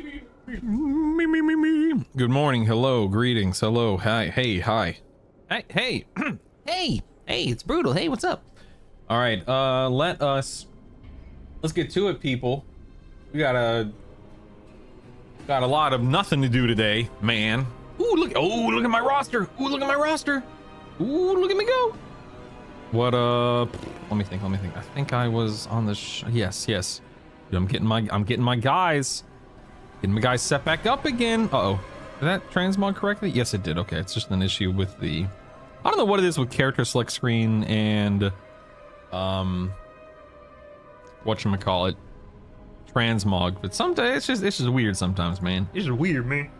Me. Good morning. Hello. Greetings. Hello. Hi. Hey. Hi. Hey. Hey. Hey. Hey. It's Brutal. Hey. What's up? All right. Let's get to it, people. We got a lot of nothing to do today, man. Ooh, look. Oh, look at my roster. Ooh, look at my roster. Ooh, look at me go. What let me think. I think I was on the yes. I'm getting my guys. Getting my guys set back up again. Uh-oh. Did that transmog correctly? Yes, it did. Okay, it's just an issue with the... I don't know what it is with character select screen and... whatchamacallit. Transmog. But sometimes it's just weird sometimes, man. It's just weird, man.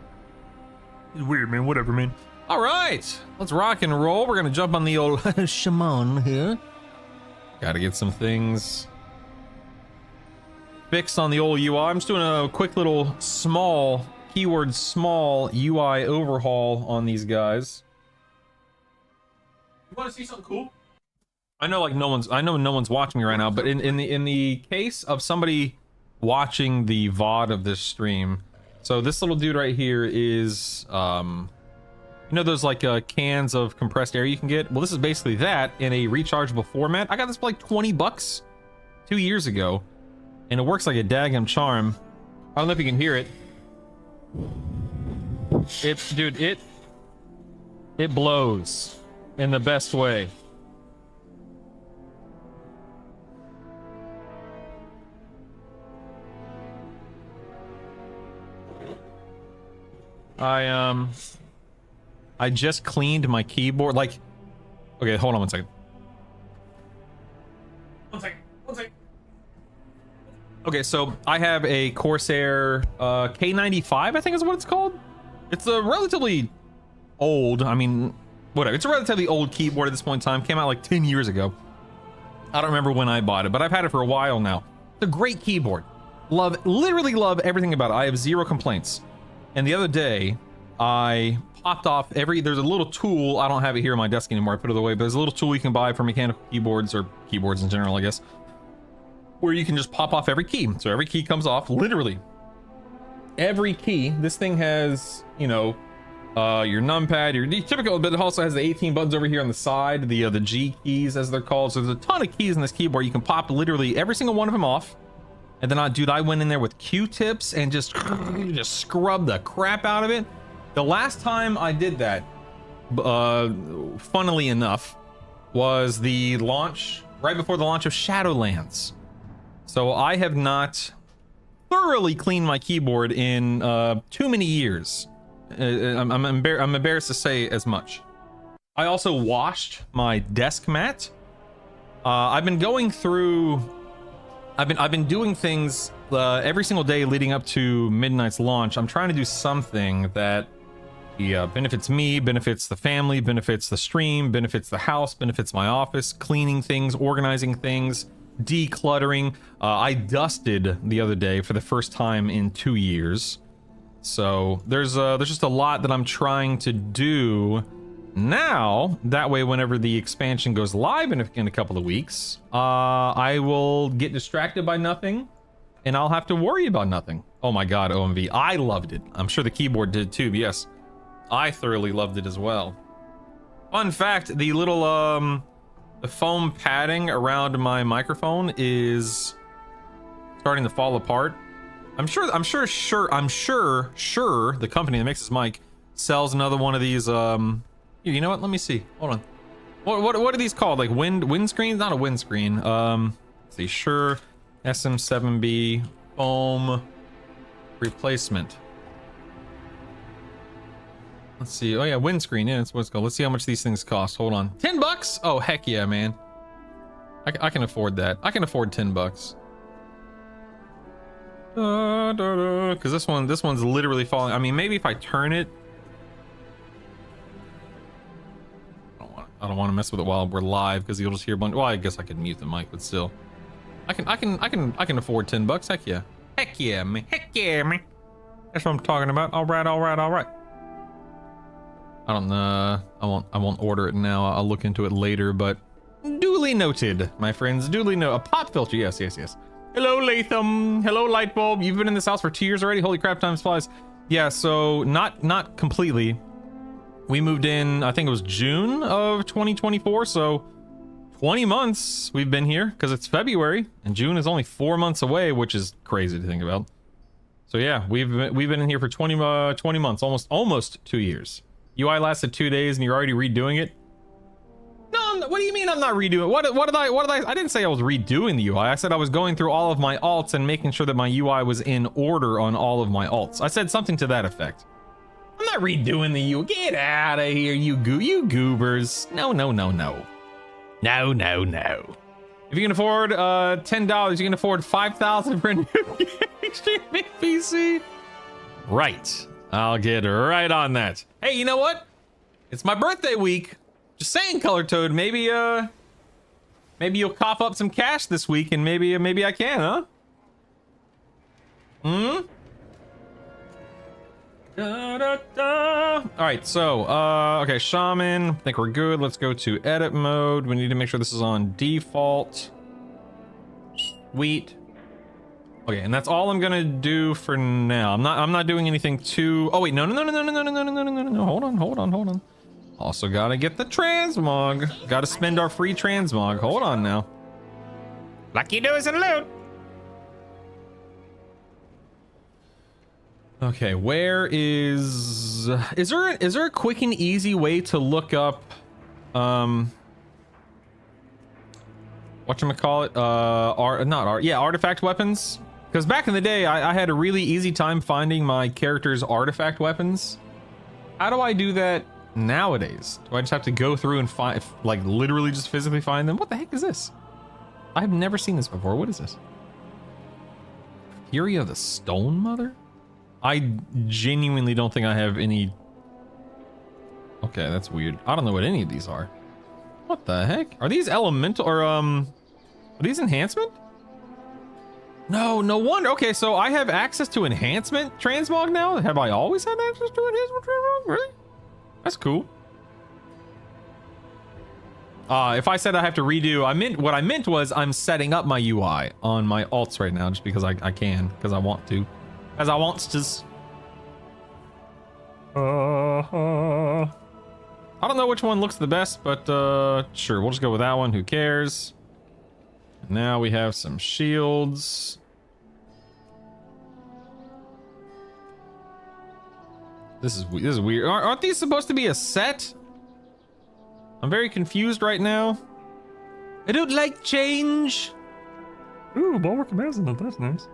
It's weird, man. Whatever, man. All right. Let's rock and roll. We're going to jump on the old Shimon here. Got to get some things... fixed on the old UI. I'm just doing a quick little small UI overhaul on these guys. You want to see something cool? I know no one's watching me right now, but in the case of somebody watching the VOD of this stream, so this little dude right here is you know those like cans of compressed air you can get? Well, this is basically that in a rechargeable format. I got this for like 20 bucks 2 years ago. And it works like a daggum charm. I don't know if you can hear it. It blows in the best way. I just cleaned my keyboard. Like, okay, hold on one second. One second. Okay, so I have a Corsair K95, I think is what it's called. It's a relatively old, I mean, whatever. It's a relatively old keyboard at this point in time. Came out like 10 years ago. I don't remember when I bought it, but I've had it for a while now. It's a great keyboard. Literally love everything about it. I have zero complaints. And the other day, I popped off there's a little tool. I don't have it here on my desk anymore. I put it away, but there's a little tool you can buy for mechanical keyboards or keyboards in general, I guess, where you can just pop off every key. So every key comes off, literally. Every key. This thing has, you know, your numpad, your typical, but it also has the 18 buttons over here on the side, the G keys as they're called. So there's a ton of keys in this keyboard. You can pop literally every single one of them off. And then I went in there with Q-tips and just scrub the crap out of it. The last time I did that, funnily enough, was the launch, right before the launch of Shadowlands. So I have not thoroughly cleaned my keyboard in too many years. I'm embarrassed to say as much. I also washed my desk mat. I've been going through. I've been doing things every single day leading up to Midnight's launch. I'm trying to do something that benefits me, benefits the family, benefits the stream, benefits the house, benefits my office. Cleaning things, organizing things. Decluttering. I dusted the other day for the first time in 2 years, so there's just a lot that I'm trying to do now. That way, whenever the expansion goes live in a couple of weeks, I will get distracted by nothing, and I'll have to worry about nothing. Oh my god, OMV, I loved it. I'm sure the keyboard did too. But yes, I thoroughly loved it as well. Fun fact: the little the foam padding around my microphone is starting to fall apart. I'm sure the company that makes this mic sells another one of these. You know what? Let me see. Hold on. What are these called? Like windscreens? Not a windscreen. Let's see. Shure SM7B foam replacement. Let's see. Oh yeah, windscreen. Yeah, that's what it's called. Let's see how much these things cost. Hold on. 10 bucks? Oh heck yeah, man. I can afford that. I can afford 10 bucks. Because this one's literally falling. I mean, maybe if I turn it. I don't want to mess with it while we're live because you'll just hear a bunch. Well, I guess I could mute the mic, but still, I can afford 10 bucks. Heck yeah. Heck yeah, man. Heck yeah, man. That's what I'm talking about. All right. I don't I won't order it now. I'll look into it later, but duly noted, my friends. Duly noted. A pop filter. Yes. Hello, Latham. Hello, Lightbulb. You've been in this house for 2 years already. Holy crap, time flies. Yeah, so not completely. We moved in, I think it was June of 2024, so 20 months we've been here, because it's February, and June is only 4 months away, which is crazy to think about. So yeah, we've been in here for 20 months, almost 2 years. UI lasted 2 days, and you're already redoing it? No, what do you mean I'm not redoing? What did I didn't say I was redoing the UI. I said I was going through all of my alts and making sure that my UI was in order on all of my alts. I said something to that effect. I'm not redoing the UI. Get out of here, you goobers. No. If you can afford $10, you can afford $5,000 for a new gaming PC. Right. I'll get right on that. Hey, you know what? It's my birthday week. Just saying, Color Toad. Maybe you'll cough up some cash this week, and maybe I can, huh? All right, so okay, Shaman. I think we're good. Let's go to edit mode. We need to make sure this is on default. Sweet. Okay, and that's all I'm gonna do for now. I'm not doing anything too. Oh wait, no. Hold on. Also gotta get the transmog. Gotta spend our free transmog. Hold on now. Like you do as a loot. Okay, where is there a quick and easy way to look up whatchamacallit, artifact weapons? Because back in the day I had a really easy time finding my character's artifact weapons. How do I do that nowadays? Do I just have to go through and find, like, literally just physically find them? What the heck is this? I've never seen this before. What is this? Fury of the Stone Mother? I genuinely don't think I have any. Okay, that's weird. I don't know what any of these are. What the heck? Are these elemental or are these enhancement? No wonder. Okay, so I have access to enhancement transmog now? Have I always had access to enhancement transmog? Really? That's cool. If I said I have to redo, what I meant was I'm setting up my UI on my alts right now just because I can, because I want to. As I want to. I don't know which one looks the best, but sure, we'll just go with that one. Who cares? Now we have some shields. This is weird. Aren't these supposed to be a set? I'm very confused right now. I don't like change. Ooh, bulwark of Mazeline, that's nice.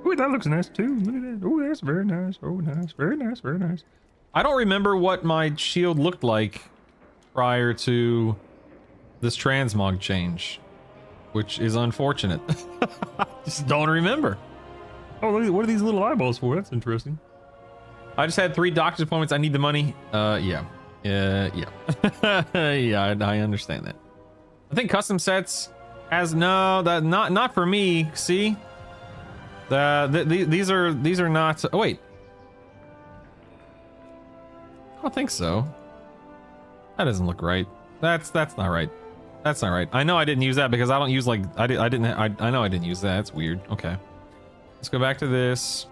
Ooh, that looks nice too. Look at that. Ooh, that's very nice. Oh, nice. Very nice. Very nice. I don't remember what my shield looked like prior to this transmog change, which is unfortunate. Just don't remember. Oh, look at, what are these little eyeballs for? That's interesting. I just had 3 doctor's appointments. I need the money. Yeah. Yeah, I understand that. I think custom sets has not for me. See, these are not. Oh wait, I don't think so. That doesn't look right. That's not right. That's not right. I know I didn't use that because I don't use like I know I didn't use that. That's weird. Okay, let's go back to this.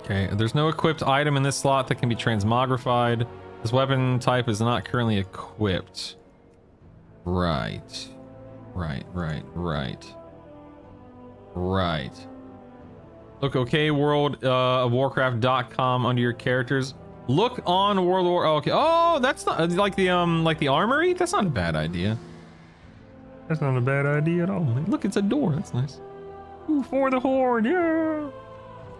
Okay, there's no equipped item in this slot that can be transmogrified. This weapon type is not currently equipped. Right. Look, okay, world of Warcraft.com under your characters. Look on World War. Oh, okay. Oh, that's not like the armory. That's not a bad idea. That's not a bad idea at all. Look, it's a door. That's nice. Ooh, for the horde, yeah.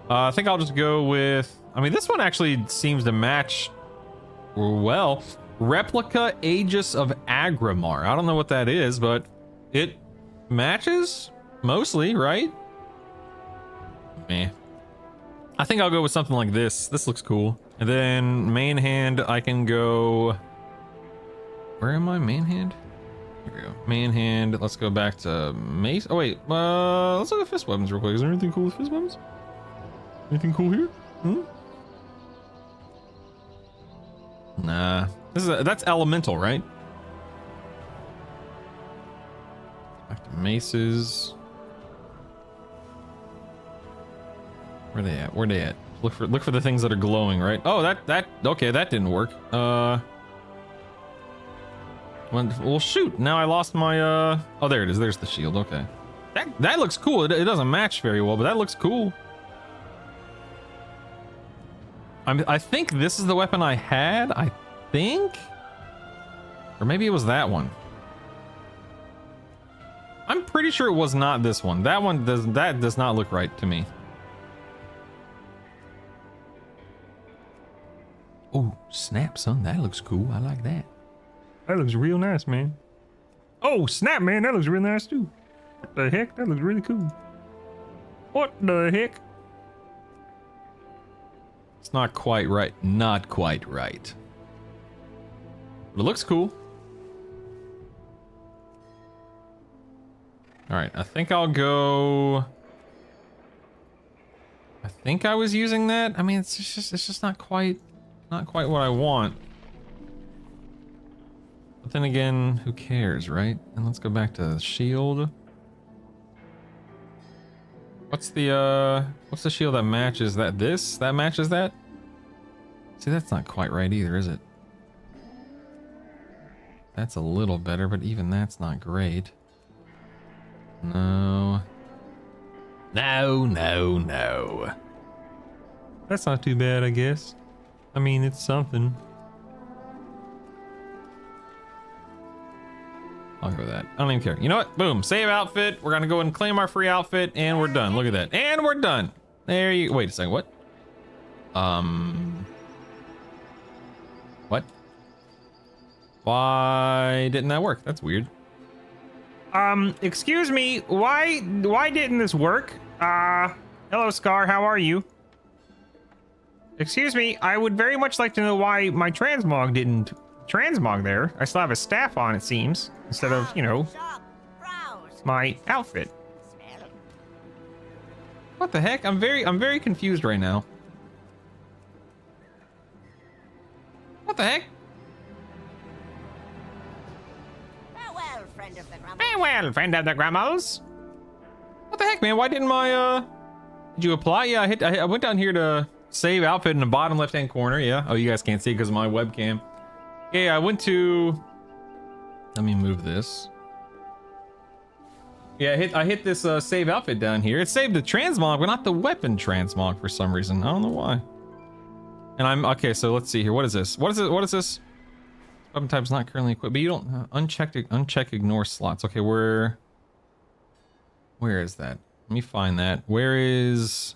I think I'll just go with. I mean, this one actually seems to match well. Replica Aegis of Agrimar. I don't know what that is, but it matches mostly, right? Meh. I think I'll go with something like this. This looks cool. And then main hand, I can go. Where am I? Main hand? Here we go. Main hand. Let's go back to mace. Oh wait. Let's look at fist weapons real quick. Is there anything cool with fist weapons? Anything cool here? Nah. That's elemental, right? Back to maces. Where they at? Where they at? Look for the things that are glowing, right? Oh, okay, that didn't work. Well, shoot. Now I lost my oh, there it is. There's the shield. Okay. That looks cool. It doesn't match very well, but that looks cool. I think this is the weapon I had. I think, or maybe it was that one. I'm pretty sure it was not this one. That one does not look right to me. Oh, snap, son. That looks cool. I like that. That looks real nice, man. Oh, snap, man. That looks real nice, too. What the heck? That looks really cool. What the heck? It's not quite right. Not quite right. But it looks cool. All right, I think I'll go. I think I was using that. I mean, it's just not quite what I want. But then again, who cares, right? And let's go back to shield. What's the shield that matches that? That matches that? See, that's not quite right either, is it? That's a little better, but even that's not great. No. No. That's not too bad, I guess. I mean, it's something. I'll go with that. I don't even care. You know what? Boom. Save outfit. We're gonna go and claim our free outfit, and we're done. Look at that. And we're done. There you. Wait a second. What? What? Why didn't that work? That's weird. Excuse me. Why didn't this work? Hello, Scar. How are you? Excuse me. I would very much like to know why my transmog didn't transmog there. I still have a staff on, it seems, instead of, you know, my outfit. What the heck? I'm very confused right now. What the heck? Farewell, friend of the Grummles. Farewell, friend of the Grummles. What the heck, man? Why didn't my did you apply? Yeah, I went down here to save outfit in the bottom left-hand corner. Yeah. Oh, you guys can't see because of my webcam. Yeah, I went to. Let me move this. Yeah, I hit this save outfit down here. It saved the transmog, but not the weapon transmog for some reason. I don't know why. And I'm okay. So let's see here. What is this? What is this? Weapon type's not currently equipped. But you don't uncheck ignore slots. Okay, where is that? Let me find that. Where is?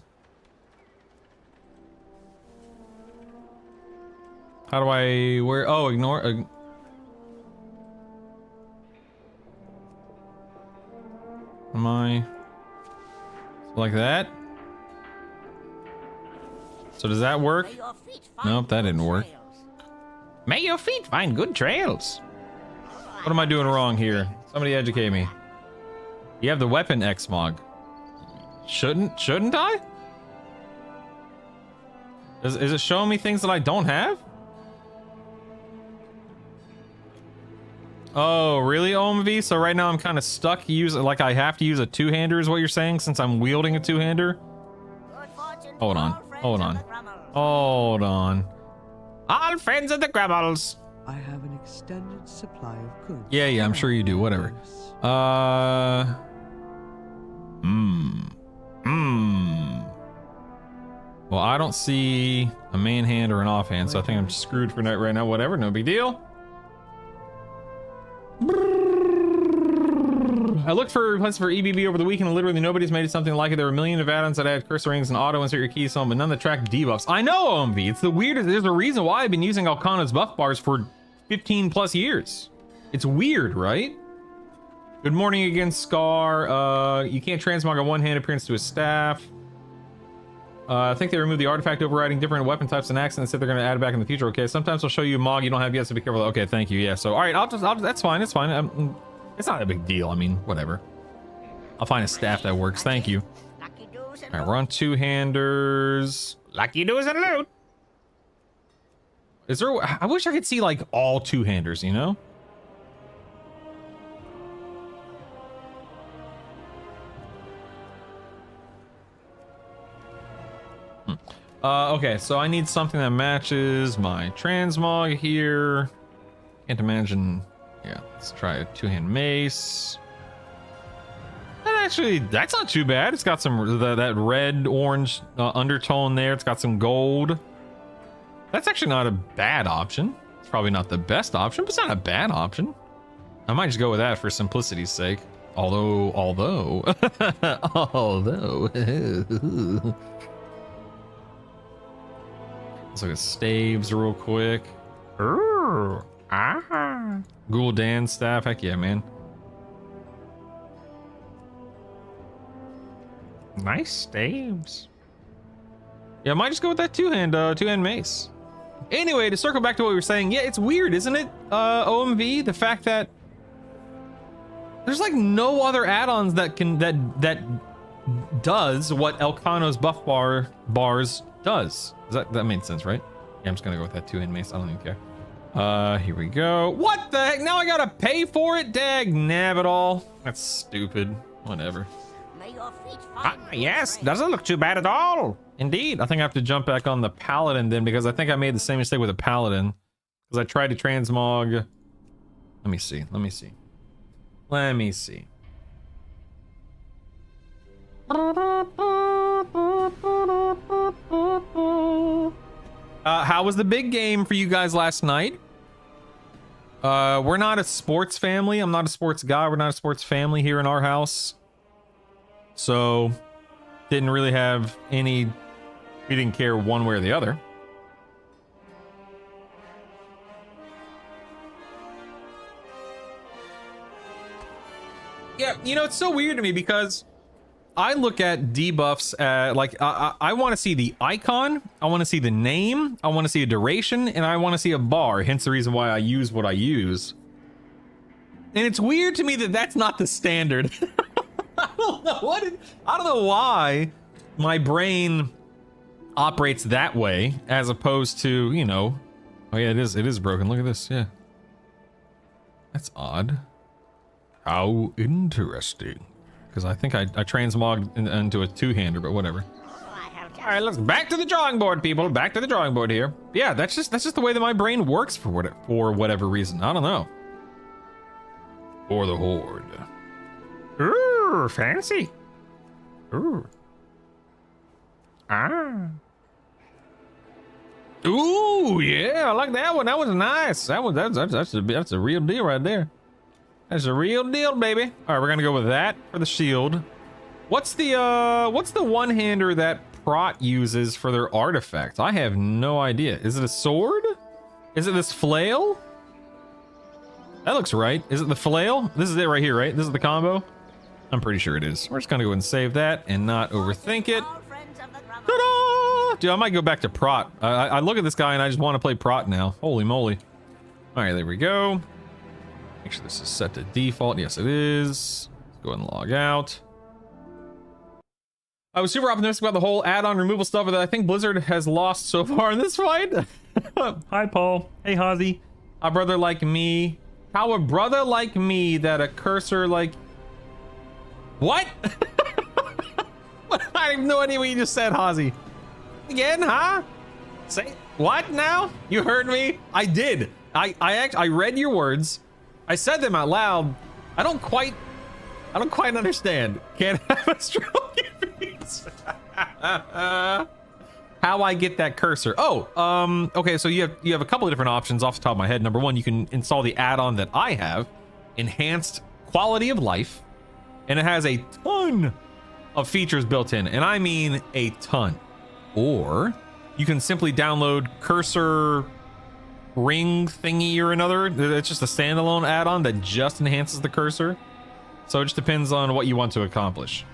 How do I? Where? Oh, ignore. Am I like that? So does that work? Nope, that didn't work. May your feet find good trails. What am I doing wrong here? Somebody educate me. You have the weapon Xmog. Shouldn't I? Is it showing me things that I don't have? Oh, really, OMV? So right now I'm kind of stuck using, like I have to use a two-hander is what you're saying, since I'm wielding a two-hander? Hold on. All friends of the Grummles. I have an extended supply of goods. Yeah, I'm sure you do. Whatever. Well, I don't see a main hand or an offhand, so I think I'm screwed for right now. Whatever, no big deal. I looked for replacements for EBB over the weekend, and literally nobody's made something like it. There were a million of add-ons that had cursor rings and auto insert your keys on, but none that track debuffs. I know, OMV. It's the weirdest. There's a reason why I've been using Alcana's buff bars for 15 plus years. It's weird, right? Good morning again, Scar. You can't transmog a one-hand appearance to a staff. I think they removed the artifact overriding different weapon types and accidents. Said they're going to add it back in the future. Okay, sometimes they'll show you a mog you don't have yet, so be careful. Okay, thank you. Yeah, so all right, that's fine. It's fine. It's not a big deal. I mean, whatever. I'll find a staff that works. Thank you. All right, we're on two-handers. Lucky doos and loot. Is there? I wish I could see like all two-handers. You know. Okay, so I need something that matches my transmog here. Can't imagine. Yeah, let's try a two-hand mace. And actually, that's not too bad. It's got some that red-orange undertone there. It's got some gold. That's actually not a bad option. It's probably not the best option, but it's not a bad option. I might just go with that for simplicity's sake. Although. Let's look at staves real quick. Ooh. Ah. Gul'dan staff. Heck yeah, man. Nice staves. Yeah, I might just go with that two-hand mace. Anyway, to circle back to what we were saying, yeah, it's weird, isn't it? OMV, the fact that there's like no other add-ons that does what Elcano's buff bars does. That made sense, right? Yeah, I'm just gonna go with that two-hand mace. I don't even care. Here we go. What the heck? Now I gotta pay for it? Dag nabbit all. That's stupid. Whatever. May your feet Ah, find yes, doesn't look too bad at all. Indeed. I think I have to jump back on the paladin then, because I think I made the same mistake with the paladin. Because I tried to transmog. Let me see. How was the big game for you guys last night? We're not a sports family. I'm not a sports guy. We're not a sports family here in our house. So, didn't really have any. We didn't care one way or the other. Yeah, you know, it's so weird to me because I look at debuffs like I want to see the icon, I want to see the name, I want to see a duration, and I want to see a bar. Hence the reason why I use what I use. And it's weird to me that that's not the standard. I don't know why my brain operates that way as opposed to, you know, oh yeah, it is broken. Look at this. Yeah, that's odd. How interesting. Because I think I transmogged into a two-hander, but whatever. All right, let's back to the drawing board, people. Back to the drawing board here. Yeah, that's just the way that my brain works for whatever reason. I don't know. For the Horde. Ooh, fancy. Ooh. Ah. Ooh, yeah, I like that one. That was nice. That's a real deal right there. That's a real deal, baby. All right, we're gonna go with that for the shield. What's the one-hander that Prot uses for their artifacts? I have no idea. Is it a sword? Is it this flail? That looks right. Is it the flail? This is it right here, right? This is the combo? I'm pretty sure it is. We're just gonna go and save that and not overthink it. Ta-da! Dude, I might go back to Prot. I look at this guy and I just want to play Prot now. Holy moly. All right, there we go. Make sure this is set to default. Yes, it is. Go ahead and log out. I was super optimistic about the whole add-on removal stuff that I think Blizzard has lost so far in this fight. Hi, Paul. Hey, Hazi. A brother like me. How a brother like me that a cursor like... What? I have no idea what you just said, Hazi. Again, huh? Say what now? You heard me? I did. I read your words. I said them out loud. I don't quite understand. Can't have a stroke how I get that cursor. Oh, okay, so you have a couple of different options off the top of my head. Number one, you can install the add-on that I have, Enhanced Quality of Life, and it has a ton of features built in, and I mean a ton. Or you can simply download Cursor Ring thingy or another. It's just a standalone add-on that just enhances the cursor. So it just depends on what you want to accomplish.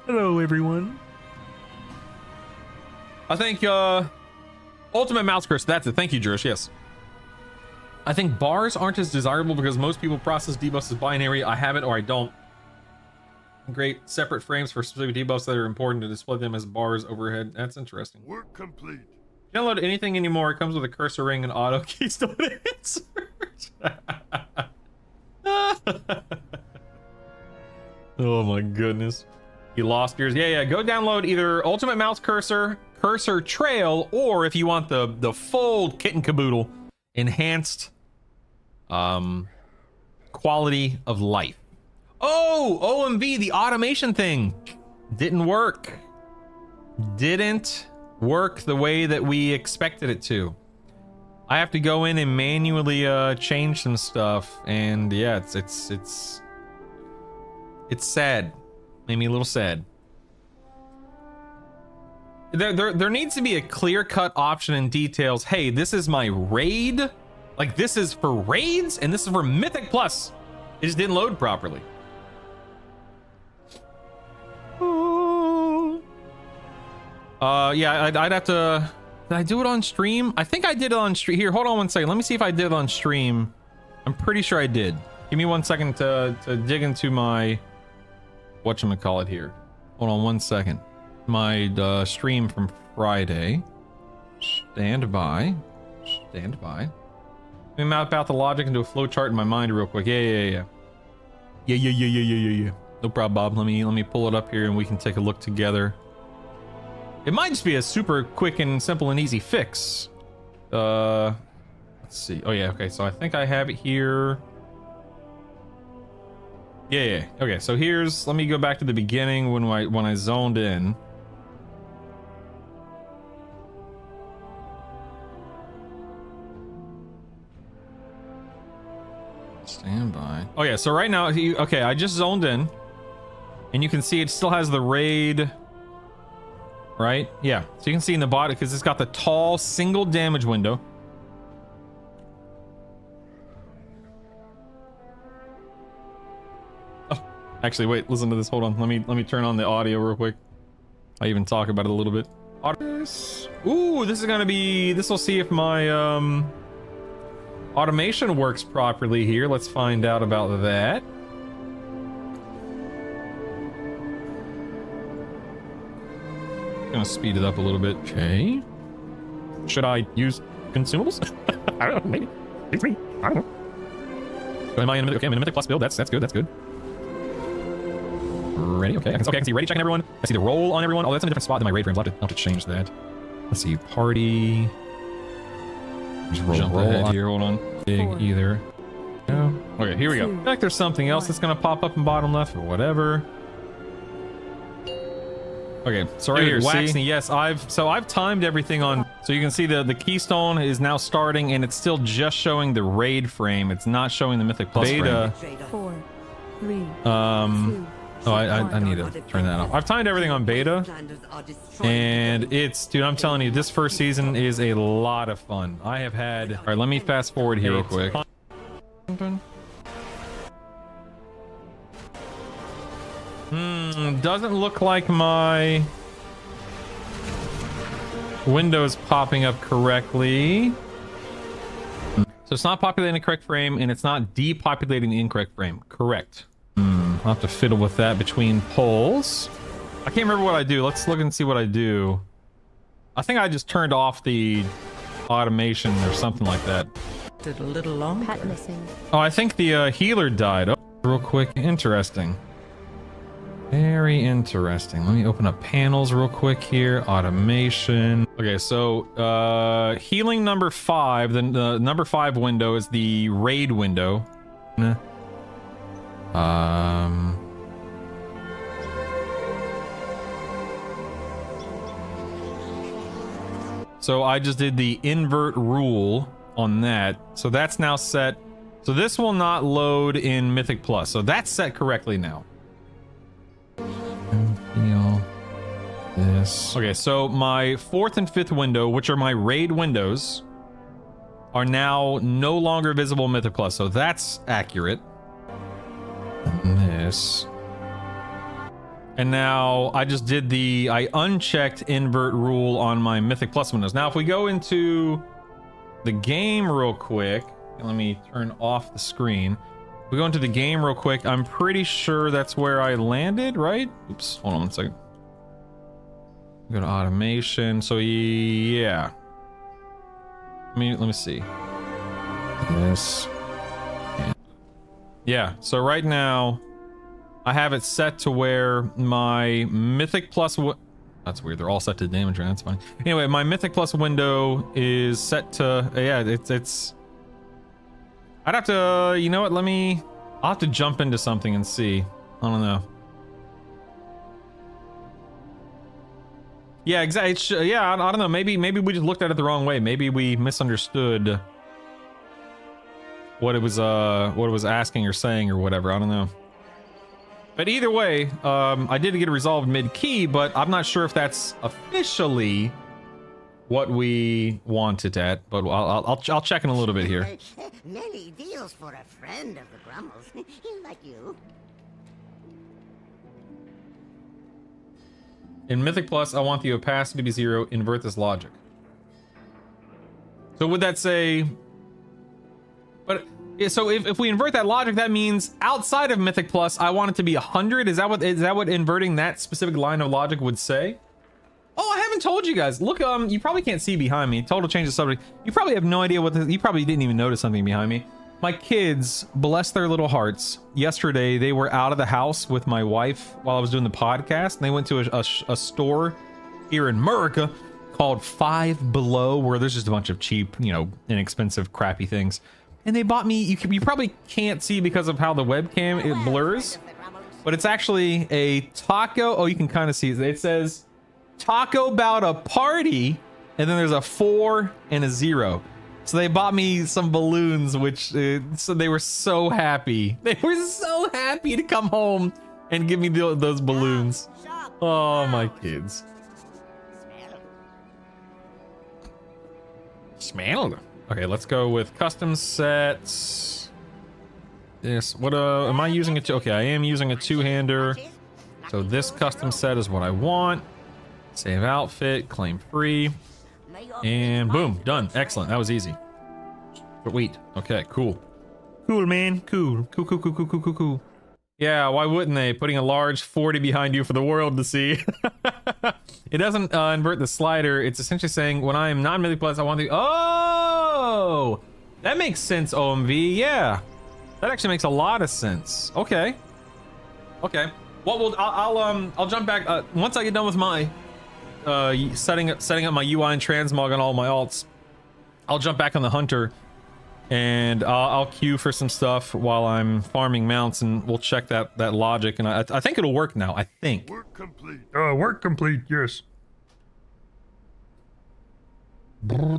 Hello, everyone. I think Ultimate Mouse Curse, that's it. Thank you, Jurish. Yes. I think bars aren't as desirable because most people process debuffs as binary. I have it or I don't. Great separate frames for specific debuffs that are important to display them as bars overhead. That's interesting. Work complete. Download anything anymore. It comes with a cursor ring and auto keystone insert. Oh my goodness. You lost yours. Yeah, go download either Ultimate Mouse Cursor, Cursor Trail, or if you want the full kit and caboodle, enhanced quality of life. Oh, OMV, the automation thing didn't work. Didn't work the way that we expected it to. I have to go in and manually change some stuff, and yeah, it's sad. Made me a little sad. There needs to be a clear-cut option in details. Hey, this is my raid. Like, this is for raids, and this is for Mythic Plus. It just didn't load properly. Yeah, I'd have to... Did I do it on stream? I think I did it on stream. Here, hold on one second. Let me see if I did it on stream. I'm pretty sure I did. Give me 1 second to dig into my... whatchamacallit here. Hold on 1 second. My stream from Friday. Stand by. Stand by. Let me map out the logic and do a flowchart in my mind real quick. Yeah. No problem, Bob. Let me pull it up here and we can take a look together. It might just be a super quick and simple and easy fix. Let's see. Oh yeah, okay. So I think I have it here. Yeah. Okay, so let me go back to the beginning when I zoned in. Stand by. Oh yeah, so right now, okay, I just zoned in, and you can see it still has the raid, right? Yeah, so you can see in the bottom, because it's got the tall single damage window. Oh, actually, wait, listen to this. Hold on, let me turn on the audio real quick. I even talk about it a little bit. Ooh, this will see if my automation works properly here. Let's find out about that. Gonna speed it up a little bit. Okay. Should I use consumables? I don't know. Maybe. It's me. I don't know. Am I in a Mythic? Okay, I'm in a Mythic Plus build. That's good. That's good. Ready? Okay. I can see ready checking everyone. I see the roll on everyone. Oh, that's in a different spot than my raid frames. I'll have to change that. Let's see. Party. Just roll ahead here. Hold on. Big either. No. Okay, here we go. I feel like there's something else that's gonna pop up in bottom left or whatever. Okay, so right here, Waxney, yes, I've timed everything on, so you can see the keystone is now starting and it's still just showing the raid frame. It's not showing the Mythic Plus beta. 4, 3, Oh, I need to turn that off. I've timed everything on beta, and dude, I'm telling you, this first season is a lot of fun. I have had... All right, let me fast forward here real quick. Doesn't look like my window's popping up correctly. So it's not populating the correct frame, and it's not depopulating the incorrect frame. Correct. I'll have to fiddle with that between polls. I can't remember what I do. Let's look and see what I do. I think I just turned off the automation or something like that. Did a little longer. Pet missing. Oh, I think the healer died. Oh, real quick. Interesting. Very interesting. Let me open up panels real quick here. Automation. Okay, so healing number 5. The number 5 window is the raid window. So I just did the invert rule on that. So that's now set. So this will not load in Mythic Plus. So that's set correctly now. Feel this. Okay, so my 4th and 5th window, which are my raid windows, are now no longer visible in Mythic Plus. So that's accurate. And this. And now I just did I unchecked invert rule on my Mythic Plus windows. Now if we go into the game real quick, let me turn off the screen. If we go into the game real quick, I'm pretty sure that's where I landed, right? Oops, hold on 1 second. Go to automation. So yeah. Let me see. This. Yeah, so right now I have it set to where my Mythic Plus... That's weird. They're all set to damage, right? That's fine. Anyway, my Mythic Plus window is set to... Yeah, it's... I'd have to... You know what? I'll have to jump into something and see. I don't know. Yeah, exactly. Yeah, I don't know. Maybe we just looked at it the wrong way. Maybe we misunderstood what it was asking or saying or whatever. I don't know. But either way, I did get it resolved mid-key, but I'm not sure if that's officially what we want it at. But I'll check in a little bit here. Many deals for a friend of the Grummles, like you. In Mythic Plus, I want the opacity to be 0. Invert this logic. So would that say... But so if we invert that logic, that means outside of Mythic Plus, I want it to be 100. Is that what inverting that specific line of logic would say? Oh, I haven't told you guys. Look, you probably can't see behind me. Total change of subject. You probably have no idea what this... You probably didn't even notice something behind me. My kids, bless their little hearts, yesterday they were out of the house with my wife while I was doing the podcast, and they went to a store here in America called Five Below, where there's just a bunch of cheap, you know, inexpensive, crappy things. And they bought me, you probably can't see because of how the webcam, it blurs, but it's actually a taco. Oh, you can kind of see it. It says taco about a party, and then there's a 4 and a 0. So they bought me some balloons, which so they were so happy. They were so happy to come home and give me those balloons. Oh, my kids. Smelled. Okay, let's go with custom sets. This, what am I using it? Okay, I am using a two-hander. So this custom set is what I want. Save outfit, claim free. And boom, done. Excellent. That was easy. Sweet. Okay, cool. Cool, man. Cool. Yeah, why wouldn't they? Putting a large 40 behind you for the world to see. It doesn't invert the slider. It's essentially saying when I am not Mythic Plus, I want the... Oh! That makes sense, OMV. Yeah. That actually makes a lot of sense. Okay. Okay. Well, I'll jump back. Once I get done with my... setting up my UI and transmog on all my alts, I'll jump back on the hunter and I'll queue for some stuff while I'm farming mounts, and we'll check that logic, and I think it'll work now. I think. Work complete. Work complete. Yes. Well,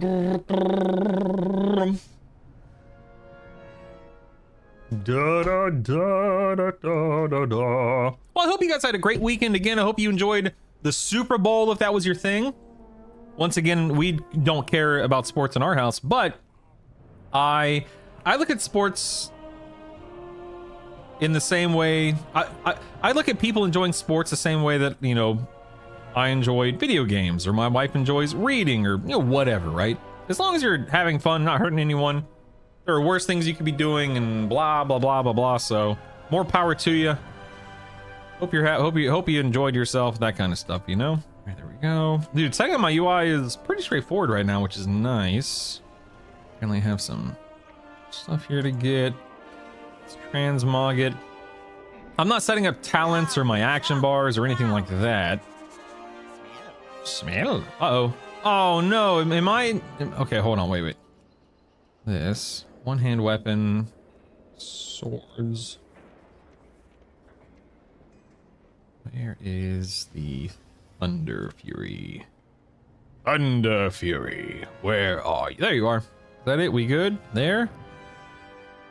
I hope you guys had a great weekend again. I hope you enjoyed the Super Bowl, if that was your thing. Once again, we don't care about sports in our house, but I look at sports in the same way. I look at people enjoying sports the same way that, you know, I enjoyed video games, or my wife enjoys reading, or, you know, whatever, right? As long as you're having fun, not hurting anyone. There are worse things you could be doing, and blah blah blah blah blah. So more power to you. Hope you enjoyed yourself, that kind of stuff, you know. Right, there we go, dude. Setting up my UI is pretty straightforward right now, which is nice. Finally have some stuff here to get. Let's transmog it. I'm not setting up talents or my action bars or anything like that. Smell. Uh-oh. Oh no, am I... Okay, hold on, wait. This. One-hand weapon. Swords. Where is the Thunder Fury? Thunder Fury. Where are you? There you are. Is that it? We good? There?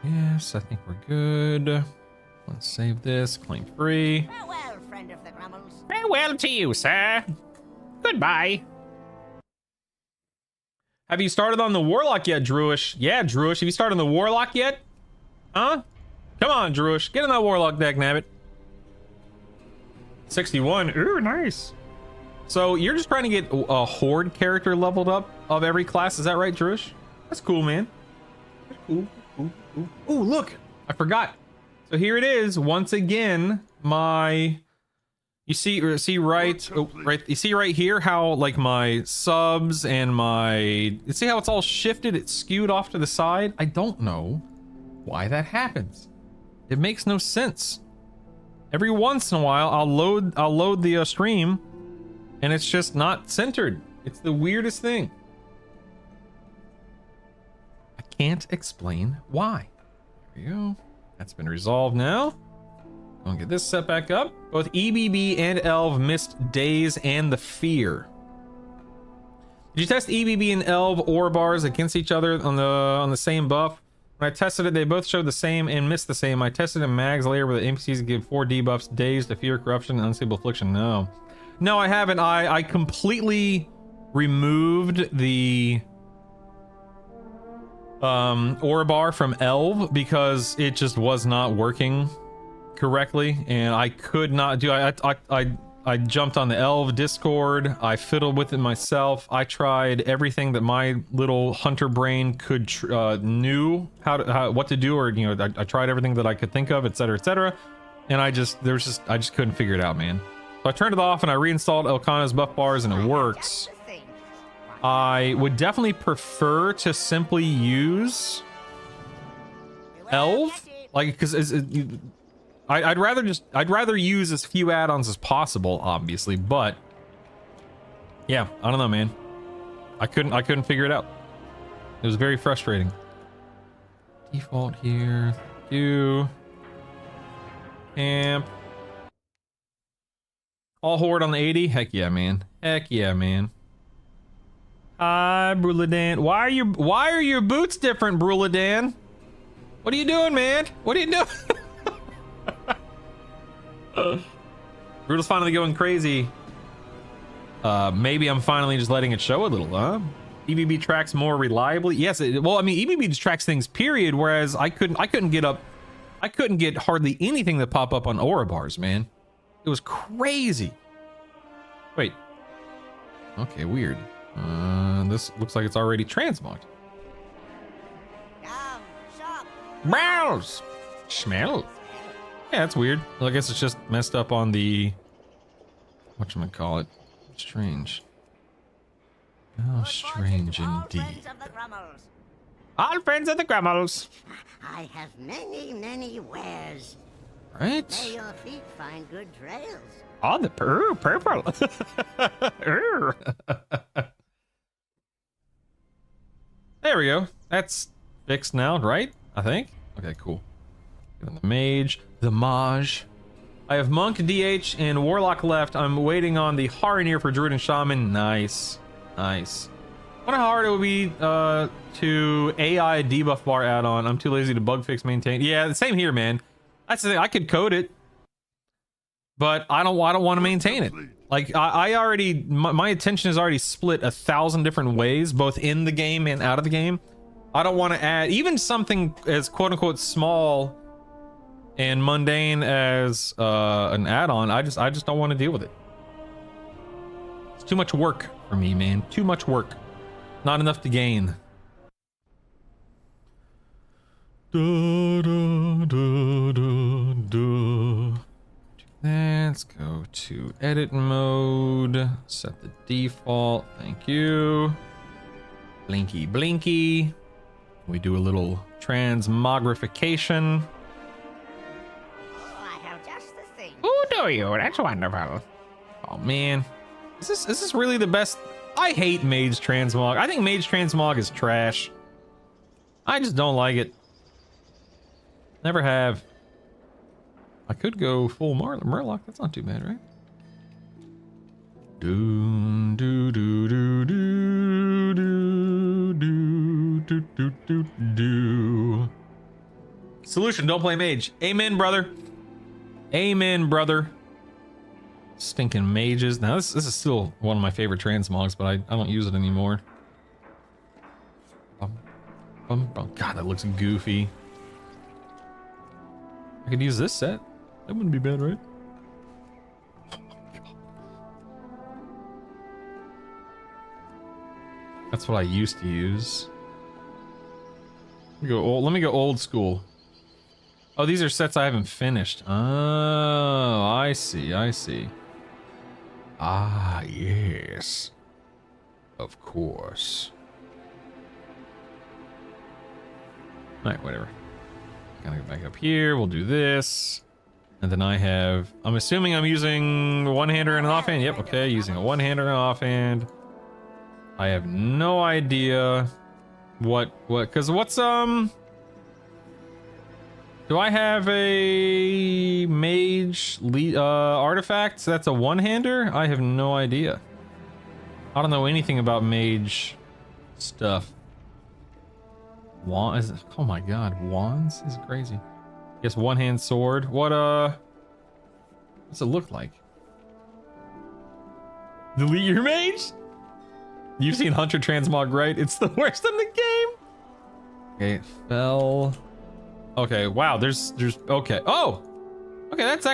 Yes, I think we're good. Let's save this. Claim free. Farewell, friend of the Grummles. Farewell to you, sir. Goodbye. Have you started on the Warlock yet, Druish? Yeah, Druish. Have you started on the Warlock yet? Huh? Come on, Druish. Get in that Warlock deck, nabbit. 61. Ooh, nice. So you're just trying to get a Horde character leveled up of every class. Is that right, Druish? That's cool, man. That's cool. Ooh, look. I forgot. So here it is. Once again, my... You see right, right. You see right here how like my subs and my, you see how it's all shifted? It's skewed off to the side. I don't know why that happens. It makes no sense. Every once in a while, I'll load the stream, and it's just not centered. It's the weirdest thing. I can't explain why. There we go. That's been resolved now. I'll get this set back up. Both EBB and Elv missed Daze and the Fear. Did you test EBB and Elv ore bars against each other on the same buff? When I tested it, they both showed the same and missed the same. I tested in Mag's layer where the NPCs give 4 debuffs: Daze, to Fear, Corruption, and Unstable Affliction. No, I haven't. I completely removed the ore bar from Elv because it just was not working correctly, and I could not do. I jumped on the Elv Discord. I fiddled with it myself. I tried everything that my little hunter brain could knew what to do, or I tried everything that I could think of, etc., and I just couldn't figure it out, man. So I turned it off and I reinstalled Elkana's buff bars, and it works. I would definitely prefer to simply use Elv, like, because I'd rather use as few add-ons as possible, obviously, but yeah, I don't know, man. I couldn't figure it out. It was very frustrating. Default here. Do camp. All horde on the 80. Heck yeah, man. Heck yeah, man. Hi, Bruladan. Why are your boots different, Bruladan? What are you doing, man? What are you doing? Brutal's finally going crazy. Maybe I'm finally just letting it show a little, huh? EBB tracks more reliably. Yes, well, I mean, EBB just tracks things, period. Whereas I couldn't get hardly anything that pop up on aura bars, man. It was crazy. Wait. Okay, weird. This looks like it's already transmogged. Browse. Smell. Yeah, that's weird. Well, I guess it's just messed up on the whatchamacallit. Strange. How strange indeed. All friends of the Grummels. I have many wares. Right? May your feet find good trails. Oh, the purple. There we go. That's fixed now, right? I think. Okay, cool. Get on the mage, the mage. I have monk, DH, and warlock left. I'm waiting on the Haranir for druid and shaman. Nice, nice. Wonder how hard it would be to AI debuff bar add-on. I'm too lazy to bug fix maintain. Yeah, same here, man. That's the thing. I could code it, but I don't want to maintain it. Like I already, my attention is already split 1,000 different ways, both in the game and out of the game. I don't want to add even something as quote unquote small and mundane as an add-on. I just don't want to deal with it. It's too much work for me, man. Too much work. Not enough to gain. Let's go to edit mode. Set the default. Thank you. Blinky blinky. We do a little transmogrification. Oh, I have just the thing. Oh, do you? That's wonderful. Oh man, is this really the best? I hate Mage Transmog. I think Mage Transmog is trash. I just don't like it. Never have. I could go full Murloc. That's not too bad, right? Do do do do do do do do do do do. Solution: don't play mage. Amen, brother. Amen, brother. Stinking mages. Now this is still one of my favorite transmogs, but I don't use it anymore. God, that looks goofy. I could use this set. That wouldn't be bad, right? That's what I used to use. Let me go old school. Oh, these are sets I haven't finished. Oh, I see. Ah, yes. Of course. Alright, whatever. Gotta go back up here. We'll do this. And then I'm assuming I'm using one-hander and an offhand. Yep, okay, using a one-hander and an offhand. I have no idea because do I have a mage artifact? That's a one-hander? I have no idea. I don't know anything about mage stuff. Oh my god, wands is crazy. Guess one-hand sword. What's it look like? Delete your mage? You've seen Hunter Transmog, right? It's the worst in the game. Okay, spell. Okay, wow, there's okay. Oh! Okay, that's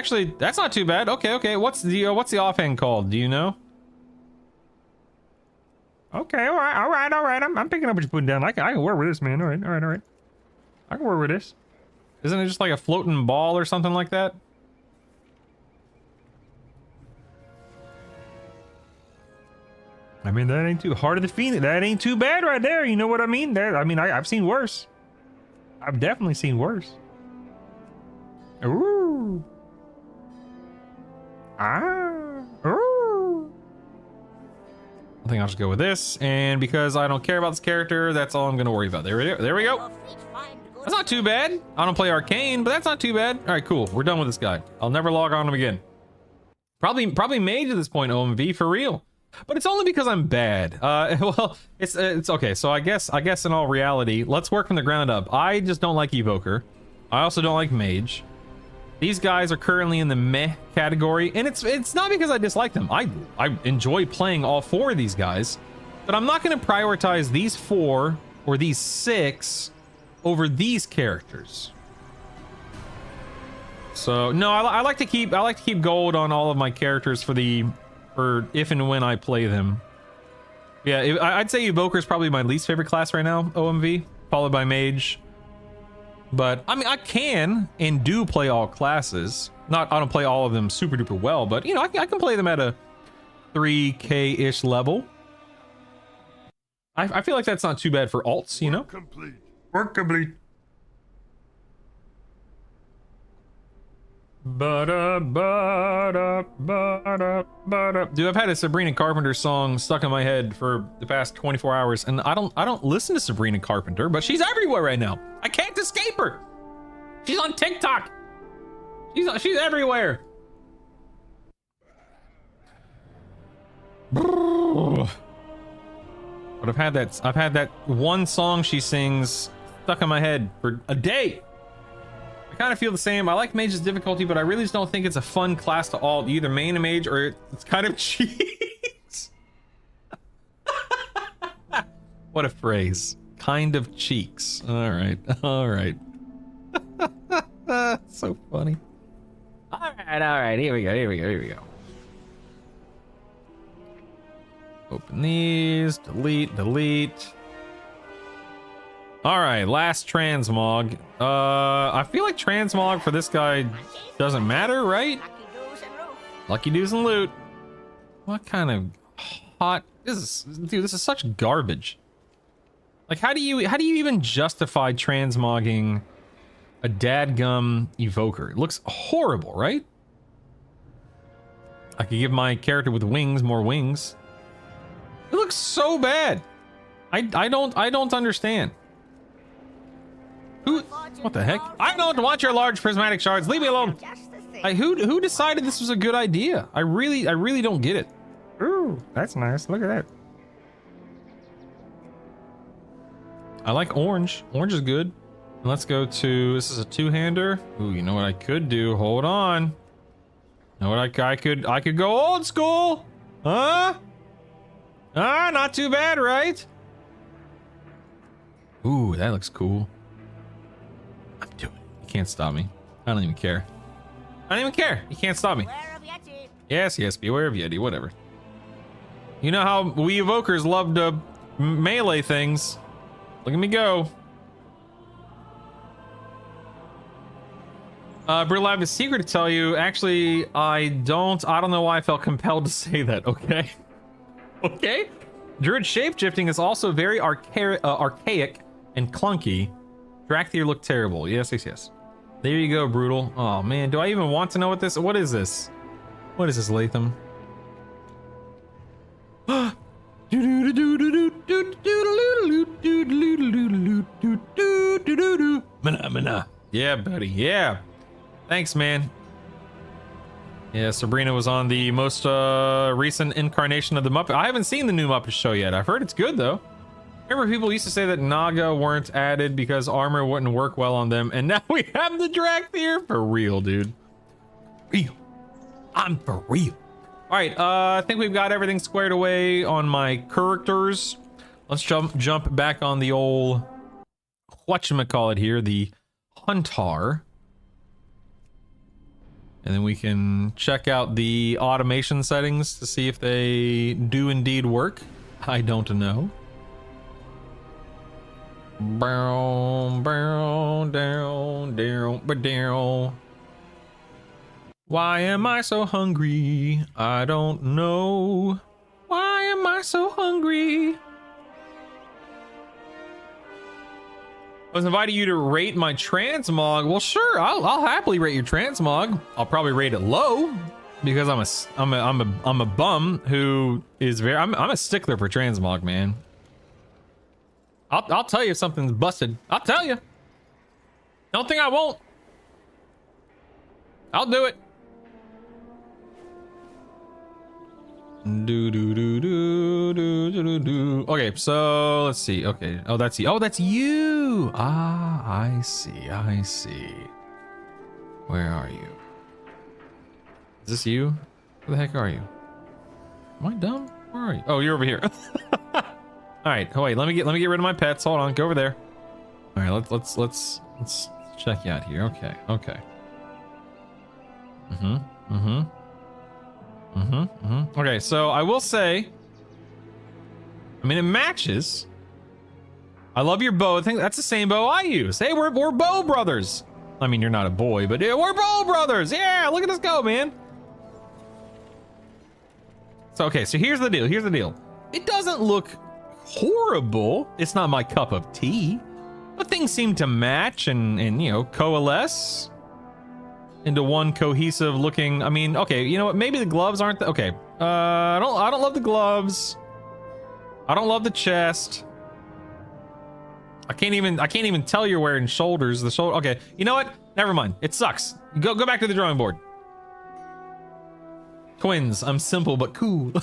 not too bad. Okay. What's the offhand called? Do you know? Okay, all right. I'm picking up what you're putting down. I can work with this, man. All right. I can work with this. Isn't it just like a floating ball or something like that? I mean, that ain't too hard to defeat. That ain't too bad right there. You know what I mean? I've seen worse. I've definitely seen worse. Ooh. Ooh. I think I'll just go with this. And because I don't care about this character, that's all I'm going to worry about. There we go. That's not too bad. I don't play Arcane, but that's not too bad. All right, cool. We're done with this guy. I'll never log on him again. Probably mage at this point, OMV, for real. But it's only because I'm bad. Well, it's okay. So I guess in all reality, let's work from the ground up. I just don't like Evoker. I also don't like Mage. These guys are currently in the meh category, and it's not because I dislike them. I enjoy playing all four of these guys, but I'm not going to prioritize these 4 or these 6 over these characters. So no, I like to keep gold on all of my characters for if and when I play them. Yeah, I'd say Evoker is probably my least favorite class right now, OMV, followed by Mage. But I mean, I can and do play all classes. I don't play all of them super duper well, but you know, I can play them at a 3K-ish level. I feel like that's not too bad for alts, you know? Work complete. Dude, I've had a Sabrina Carpenter song stuck in my head for the past 24 hours, and I don't listen to Sabrina Carpenter, but she's everywhere right now. I can't escape her. She's on TikTok. She's everywhere. But I've had that one song she sings stuck in my head for a day. I kind of feel the same. I like Mage's difficulty, but I really just don't think it's a fun class to alt. You either main a Mage or it's kind of cheeks. What a phrase. Kind of cheeks. All right. So funny. All right. Here we go. Open these. Delete. All right, last transmog. I feel like transmog for this guy doesn't matter, right? Lucky doos and loot. What kind of hot? This is such garbage. Like, how do you even justify transmogging a dadgum evoker? It looks horrible, right? I could give my character with wings more wings. It looks so bad. I don't understand. What the heck? I don't want your large prismatic shards. Leave me alone. Who decided this was a good idea? I really don't get it. Ooh, that's nice. Look at that. I like orange. Orange is good. Let's go to, this is a two-hander. Ooh, you know what I could do? Hold on. You know what I could go old school. Huh? Not too bad, right? Ooh, that looks cool. I'm doing it. You can't stop me. I don't even care. You can't stop me. Yes, beware of Yeti, whatever. You know how we evokers love to melee things. Look at me go. Brill, I have a secret to tell you. Actually, I don't know why I felt compelled to say that, okay? Okay? Druid shapeshifting is also very archaic and clunky. Drakthir looked terrible. Yes. There you go, Brutal. Oh man, do I even want to know what this? What is this? What is this, Latham? Yeah, buddy. Yeah. Thanks, man. Yeah, Sabrina was on the most recent incarnation of the Muppet. I haven't seen the new Muppet Show yet. I've heard it's good though. Remember, people used to say that Naga weren't added because armor wouldn't work well on them, and now we have the Drakthir for real, dude. Real. I'm for real. All right, I think we've got everything squared away on my characters. Let's jump back on the old whatchamacallit here, the Huntar. And then we can check out the automation settings to see if they do indeed work. I don't know. Down, down, down, down, down. Why am I so hungry? I don't know. Why am I so hungry? I was inviting you to rate my transmog. Well, sure, I'll happily rate your transmog. I'll probably rate it low because I'm a bum who is I'm a stickler for transmog, man. I'll tell you if something's busted. I'll tell you. Don't think I won't. I'll do it. Okay, so let's see. Okay. Oh, that's you. Oh, that's you. Ah, I see. I see. Where are you? Is this you? Where the heck are you? Am I dumb? Where are you? Oh, you're over here. All right. Oh, wait. Let me get rid of my pets. Hold on. Go over there. All right. Let's check you out here. Okay. Okay. Okay, so I will say, I mean, it matches. I love your bow. I think that's the same bow I use. Hey, we're bow brothers. I mean, you're not a boy, but yeah, we're bow brothers. Yeah, look at us go, man. So, okay, so here's the deal. Here's the deal. It doesn't look horrible. It's not my cup of tea, but things seem to match and you know, coalesce into one cohesive looking. I mean, okay, you know what? Maybe the gloves aren't okay. I don't love the gloves. I don't love the chest. I can't even tell you're wearing shoulders. The shoulder. Okay, you know what? Never mind. It sucks. Go back to the drawing board. Twins. I'm simple but cool.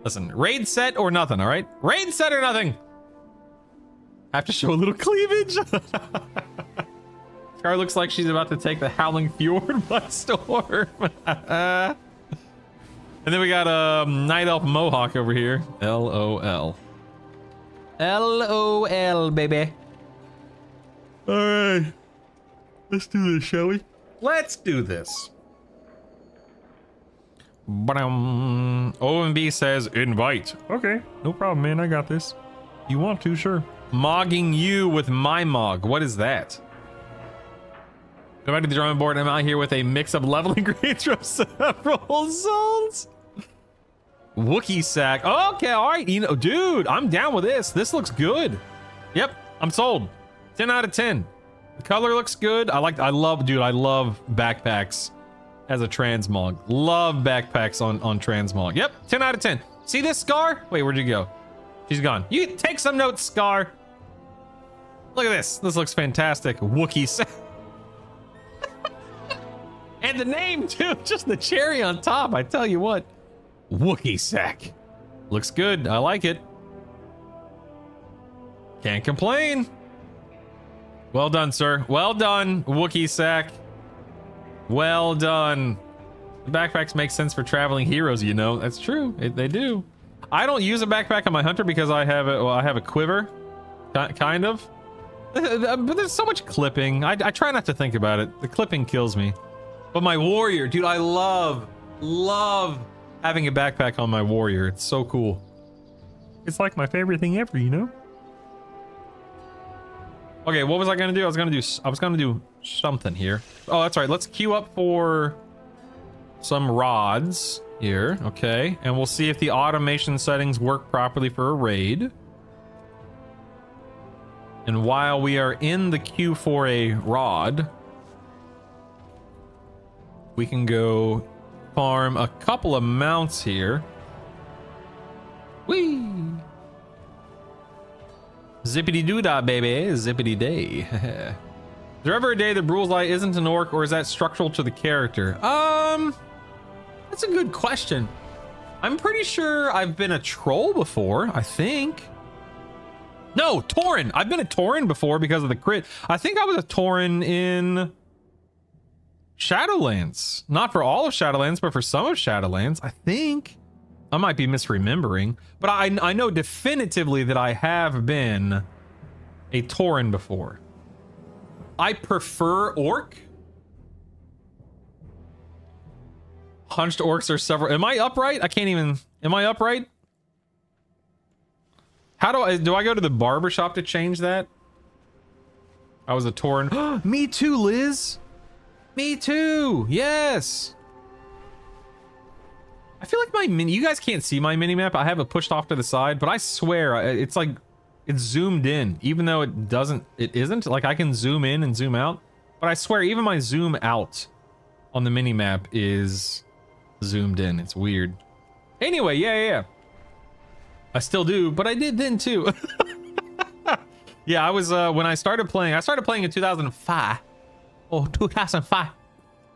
Listen, raid set or nothing. All right, raid set or nothing. Have to show a little cleavage. Scar looks like she's about to take the Howling Fjord by storm. And then we got a Night Elf Mohawk over here. LOL. LOL, baby. All right. Let's do this, shall we? Let's do this. OMB says invite. Okay, no problem, man. I got this. You want to, sure. Mogging you with my mog. What is that? Go back to the drawing board. I'm out here with a mix of leveling grades from several zones. Wookie sack. Okay, all right. You know, dude, I'm down with this. This looks good. Yep, I'm sold. 10 out of 10. The color looks good. I love backpacks as a transmog. Love backpacks on transmog. Yep, 10 out of 10. See this Scar? Wait, where'd you go? She's gone. You take some notes, Scar. Look at this. This looks fantastic. Wookie sack. And the name too, just the cherry on top. I tell you what, Wookie sack looks good. I like it. Can't complain. Well done, sir. Well done, Wookie sack. Well done. The backpacks make sense for traveling heroes. You know that's true. They do. I don't use a backpack on my hunter because I have a quiver, kind of. But there's so much clipping. I try not to think about it. The clipping kills me. But my warrior, dude, I love having a backpack on my warrior. It's so cool. It's like my favorite thing ever, you know? Okay, what was I gonna do? I was gonna do something here. Oh, that's right. Let's queue up for some rods here. Okay, and we'll see if the automation settings work properly for a raid. And while we are in the queue for a rod, we can go farm a couple of mounts here. Whee! Zippity doo dah, baby. Zippity day. Is there ever a day that Bruleslight isn't an orc, or is that structural to the character? That's a good question. I'm pretty sure I've been a troll before, I think. No, Tauren. I've been a Tauren before because of the crit. I think I was a Tauren in Shadowlands. Not for all of Shadowlands, but for some of Shadowlands, I think. I might be misremembering, but I know definitively that I have been a Tauren before. I prefer orc. Hunched orcs are several. Am I upright? I can't even. Am I upright? How do I go to the barber shop to change that? I was a Tauren. Me too, Liz. Me too. Yes. I feel like my mini, you guys can't see my mini map. I have it pushed off to the side, but I swear it's like it's zoomed in, even though it isn't. Like I can zoom in and zoom out, but I swear even my zoom out on the mini map is zoomed in. It's weird. Anyway, yeah. I still do, but I did then too. Yeah, I was when I started playing in 2005. Oh, 2005.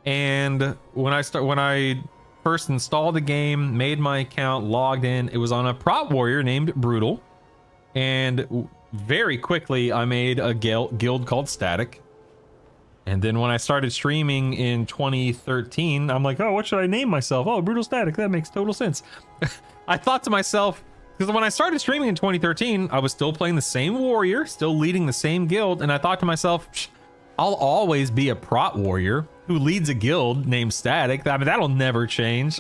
And when I first installed the game, made my account, logged in, it was on a prop warrior named Brutal, and very quickly I made a guild called Static. And then when I started streaming in 2013, I'm like, oh, what should I name myself? Oh, Brutal Static. That makes total sense. I thought to myself, because when I started streaming in 2013, I was still playing the same warrior, still leading the same guild, and I thought to myself, I'll always be a prot warrior who leads a guild named Static. I mean, that'll never change.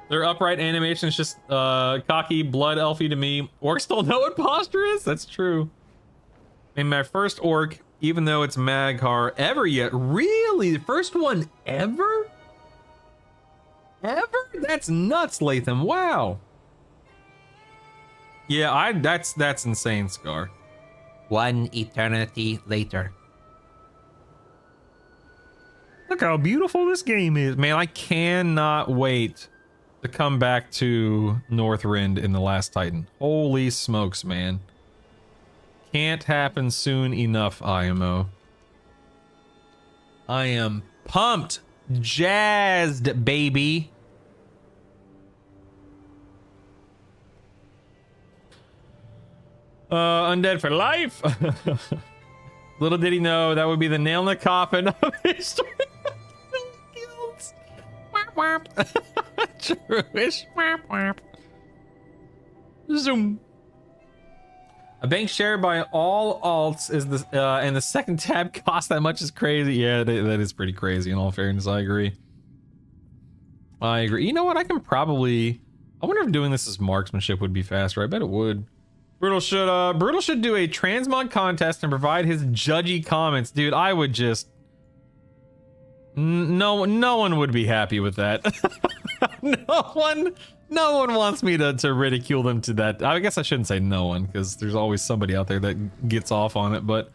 Their upright animation is just cocky, blood elfy to me. Orcs don't know what posture is. That's true. And my first orc, even though it's Mag'har, ever yet. Really? The first one ever? Ever? That's nuts, Latham. Wow. Yeah, that's insane, Scar. One eternity later. Look how beautiful this game is. Man, I cannot wait to come back to Northrend in The Last Titan. Holy smokes, man. Can't happen soon enough, IMO. I am pumped. Jazzed, baby. Undead for life. Little did he know that would be the nail in the coffin of history. Guilds. Truish. Zoom. A bank shared by all alts is the and the second tab costs that much is crazy. Yeah, that is pretty crazy. In all fairness, I agree. I agree. You know what? I can probably. I wonder if doing this as marksmanship would be faster. I bet it would. Brutal should do a transmog contest and provide his judgy comments. Dude, I would just no one would be happy with that. no one wants me to ridicule them to that. I guess I shouldn't say no one, because there's always somebody out there that gets off on it, but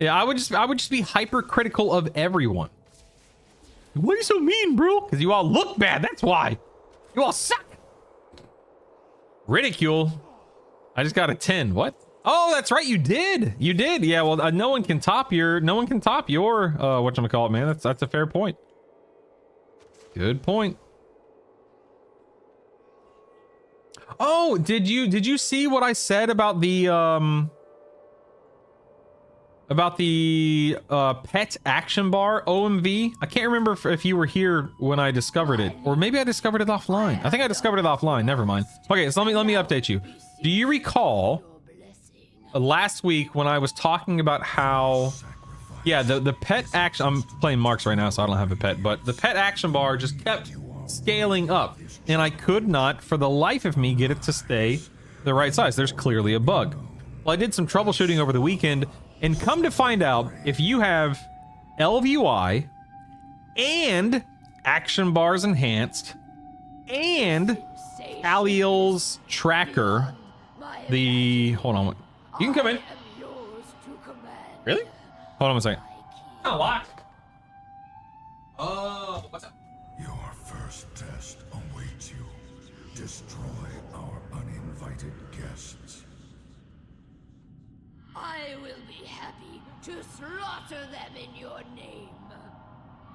yeah, I would just be hypercritical of everyone. Why are you so mean, bro? Because you all look bad, that's why. You all suck. Ridicule. I just got a 10. What? Oh, that's right. You did. Yeah. Well, no one can top your whatchamacallit, man. That's a fair point. Good point. Oh, did you see what I said about the pet action bar OMV? I can't remember if you were here when I discovered it, or maybe I discovered it offline. I think I discovered it offline. Never mind. Okay, so let me update you. Do you recall last week when I was talking about how, yeah, the pet action, I'm playing Marks right now, so I don't have a pet, but the pet action bar just kept scaling up, and I could not, for the life of me, get it to stay the right size. There's clearly a bug. Well, I did some troubleshooting over the weekend, and come to find out, if you have LVUI and action bars enhanced and Kaliel's tracker. Hold on. You can come in. Really? Hold on a second. Kind of locked. Oh, what's up? Your first test awaits you. Destroy our uninvited guests. I will be happy to slaughter them in your name.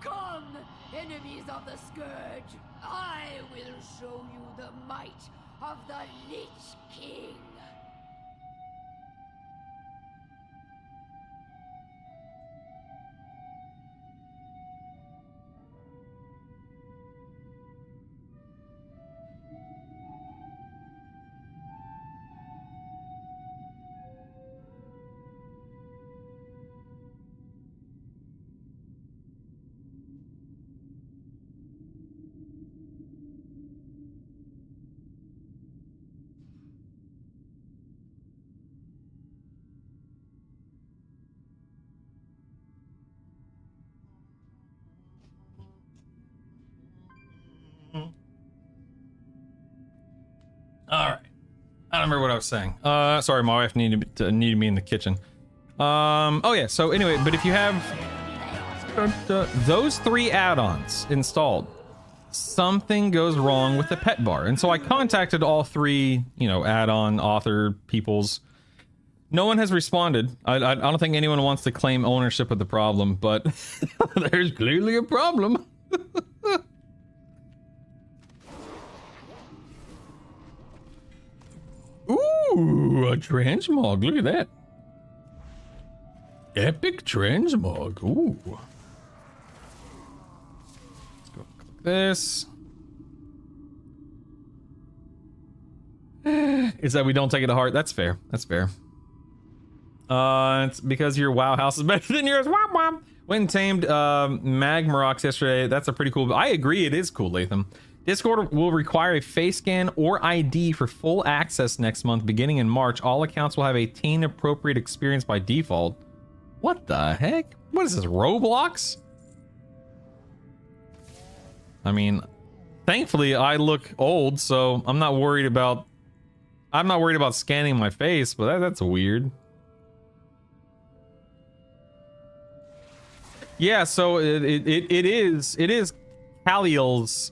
Come, enemies of the Scourge. I will show you the might of the Lich King. All right. I don't remember what I was saying. Sorry, my wife needed me in the kitchen. Oh yeah. So anyway, but if you have those 3 add-ons installed, something goes wrong with the pet bar, and so I contacted all 3, add-on author peoples. No one has responded. I don't think anyone wants to claim ownership of the problem, but there's clearly a problem. Ooh, a transmog. Look at that. Epic transmog. Ooh. Let's go click this. Is that we don't take it to heart? That's fair. That's fair. It's because your WoW house is better than yours. Womp womp. Went and tamed Magmarox yesterday. That's a pretty cool. I agree, it is cool, Latham. Discord will require a face scan or ID for full access next month, beginning in March. All accounts will have a teen-appropriate experience by default. What the heck? What is this, Roblox? I mean, thankfully I look old, so I'm not worried about scanning my face, but that's weird. Yeah, so it is Kaliel's.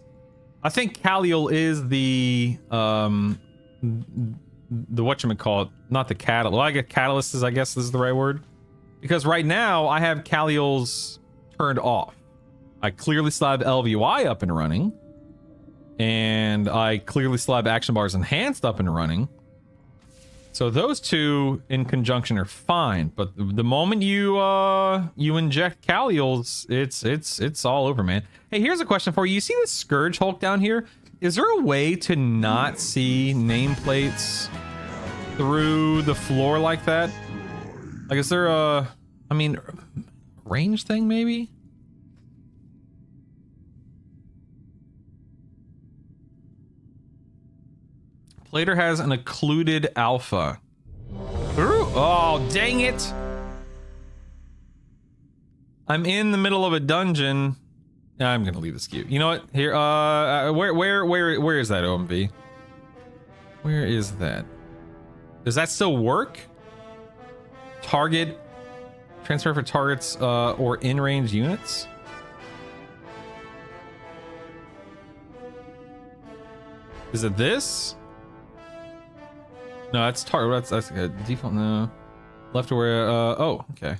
I think Kaliel is the whatchamacallit, not the catalyst. Well, I get catalyst is, I guess this is the right word. Because right now I have Kaliel's turned off. I clearly still have LVY up and running. And I clearly still have action bars enhanced up and running. So those two in conjunction are fine, but the moment you inject Kaliel's, it's all over, man. Hey, here's a question for you. You see this Scourge Hulk down here? Is there a way to not see nameplates through the floor like that? Like, is there a, range thing maybe? Plater has an occluded alpha. Ooh, oh, dang it. I'm in the middle of a dungeon. I'm gonna leave this queue. You know what? Here, where is that, OMV? Where is that? Does that still work? Target, transfer for targets, or in-range units? Is it this? No, that's target. That's a default. No, left to where. Oh, okay.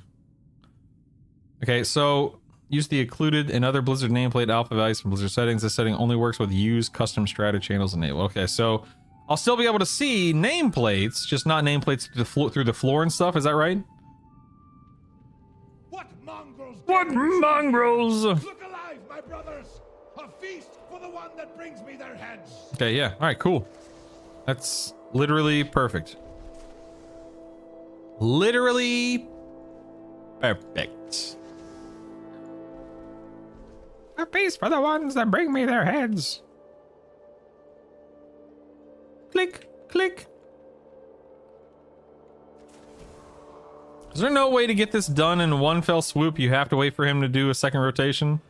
Okay, so use the occluded and other Blizzard nameplate alpha values from Blizzard settings. This setting only works with used custom strata channels enabled. Okay, so I'll still be able to see nameplates, just not nameplates through the floor and stuff. Is that right? What mongrels? What mongrels? Look alive, my brothers! A feast for the one that brings me their heads. Okay, yeah. All right, cool. That's literally perfect. Literally perfect. A feast for the ones that bring me their heads. Click, click. Is there no way to get this done in one fell swoop? You have to wait for him to do a second rotation?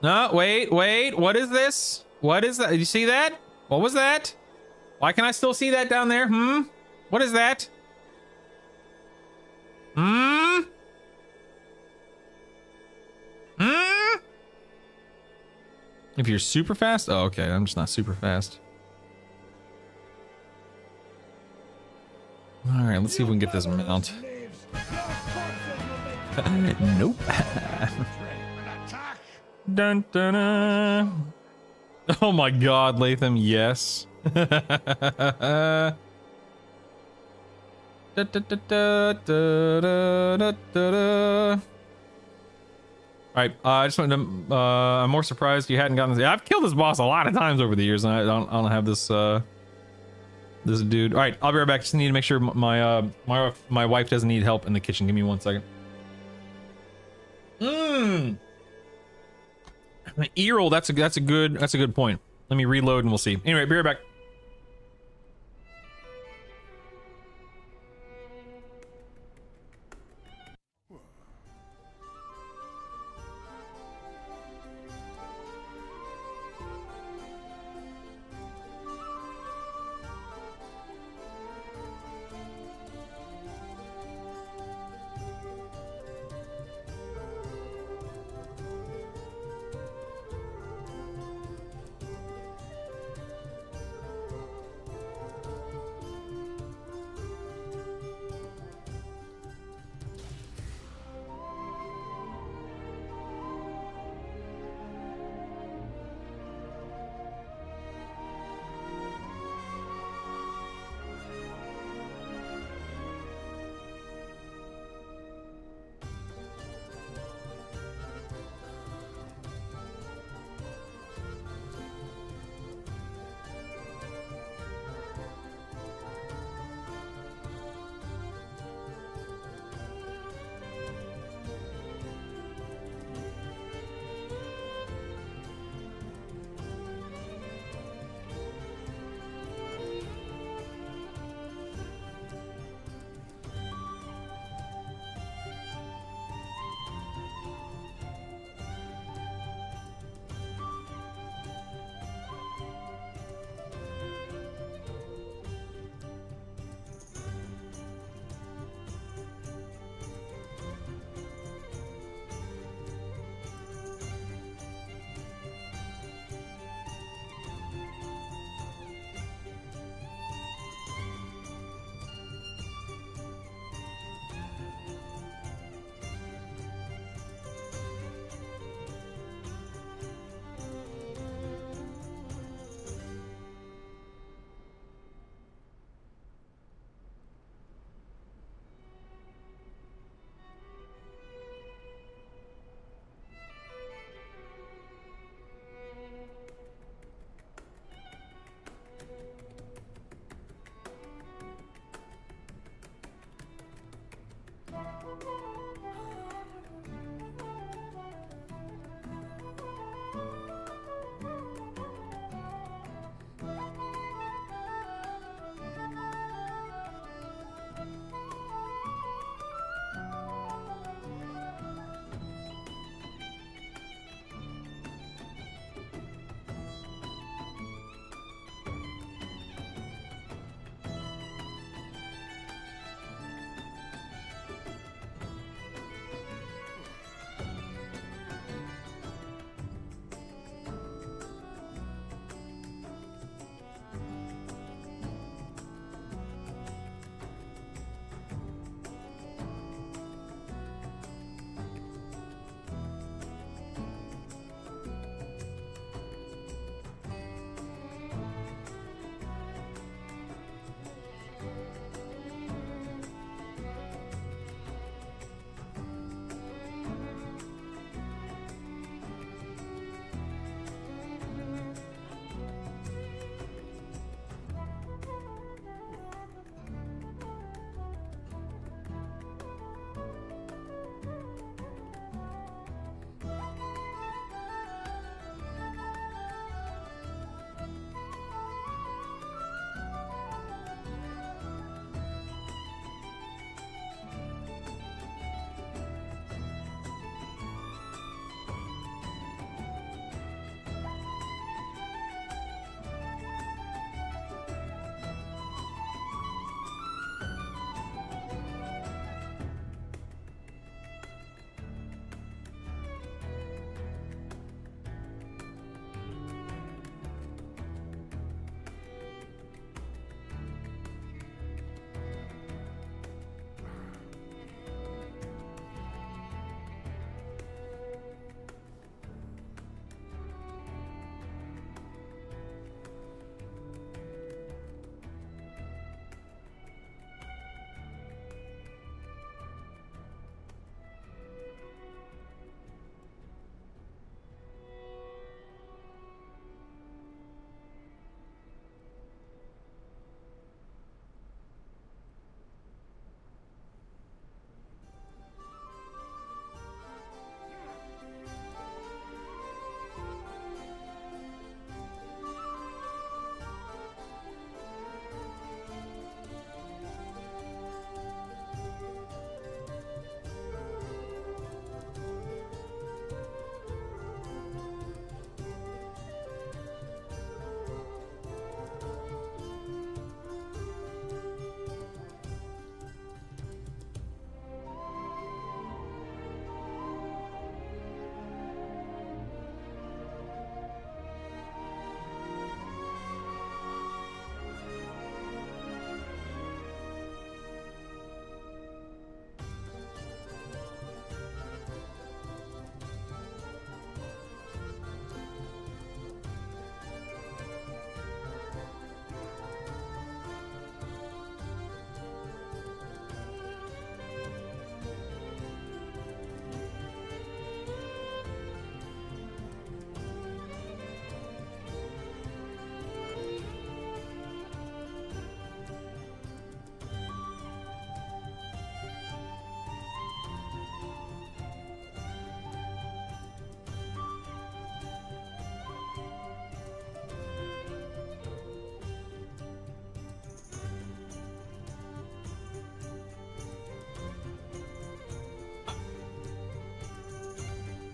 No, wait. What is this? What is that? Did you see that? What was that? Why can I still see that down there? What is that? If you're super fast? Oh, okay. I'm just not super fast. All right, let's see if we can get this mount. Nope. Dun, dun, dun. Oh my God, Latham, yes. Da, da, da, da, da, da, da, da. All right, I just wanted to. I'm more surprised you hadn't gotten this. I've killed this boss a lot of times over the years, and I don't have this. This dude. All right, I'll be right back. Just need to make sure my wife doesn't need help in the kitchen. Give me 1 second. Earl, that's a good point. Let me reload and we'll see. Anyway, be right back.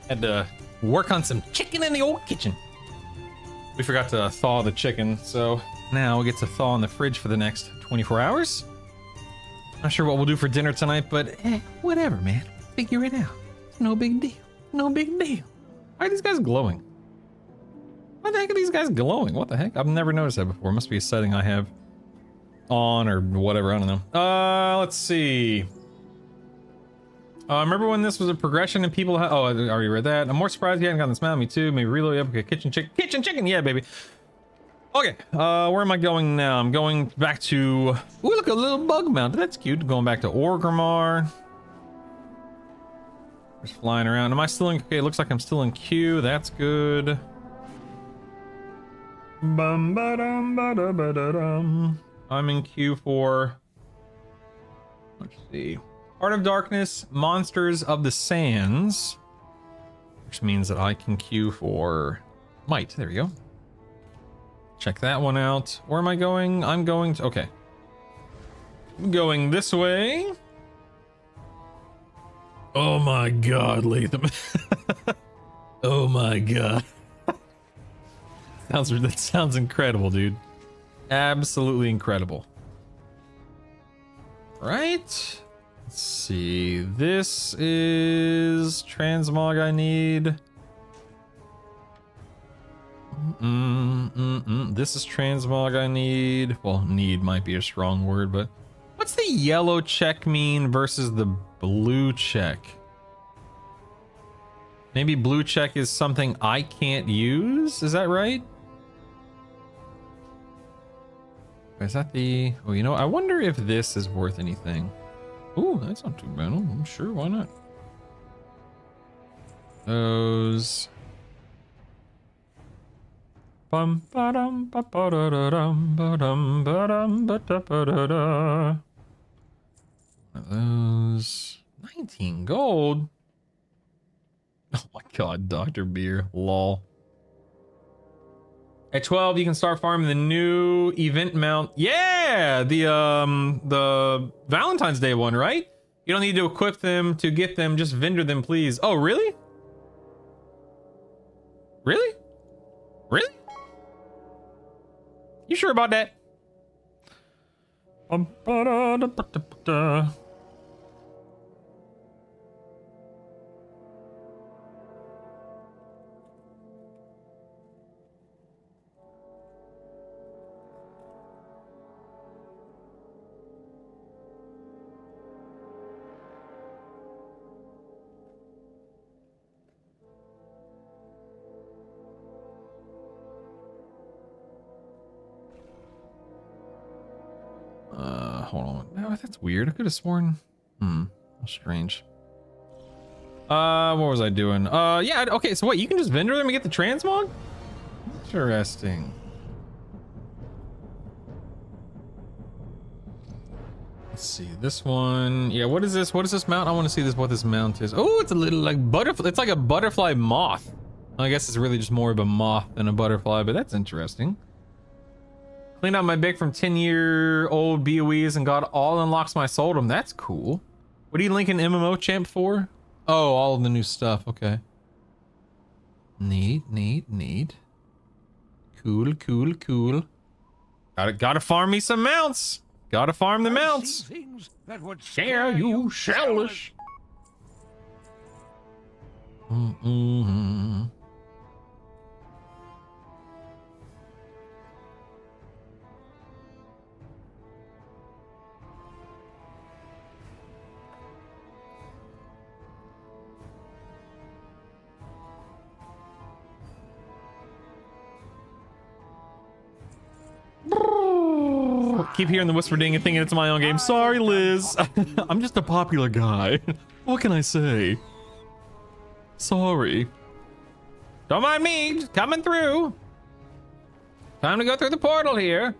Had to work on some chicken in the old kitchen. We forgot to thaw the chicken, so now we get to thaw in the fridge for the next 24 hours. Not sure what we'll do for dinner tonight, but whatever, man. Figure it out. It's no big deal. No big deal. Why are these guys glowing? Why the heck are these guys glowing? What the heck? I've never noticed that before. Must be a setting I have on or whatever. I don't know. Let's see. Remember when this was a progression and people oh, I already read that. I'm more surprised you hadn't gotten this map. Me too. Maybe reload up. Okay, kitchen chicken. Yeah, baby. Okay, where am I going now? I'm going back to... Ooh, look, a little bug mountain. That's cute. Going back to Orgrimmar. Just flying around. Am I still in... Okay, it looks like I'm still in queue. That's good. Bum, ba-dum, ba-da-ba-da-dum. I'm in queue for... Let's see. Heart of Darkness, Monsters of the Sands. Which means that I can queue for... Might. There we go. Check that one out. Where am I going? I'm going to... Okay. I'm going this way. Oh my god, Latham. Oh my god. That sounds incredible, dude. Absolutely incredible. Right? Let's see. This is transmog I need. This is transmog I need. Well, need might be a strong word, but what's the yellow check mean versus the blue check? Maybe blue check is something I can't use? Is that right? Is that the... Oh, you know, I wonder if this is worth anything. Ooh, that's not too bad. Oh, I'm sure, why not? Those... Bum ba dum ba ba da da dum ba dum ba dum ba da ba da da. Those 19 gold. Oh my god, Dr. Beer, lol. At 12, you can start farming the new event mount. Yeah, the Valentine's Day one, right? You don't need to equip them to get them. Just vendor them, please. Oh, really? Really? Really? You sure about that? Hold on. No, that's weird. I could have sworn. How strange. What was I doing? Yeah, okay, so what, you can just vendor them and get the transmog? Interesting. Let's see, this one. Yeah, what is this? What is this mount? I want to see this, what this mount is. Oh, it's a little like butterfly. It's like a butterfly moth. I guess it's really just more of a moth than a butterfly, but that's interesting. Cleaned out my big from 10-year-old BOEs and got all unlocks when I sold them. That's cool. What are you linking MMO champ for? Oh, all of the new stuff. Okay. Neat. Cool. Gotta farm me some mounts. Gotta farm the mounts. Share you shellish. Keep hearing the whisper ding and thinking it's my own game. Sorry, Liz. I'm just a popular guy. What can I say? Sorry. Don't mind me. Just coming through. Time to go through the portal here.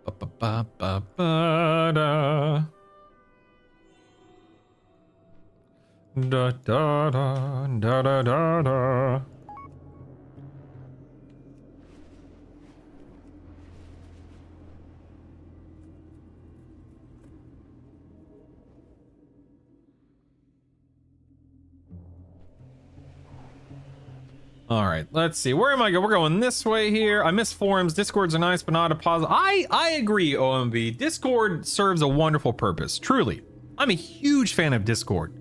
Ba-ba-ba-ba-da. Da da da da da da da. All right, let's see. Where am I going? We're going this way here. I miss forums. Discords are nice, but not a positive. I agree, OMV. Discord serves a wonderful purpose. Truly. I'm a huge fan of Discord.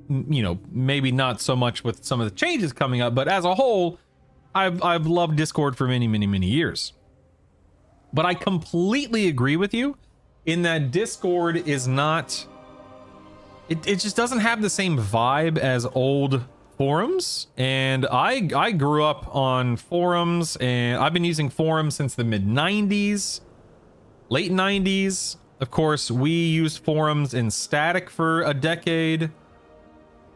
You know, maybe not so much with some of the changes coming up, but as a whole, I've loved Discord for many, many, many years. But I completely agree with you in that Discord is not... It just doesn't have the same vibe as old forums. And I grew up on forums, and I've been using forums since the mid-90s, late 90s. Of course, we used forums in static for a decade.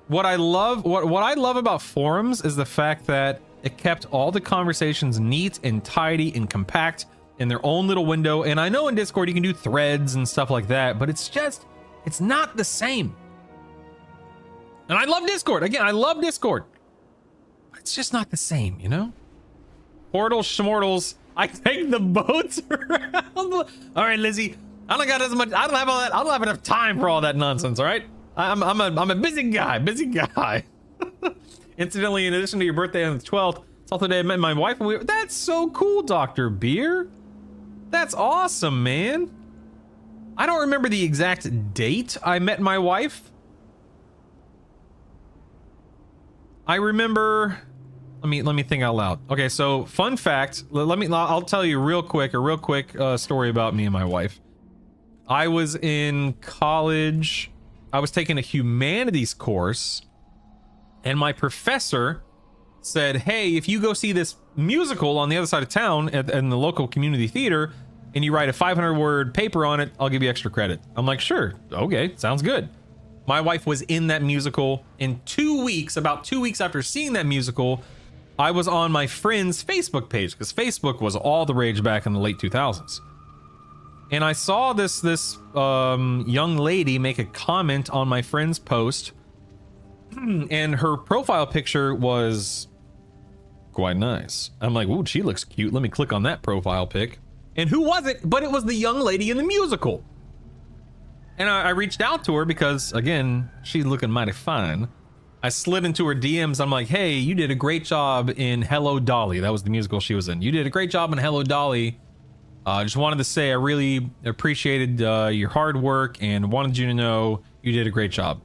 What I love about forums is the fact that it kept all the conversations neat and tidy and compact in their own little window. And I know in Discord you can do threads and stuff like that, but it's not the same. And I love Discord. Again, I love Discord. It's just not the same, you know? Portals, schmortals. I take the boats around. All right, Lizzie. I don't got as much. I don't have all that. I don't have enough time for all that nonsense. All right. I'm a busy guy. Incidentally, in addition to your birthday on the 12th, it's also the day I met my wife. And that's so cool, Dr. Beer. That's awesome, man. I don't remember the exact date I met my wife. I remember, let me think out loud. Okay, so fun fact, I'll tell you a real quick story about me and my wife. I was in college. I was taking a humanities course, and my professor said, hey, if you go see this musical on the other side of town in the local community theater, and you write a 500-word paper on it, I'll give you extra credit. I'm like, sure, okay, sounds good. My wife was in that musical in 2 weeks. About 2 weeks after seeing that musical, I was on my friend's Facebook page, because Facebook was all the rage back in the late 2000s. And I saw this young lady make a comment on my friend's post, and her profile picture was quite nice. I'm like, ooh, she looks cute. Let me click on that profile pic. And who was it? But it was the young lady in the musical. And I reached out to her because, again, she's looking mighty fine. I slid into her DMs. I'm like, hey, you did a great job in Hello Dolly. That was the musical she was in. You did a great job in Hello Dolly. Just wanted to say I really appreciated your hard work and wanted you to know you did a great job.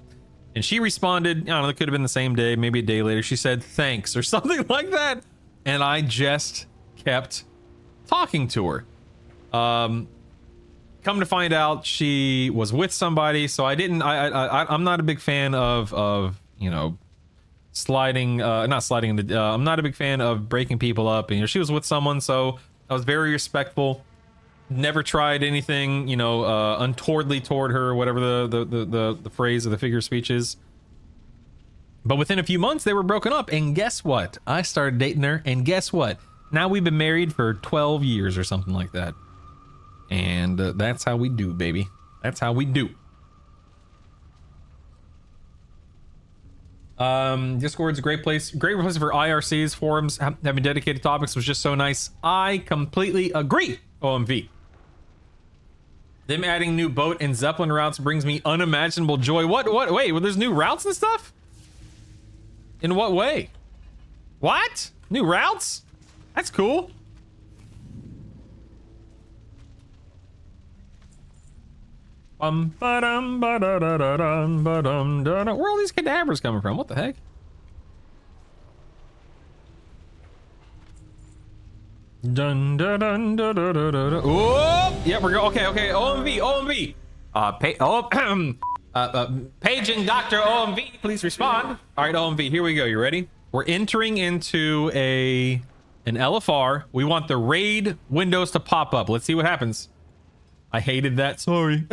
And she responded, I don't know, it could have been the same day, maybe a day later. She said, thanks, or something like that. And I just kept talking to her. Come to find out, she was with somebody, so I'm not a big fan of you know, not sliding into, I'm not a big fan of breaking people up. And, you know, she was with someone, so I was very respectful. Never tried anything, you know, untowardly toward her, whatever the phrase or the figure of speech is. But within a few months, they were broken up, and guess what? I started dating her, and guess what? Now we've been married for 12 years or something like that. And that's how we do, baby. That's how we do. Discord's a great place for IRCs. Forums having dedicated topics was just so nice. I completely agree, OMV. Them adding new boat and Zeppelin routes brings me unimaginable joy. Wait, well, there's new routes and stuff? In what way? What? New routes? That's cool. Where are all these cadavers coming from? What the heck? Dun dun dun dun dun dun dun. Oh, yeah, we're going. Okay. OMV. Paging Dr. OMV, please respond. All right, OMV, here we go. You ready? We're entering into an LFR. We want the raid windows to pop up. Let's see what happens. I hated that. Sorry.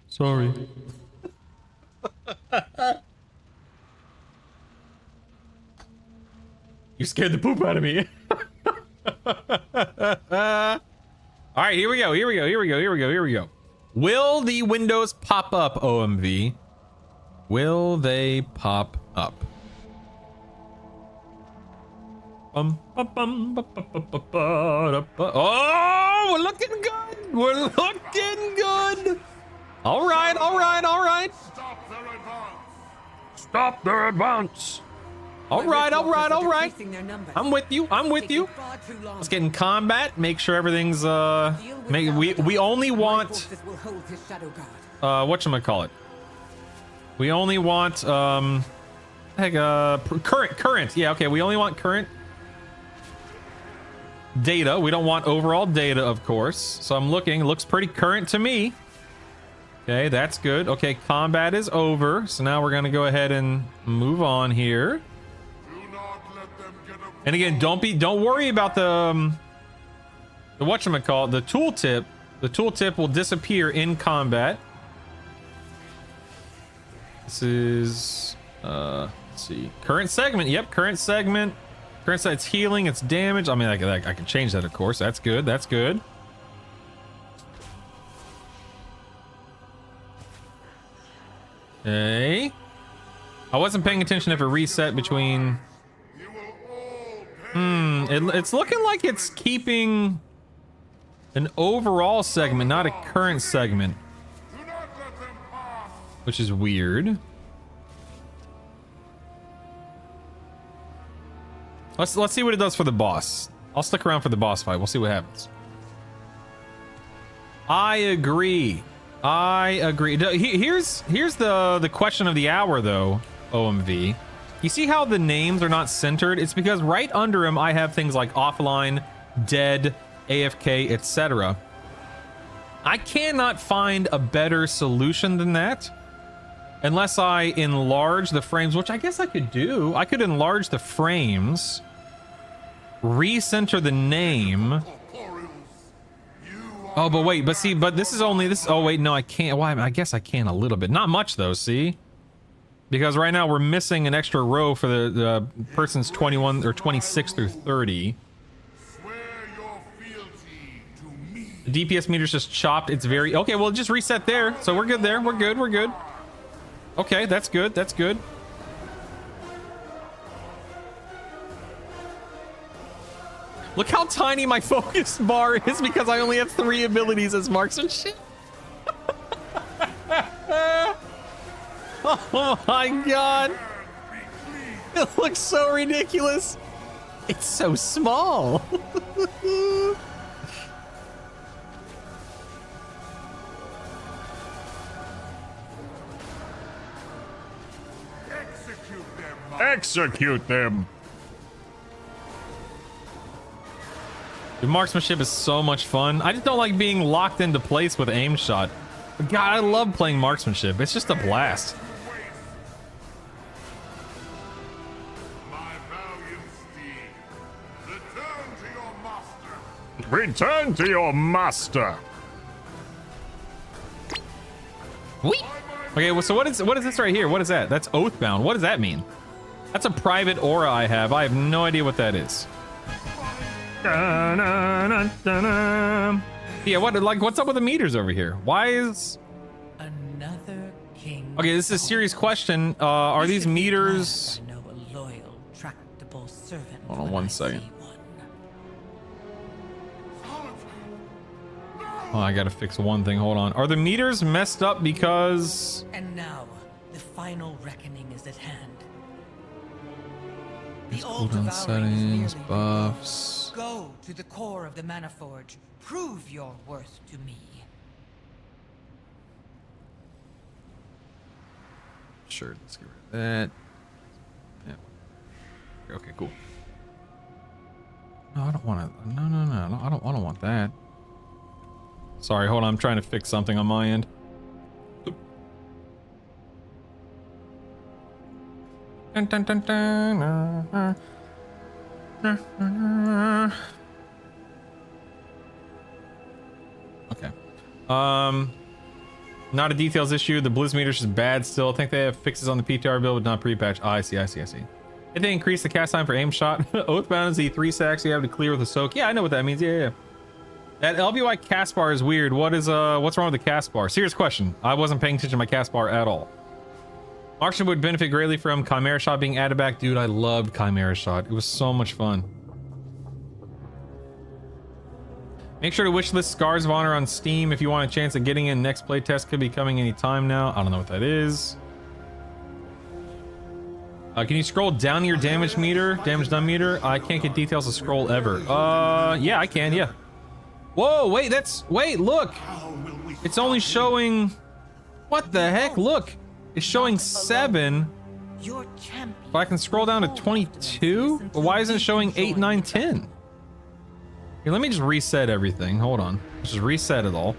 Sorry. You scared the poop out of me. All right, here we go. Will the windows pop up, OMV? Will they pop up? Oh, we're looking good. All right. Stop their advance. All right, all right, all right. I'm with you. I'm with you. Let's get in combat. Make sure everything's we only want whatchamacallit. We only want current. Yeah, okay. We only want current data. We don't want overall data, of course. So I'm looking. It looks pretty current to me. Okay, that's good. Okay, combat is over. So now we're gonna go ahead and move on here. And again, don't worry about the whatchamacallit, the tooltip. The tooltip will disappear in combat. This is let's see, current segment. Yep, current segment. Current segment. It's healing. It's damage. I mean, I can change that, of course. That's good. That's good. Okay. I wasn't paying attention if it reset between. It's looking like it's keeping an overall segment, not a current segment, which is weird. Let's see what it does for the boss. I'll stick around for the boss fight. We'll see what happens. I agree. Here's the question of the hour, though, OMV. You see how the names are not centered? It's because right under him I have things like offline, dead, AFK, etc. I cannot find a better solution than that unless I enlarge the frames, which I guess I could do. I could enlarge the frames, recenter the name. Oh, but wait, but this is only this. Oh wait, no, I can't. Well, I guess I can a little bit, not much though. See, because right now we're missing an extra row for the person's 21 or 26 through 30. The DPS meter's just chopped. It's very okay. Well, just reset there, so we're good there. We're good. We're good. Okay, that's good. That's good. Look how tiny my focus bar is because I only have 3 abilities as marksmanship. Oh my god. It looks so ridiculous. It's so small. Execute them. The marksmanship is so much fun. I just don't like being locked into place with aim shot. But God, I love playing marksmanship. It's just a blast. My valiant steed, return to your master. Whee! Okay, well, so what is this right here? What is that? That's Oathbound. What does that mean? That's a private aura I have. I have no idea what that is. Yeah, what's up with the meters over here? Why is Another king. Okay, this is a serious question. Are these meters? I know a loyal, tractable servant. Hold on when one I second. see one. Oh, I gotta fix one thing. Hold on. Are the meters messed up because? And now, the final reckoning is at hand. The Cooldown old devouring is settings, nearly buffs. Go to the core of the Mana Forge. Prove your worth to me. Sure, let's get rid of that. Yeah. Okay, cool. No, I don't want to. No. I don't want that. Sorry, hold on. I'm trying to fix something on my end. Dun, dun, dun, dun. Okay. Not a details issue. The Blizz meter's just bad still. I think they have fixes on the PTR build, but not pre-patch. I see. If they increase the cast time for aim shot, Oathbound is the 3 stacks you have to clear with a soak. Yeah, I know what that means. Yeah. That LBY cast bar is weird. What's wrong with the cast bar? Serious question. I wasn't paying attention to my cast bar at all. Marksman would benefit greatly from Chimera Shot being added back. Dude, I loved Chimera Shot. It was so much fun. Make sure to wishlist Scars of Honor on Steam if you want a chance at getting in. Next playtest could be coming any time now. I don't know what that is. Can you scroll down your damage meter, damage done meter? I can't get details of scroll ever. Yeah, I can, yeah. Whoa, wait, wait, look. It's only showing, what the heck? Look, it's showing 7. Your champion. But I can scroll down to 22? But why isn't it showing 8, 9, 10? Here, let me just reset everything. Hold on. Let's just reset it all.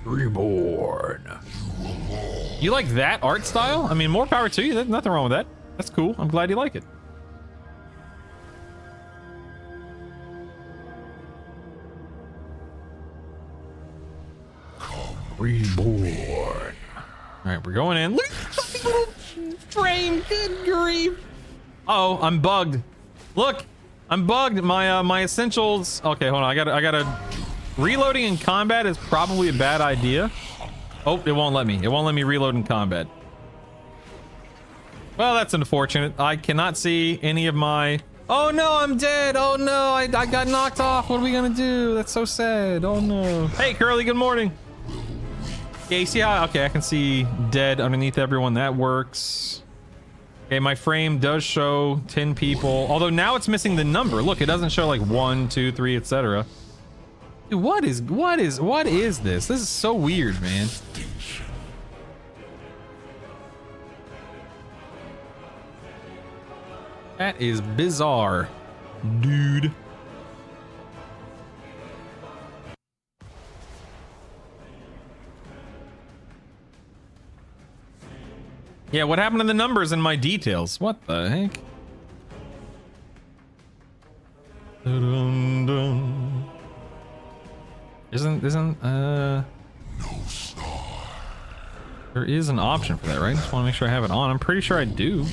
Reborn. You like that art style? I mean, more power to you. There's nothing wrong with that. That's cool. I'm glad you like it. Reborn. All right, we're going in. Look at the little frame. Good grief. Uh-oh, I'm bugged. Look, I'm bugged. My essentials. Okay, hold on. I gotta. Reloading in combat is probably a bad idea. Oh, it won't let me. It won't let me reload in combat. Well, that's unfortunate. I cannot see any of my... Oh no, I'm dead. Oh no, I got knocked off. What are we gonna do? That's so sad. Oh no. Hey, Curly, good morning. Yeah, you see how... Okay, I can see dead underneath everyone. That works. Okay, my frame does show 10 people. Although now it's missing the number. Look, it doesn't show like 1, 2, 3, etc. Dude, what is this? This is so weird, man. That is bizarre, dude. Yeah, what happened to the numbers in my details? What the heck? Dun, dun. Isn't there is an option for that, right? Just want to make sure I have it on. I'm pretty sure I do.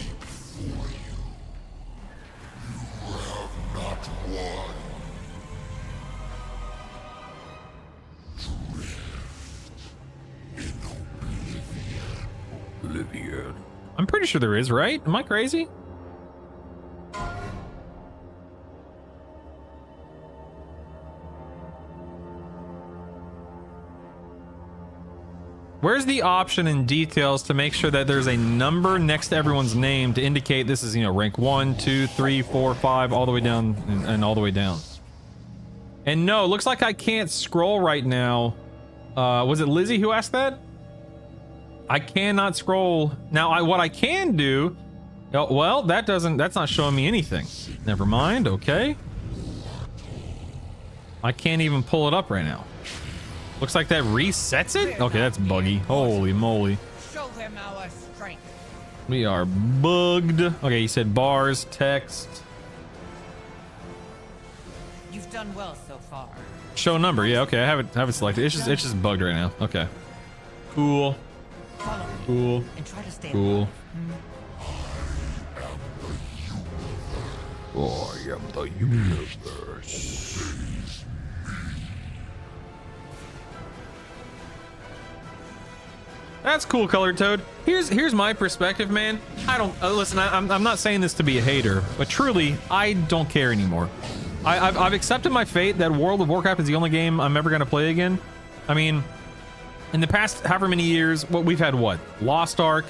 I'm pretty sure there is, right? Am I crazy? Where's the option in details to make sure that there's a number next to everyone's name to indicate this is, you know, rank 1, 2, 3, 4, 5, all the way down and all the way down? And no, looks like I can't scroll right now. Was it Lizzie who asked that? I cannot scroll. Now, what I can do... Oh, well, that's not showing me anything. Never mind, okay. I can't even pull it up right now. Looks like that resets it? Okay, that's buggy. Holy moly. Show them our strength. We are bugged. Okay, you said bars, text. You've done well so far. Show number. Yeah, okay, I have it selected. It's just bugged right now. Okay. Cool. Follow me Cool. and try to stay Cool. alive. I am the universe. That's cool, Colored Toad. Here's my perspective, man. I don't listen. I'm not saying this to be a hater, but truly, I don't care anymore. I've accepted my fate that World of Warcraft is the only game I'm ever gonna play again. I mean, in the past however many years, we've had what? Lost Ark,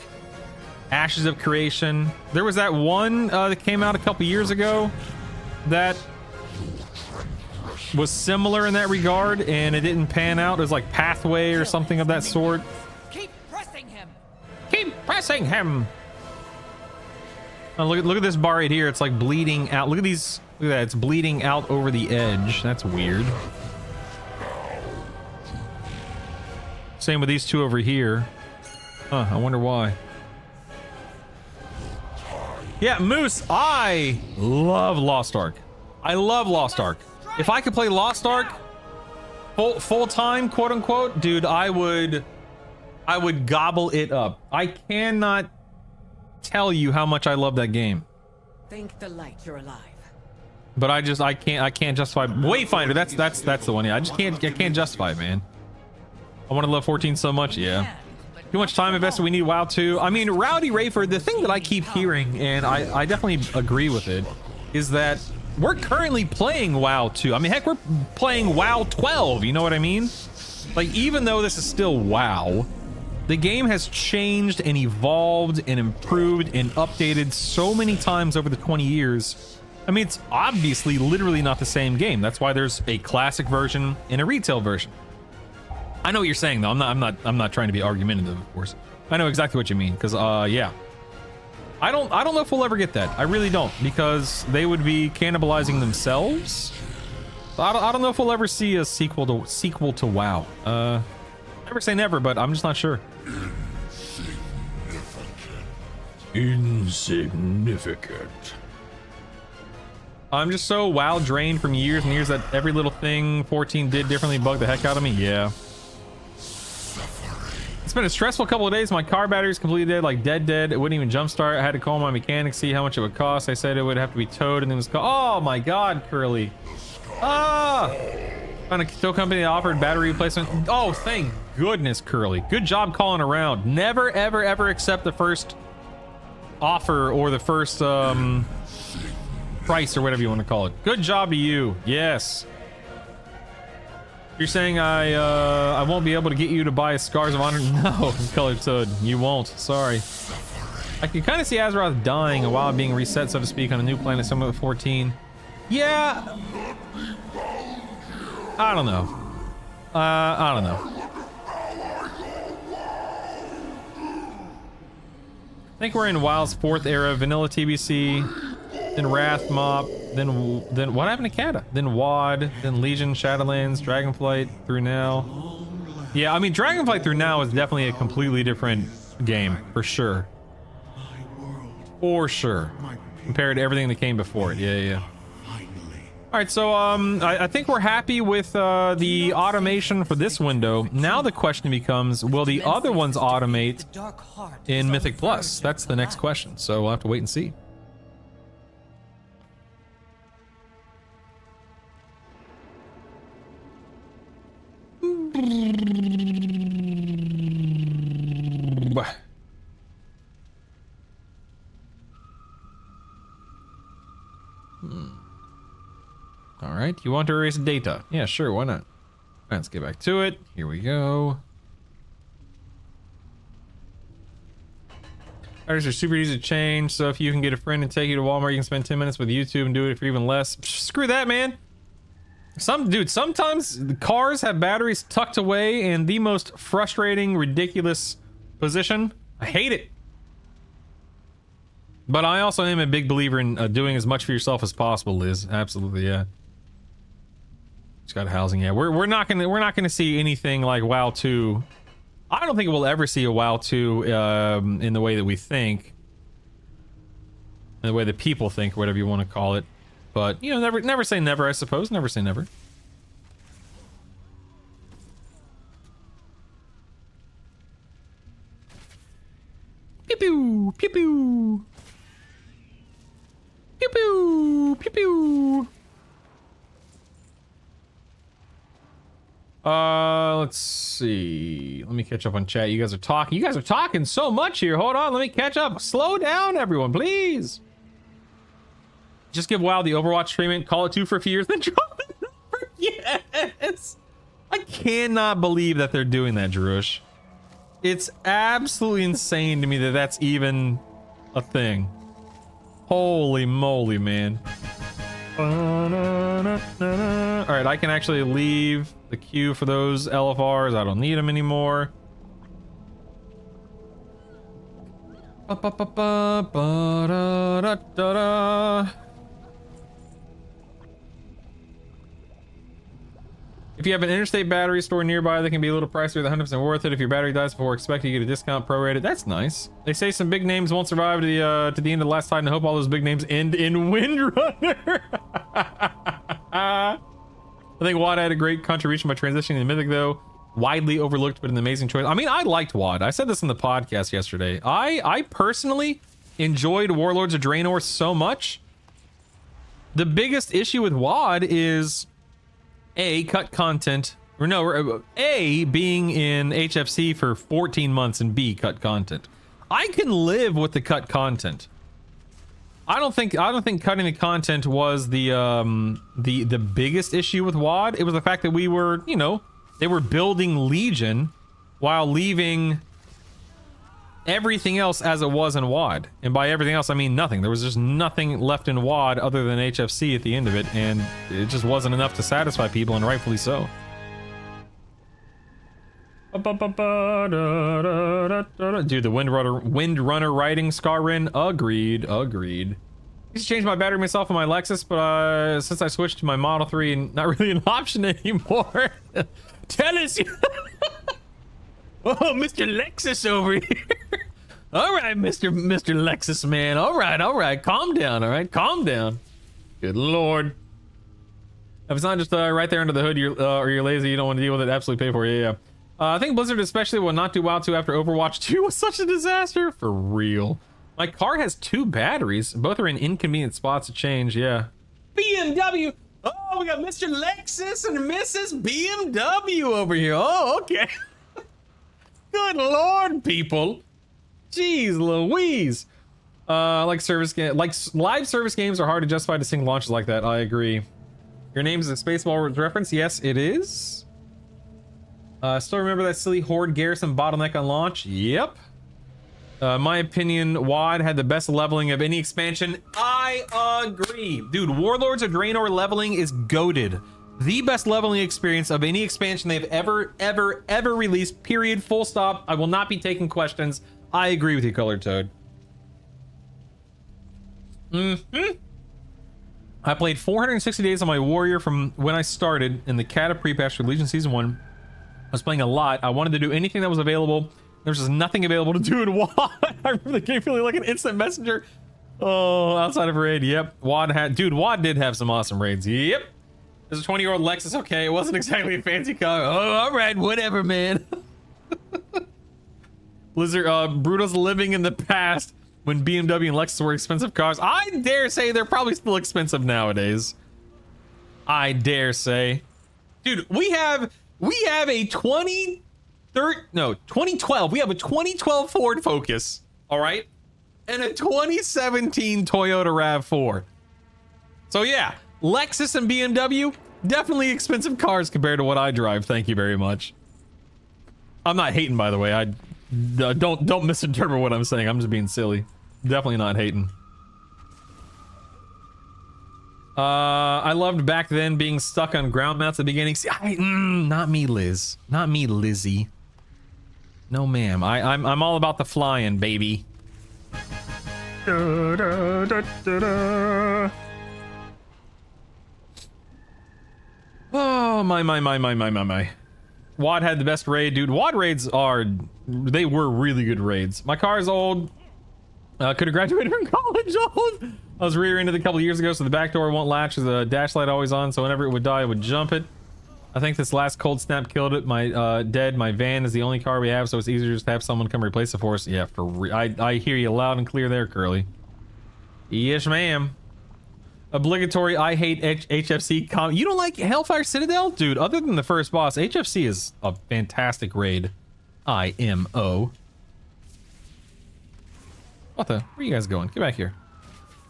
Ashes of Creation. There was that one that came out a couple years ago that was similar in that regard, and it didn't pan out. It was like Pathway or something of that sort. Keep pressing him. Keep pressing him. Oh, look at this bar right here. It's like bleeding out. Look at these. Look at that. It's bleeding out over the edge. That's weird. Same with these two over here. Huh, I wonder why. Yeah, Moose, I love Lost Ark. I love Lost Ark. If I could play Lost Ark full time, quote unquote, dude, I would gobble it up. I cannot tell you how much I love that game. Thank the light you're alive. But I can't justify Wayfinder. That's the one. Yeah, I can't justify it, man. I want to love 14 so much. Yeah. Too much time invested. We need WoW 2. I mean, Rowdy Rayford, the thing that I keep hearing, and I definitely agree with it, is that we're currently playing WoW 2. I mean, heck, we're playing WoW 12. You know what I mean? Like, even though this is still WoW, The game has changed and evolved and improved and updated so many times over the 20 years. I mean, it's obviously literally not the same game. That's why there's a classic version and a retail version. I know what you're saying though. I'm not trying to be argumentative, of course. I know exactly what you mean, because yeah. I don't know if we'll ever get that. I really don't, because they would be cannibalizing themselves. I don't know if we'll ever see a sequel to WoW. Never say never, but I'm just not sure. Insignificant. I'm just so WoW drained from years and years that every little thing 14 did differently bugged the heck out of me. Yeah. It's been a stressful couple of days. My car battery's completely dead, like dead. It wouldn't even jumpstart. I had to call my mechanic, see how much it would cost. I said it would have to be towed, and then it was oh my god, Curly. Ah! Found a tow company that offered battery replacement. Oh, thank goodness, Curly. Good job calling around. Never, ever, ever accept the first offer or the first price or whatever you want to call it. Good job to you. Yes. You're saying I won't be able to get you to buy Scars of Honor? No, Colored Toad, you won't. Sorry. I can kind of see Azeroth dying while being reset, so to speak, on a new planet similar to 14. Yeah. I don't know. I don't know. I think we're in WoW's 4th era, vanilla TBC, then Wrath Mop, then what happened to Kata? Then WoD, then Legion, Shadowlands, Dragonflight through now. Yeah, I mean Dragonflight through now is definitely a completely different game, for sure. For sure. Compared to everything that came before it. Yeah. All right, so I think we're happy with the automation for this window. Now the question becomes, will the other ones automate in Mythic Plus? That's the next question, so we'll have to wait and see. All right, you want to erase data? Yeah, sure, why not? Let's get back to it. Here we go. Artists are super easy to change, so if you can get a friend and take you to Walmart, you can spend 10 minutes with YouTube and do it for even less. Psh, screw that, man. Sometimes the cars have batteries tucked away in the most frustrating, ridiculous position. I hate it. But I also am a big believer in doing as much for yourself as possible, Liz. Absolutely, yeah. Just got housing, yeah. We're not gonna see anything like WoW 2. I don't think we'll ever see a WoW 2 in the way that we think, in the way that people think, or whatever you want to call it. But you know, never say never, I suppose. Never say never. Pew pew pew pew. Pew pew pew pew. Let's see. Let me catch up on chat. You guys are talking so much here. Hold on, let me catch up. Slow down, everyone, please. Just give WoW the Overwatch treatment, call it 2 for a few years, then drop the number. Yes! I cannot believe that they're doing that, Jerush. It's absolutely insane to me that that's even a thing. Holy moly, man. Alright, I can actually leave the queue for those LFRs. I don't need them anymore. If you have an interstate battery store nearby, they can be a little pricier than 100% worth it. If your battery dies before expected, you get a discount prorated. That's nice. They say some big names won't survive to the end of the last Titan. I hope all those big names end in Windrunner. I think WoD had a great contribution by transitioning to Mythic, though. Widely overlooked, but an amazing choice. I mean, I liked WoD. I said this in the podcast yesterday. I personally enjoyed Warlords of Draenor so much. The biggest issue with WoD is A, cut content, or no, A, being in HFC for 14 months, and B, cut content. I can live with the cut content. I don't think cutting the content was the biggest issue with WoD. It was the fact that we were, you know, they were building Legion while leaving everything else as it was in WAD. And by everything else, I mean nothing. There was just nothing left in WAD other than HFC at the end of it, and it just wasn't enough to satisfy people, and rightfully so. Dude, the Windrunner riding Scarrin, agreed. I used to change my battery myself on my Lexus, but since I switched to my Model 3, not really an option anymore. Tell us. Oh, Mr. Lexus over here. All right, Mr. Lexus man. All right. Calm down. All right, calm down. Good Lord. If it's not just right there under the hood, or you're lazy, you don't want to deal with it. Absolutely pay for it. Yeah. I think Blizzard especially will not do WoW 2 after Overwatch 2 was such a disaster. For real. My car has 2 batteries. Both are in inconvenient spots to change. Yeah. BMW. Oh, we got Mr. Lexus and Mrs. BMW over here. Oh, okay. Good Lord, people. Jeez Louise. Like live service games are hard to justify to single launches like that. I agree. Your name is a Spaceball reference. Yes, it is. Still remember that silly Horde Garrison bottleneck on launch? Yep. My opinion, WoD had the best leveling of any expansion. I agree. Dude, Warlords of Draenor leveling is goated. The best leveling experience of any expansion they've ever released, period, full stop. I will not be taking questions. I agree with you, Colored Toad. I played 460 days on my Warrior from when I started in the Cata Pre-Patch for Legion Season 1. I was playing a lot. I wanted to do anything that was available. There's just nothing available to do in WoD. I remember the game feeling like an instant messenger. Oh, outside of raid, yep. WoD did have some awesome raids. Yep. There's a 20-year-old Lexus. Okay, it wasn't exactly a fancy car. Oh, all right, whatever, man. Blizzard, Bruto's living in the past when BMW and Lexus were expensive cars. I dare say they're probably still expensive nowadays. I dare say. Dude, we have a 2012. We have a 2012 Ford Focus, all right? And a 2017 Toyota RAV4. So yeah, Lexus and BMW, definitely expensive cars compared to what I drive. Thank you very much. I'm not hating, by the way. I don't misinterpret what I'm saying. I'm just being silly. Definitely not hating. I loved back then being stuck on ground mounts at the beginning. See, not me, Liz. Not me, Lizzie. No, ma'am. I'm all about the flying, baby. Oh, my. WoD had the best raid, dude. WoD raids they were really good raids. My car's old. Could have graduated from college old. I was rear-ended a couple years ago, so the back door won't latch. There's a dash light always on, so whenever it would die, I would jump it. I think this last cold snap killed it. My my van is the only car we have, so it's easier just to have someone come replace it for us. Yeah, I hear you loud and clear there, Curly. Yes, ma'am. Obligatory. I hate HFC. You don't like Hellfire Citadel, dude? Other than the first boss, HFC is a fantastic raid. IMO. What the? Where you guys going? Get back here.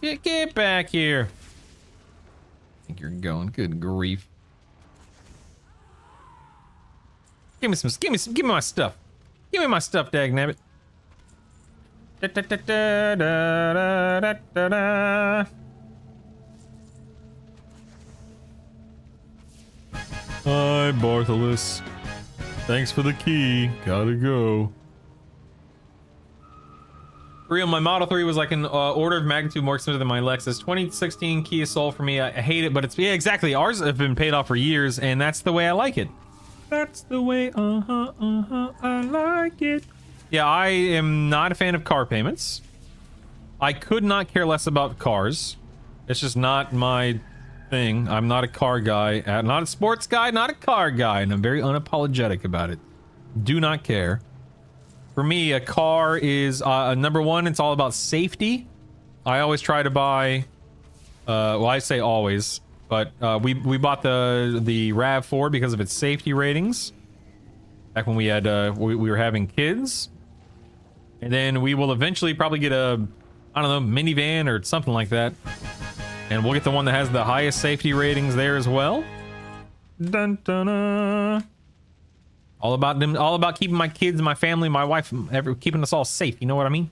Get back here. I think you're going. Good grief. Give me my stuff. Give me my stuff, dagnabbit. Hi, Bartholus. Thanks for the key. Gotta go. For real, my Model 3 was like an order of magnitude more expensive than my Lexus. 2016 Kia Soul for me. I hate it, but it's, yeah, exactly. Ours have been paid off for years, and that's the way I like it. That's the way, I like it. Yeah, I am not a fan of car payments. I could not care less about cars. It's just not my thing. I'm not a car guy, not a sports guy, not a car guy, and I'm very unapologetic about it. Do not care. For me, a car is number one. It's all about safety. I always try to buy. Well, I say always, but we bought the RAV4 because of its safety ratings. Back when we had we were having kids, and then we will eventually probably get a, I don't know, minivan or something like that, and we'll get the one that has the highest safety ratings there as well. Dun dun dun. All about them, all about keeping my kids, my family, my wife, keeping us all safe. You know what I mean?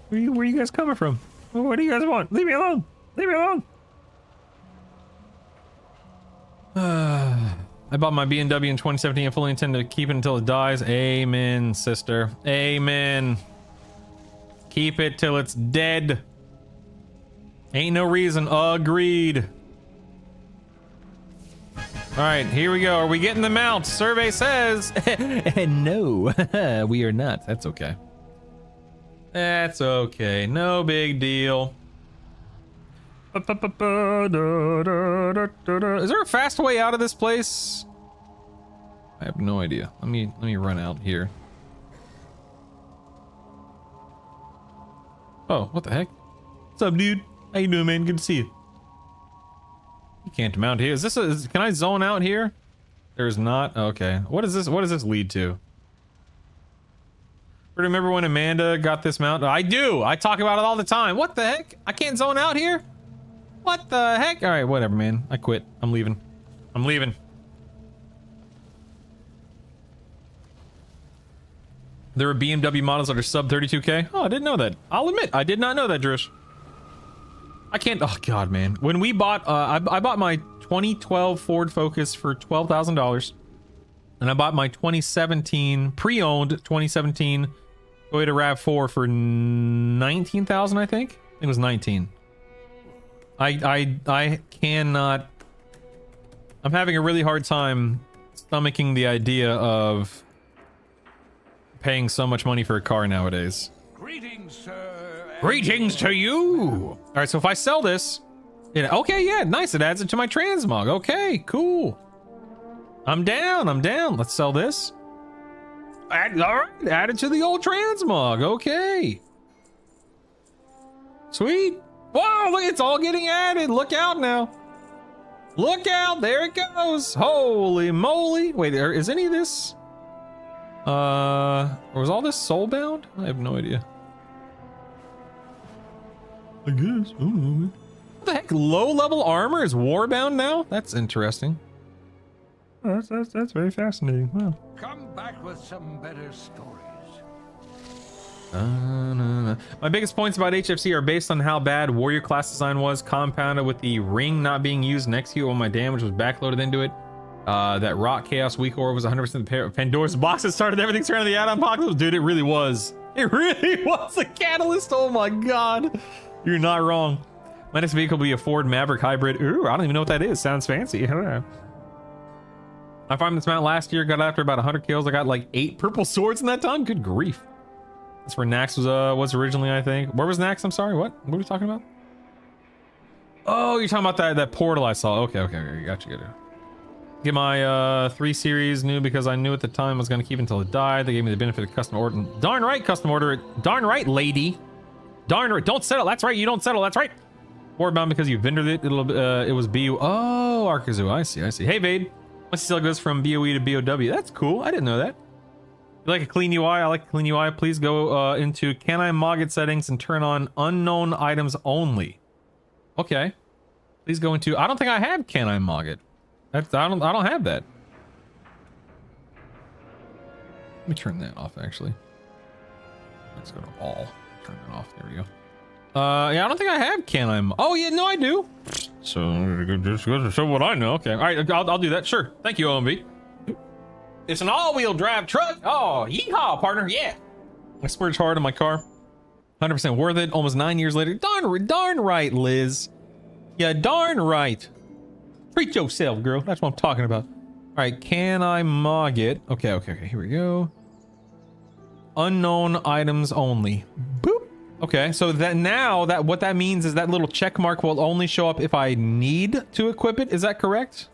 Where you guys coming from? What do you guys want? Leave me alone. Leave me alone. I bought my BMW in 2017 and fully intend to keep it until it dies. Amen, sister. Amen. Keep it till it's dead. Ain't no reason. Agreed. All right, here we go. Are we getting the mount? Survey says no. We are not. That's okay. That's okay. No big deal. Is there a fast way out of this place? I have no idea. Let me run out here. Oh, what the heck? What's up, dude? How you doing, man? Good to see you. You can't mount here. Is this can I zone out here? There's not. Okay. What is this? What does this lead to? Remember when Amanda got this mount? I do. I talk about it all the time. What the heck? I can't zone out here? What the heck? All right, whatever, man. I quit. I'm leaving. I'm leaving. There are BMW models that are sub 32K. Oh, I didn't know that. I'll admit, I did not know that, Drish. I can't. Oh God, man. When we bought, I bought my 2012 Ford Focus for $12,000, and I bought my 2017 pre-owned 2017 Toyota RAV4 for 19,000. I think it was 19. I cannot. I'm having a really hard time stomaching the idea of paying so much money for a car nowadays. Greetings, sir. Greetings to you. All right, so if I sell this, okay, yeah, nice. It adds it to my transmog. Okay, cool. I'm down. I'm down. Let's sell this. All right, add it to the old transmog. Okay. Sweet. Whoa, look, it's all getting added. Look out now. Look out. There it goes. Holy moly. Wait, is any of this? Was all this soulbound? I have no idea. I guess. What the heck? Low level armor is warbound now? That's interesting. Oh, that's very fascinating. Wow. Come back with some better stories. My biggest points about HFC are based on how bad warrior class design was, compounded with the ring not being used next to you when my damage was backloaded into it. That rock chaos weak ore was 100% of Pandora's box that started everything surrounding the add-on apocalypse. Dude, it really was. It really was a catalyst. Oh my God. You're not wrong. My next vehicle will be a Ford Maverick hybrid. Ooh, I don't even know what that is. Sounds fancy. I farmed this mount last year, got after about 100 kills. I got like 8 purple swords in that time. Good grief. That's where Nax was originally, I think. Where was Nax? I'm sorry. What are we talking about? Oh, you're talking about that portal I saw. Okay. Gotcha. Get my 3 series new because I knew at the time I was going to keep until it died. They gave me the benefit of custom order. Darn right, custom order it. Darn right, lady. Darn right. Don't settle. That's right. You don't settle. That's right. Warbound because you vendored it. It was BO. Oh, Arkazu. I see. Hey, Vade. My still goes from BOE to BOW. That's cool. I didn't know that. You like a clean UI? I like a clean UI. Please go into Can I Mog It settings and turn on unknown items only. Okay. Please go into. I don't think I have Can I Mog It. I don't have that. Let me turn that off actually. Let's go to all. Turn that off. There we go. Yeah, I don't think I have Can I. Oh yeah, no, I do. So just go to show what I know. Okay, all right, I'll do that. Sure. Thank you, OMV. It's an all-wheel drive truck. Oh, yeehaw, partner. Yeah. I splurged hard on my car. 100% worth it. Almost 9 years later. Darn right, Liz. Yeah, darn right. Treat yourself, girl. That's what I'm talking about. All right, Can I Mog It? Okay. Here we go. Unknown items only. Boop. Okay, so what that means is that little check mark will only show up if I need to equip it. Is that correct?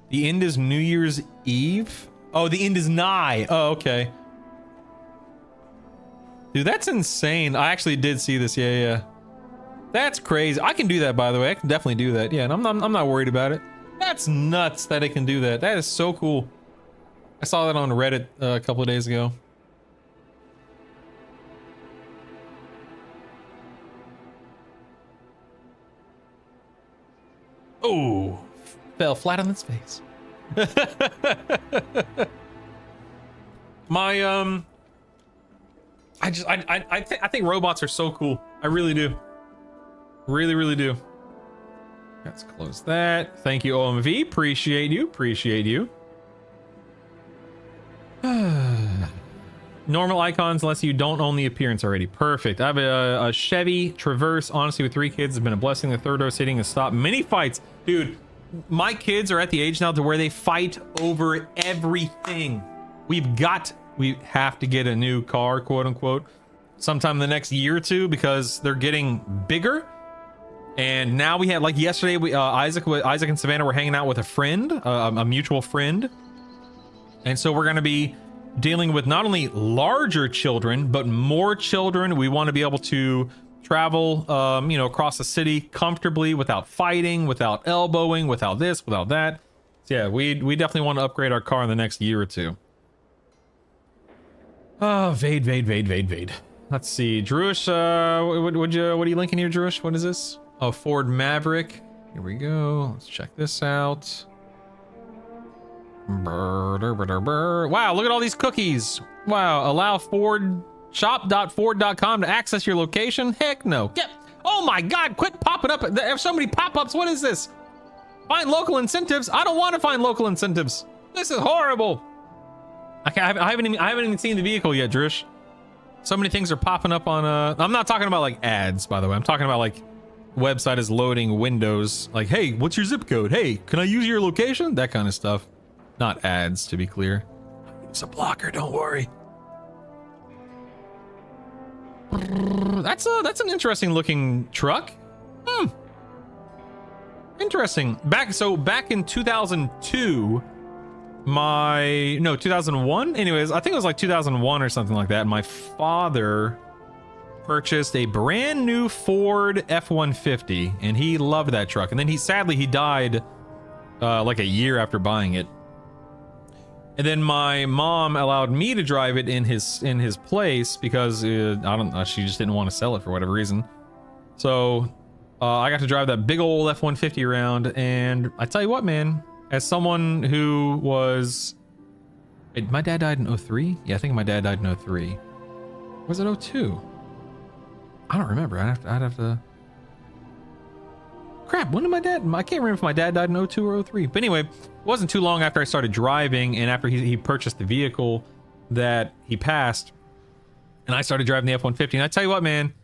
The end is New Year's Eve? Oh, the end is nigh. Oh, okay. Dude, that's insane. I actually did see this. Yeah. That's crazy. I can do that, by the way. I can definitely do that. Yeah, and I'm not worried about it. That's nuts that it can do that. That is so cool. I saw that on Reddit a couple of days ago. Oh, fell flat on its face. My I think robots are so cool. I really do. Really do. Let's close that. Thank you, OMV. Appreciate you. Appreciate you. Normal icons unless you don't own the appearance already. Perfect. I have a Chevy Traverse. Honestly, with 3 kids, has been a blessing. The third row seating has stopped many fights. Dude, my kids are at the age now to where they fight over everything. We have to get a new car, quote unquote, sometime in the next year or two because they're getting bigger. And now we had, like yesterday, Isaac and Savannah were hanging out with a friend, a mutual friend. And so we're going to be dealing with not only larger children, but more children. We want to be able to travel, across the city comfortably without fighting, without elbowing, without this, without that. So yeah, we definitely want to upgrade our car in the next year or two. Oh, Vade. Let's see, Druish, what are you linking here, Druish? What is this? Oh, Ford Maverick. Here we go. Let's check this out. Wow, look at all these cookies. Wow, allow shop.ford.com to access your location. Heck no. Yep. Oh my God, quit popping up. There's so many pop-ups. What is this? Find local incentives. I don't want to find local incentives. This is horrible. I haven't even seen the vehicle yet, Drish. So many things are popping up on I'm not talking about like ads, by the way. I'm talking about like website is loading windows. Like, hey, what's your zip code? Hey, can I use your location? That kind of stuff. Not ads, to be clear. It's a blocker, don't worry. That's an interesting looking truck. Interesting. Back in 2002, 2001. Anyways, I think it was like 2001 or something like that. My father purchased a brand new Ford F-150 and he loved that truck. And then he died like a year after buying it. And then my mom allowed me to drive it in his place because she just didn't want to sell it for whatever reason. So I got to drive that big old F-150 around, and I tell you what, man, as someone who was, my dad died in 03? Yeah, I think my dad died in 03. Was it 02? I don't remember. I'd have to. Crap, when did I can't remember if my dad died in 02 or 03. But anyway, it wasn't too long after I started driving and after he purchased the vehicle that he passed, and I started driving the F-150. And I tell you what, man,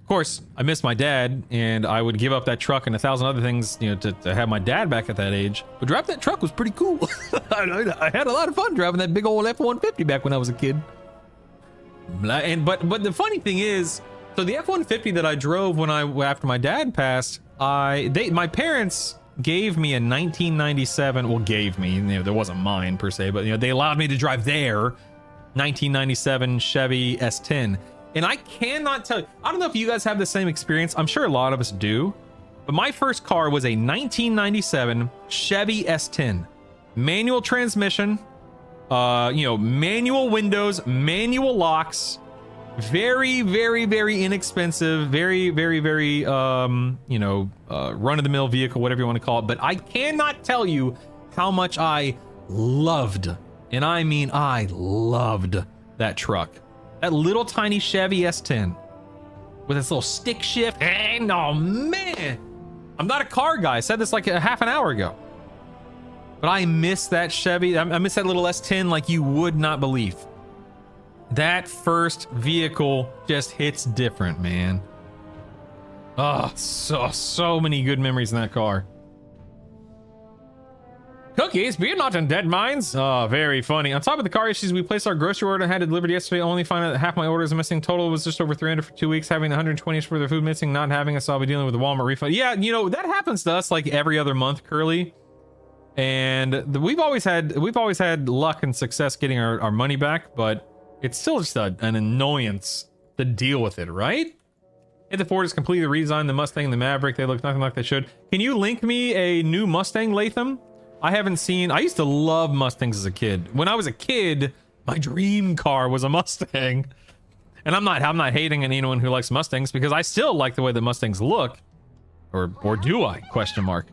of course, I miss my dad, and I would give up that truck and 1,000 other things, to have my dad back at that age. But driving that truck was pretty cool. I had a lot of fun driving that big old F-150 back when I was a kid. But the funny thing is, so the F-150 that I drove after my dad passed, my parents gave me a 1997. Well, gave me. There wasn't mine per se, but they allowed me to drive their 1997 Chevy S10. And I cannot tell you. I don't know if you guys have the same experience. I'm sure a lot of us do. But my first car was a 1997 Chevy S10, manual transmission. Manual windows, manual locks, very, very, very inexpensive, very, very, very, run-of-the-mill vehicle, whatever you want to call it. But I cannot tell you how much I loved, and I mean I loved that truck. That little tiny Chevy S10 with its little stick shift. And oh man, I'm not a car guy. I said this like a half an hour ago. But I miss that Chevy. I miss that little S10 like you would not believe. That first vehicle just hits different, man. Oh, so many good memories in that car. Cookies, be not in dead mines. Oh, very funny. On top of the car issues, we placed our grocery order and had it delivered yesterday. Only find out that half my order is missing. Total was just over 300 for 2 weeks. Having 120 for the food missing, not having us. So I'll be dealing with the Walmart refund. Yeah, that happens to us like every other month, Curly. And we've always had luck and success getting our money back, but it's still just an annoyance to deal with it, right? If the Ford is completely redesigned, the Mustang and the Maverick, they look nothing like they should. Can you link me a new Mustang, Latham? I used to love Mustangs as a kid. When I was a kid, my dream car was a Mustang. And I'm not hating on anyone who likes Mustangs because I still like the way the Mustangs look. Or do I? Question mark.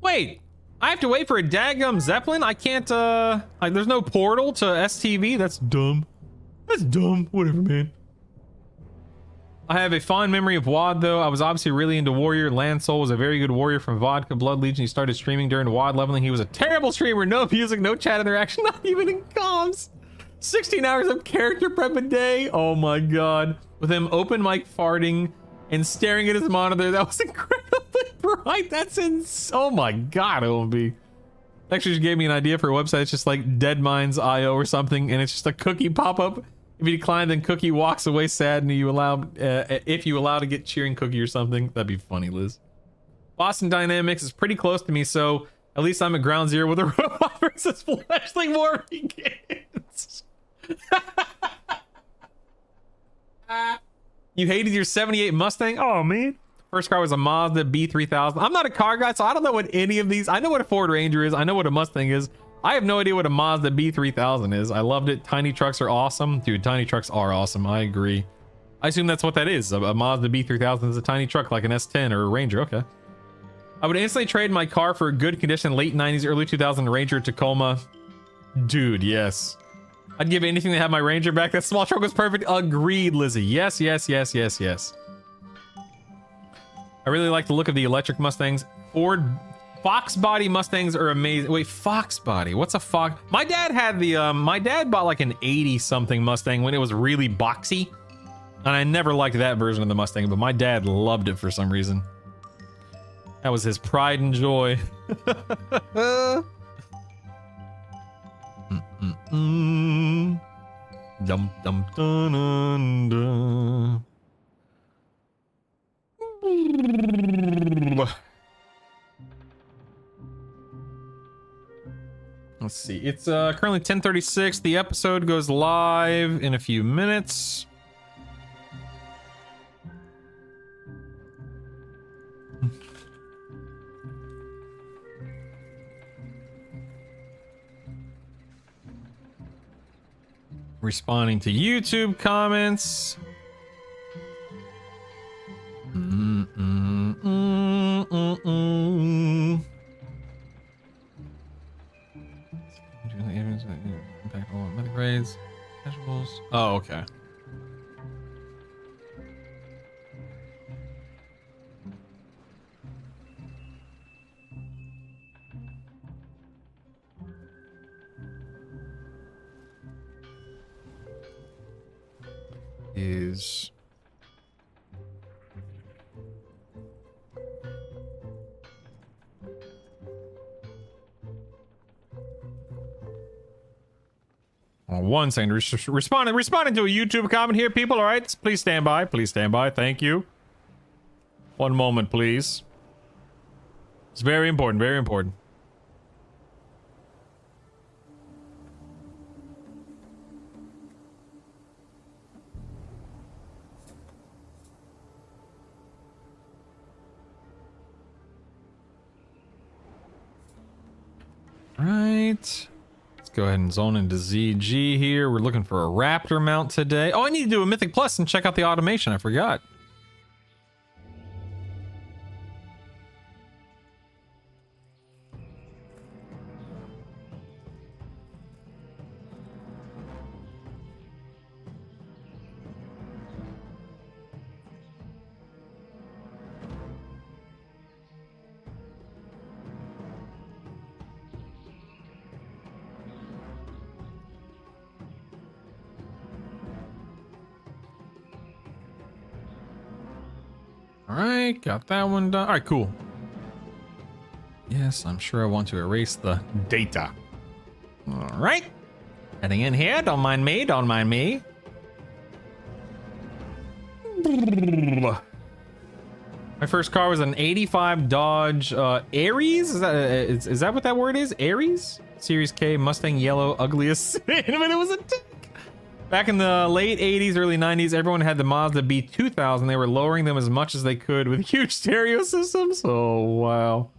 Wait, I have to wait for a daggum Zeppelin? I can't, like, there's no portal to STV? That's dumb. That's dumb. Whatever, man. I have a fond memory of WoD, though. I was obviously really into Warrior. Landsoul was a very good warrior from Vodka Blood Legion. He started streaming during WoD leveling. He was a terrible streamer. No music, no chat interaction, not even in comms. 16 hours of character prep a day. Oh my god. With him open mic farting and staring at his monitor. That was incredibly bright. That's oh my god, OMB. Actually just gave me an idea for a website. It's just like Deadminds.io or something, and it's just a cookie pop-up. If you decline, then Cookie walks away sad, and you allow if you allow to get cheering Cookie or something. That'd be funny, Liz. Boston Dynamics is pretty close to me, so at least I'm at ground zero with a robot versus Fleshling War begins. You hated your 78 Mustang? Oh, man. First car was a Mazda B3000. I'm not a car guy, so I don't know what any of these... I know what a Ford Ranger is. I know what a Mustang is. I have no idea what a Mazda B3000 is. I loved it. Tiny trucks are awesome. Dude, tiny trucks are awesome. I agree. I assume that's what that is. A Mazda B3000 is a tiny truck like an S10 or a Ranger. Okay. I would instantly trade my car for a good condition late 90s, early 2000 Ranger Tacoma. Dude, yes. I'd give anything to have my Ranger back. That small truck was perfect. Agreed, Lizzie. Yes, yes, yes, yes, yes. I really like the look of the electric Mustangs. Ford Fox body Mustangs are amazing. Wait, Fox body? What's a Fox? My dad had the, my dad bought like an 80 something Mustang when it was really boxy. And I never liked that version of the Mustang, but my dad loved it for some reason. That was his pride and joy. Dum dum dun dun dun. Let's see. It's currently 10:36. The episode goes live in a few minutes. Responding to YouTube comments. Impact all mythic raids. Vegetables. Oh, okay. Is one second. Responding to a YouTube comment here, people. All right, please stand by. Please stand by. Thank you. One moment, please. It's very important. Very important. Right. Let's go ahead and zone into ZG here. We're looking for a Raptor mount today. Oh, I need to do a Mythic Plus and check out the automation. I forgot. All right, got that one done. All right, cool. Yes, I'm sure I want to erase the data. All right. Heading in here. Don't mind me. Don't mind me. My first car was an 85 Dodge Aries. Is that what that word is? Aries? Series K Mustang yellow, ugliest. But it was a tick. Back in the late 80s, early 90s, everyone had the Mazda B2000. They were lowering them as much as they could with huge stereo systems. Oh, wow.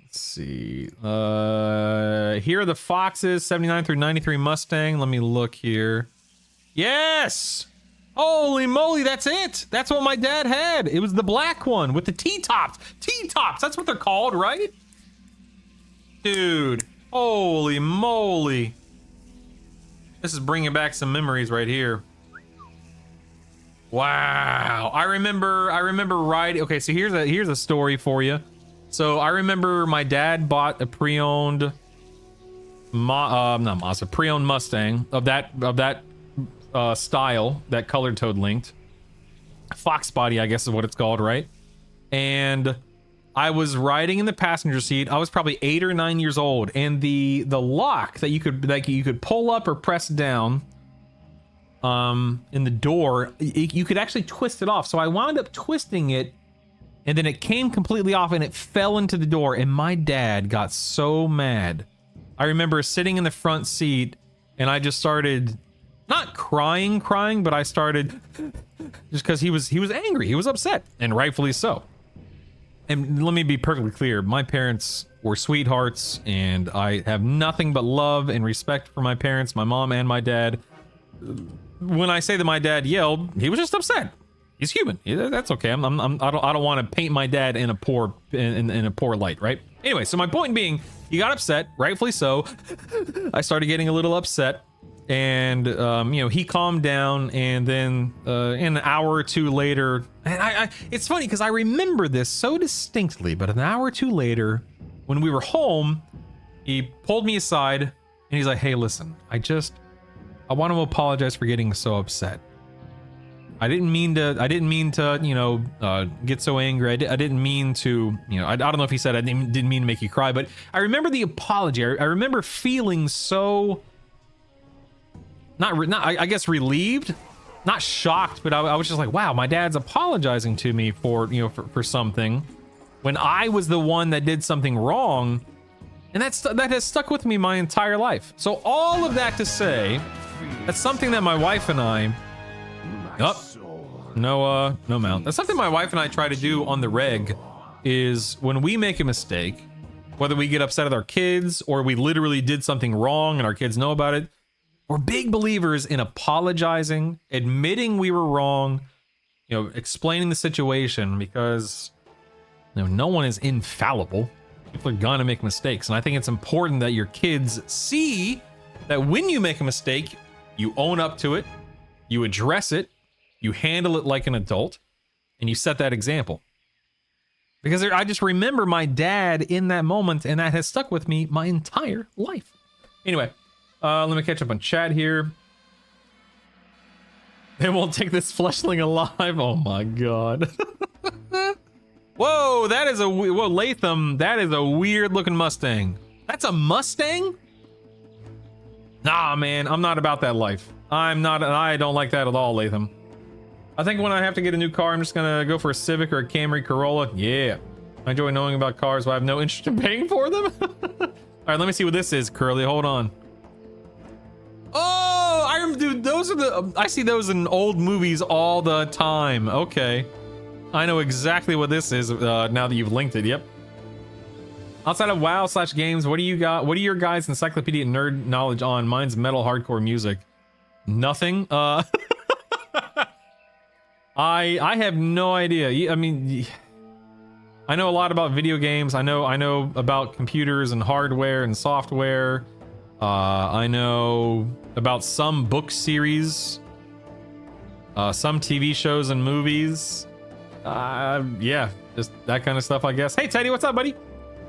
Let's see. Here are the Foxes, 79 through 93 Mustang. Let me look here. Yes! Holy moly, that's it. That's what my dad had. It was the black one with the T-tops. T-tops, that's what they're called, right? Dude, holy moly. This is bringing back some memories right here. Wow. I remember riding. Okay, so here's a story for you. So I remember my dad bought a pre-owned pre-owned Mustang of that style, that colored toed linked Fox body, I guess is what it's called, right? And I was riding in the passenger seat. I was probably 8 or 9 years old, and the lock that you could pull up or press down in the door, you could actually twist it off. So I wound up twisting it, and then it came completely off and it fell into the door, and my dad got so mad. I remember sitting in the front seat and I just started not crying, but I started just because he was angry. He was upset, and rightfully so. And let me be perfectly clear, my parents were sweethearts, and I have nothing but love and respect for my parents, my mom and my dad. When I say that my dad yelled, he was just upset. He's human. That's okay. I don't want to paint my dad in a poor light, right? Anyway, so my point being, he got upset, rightfully so. I started getting a little upset, and he calmed down, and then an hour or two later, and it's funny because I remember this so distinctly, but an hour or two later, when we were home, he pulled me aside and he's like, "Hey, listen, I want to apologize for getting so upset. I didn't mean to, get so angry. I didn't mean to, I don't know if he said I didn't mean to make you cry, but I remember the apology. I remember feeling so, I guess relieved, not shocked, but I was just like, wow, my dad's apologizing to me for something when I was the one that did something wrong. And that has stuck with me my entire life. So all of that to say, that's something that my wife and I, no mount. That's something my wife and I try to do on the reg, is when we make a mistake, whether we get upset at our kids or we literally did something wrong and our kids know about it, we're big believers in apologizing, admitting we were wrong, explaining the situation, because no one is infallible. People are gonna make mistakes, and I think it's important that your kids see that when you make a mistake, you own up to it, you address it, you handle it like an adult, and you set that example. Because I just remember my dad in that moment, and that has stuck with me my entire life. Anyway, let me catch up on chat here. They won't take this fleshling alive. Oh my god. Whoa, Latham, that is a weird looking Mustang. That's a Mustang? Nah, man, I'm not about that life. I don't like that at all, Latham. I think when I have to get a new car, I'm just gonna go for a Civic or a Camry Corolla. Yeah, I enjoy knowing about cars, but I have no interest in paying for them. All right, let me see what this is, Curly. Hold on. Oh, dude, those are I see those in old movies all the time. Okay, I know exactly what this is now that you've linked it. Yep. Outside of WoW/games, what do you got? What are your guys' encyclopedia nerd knowledge on? Mine's metal hardcore music. Nothing. I have no idea. I mean, I know a lot about video games. I know about computers and hardware and software. I know about some book series, some TV shows and movies. Yeah, just that kind of stuff, I guess. Hey, Teddy, what's up, buddy?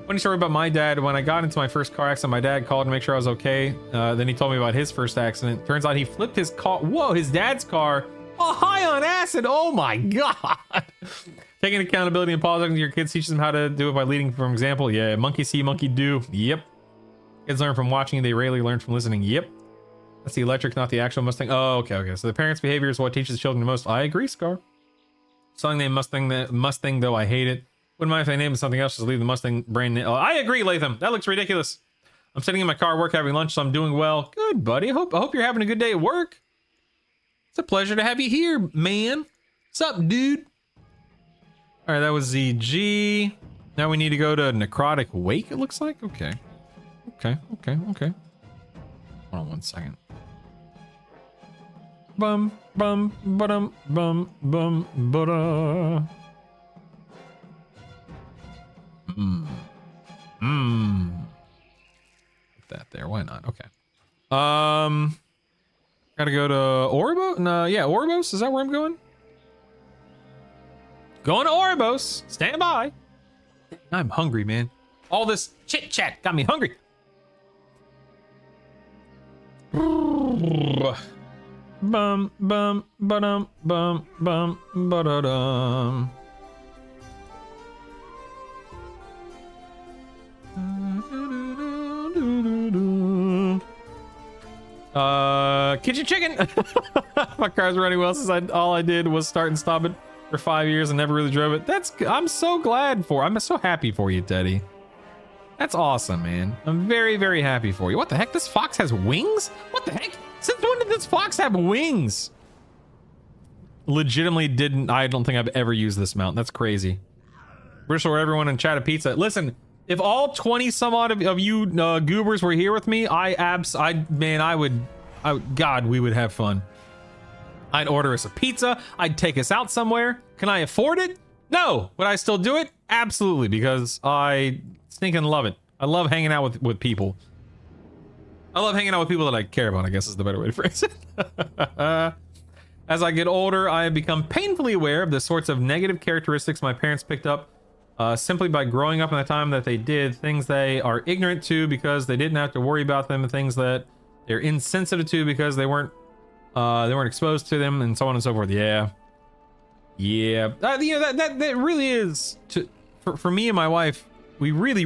Funny story about my dad. When I got into my first car accident, my dad called to make sure I was okay. Then he told me about his first accident. Turns out he flipped his car. Whoa, his dad's car. Oh, high on acid. Oh my god. Taking accountability and apologizing to your kids teaches them how to do it by leading from example. Yeah, monkey see, monkey do. Yep. Kids learn from watching. They rarely learn from listening. Yep. That's the electric, not the actual Mustang. Oh, okay. So the parents' behavior is what teaches children the most. I agree, Scar. Selling name Mustang, though, I hate it. Wouldn't mind if I named something else, just leave the Mustang brand name. Oh, I agree, Latham. That looks ridiculous. I'm sitting in my car at work having lunch, so I'm doing well. Good, buddy. I hope you're having a good day at work. It's a pleasure to have you here, man. What's up, dude? All right, that was ZG. Now we need to go to Necrotic Wake, it looks like. Okay. Hold on one second. bum bum bum bum bum bum. Put that there. Why not? Okay. Gotta go to Oribos? No, yeah, Oribos. Is that where I'm going? Going to Oribos. Stand by. I'm hungry, man. All this chit chat got me hungry. Bum bum ba-dum bum bum ba-da-dum. Kitchen chicken. My car's running well since all I did was start and stop it for 5 years and never really drove it. I'm so glad for. I'm so happy for you, Teddy. That's awesome, man. I'm very, very happy for you. What the heck? This fox has wings? What the heck? Since when did this fox have wings? Legitimately didn't. I don't think I've ever used this mount. That's crazy. Bristol, or everyone in chat of pizza. Listen, if all 20 some odd of you goobers were here with me, God, we would have fun. I'd order us a pizza. I'd take us out somewhere. Can I afford it? No. Would I still do it? Absolutely, because I stinking love it. I love hanging out with people. I love hanging out with people that I care about, I guess is the better way to phrase it. As I get older, I have become painfully aware of the sorts of negative characteristics my parents picked up simply by growing up in the time that they did, things they are ignorant to because they didn't have to worry about them, and things that they're insensitive to because they weren't exposed to them, and so on and so forth. Yeah. That really is for me and my wife. We really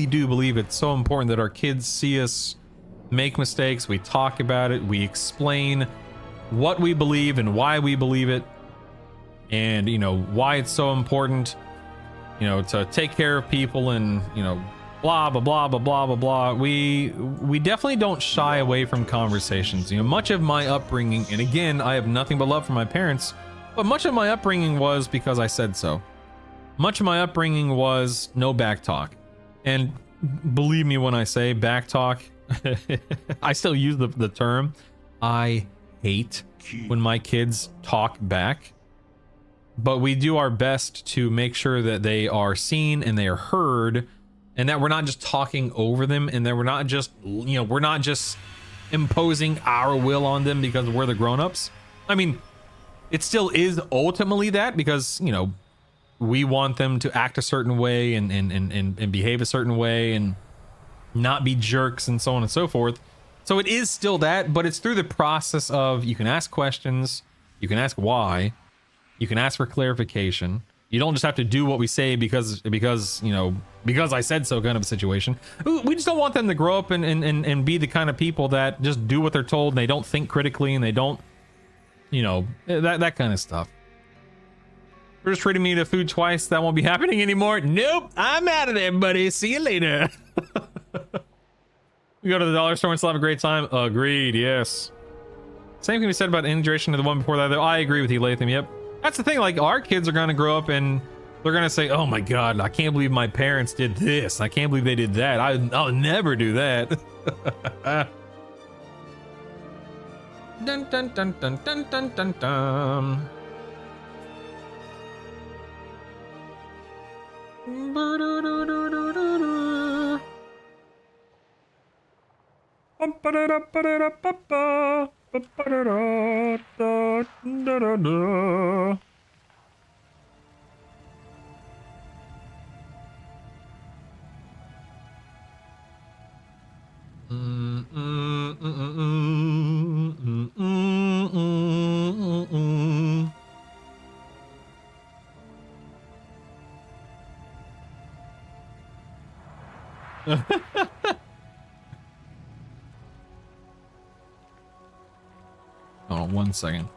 do believe it's so important that our kids see us make mistakes. We talk about it. We explain what we believe and why we believe it, and why it's so important, to take care of people, and blah blah blah blah blah blah blah. We definitely don't shy away from conversations. Much of my upbringing, and again, I have nothing but love for my parents, but much of my upbringing was because I said so. Much of my upbringing was no back talk. And believe me when I say back talk, I still use the term. I hate when my kids talk back. But we do our best to make sure that they are seen and they are heard, and that we're not just talking over them, and that we're not just imposing our will on them because we're the grown-ups. I mean, it still is ultimately that, because we want them to act a certain way and behave a certain way and not be jerks and so on and so forth. So it is still that, but it's through the process of, you can ask questions, you can ask why, you can ask for clarification. You don't just have to do what we say because I said so kind of a situation. We just don't want them to grow up and be the kind of people that just do what they're told, and they don't think critically, and they don't, that kind of stuff. We're just treating me to food twice. That won't be happening anymore. Nope. I'm out of there, buddy. See you later. We go to the dollar store and still have a great time. Agreed. Yes. Same can be said about integration to the one before that, though. I agree with you, Latham. Yep. That's the thing. Like, our kids are going to grow up and they're going to say, oh my God, I can't believe my parents did this. I can't believe they did that. I'll never do that. Dun dun dun dun dun dun dun dun. Oh, 1 second.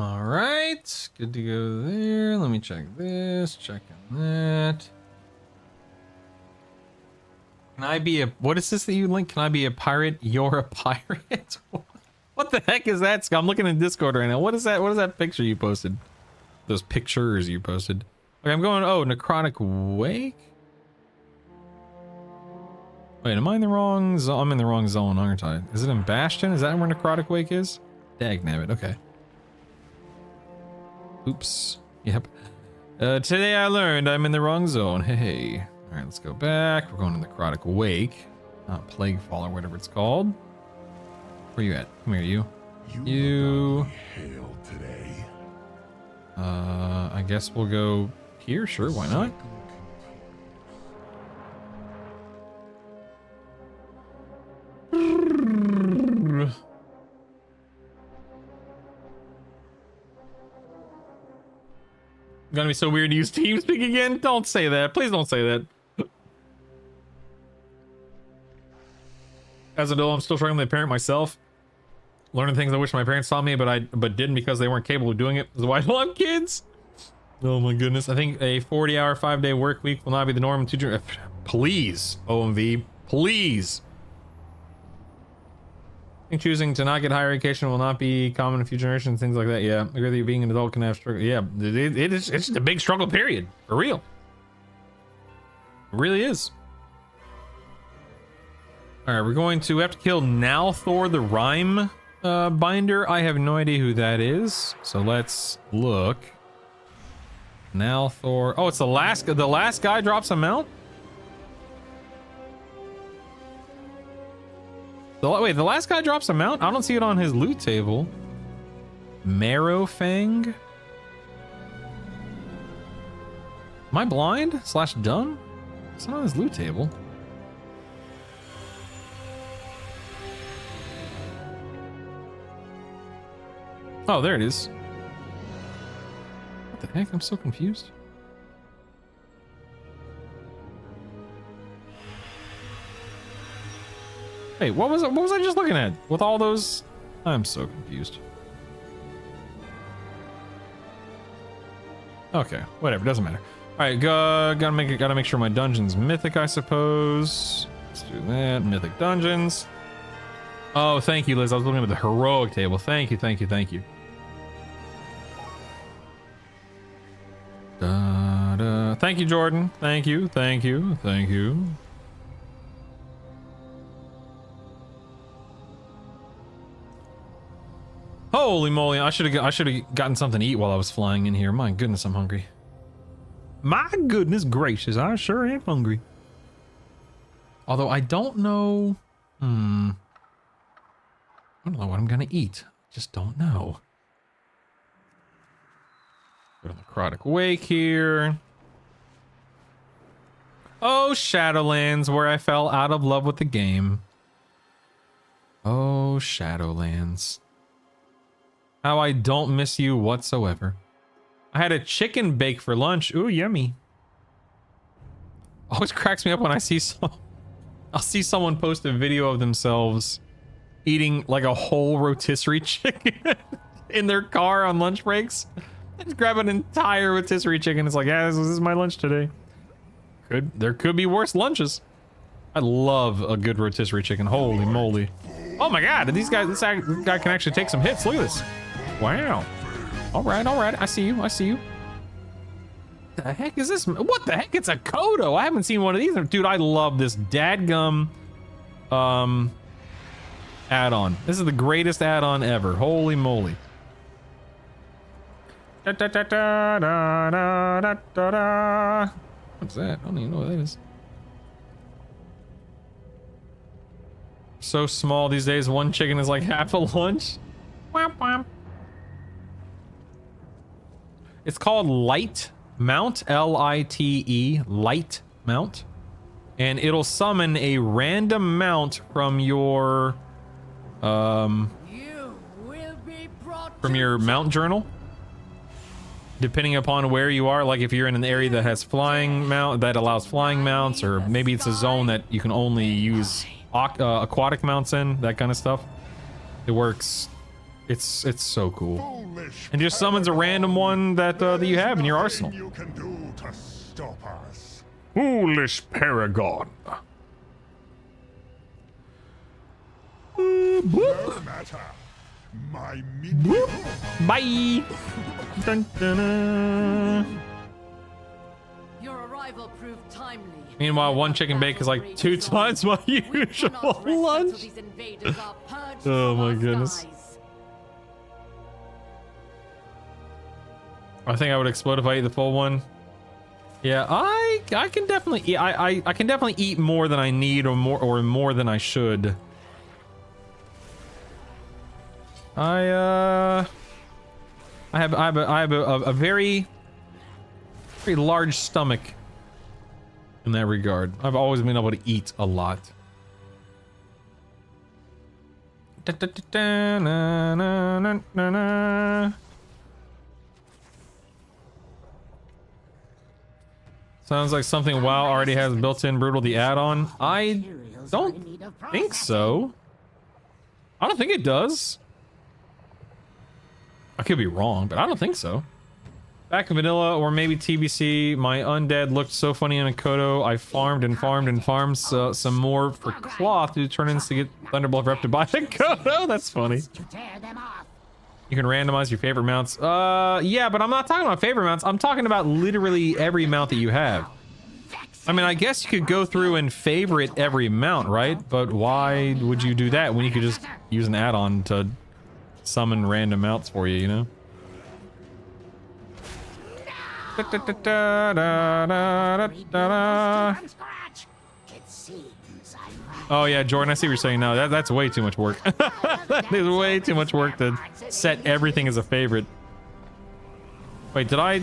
All right, good to go there. Let me check this, checking that. Can I be a, what is this that you link? Can I be a pirate? You're a pirate? What the heck is that? I'm looking in Discord right now. What is that? What is that picture you posted? Those pictures you posted. Okay, I'm going, oh, Necrotic Wake? Wait, am I in the wrong zone? I'm in the wrong zone, aren't I? Is it in Bastion? Is that where Necrotic Wake is? Dagnabbit, okay. Oops. Yep. Today I learned I'm in the wrong zone. Hey. All right, let's go back. We're going to Necrotic Wake. Not Plaguefall or whatever it's called. Where you at? Come here, you. You. Hail today. I guess we'll go here. Sure, why not? Gonna be so weird to use TeamSpeak again? Don't say that. Please don't say that. As an adult, I'm still struggling to parent myself. Learning things I wish my parents taught me, but didn't because they weren't capable of doing it. Is why I love kids. Oh my goodness. I think a 40-hour, 5-day work week will not be the norm. Please, OMV, please. I think choosing to not get higher education will not be common in future generations, things like that. Yeah, I agree that you being an adult can have struggle. Yeah, it's just a big struggle period, for real. It really is. All right, we have to kill Nalthor the Rime binder. I have no idea who that is, so let's look. Nalthor. Oh, it's the last guy drops a mount. Wait, the last guy drops a mount? I don't see it on his loot table. Marrowfang? Am I blind? / dumb? It's not on his loot table. Oh, there it is. What the heck? I'm so confused. Hey, what was I just looking at with all those? I'm so confused. Okay, whatever, doesn't matter. All right, gotta make sure my dungeon's mythic, I suppose. Let's do that. Mythic dungeons. Oh, thank you, Liz. I was looking at the heroic table. Thank you. Thank you, Jordan. Thank you. Holy moly, I should have gotten something to eat while I was flying in here. My goodness, I'm hungry. My goodness gracious, I sure am hungry. Although I don't know, I don't know what I'm gonna eat. Just don't know. Go to the Necrotic Wake here. Oh, Shadowlands, where I fell out of love with the game. Oh, Shadowlands. How I don't miss you whatsoever. I had a chicken bake for lunch. Ooh, yummy. Always cracks me up when I'll see someone post a video of themselves eating like a whole rotisserie chicken in their car on lunch breaks. They just grab an entire rotisserie chicken. It's like, yeah, this is my lunch today. There could be worse lunches. I love a good rotisserie chicken. Holy moly. Oh my god, this guy can actually take some hits. Look at this. Wow. All right. I see you. The heck is this? What the heck? It's a Kodo. I haven't seen one of these. Dude, I love this dadgum add-on. This is the greatest add-on ever. Holy moly. What's that? I don't even know what that is. So small these days, one chicken is like half a lunch. Womp womp. It's called Light Mount, L-I-T-E, Light Mount. And it'll summon a random mount from your mount journal. Depending upon where you are, like if you're in an area that has flying mount, that allows flying mounts, or maybe it's a zone that you can only use aquatic mounts in, that kind of stuff. It works. It's so cool. and just summons a random one that you have in your arsenal. You can do to stop us. Foolish Paragon. No matter. My minion. Bye. Dun, dun, dun. Your arrival proved timely. Meanwhile, one chicken bake is like 2 times my usual lunch. Oh my goodness. I think I would explode if I ate the full one. Yeah, I can definitely eat. I can definitely eat more than I need, or more than I should. I have a very large stomach in that regard. I've always been able to eat a lot. Sounds like something WoW already has built-in Brutal the add-on. I don't think so. I don't think it does. I could be wrong, but I don't think so. Back in vanilla or maybe TBC, my undead looked so funny in Akodo. I farmed and farmed and farmed some more for cloth to turn in to get Thunderbolt rep to buy Akodo. That's funny. You can randomize your favorite mounts. Yeah, but I'm not talking about favorite mounts. I'm talking about literally every mount that you have. I mean, I guess you could go through and favorite every mount, right? But why would you do that when you could just use an add-on to summon random mounts for you, you know? Oh yeah, Jordan, I see what you're saying now. That's way too much work. That is way too much work to set everything as a favorite. Wait, did I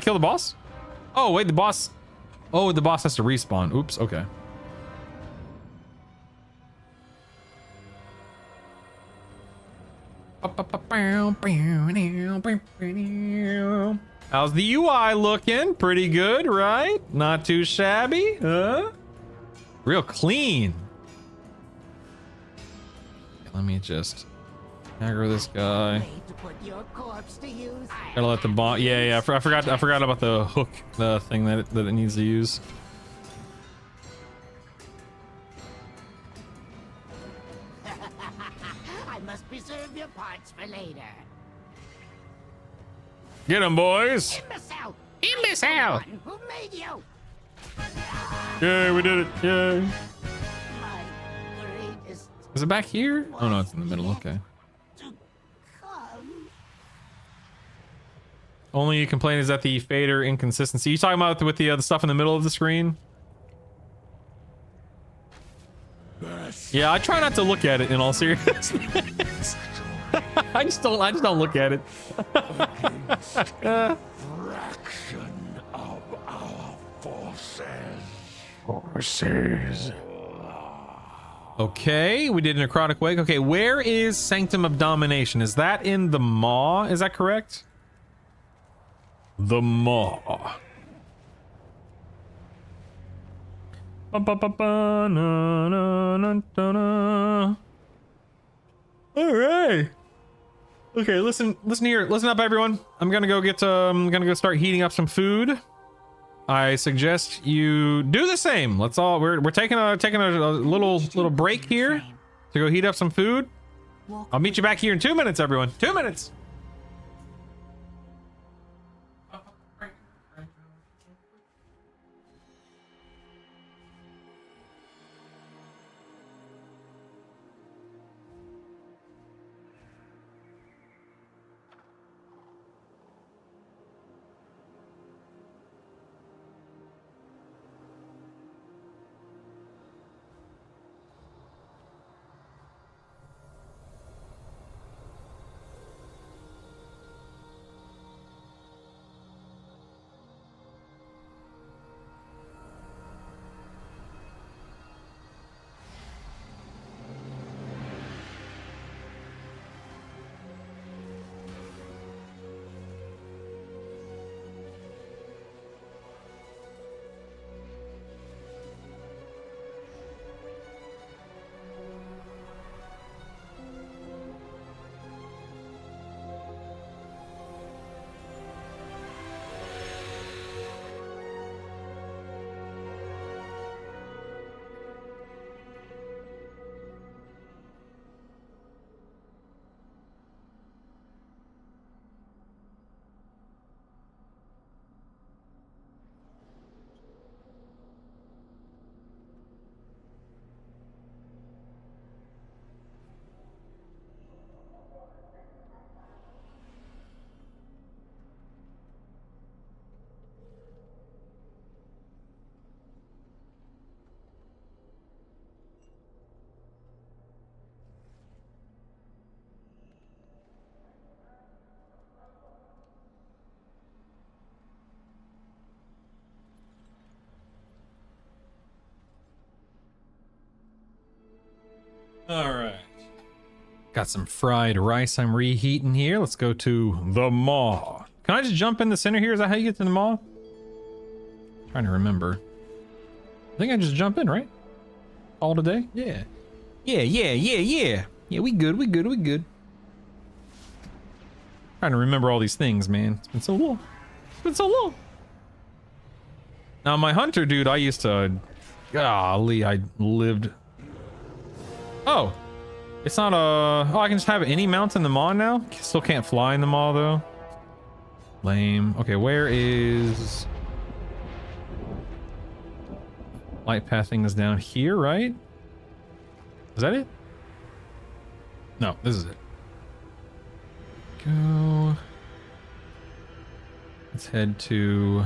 kill the boss? Oh, wait, the boss. Oh, the boss has to respawn. Oops, okay. How's the UI looking? Pretty good, right? Not too shabby, huh? Real clean. Let me just aggro this guy. Gotta let the bomb. Yeah. I forgot about the hook, the thing that it needs to use. I must preserve your parts for later. Get him, boys! Imbecile! Imbecile! Who made you? Yay, we did it! Yay! My greatest Is it back here? Oh no, it's in the middle. Okay. to come. Only you complain is that the fader inconsistency. You talking about with the stuff in the middle of the screen? Yeah, I try not to look at it in all seriousness. I just don't look at it. Fraction of our forces. Okay, we did Necrotic Wake. Okay, where is Sanctum of Domination? Is that in the Maw? Is that correct? The Maw. All right. Okay, listen here. Listen up, everyone. I'm gonna go start heating up some food. I suggest you do the same. Let's all we're taking a little break here to go heat up some food. I'll meet you back here in 2 minutes, everyone. 2 minutes. All right. Got some fried rice I'm reheating here. Let's go to the Maw. Can I just jump in the center here? Is that how you get to the Maw? Trying to remember. I think I just jump in, right? All today? Yeah. Yeah, we good. Trying to remember all these things, man. It's been so long. Now, my hunter dude, I used to... Golly, I lived... Oh. It's not a... Oh, I can just have any mount in the Maw now? Still can't fly in the Maw, though. Lame. Okay, where is... Light pathing is down here, right? Is that it? No, this is it. Go. Let's head to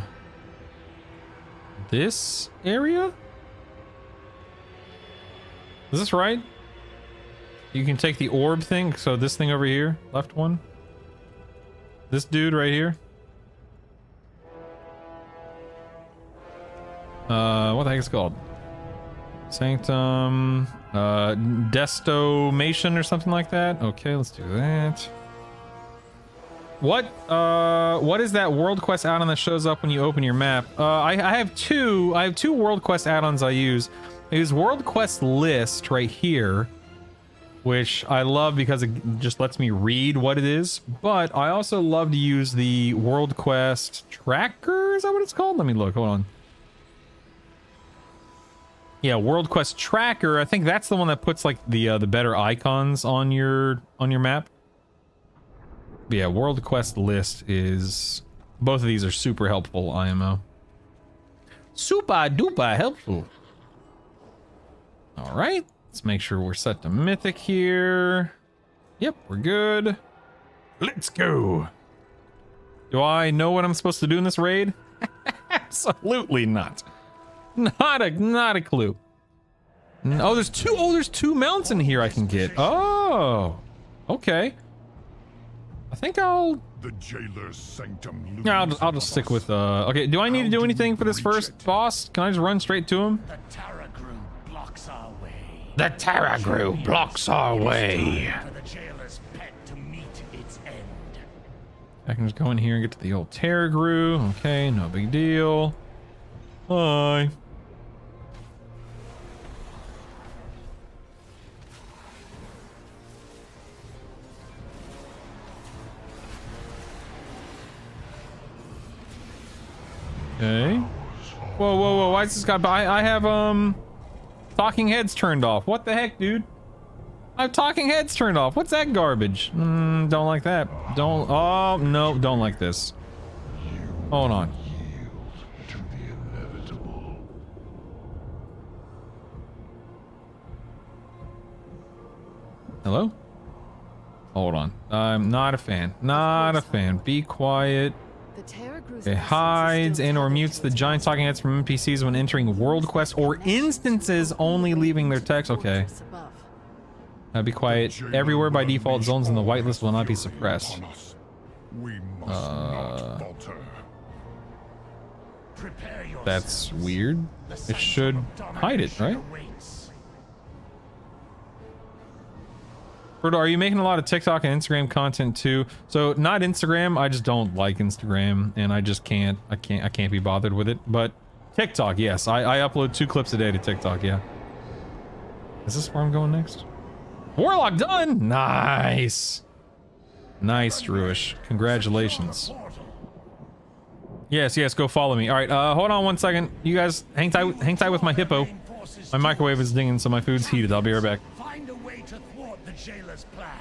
this area. Is this right? You can take the orb thing. So this thing over here, left one. This dude right here. What the heck is it called? Sanctum, Destomation or something like that. Okay, let's do that. What is that World Quest add-on that shows up when you open your map? I have two World Quest add-ons I use. I use World Quest List right here, which I love because it just lets me read what it is. But I also love to use the World Quest Tracker. Is that what it's called? Let me look. Hold on. Yeah, World Quest Tracker. I think that's the one that puts like the better icons on your map. But yeah, World Quest List is... Both of these are super helpful, IMO. Super duper helpful. All right, let's make sure we're set to Mythic here. Yep, we're good. Let's go. Do I know what I'm supposed to do in this raid? Absolutely not. Not a clue. Oh, there's two mounts in here I can get. Oh, okay. I think I'll... The jailer's sanctum. Yeah, I'll just stick with, okay, do I need to do anything for this first boss? Can I just run straight to him? The Taragru blocks our way. The Taragru blocks our way. For the jailer's pet to meet its end. I can just go in here and get to the old Taragru. Okay, no big deal. Bye. Okay. Whoa, why is this guy... I have, talking heads turned off. What the heck, dude? I have talking heads turned off. What's that garbage? Don't like that. Don't... Oh, no, don't like this. Hold on. Hello? Hold on. I'm not a fan. Not a fan. Be quiet. It hides and or mutes the giant talking heads from NPCs when entering world quests or instances only leaving their text. Okay. Be quiet. Everywhere by default, zones in the whitelist will not be suppressed. That's weird. It should hide it, right? Frodo, are you making a lot of TikTok and Instagram content too? So not Instagram, I just don't like Instagram and I just can't be bothered with it. But TikTok, yes. I upload 2 clips a day to TikTok, yeah. Is this where I'm going next? Warlock done! Nice. Nice, Druish. Congratulations. Yes, go follow me. Alright, hold on 1 second. You guys hang tight with my hippo. My microwave is dinging, so my food's heated. I'll be right back. Find a way to thwart the jailer's plan.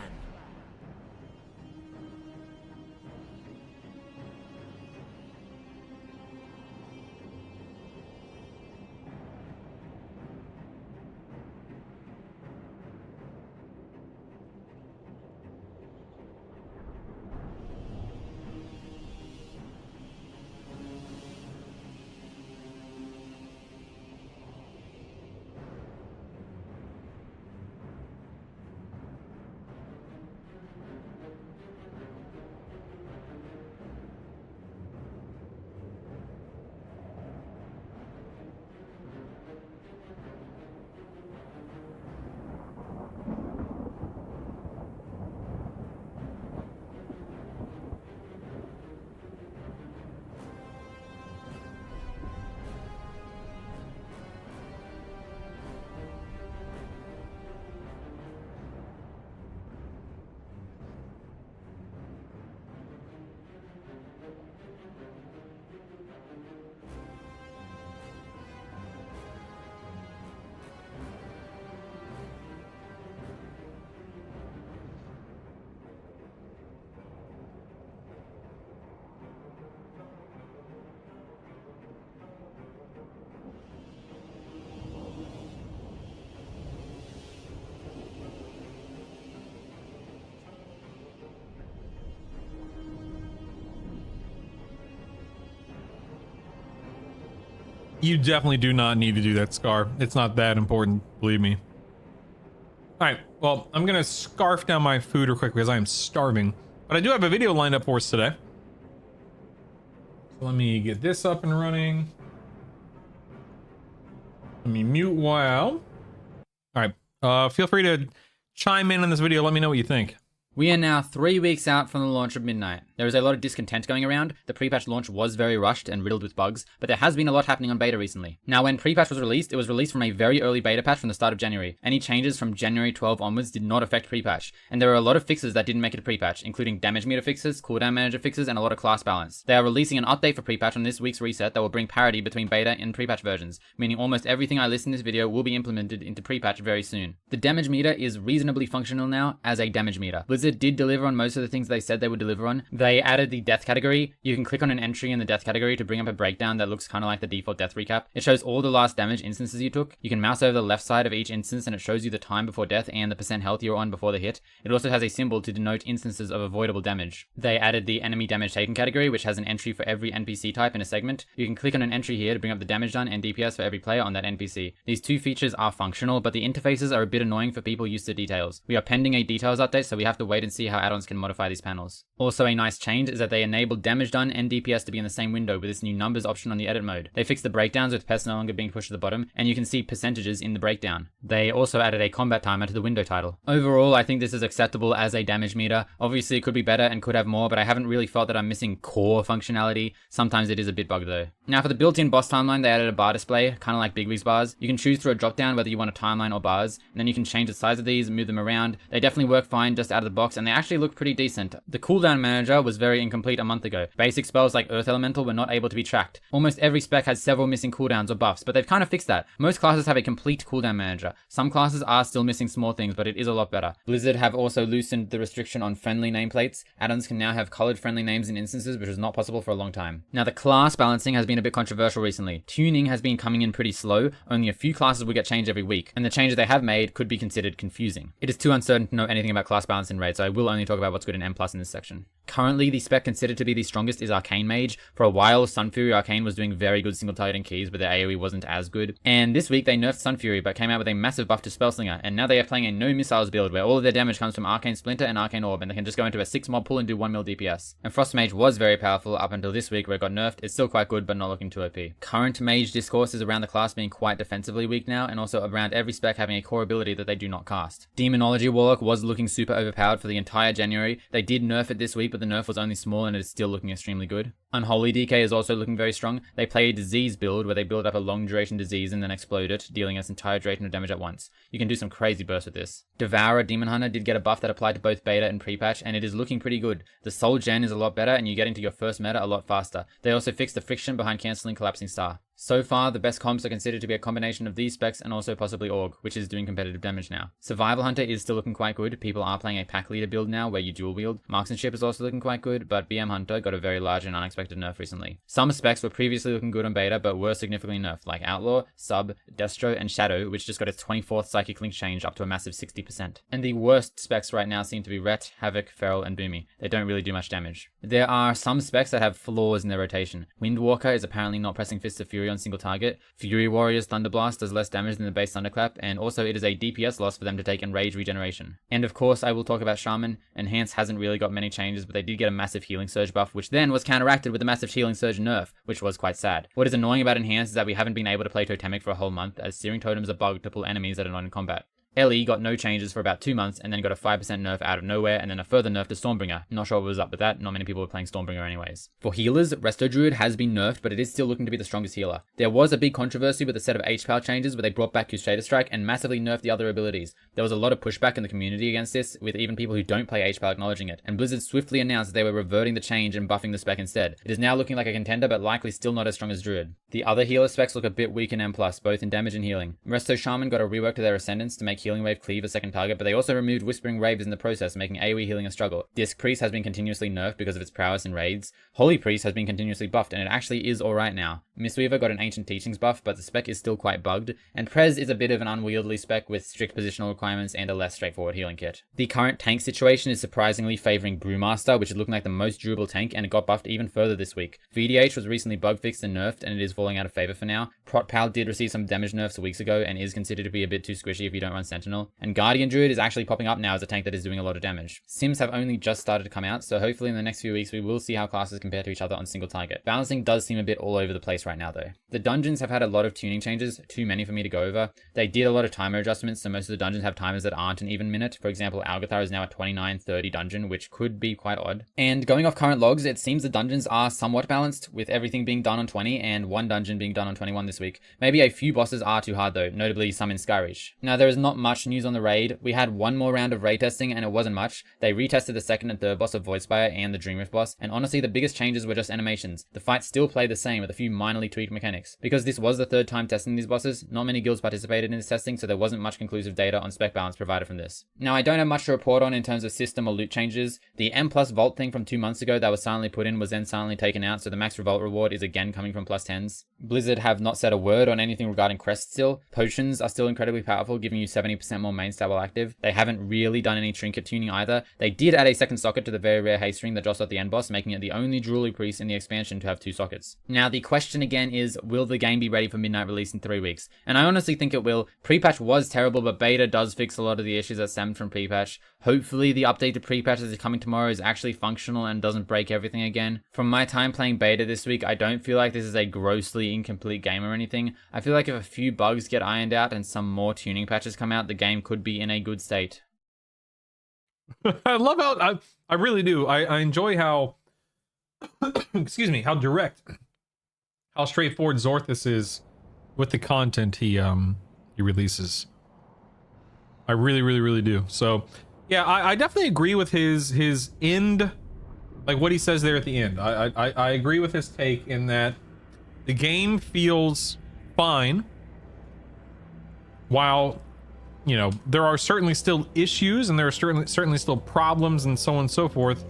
You definitely do not need to do that, Scar. It's not that important, believe me. All right, well, I'm gonna scarf down my food real quick because I am starving. But I do have a video lined up for us today. So let me get this up and running. Let me mute while. All right, feel free to chime in on this video. Let me know what you think. We are now 3 weeks out from the launch of Midnight. There is a lot of discontent going around. The pre-patch launch was very rushed and riddled with bugs, but there has been a lot happening on beta recently. Now, when pre-patch was released, it was released from a very early beta patch from the start of January. Any changes from January 12 onwards did not affect pre-patch, and there are a lot of fixes that didn't make it to pre-patch, including damage meter fixes, cooldown manager fixes, and a lot of class balance. They are releasing an update for pre-patch on this week's reset that will bring parity between beta and pre-patch versions, meaning almost everything I list in this video will be implemented into pre-patch very soon. The damage meter is reasonably functional now as a damage meter. Blizzard did deliver on most of the things they said they would deliver on. They added the death category. You can click on an entry in the death category to bring up a breakdown that looks kind of like the default death recap. It shows all the last damage instances you took. You can mouse over the left side of each instance and it shows you the time before death and the percent health you're on before the hit. It also has a symbol to denote instances of avoidable damage. They added the enemy damage taken category, which has an entry for every NPC type in a segment. You can click on an entry here to bring up the damage done and DPS for every player on that NPC. These two features are functional, but the interfaces are a bit annoying for people used to details. We are pending a details update, so we have to wait and see how add-ons can modify these panels. Also, a nice change is that they enabled damage done and DPS to be in the same window with this new numbers option on the edit mode. They fixed the breakdowns with pests no longer being pushed to the bottom, and you can see percentages in the breakdown. They also added a combat timer to the window title. Overall, I think this is acceptable as a damage meter. Obviously, it could be better and could have more, but I haven't really felt that I'm missing core functionality. Sometimes it is a bit bugged though. Now for the built-in boss timeline, they added a bar display, kind of like Bigwig's bars. You can choose through a drop-down whether you want a timeline or bars, and then you can change the size of these, move them around. They definitely work fine just out of the box, and they actually look pretty decent. The cooldown manager was very incomplete a month ago. Basic spells like Earth Elemental were not able to be tracked. Almost every spec had several missing cooldowns or buffs, but they've kind of fixed that. Most classes have a complete cooldown manager. Some classes are still missing small things, but it is a lot better. Blizzard have also loosened the restriction on friendly nameplates. Add-ons can now have colored friendly names in instances, which was not possible for a long time. Now the class balancing has been a bit controversial recently. Tuning has been coming in pretty slow. Only a few classes will get changed every week, and the changes they have made could be considered confusing. It is too uncertain to know anything about class balance in Raid, so I will only talk about what's good in M+ in this section. Currently, the spec considered to be the strongest is Arcane Mage. For a while, Sunfury Arcane was doing very good single targeting keys, but their AoE wasn't as good. And this week they nerfed Sunfury, but came out with a massive buff to Spellslinger, and now they are playing a no missiles build where all of their damage comes from Arcane Splinter and Arcane Orb, and they can just go into a 6 mob pull and do 1 mil DPS. And Frost Mage was very powerful up until this week where it got nerfed. It's still quite good, but not looking too OP. Current Mage discourse is around the class being quite defensively weak now, and also around every spec having a core ability that they do not cast. Demonology Warlock was looking super overpowered for the entire January. They did nerf it this week, but the nerf was only small and it is still looking extremely good. Unholy DK is also looking very strong. They play a disease build where they build up a long duration disease and then explode it, dealing its entire duration of damage at once. You can do some crazy bursts with this. Devourer Demon Hunter did get a buff that applied to both beta and pre-patch, and it is looking pretty good. The soul gen is a lot better and you get into your first meta a lot faster. They also fixed the friction behind cancelling Collapsing Star. So far, the best comps are considered to be a combination of these specs and also possibly Org, which is doing competitive damage now. Survival Hunter is still looking quite good. People are playing a pack leader build now where you dual wield. Marksmanship is also looking quite good, but BM Hunter got a very large and unexpected nerf recently. Some specs were previously looking good on beta, but were significantly nerfed, like Outlaw, Sub, Destro, and Shadow, which just got its 24th Psychic Link change up to a massive 60%. And the worst specs right now seem to be Ret, Havoc, Feral, and Boomy. They don't really do much damage. There are some specs that have flaws in their rotation. Windwalker is apparently not pressing Fists of Fury on single target. Fury Warrior's Thunderblast does less damage than the base Thunderclap, and also it is a DPS loss for them to take in Rage Regeneration. And of course, I will talk about Shaman. Enhance hasn't really got many changes, but they did get a massive Healing Surge buff, which then was counteracted with a massive Healing Surge nerf, which was quite sad. What is annoying about Enhance is that we haven't been able to play Totemic for a whole month, as Searing Totems are bugged to pull enemies that are not in combat. Ellie got no changes for about 2 months and then got a 5% nerf out of nowhere and then a further nerf to Stormbringer. Not sure what was up with that, not many people were playing Stormbringer anyways. For healers, Resto Druid has been nerfed, but it is still looking to be the strongest healer. There was a big controversy with a set of H-Power changes where they brought back Crusader Strike and massively nerfed the other abilities. There was a lot of pushback in the community against this, with even people who don't play H-Power acknowledging it, and Blizzard swiftly announced that they were reverting the change and buffing the spec instead. It is now looking like a contender, but likely still not as strong as Druid. The other healer specs look a bit weak in M+, both in damage and healing. Resto Shaman got a rework to their Ascendants to make Healing Wave cleave a second target, but they also removed Whispering Raves in the process, making AoE healing a struggle. Disc Priest has been continuously nerfed because of its prowess in raids. Holy Priest has been continuously buffed, and it actually is alright now. Mistweaver got an Ancient Teachings buff, but the spec is still quite bugged, and Prez is a bit of an unwieldy spec with strict positional requirements and a less straightforward healing kit. The current tank situation is surprisingly favouring Brewmaster, which is looking like the most durable tank, and it got buffed even further this week. VDH was recently bug fixed and nerfed, and it is falling out of favour for now. Protpal did receive some damage nerfs weeks ago, and is considered to be a bit too squishy if you don't run Sentinel. And Guardian Druid is actually popping up now as a tank that is doing a lot of damage. Sims have only just started to come out, so hopefully in the next few weeks we will see how classes compare to each other on single target. Balancing does seem a bit all over the place right now though. The dungeons have had a lot of tuning changes, too many for me to go over. They did a lot of timer adjustments, so most of the dungeons have timers that aren't an even minute. For example, Algathar is now a 29:30 dungeon, which could be quite odd. And going off current logs, it seems the dungeons are somewhat balanced, with everything being done on 20 and one dungeon being done on 21 this week. Maybe a few bosses are too hard though, notably some in Skyreach. Now there is not much news on the raid. We had one more round of raid testing and it wasn't much. They retested the second and third boss of Voidspire and the Dreamrift boss, and honestly the biggest changes were just animations. The fights still play the same with a few minorly tweaked mechanics. Because this was the third time testing these bosses, not many guilds participated in this testing, so there wasn't much conclusive data on spec balance provided from this. Now I don't have much to report on in terms of system or loot changes. The M+ vault thing from 2 months ago that was silently put in was then silently taken out, so the max revolt reward is again coming from +10s. Blizzard have not said a word on anything regarding crests still. Potions are still incredibly powerful, giving you 70% more main stat while active. They haven't really done any trinket tuning either. They did add a second socket to the very rare haste ring that drops off the end boss, making it the only Drooly Priest in the expansion to have 2 sockets. Now the question again is, will the game be ready for midnight release in 3 weeks? And I honestly think it will. Pre-patch was terrible, but beta does fix a lot of the issues that stemmed from pre-patch. Hopefully the updated pre-patch that is coming tomorrow is actually functional and doesn't break everything again. From my time playing beta this week, I don't feel like this is a grossly incomplete game or anything. I feel like if a few bugs get ironed out and some more tuning patches come out, the game could be in a good state. I love how I really do. I enjoy how excuse me, how direct, how straightforward Zorthus is with the content he releases. I really do. So yeah, I definitely agree with his end, like what he says there at the end. I agree with his take in that the game feels fine, while, you know, there are certainly still issues and there are certainly still problems and so on and so forth.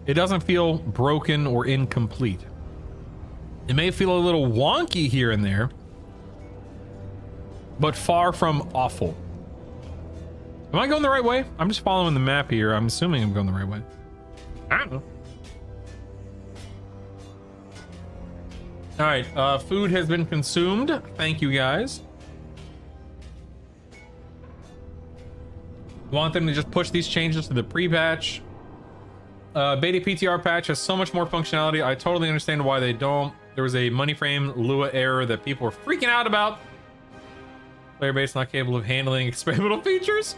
It doesn't feel broken or incomplete. It may feel a little wonky here and there, but far from awful. Am I going the right way? I'm just following the map here. I'm assuming I'm going the right way. I don't know. All right, food has been consumed. Thank you, guys. Want them to just push these changes to the pre-patch. Beta PTR patch has so much more functionality. I totally understand why they don't. There was a money frame Lua error that people were freaking out about. Player base not capable of handling experimental features.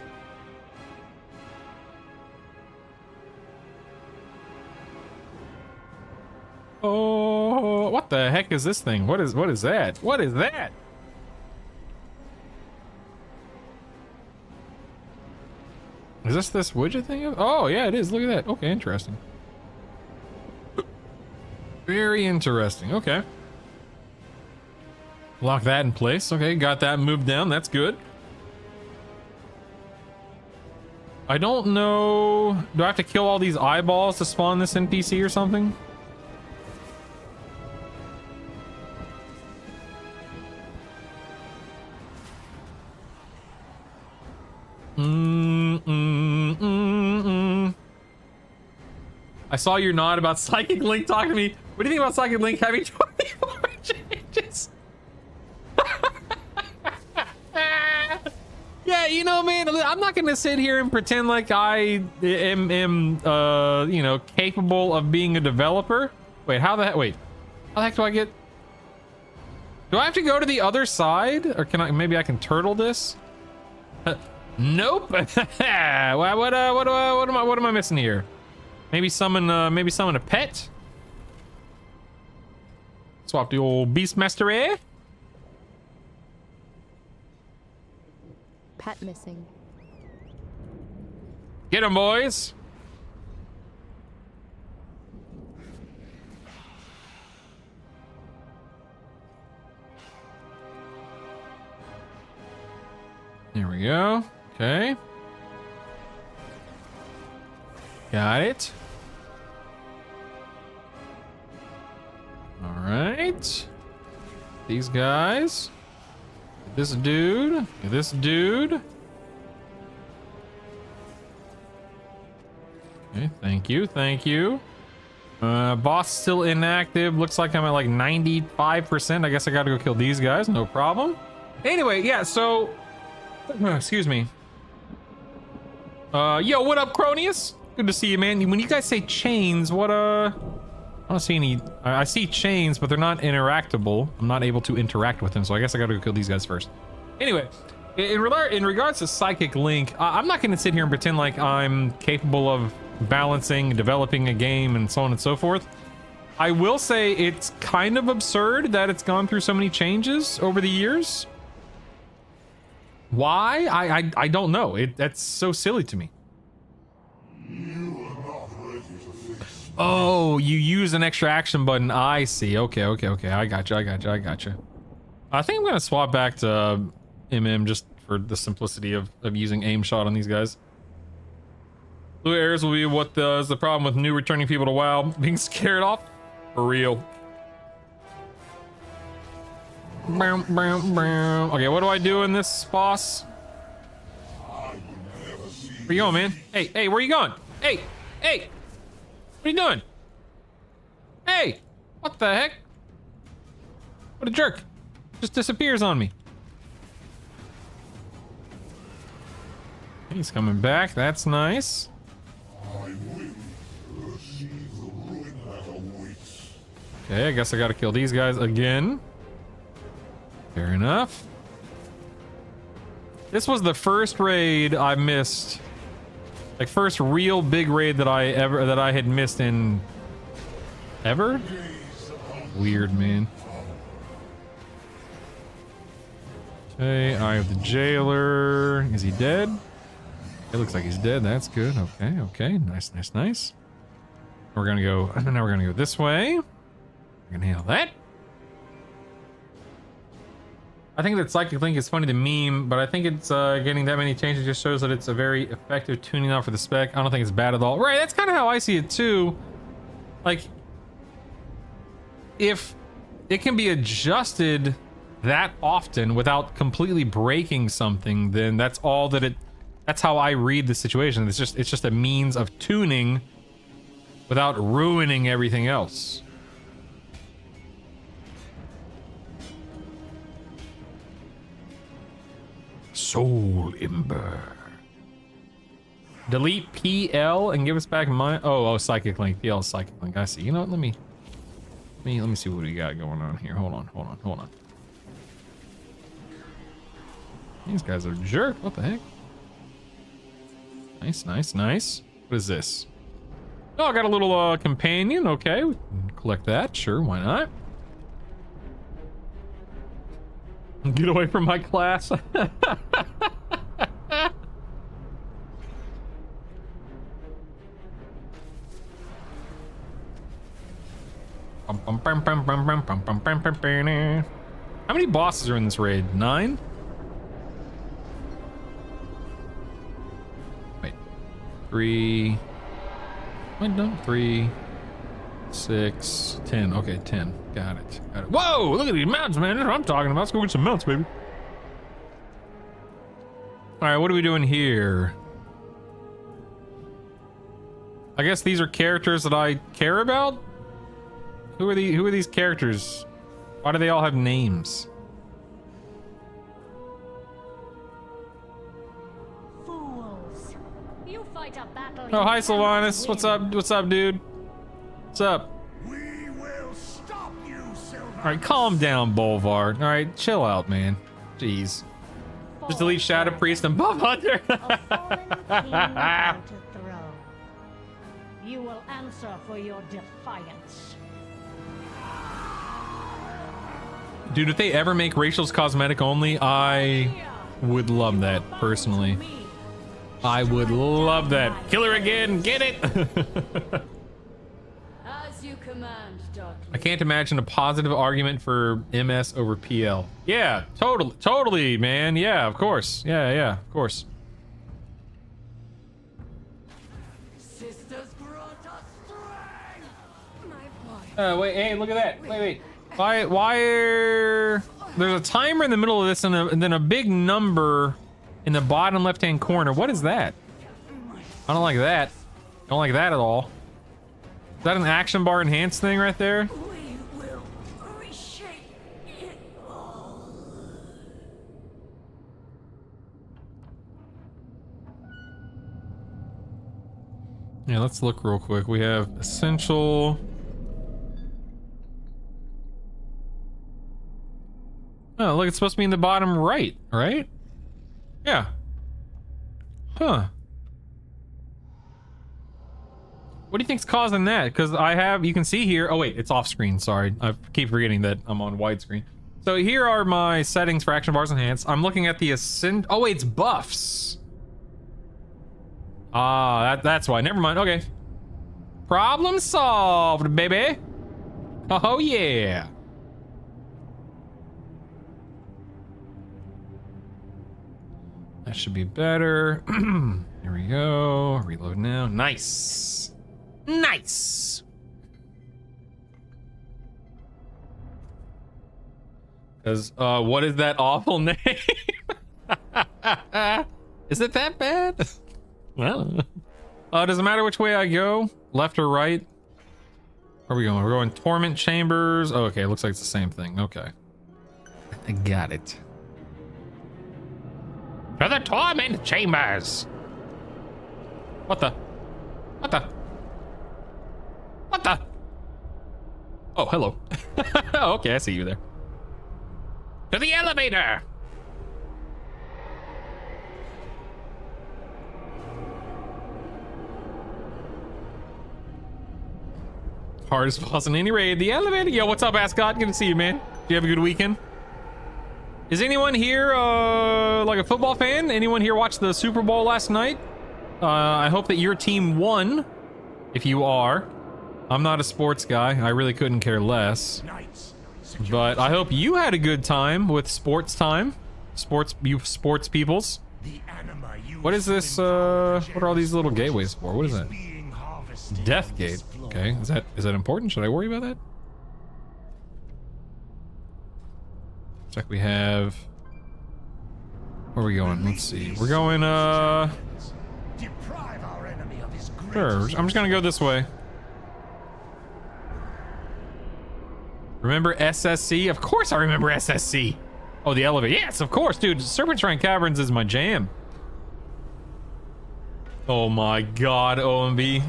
Oh, what the heck is this thing? What is that? What is that? Is this widget thing? Oh, yeah, it is. Look at that. Okay, interesting. Very interesting. Okay. Lock that in place. Okay, got that moved down. That's good. I don't know. Do I have to kill all these eyeballs to spawn this NPC or something? I saw your nod about Psychic Link. Talk to me. What do you think about Psychic Link having 24 changes? Yeah, you know, man, I'm not gonna sit here and pretend like I am you know, capable of being a developer. Wait, how the heck do I get? Do I have to go to the other side, or can I? Maybe I can turtle this. Nope. What am I missing here? Maybe summon a pet. Swap the old Beastmaster, eh? Pet missing. Get him, boys. All There we go. Okay. Got it. All right. These guys. This dude. This dude. Okay, thank you, thank you. Boss still inactive. Looks like I'm at like 95%. I guess I gotta go kill these guys, no problem. Anyway, yeah, so... excuse me. Yo, what up, Cronius? Good to see you, man. When you guys say chains, what, I don't see any... I see chains, but they're not interactable. I'm not able to interact with them, so I guess I gotta go kill these guys first. Anyway, in regards to Psychic Link, I'm not gonna sit here and pretend like I'm capable of balancing, developing a game, and so on and so forth. I will say it's kind of absurd that it's gone through so many changes over the years. Why? I don't know. That's so silly to me. Oh, you use an extra action button. I see. Okay. I got you. I think I'm gonna swap back to MM just for the simplicity of using aim shot on these guys. Blue arrows will be what is the problem with new returning people to WoW being scared off? For real. Okay, what do I do in this boss? Where you going, man? Hey, where you going? Hey! What are you doing? Hey! What the heck? What a jerk. Just disappears on me. He's coming back, that's nice. Okay, I guess I gotta kill these guys again. Fair enough. This was the first raid I missed. Like first real big raid that I had missed in ever? Weird, man. Okay, Eye of the Jailer. Is he dead? It looks like he's dead. That's good. Okay. Nice. We're gonna go. Now we're gonna go this way. We're gonna handle that. I think that Psychic Link is funny to meme, but I think it's getting that many changes just shows that it's a very effective tuning out for the spec. I don't think it's bad at all. Right, that's kind of how I see it too. Like, if it can be adjusted that often without completely breaking something, then that's all that it. That's how I read the situation. It's just a means of tuning without ruining everything else. Soul Ember. Delete PL and give us back my oh Psychic Link. PL is Psychic Link. I see. You know what? Let me see what we got going on here. Hold on. These guys are jerk. What the heck? Nice. What is this? Oh, I got a little companion. Okay, we can collect that. Sure, why not? Get away from my class. How many bosses are in this raid? 9? Wait. 3. Wait, no. 3. 6, 10. Okay, 10. Got it. Whoa! Look at these mountains, man. That's what I'm talking about. Let's go get some mounts, baby. All right, what are we doing here? I guess these are characters that I care about. Who are these characters? Why do they all have names? Fools. You fight a battle. Oh, hi, Sylvanas. What's up, dude? What's up? We will stop you, Sylvanas. All right, calm down, Bolvar. All right, chill out, man. Jeez. Just delete Shadow Priest and Buff Hunter. You will answer for your defiance. Dude, if they ever make Rachel's cosmetic only, I would love that, personally. I would love that. Kill her again, get it! As you command, Darkling. I can't imagine a positive argument for MS over PL. Yeah, totally, man. Yeah, of course. Yeah, of course. Sisters grant us strength. Wait, hey, look at that. Wait. Why are... There's a timer in the middle of this and then a big number in the bottom left-hand corner. What is that? I don't like that. I don't like that at all. Is that an action bar enhanced thing right there? We will reshape it all. Yeah, let's look real quick. We have essential. Oh, look, it's supposed to be in the bottom right, right? Yeah. Huh. What do you think's causing that? Because you can see here. Oh wait, it's off screen. Sorry, I keep forgetting that I'm on widescreen. So here are my settings for action bars enhanced. I'm looking at the ascend. Oh wait, it's buffs. Ah, that's why. Never mind. Okay. Problem solved, baby. Oh yeah. That should be better. Here we go. Reload now. Nice. Nice. Because, what is that awful name? Is it that bad? Well, does it matter which way I go? Left or right? Where are we going? We're going Torment Chambers. Oh, okay, looks like it's the same thing. Okay. I got it. To the torment chambers. What the? Oh, hello. Oh, okay, I see you there. To the elevator. Hardest boss in any raid. The elevator. Yo, what's up, Ascot? Good to see you, man. Did you have a good weekend? Is anyone here like a football fan? Anyone here watch the Super Bowl last night? I hope that your team won. If you are. I'm not a sports guy. I really couldn't care less. But I hope you had a good time with sports time. You sports peoples. What is this? What are all these little gateways for? What is that? Death Gate. Okay. Is that important? Should I worry about that? Looks like we have. Where are we going? Let's see. We're going. Sure. I'm just gonna go this way. Remember SSC? Of course I remember SSC. Oh, the elevator. Yes, of course, dude. Serpent Shrine Caverns is my jam. Oh my god, OMB.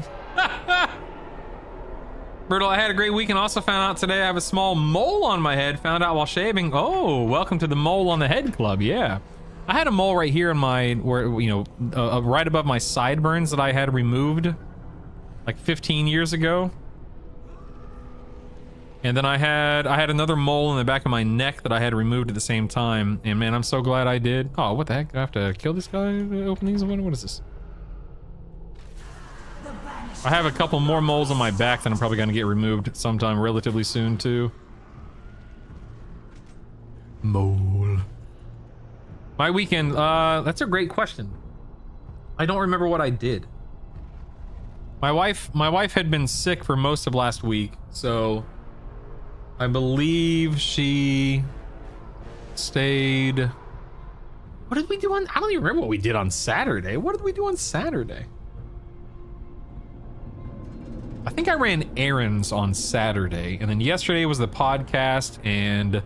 Brutal, I had a great week and also found out today I have a small mole on my head. Found out while shaving. Oh, welcome to the Mole on the Head Club. Yeah. I had a mole right here in my, right above my sideburns that I had removed like 15 years ago. And then I had another mole in the back of my neck that I had removed at the same time. And man, I'm so glad I did. Oh, what the heck? Do I have to kill this guy to open these? What is this? I have a couple more moles on my back that I'm probably going to get removed sometime relatively soon too. Mole. My weekend, that's a great question. I don't remember what I did. My wife had been sick for most of last week, so I believe she stayed. What did we do on? I don't even remember what we did on Saturday. What did we do on Saturday? I think I ran errands on Saturday, and then yesterday was the podcast, and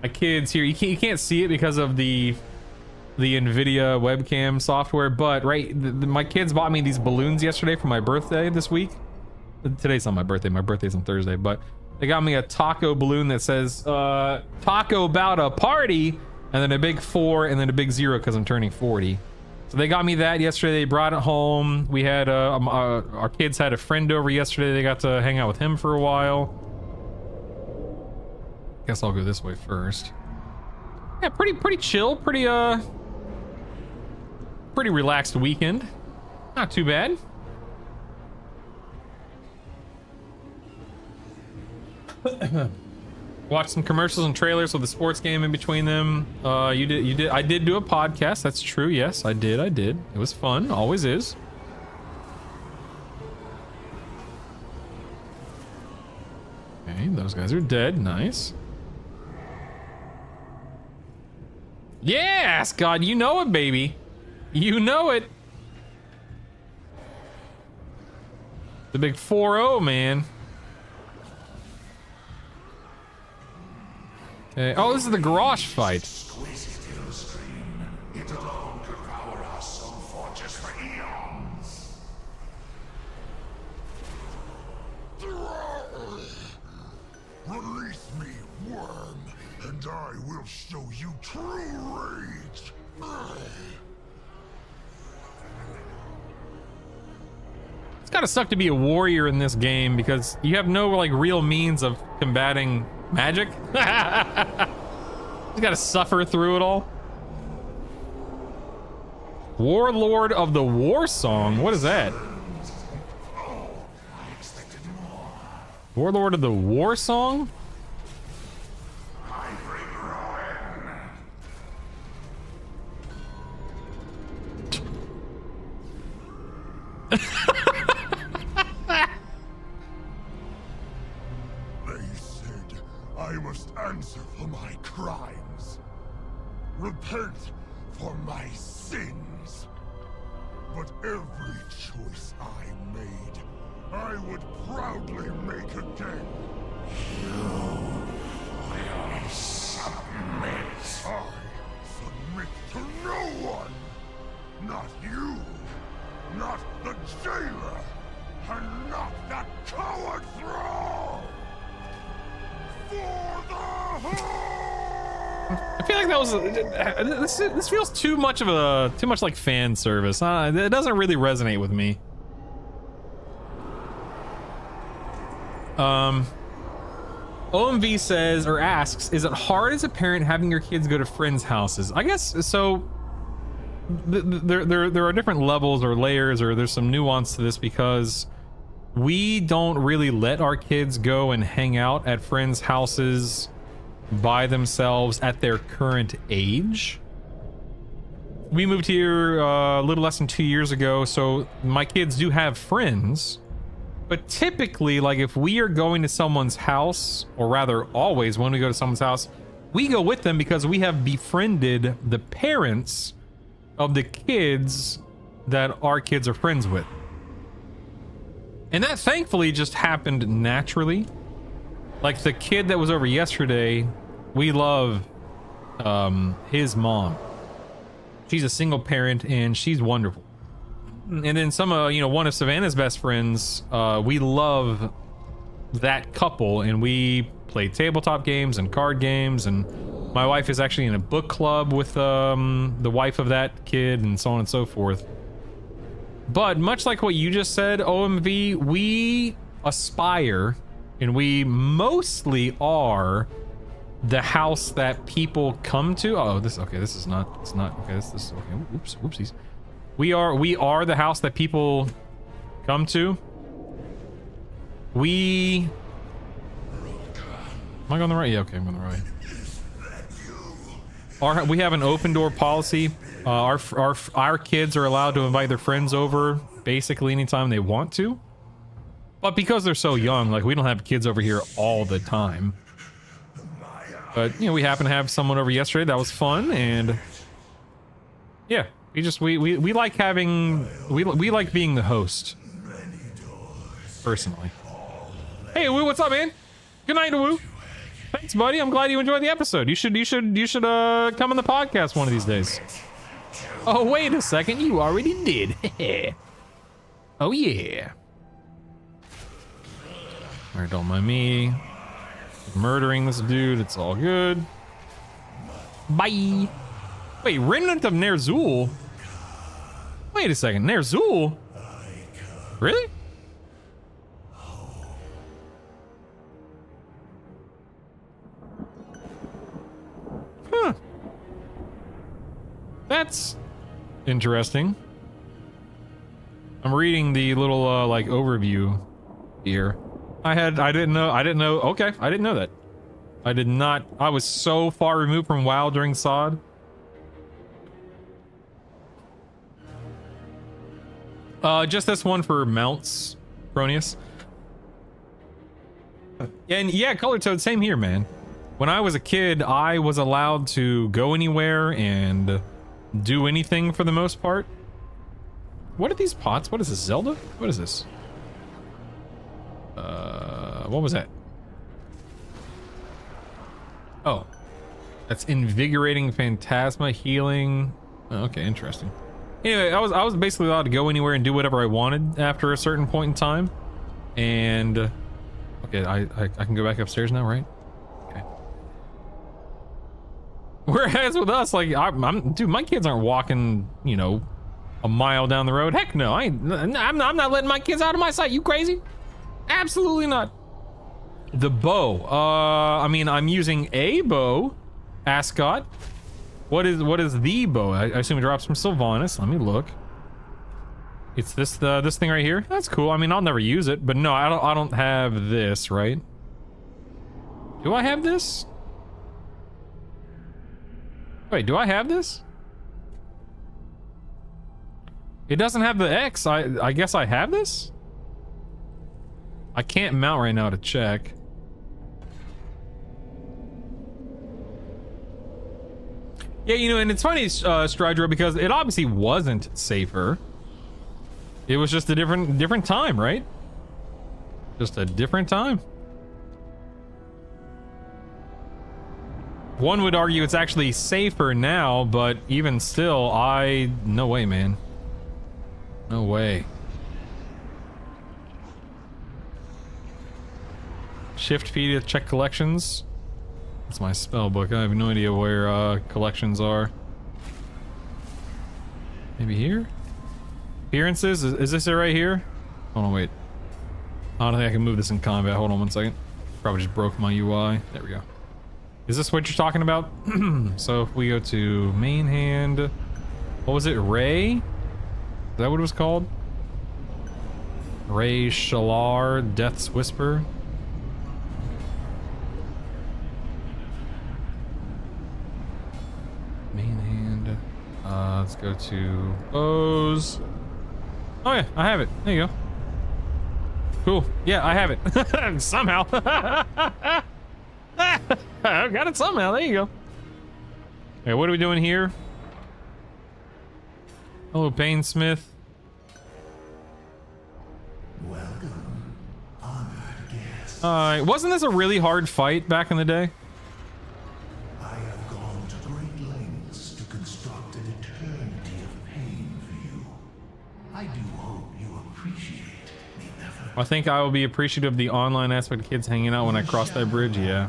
my kids here, you can't see it because of the NVIDIA webcam software, but my kids bought me these balloons yesterday for my birthday this week. Today's not my birthday's on Thursday, but they got me a taco balloon that says taco about a party, and then a big 4 and then a big 0 because I'm turning 40. So they got me that yesterday. They brought it home. We had our kids had a friend over yesterday. They got to hang out with him for a while. Guess I'll go this way first. Yeah, pretty chill, pretty relaxed weekend. Not too bad. Watch some commercials and trailers with the sports game in between them. You did. I did do a podcast. That's true. Yes, I did. It was fun. Always is. Okay, those guys are dead. Nice. Yes, God, you know it, baby. You know it. The big 4-0, man. Okay. Oh, this is the garage fight. Release me, worm, and I will show you true rage. It's gotta suck to be a warrior in this game because you have no like real means of combating magic. You gotta suffer through it all. Warlord of the War Song. What is that? Warlord of the War Song? They said I must answer for my crimes. Repent for my sins. But every choice I made, I would proudly make again. You will submit. I submit to no one. Not you. Not the jailer. And not that coward Thrall. For the I feel like that was this feels too much like fan service. It doesn't really resonate with me. OMV says or asks, is it hard as a parent having your kids go to friends' houses? I guess so. There are different levels or layers, or there's some nuance to this because we don't really let our kids go and hang out at friends' houses by themselves at their current age. We moved here a little less than 2 years ago, so my kids do have friends. But typically, like if we are going to someone's house, or rather always when we go to someone's house, we go with them because we have befriended the parents of the kids that our kids are friends with. And that thankfully just happened naturally. Like the kid that was over yesterday, we love his mom. She's a single parent and she's wonderful. And then some one of Savannah's best friends, we love that couple, and we play tabletop games and card games, and my wife is actually in a book club with the wife of that kid, and so on and so forth. But much like what you just said, OMV, we aspire, and we mostly are the house that people come to. Oh, this is okay, whoopsies. We are the house that people come to. Am I going the right? Yeah, okay, I'm going the right way. We have an open door policy. Our kids are allowed to invite their friends over basically anytime they want to. But because they're so young, like we don't have kids over here all the time. But we happened to have someone over yesterday. That was fun, and yeah, we like having we like being the host. Personally. Hey Woo, what's up, man? Good night, Woo. Thanks, buddy. I'm glad you enjoyed the episode. You should come on the podcast one of these days. Oh, wait a second. You already did. Oh yeah. All right, don't mind me murdering this dude. It's all good. Bye. Wait, Remnant of Ner'zhul? Wait a second, Ner'zhul? Really? Huh. That's interesting. I'm reading the little like overview here. I didn't know. Okay, I didn't know that. I did not. I was so far removed from WoW during SOD. Just this one for mounts, Cronius. And yeah, Color Toad, same here, man. When I was a kid, I was allowed to go anywhere and do anything for the most part. What are these pots? What is this, Zelda? What is this? What was that? Oh, that's invigorating phantasma healing. Oh, okay, interesting. Anyway, I was basically allowed to go anywhere and do whatever I wanted after a certain point in time. And okay, I can go back upstairs now, right? Okay. Whereas with us, like, dude, my kids aren't walking, you know, a mile down the road. Heck no, I'm not letting my kids out of my sight. You crazy? Absolutely not. The bow. I mean, I'm using a bow, Ascot. What is the bow? I assume it drops from Sylvanas. Let me look. It's this thing right here. That's cool. I mean, I'll never use it, but no, I don't have this, right? Do I have this? Wait, do I have this? It doesn't have the X. I guess I have this? I can't mount right now to check. Yeah, you know, and it's funny, Stridro, because it obviously wasn't safer. It was just a different time, right? Just a different time. One would argue it's actually safer now, but even still, no way, man. No way. Shift P to check collections. That's my spell book. I have no idea where collections are. Maybe here? Appearances? Is this it right here? Hold on, wait. I don't think I can move this in combat. Hold on one second. Probably just broke my UI. There we go. Is this what you're talking about? So if we go to main hand, what was it? Ray? Is that what it was called? Ray Shalar, Death's Whisper. Main hand. Let's go to bows. Oh yeah, I have it. There you go. Cool. Yeah, I have it. Somehow. I got it somehow. There you go. Okay, what are we doing here? Hello, Painsmith. Welcome, honored guest. Wasn't this a really hard fight back in the day? I have gone to great lengths to construct an eternity of pain for you. I do hope you appreciate me never. I think I will be appreciative of the online aspect of kids hanging out when I cross that bridge, yeah.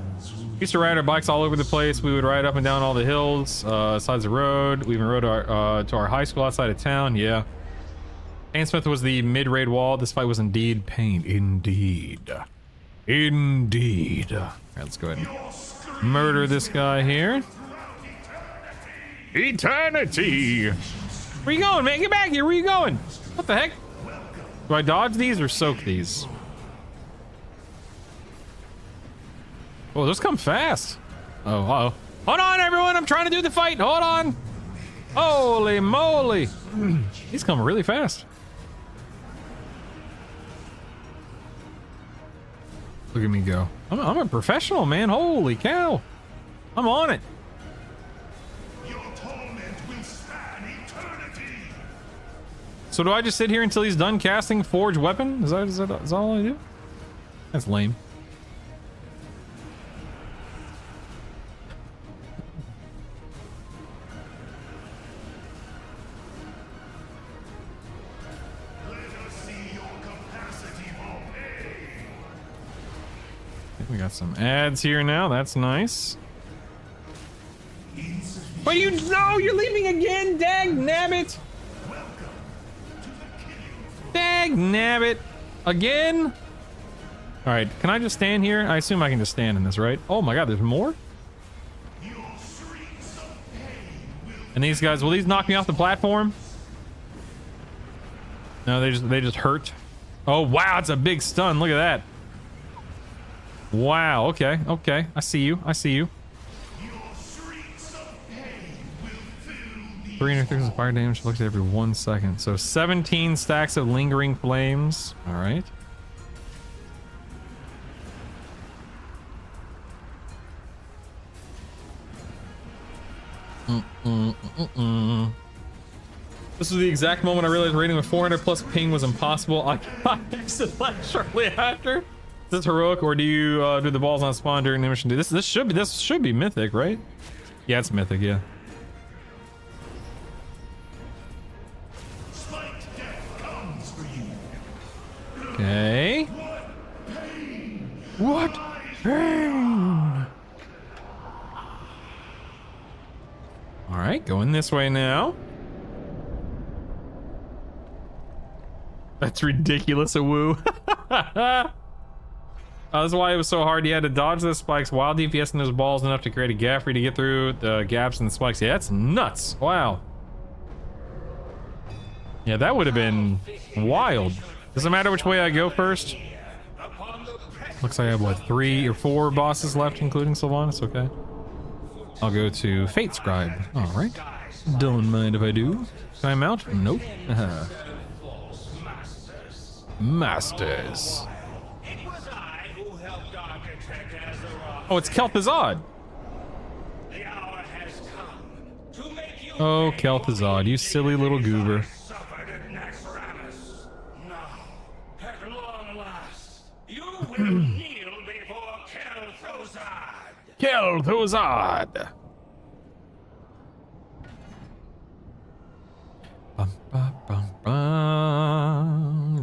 We used to ride our bikes all over the place. We would ride up and down all the hills, sides of the road. We even rode to our high school outside of town, yeah. Painsmith was the mid-raid wall. This fight was indeed pain. Indeed. Indeed. Alright, let's go ahead and murder this guy here. Eternity! Where you going, man? Get back here. Where you going? What the heck? Do I dodge these or soak these? Oh, those come fast. Oh, uh-oh. Hold on, everyone. I'm trying to do the fight. Hold on. Holy moly. These come really fast. Look at me go. I'm a professional, man. Holy cow. I'm on it. Your torment will span eternity. So do I just sit here until he's done casting Forge Weapon? Is that all I do? That's lame. We got some ads here now. That's nice. But you're leaving again. Dag nabbit. Dag nabbit. Again. All right. Can I just stand here? I assume I can just stand in this, right? Oh my God, there's more. And these guys, will these knock me off the platform? No, they just hurt. Oh wow, it's a big stun. Look at that. Wow, okay, okay. I see you. I see you. 330 fire damage looks every 1 second. So 17 stacks of lingering flames. All right. This was the exact moment I realized raiding with 400 plus ping was impossible. I got exited shortly after. Is this heroic, or do you do the balls on spawn during the mission? This should be mythic, right? Yeah, it's mythic. Yeah. Okay. What pain? All right, going this way now. That's ridiculous, a woo. That's why it was so hard. You had to dodge those spikes while DPSing those balls enough to create a gap for you to get through the gaps in the spikes. Yeah, that's nuts. Wow. Yeah, that would have been wild. Does it matter which way I go first? Looks like I have, what, 3 or 4 bosses left, including Sylvanas? Okay. I'll go to Fate Scribe. All right. Don't mind if I do. Can I mount? Nope. Masters. Oh, it's Kel'Thuzad. Oh, Kel'Thuzad, you silly little goober. Kel'Thuzad.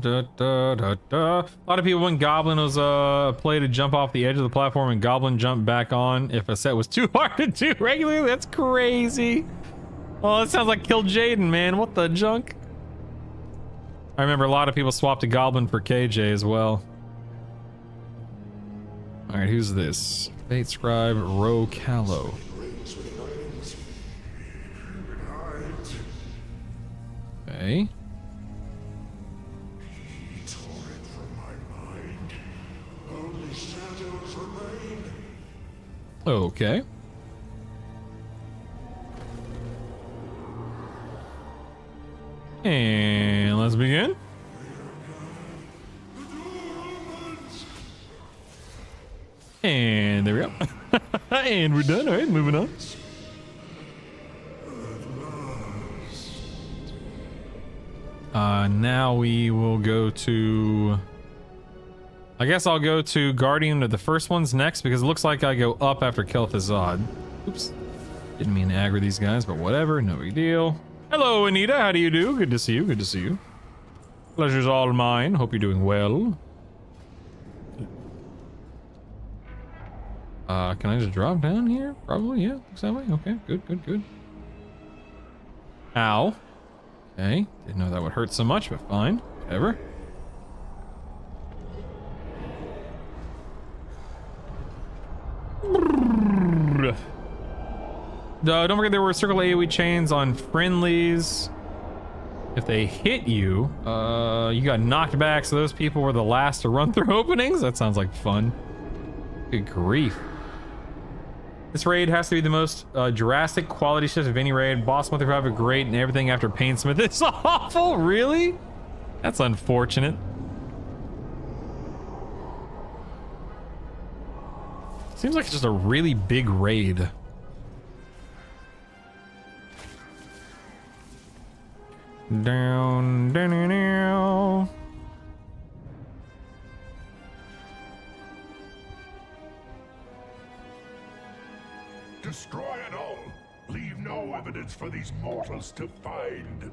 Da, da, da, da. A lot of people, when Goblin was play to jump off the edge of the platform and Goblin jumped back on if a set was too hard to do regularly. That's crazy. Oh, that sounds like Kill Jaden, man. What the junk? I remember a lot of people swapped to Goblin for KJ as well. All right, who's this? Fate Scribe Rocallo. Okay. Okay. And let's begin. And there we go. And we're done. All right, moving on. Now we will go to... I guess I'll go to Guardian of the first ones next, because it looks like I go up after Kel'Thuzad. Oops. Didn't mean to aggro these guys, but whatever. No big deal. Hello, Anita. How do you do? Good to see you. Good to see you. Pleasure's all mine. Hope you're doing well. Can I just drop down here? Probably, yeah. Looks that way. Okay, good, good, good. Ow. Okay. Didn't know that would hurt so much, but fine. Whatever. Don't forget there were circle AoE chains on friendlies. If they hit you, you got knocked back, so those people were the last to run through openings? That sounds like fun. Good grief. This raid has to be the most drastic quality shift of any raid. Boss 135 are great, and everything after Painsmith is awful. Really? That's unfortunate. Seems like it's just a really big raid. Down, down, down, down. Destroy it all. Leave no evidence for these mortals to find.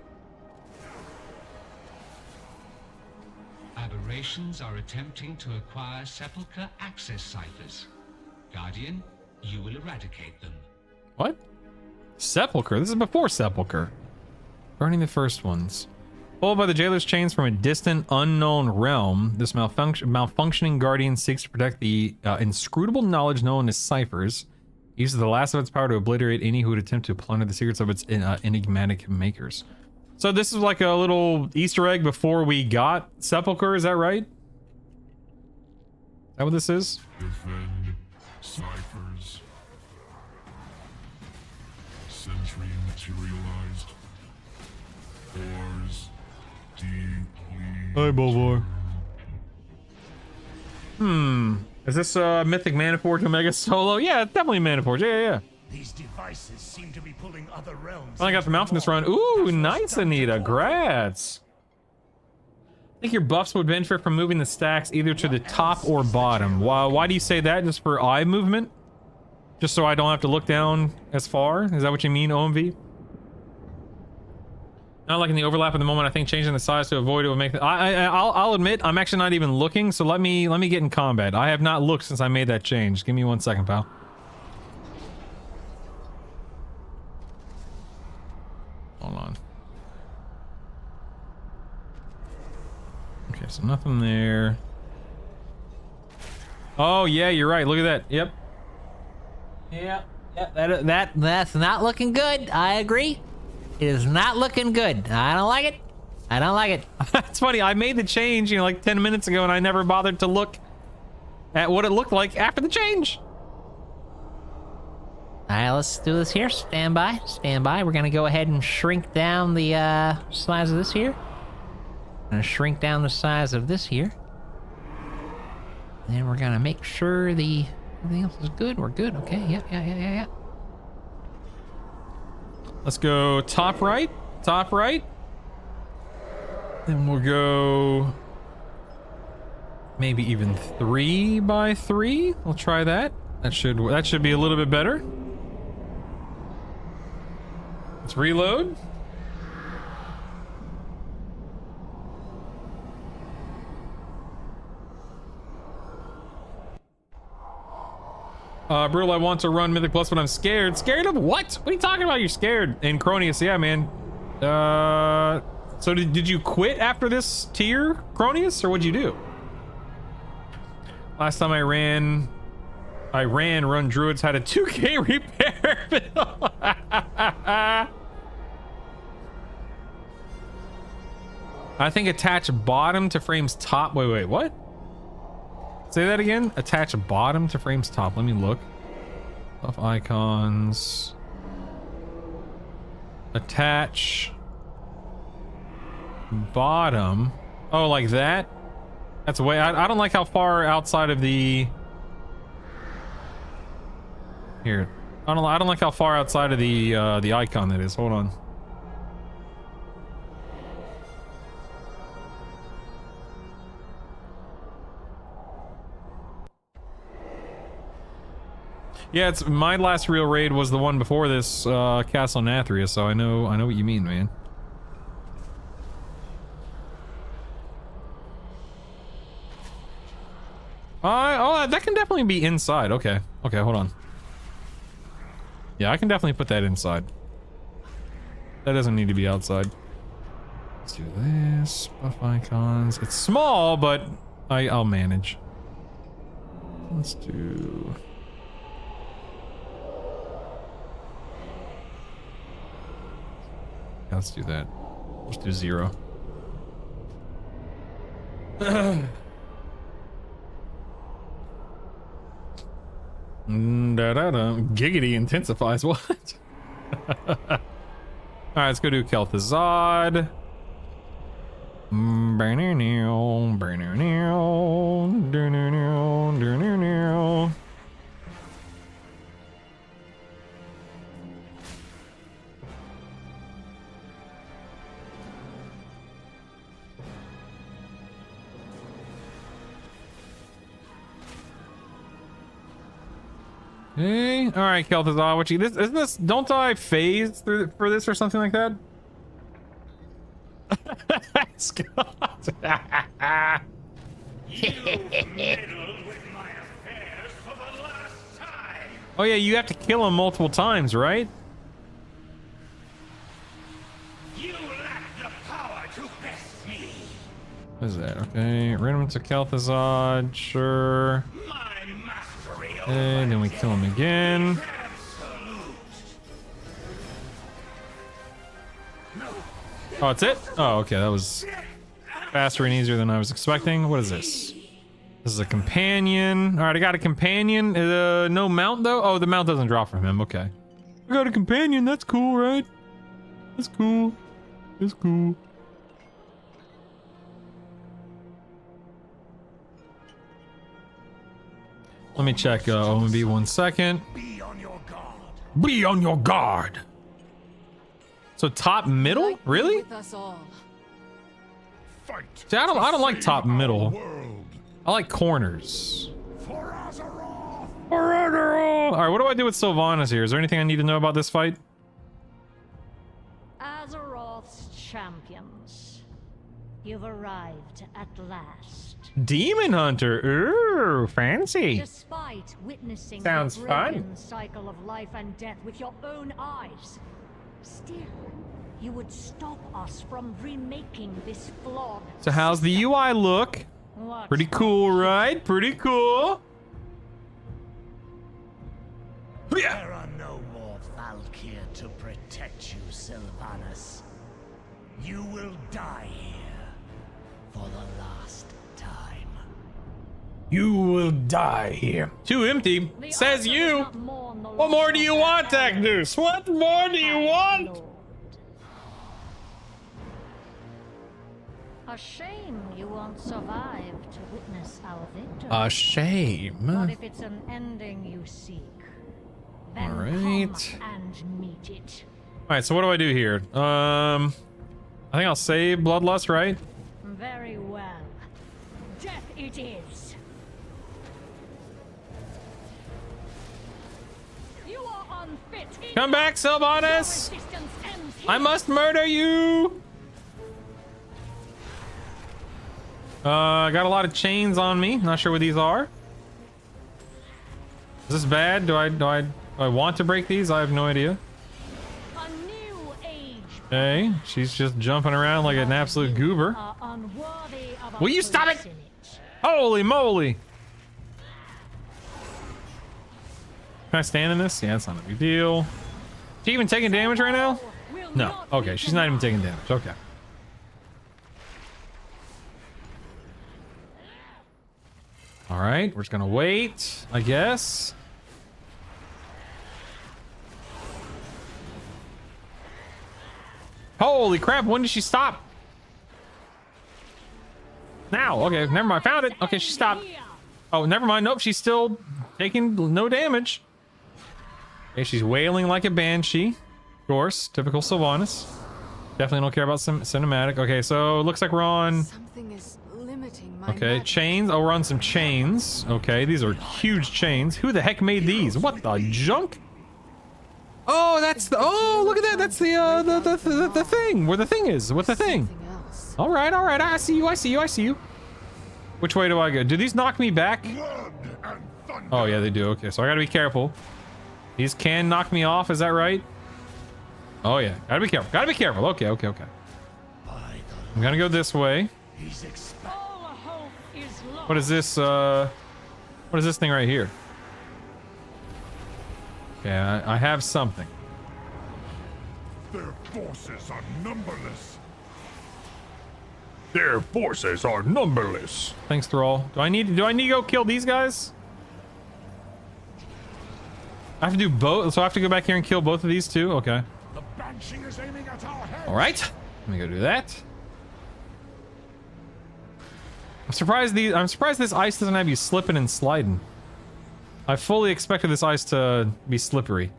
Aberrations are attempting to acquire Sepulchre access ciphers. Guardian, you will eradicate them. What? Sepulchre? This is before Sepulchre. Burning the first ones. Pulled by the jailer's chains from a distant, unknown realm, this malfunctioning guardian seeks to protect the inscrutable knowledge known as ciphers. It uses the last of its power to obliterate any who would attempt to plunder the secrets of its enigmatic makers. So this is like a little Easter egg before we got Sepulchre, is that right? that what this is? Defend, ciphers. Sentry materialized. Ores deeply. Hi, Bovar. Is this Mythic Maniforge Omega Solo? Yeah, it's definitely Maniforge. Yeah. These devices seem to be pulling other realms. I got the mount from this run. Ooh, nice, Anita. Grats. I think your buffs would benefit from moving the stacks either to the top or bottom. Why do you say that? Just for eye movement? Just so I don't have to look down as far? Is that what you mean, OMV? Not liking the overlap at the moment. I think changing the size to avoid it would make the, I'll admit I'm actually not even looking, so let me get in combat. I have not looked since I made that change. Give me 1 second, pal. Hold on. Okay, so nothing there. Oh yeah, you're right. Look at that. Yep. Yeah, that's not looking good. I agree. It is not looking good. I don't like it. I don't like it. It's funny. I made the change, like 10 minutes ago, and I never bothered to look at what it looked like after the change. All right, let's do this here. Stand by. Stand by. We're gonna go ahead and shrink down the size of this here. Gonna shrink down the size of this here. Then we're gonna make sure everything else is good. We're good. Okay. Yeah. Let's go top right. Top right. Then we'll go maybe even 3 by 3. We'll try that. That should be a little bit better. Let's reload. Brule, I want to run Mythic Plus, but I'm scared. Scared of what? What are you talking about? You're scared. And Cronius, yeah, man. So did you quit after this tier, Cronius, or what'd you do? Last time I ran Run Druids had a 2K repair bill. I think attach bottom to frames top. Wait, what? Say that again. Attach bottom to frames top. Let me look. Buff icons. Attach bottom. Oh, like that? That's way. I don't like how far outside of the. Here. I don't like how far outside of the icon that is. Hold on. Yeah, it's my last real raid was the one before this, Castle Nathria, so I know what you mean, man. Oh, that can definitely be inside. Okay, hold on. Yeah, I can definitely put that inside. That doesn't need to be outside. Let's do this. Buff icons. It's small, but I'll manage. Let's do. Let's do that. Let's do 0. Giggity intensifies. What? Alright, let's go do Kel'Thuzad. Hey, all right, Kel'Thuzad, what you? Isn't this? Don't I phase through for this or something like that? Scott. Oh yeah, you have to kill him multiple times, right? You lack the power to best me. What is that? Okay, random to Kel'Thuzad, sure. And then we kill him again. Oh, that's it? Oh, okay, that was faster and easier than I was expecting. What is this? This is a companion. All right, I got a companion. No mount though. Oh, the mount doesn't drop from him. Okay. I got a companion. That's cool, right? That's cool. That's cool. Let me check OMB 1 second. Be on your guard. Be on your guard. So top middle? Really? With us all. Fight. See, I don't like top Save our middle. world. I like corners. For Azeroth. All right, what do I do with Sylvanas here? Is there anything I need to know about this fight? Azeroth's champions. You've arrived at last. Demon Hunter. Ooh, fancy. Despite witnessing Sounds the fun. broken cycle of life and death with your own eyes, still, you would stop us from remaking this flawed. So how's the UI look? What? Pretty cool, right? Pretty cool. There are no more Valkyr to protect you, Sylvanas. You will die here for the last time. You will die here. Too empty, The says Arthur you. does not mourn the What loss more of do you their want, ally. Agnes? What more do you want? Lord. A shame you won't survive to witness our victory. A shame. But if it's an ending you seek, then All right. come and meet it. All right, so what do I do here? I think I'll save Bloodlust, right? Very well. Death it is. You are unfit. Come back, Sylvanas. Your existence ends I here. must murder you. I got a lot of chains on me. Not sure what these are. Is this bad? Do I want to break these? I have no idea. A new age. Okay, she's just jumping around like an absolute goober. Are unworthy of a Will you stop it? place in it. Holy moly! Can I stand in this? Yeah, it's not a big deal. Is she even taking damage right now? Will No. not Okay, be she's not even denied. taking damage. Okay. All right, we're just gonna wait, I guess. Holy crap, when did she stop? Now, okay, never mind, found it. Okay, she stopped. Oh, never mind, nope, she's still taking no damage. Okay, she's wailing like a banshee. Of course, typical Sylvanas. Definitely don't care about some cinematic. Okay, so it looks like we're on... Something is limiting my Okay, magic. chains. Oh, we're on some chains. Okay, these are huge chains. Who the heck made these? What the junk? Oh, that's the... Oh, look at that. That's the thing. Where the thing is. What the thing? Something else. All right, all right. I see you. I see you. I see you. Which way do I go? Do these knock me back? Blood and thunder. Oh, yeah, they do. Okay, so I gotta be careful. These can knock me off. Is that right? Oh, yeah. Gotta be careful. Gotta be careful. Okay, okay, okay. I'm gonna go this way. He's expected. All hope is lost. What is this? What is this thing right here? Okay, I have something. Their forces are numberless. Their forces are numberless. Thanks, Thrall. Do I need to go kill these guys? I have to do both, so I have to go back here and kill both of these too. Okay. The banshee is aiming at our heads. All right. Let me go do that. I'm surprised this ice doesn't have you slipping and sliding. I fully expected this ice to be slippery.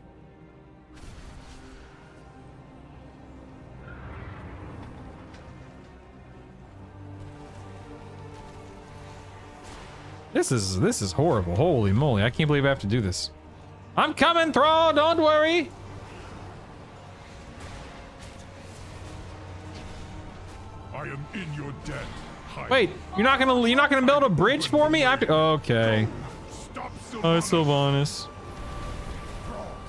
This is horrible. Holy moly. I can't believe I have to do this. I'm coming, Thrall. Don't worry. I am in your den. Hide. Wait, you're not gonna build a bridge for me? I have to, okay. Stop Oh, Sylvanas.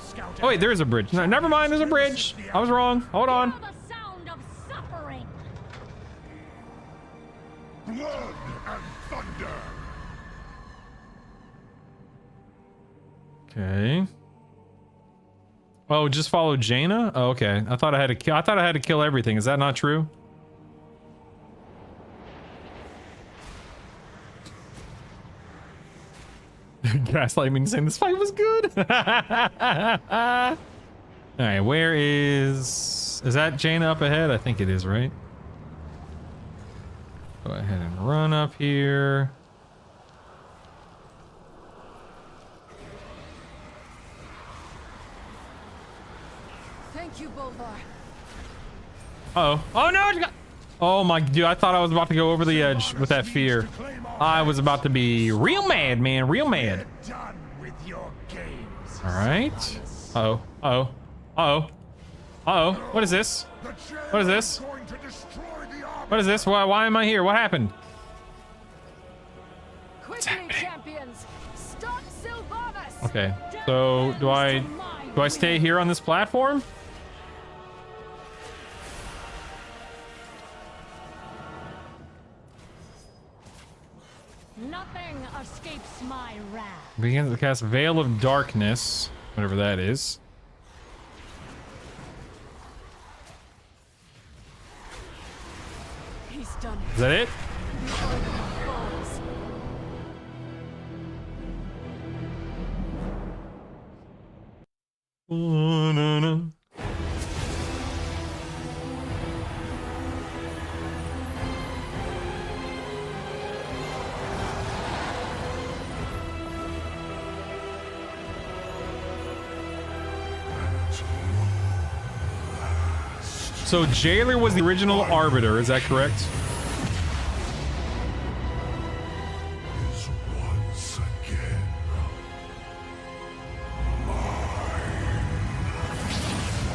Sylvanas. Oh wait, there is a bridge. No, never mind, there's a bridge. I was wrong. Hold on. Hear the sound of suffering. Blood and thunder. Okay. Oh, just follow Jaina? Oh, okay. I thought I had to kill everything. Is that not true? Gaslight me saying this fight was good. All right, where is that Jaina up ahead? I think it is, right? Go ahead and run up here. Thank you, Bolvar. Uh-oh. Oh no! Oh my dude, I thought I was about to go over the edge with that fear. I was about to be real mad, man, real mad. Alright. Uh-oh. Uh-oh. Uh-oh. Uh-oh. What is this? What is this? What is this? Why am I here? What happened? Quickly, champions! Stop Sylvanas! Okay. So do I stay here on this platform? Nothing escapes my wrath. Begins to cast Veil of Darkness, whatever that is. He's done Is that it? Oh, no, no. So Jailer was the original Arbiter, is that correct? Once again,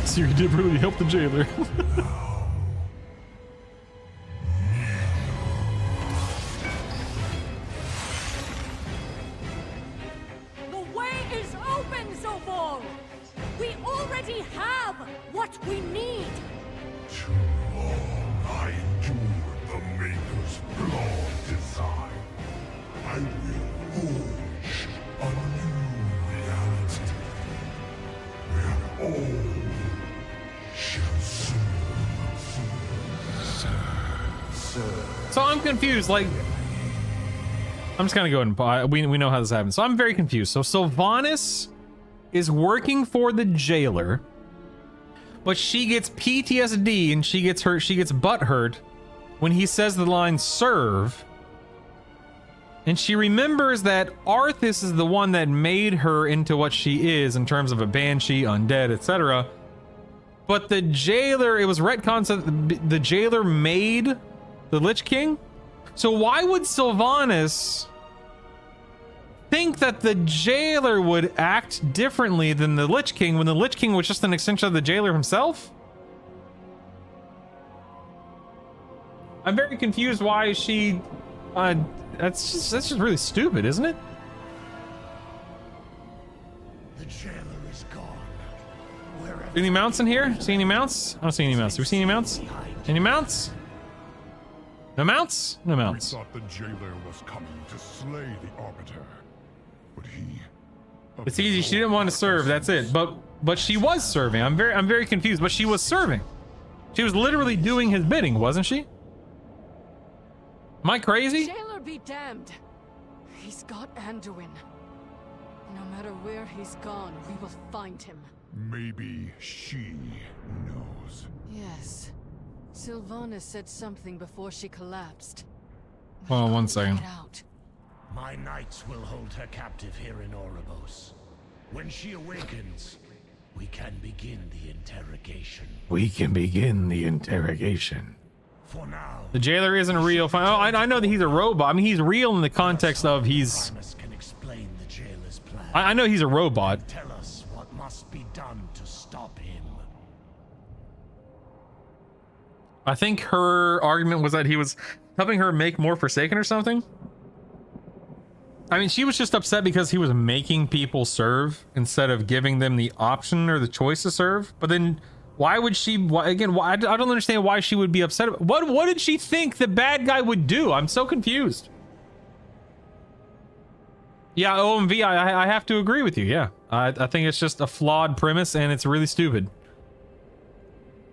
So you did really help the Jailer. The way is open, Zovor! We already have what we need! too long I endured the Maker's flawed design. I will forge a new reality where all shall serve. So I'm confused, like... I'm just gonna go ahead and... We know how this happens. So I'm very confused. So Sylvanas is working for the Jailer, but she gets PTSD and she gets hurt. She gets butthurt when he says the line "serve," and she remembers that Arthas is the one that made her into what she is in terms of a banshee, undead, etc. But the Jailer, it was retcon, so the Jailer made the Lich King. So why would Sylvanas think that the Jailer would act differently than the Lich King when the Lich King was just an extension of the Jailer himself? I'm very confused why she... that's just really stupid, isn't it? The Jailer is gone. Wherever Any mounts in here? See any mounts? I don't see any mounts. Do we see any mounts? Any mounts? No mounts? No mounts. we thought the Jailer was coming to slay the Arbiter, but he... It's easy. She didn't want to serve. That's it. But she was serving. I'm very confused. But she was serving. She was literally doing his bidding, wasn't she? Am I crazy? Jailer be damned. He's got Anduin. No matter where he's gone, we will find him. Maybe she knows. Yes. Sylvanas said something before she collapsed. Hold on one second. Get out. My knights will hold her captive here in Oribos. When she awakens, we can begin the interrogation. We can begin the interrogation. For now, The Jailer isn't real. Oh, I know that he's a robot. I mean, he's real in the context of he's... Sylvanas can explain the Jailer's plan. I know he's a robot. Tell us what must be done to stop him. I think her argument was that he was helping her make more Forsaken or something. I mean, she was just upset because he was making people serve instead of giving them the option or the choice to serve. But then why would she, I don't understand why she would be upset. What did she think the bad guy would do? I'm so confused. Yeah, OMV, I have to agree with you. Yeah, I think it's just a flawed premise and it's really stupid.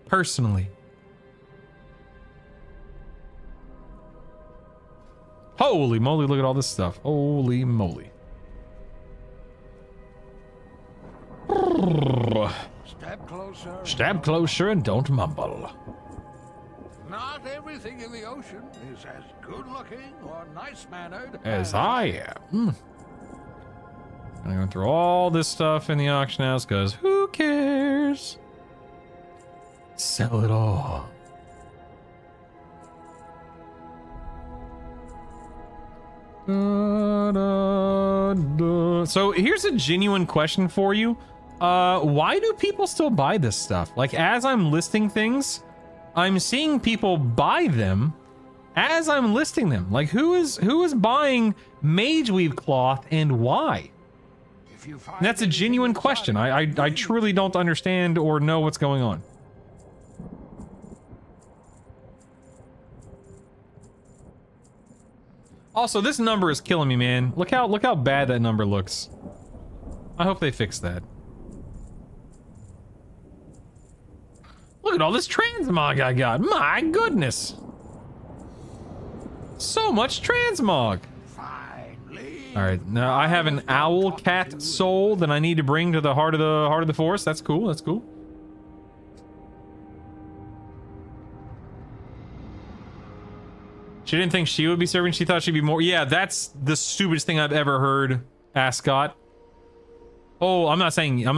Personally. Holy moly, look at all this stuff. Holy moly. Step closer. Step closer and don't mumble. Not everything in the ocean is as good-looking or nice-mannered As I am. Gonna go through all this stuff in the auction house because who cares? Sell it all. So here's a genuine question for you. Why do people still buy this stuff? Like, as I'm listing things, I'm seeing people buy them as I'm listing them. Like, who is buying Mage Weave cloth and why? And that's a genuine question. I truly don't understand or know what's going on. Also, this number is killing me, man. Look how bad that number looks. I hope they fix that. Look at all this transmog I got. My goodness. So much transmog. All right, now I have an owl cat soul that I need to bring to the heart of the forest. That's cool. That's cool. She didn't think she would be serving. She thought she'd be more. Yeah, that's the stupidest thing I've ever heard, Ascot. Oh, I'm not saying you. I'm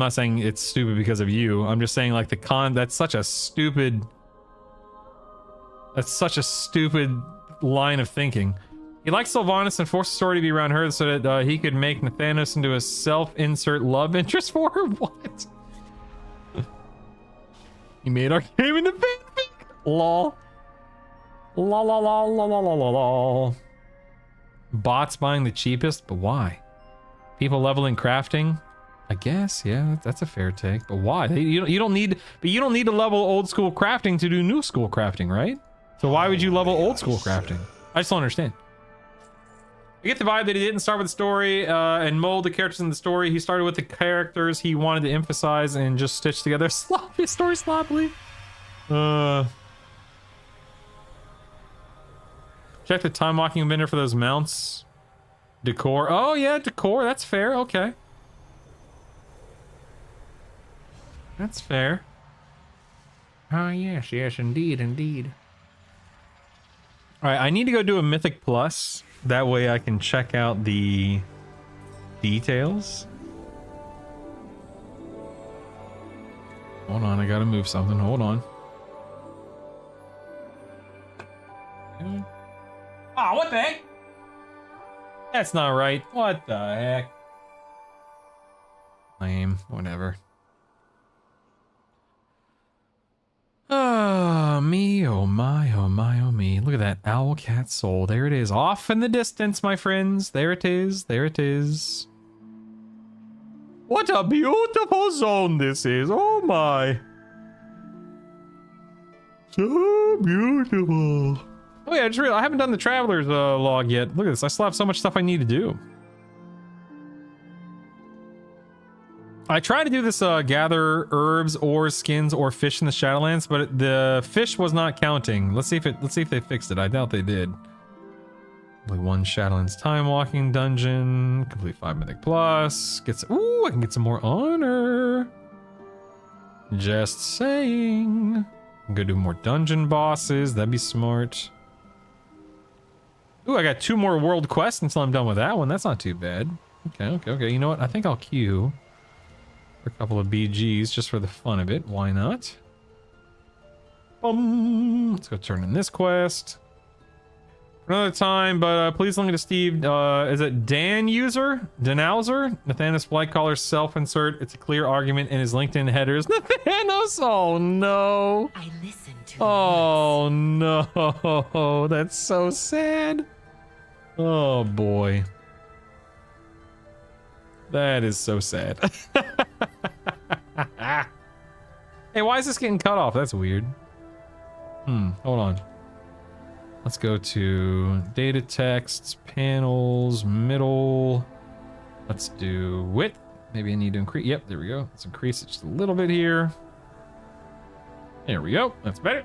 not saying it's stupid because of you. I'm just saying like that's such a stupid line of thinking. He likes Sylvanas and forced the story to be around her so that he could make Nathanos into a self-insert love interest for her. What? He made our game into fanfic. Lol. La la la la la la la la. Bots buying the cheapest, but why? People leveling crafting, I guess. Yeah, that's a fair take. But why? You don't need to level old school crafting to do new school crafting, right? So why would you level old school crafting? I just don't understand. I get the vibe that he didn't start with the story and mold the characters in the story. He started with the characters he wanted to emphasize and just stitched together story sloppily. Check the time walking vendor for those mounts. Decor. Oh yeah, decor. That's fair. Okay. That's fair. Oh yes, yes, indeed, indeed. All right, I need to go do a Mythic Plus. That way I can check out the details. Hold on, I gotta move something. Hold on. Oh, what the heck? That's not right. What the heck? Lame. Whatever. Oh, me. Oh, my. Oh, my. Oh, me. Look at that owl cat soul. There it is. Off in the distance, my friends. There it is. There it is. What a beautiful zone this is. Oh, my. So beautiful. Oh yeah, I haven't done the Traveler's log yet. Look at this. I still have so much stuff I need to do. I tried to do this gather herbs, ores, skins, or fish in the Shadowlands, but the fish was not counting. Let's see if they fixed it. I doubt they did. Only one Shadowlands time walking dungeon. Complete 5 Mythic Plus. Ooh, I can get some more honor. Just saying. Go do more dungeon bosses. That'd be smart. Ooh, I got 2 more world quests until I'm done with that one. That's not too bad. Okay. You know what? I think I'll queue for a couple of BGs just for the fun of it. Why not? Let's go turn in this quest. Another time, but please link me to Steve. Is it Dan User? Danouser? Nathanos Blightcaller's self-insert. It's a clear argument in his LinkedIn headers. Nathanos! Oh no! I listened to Oh no! That's so sad. Oh boy. That is so sad. Hey, why is this getting cut off? That's weird. Hold on. Let's go to data texts, panels, middle. Let's do width. Maybe I need to increase. Yep, there we go. Let's increase it just a little bit here. There we go. That's better.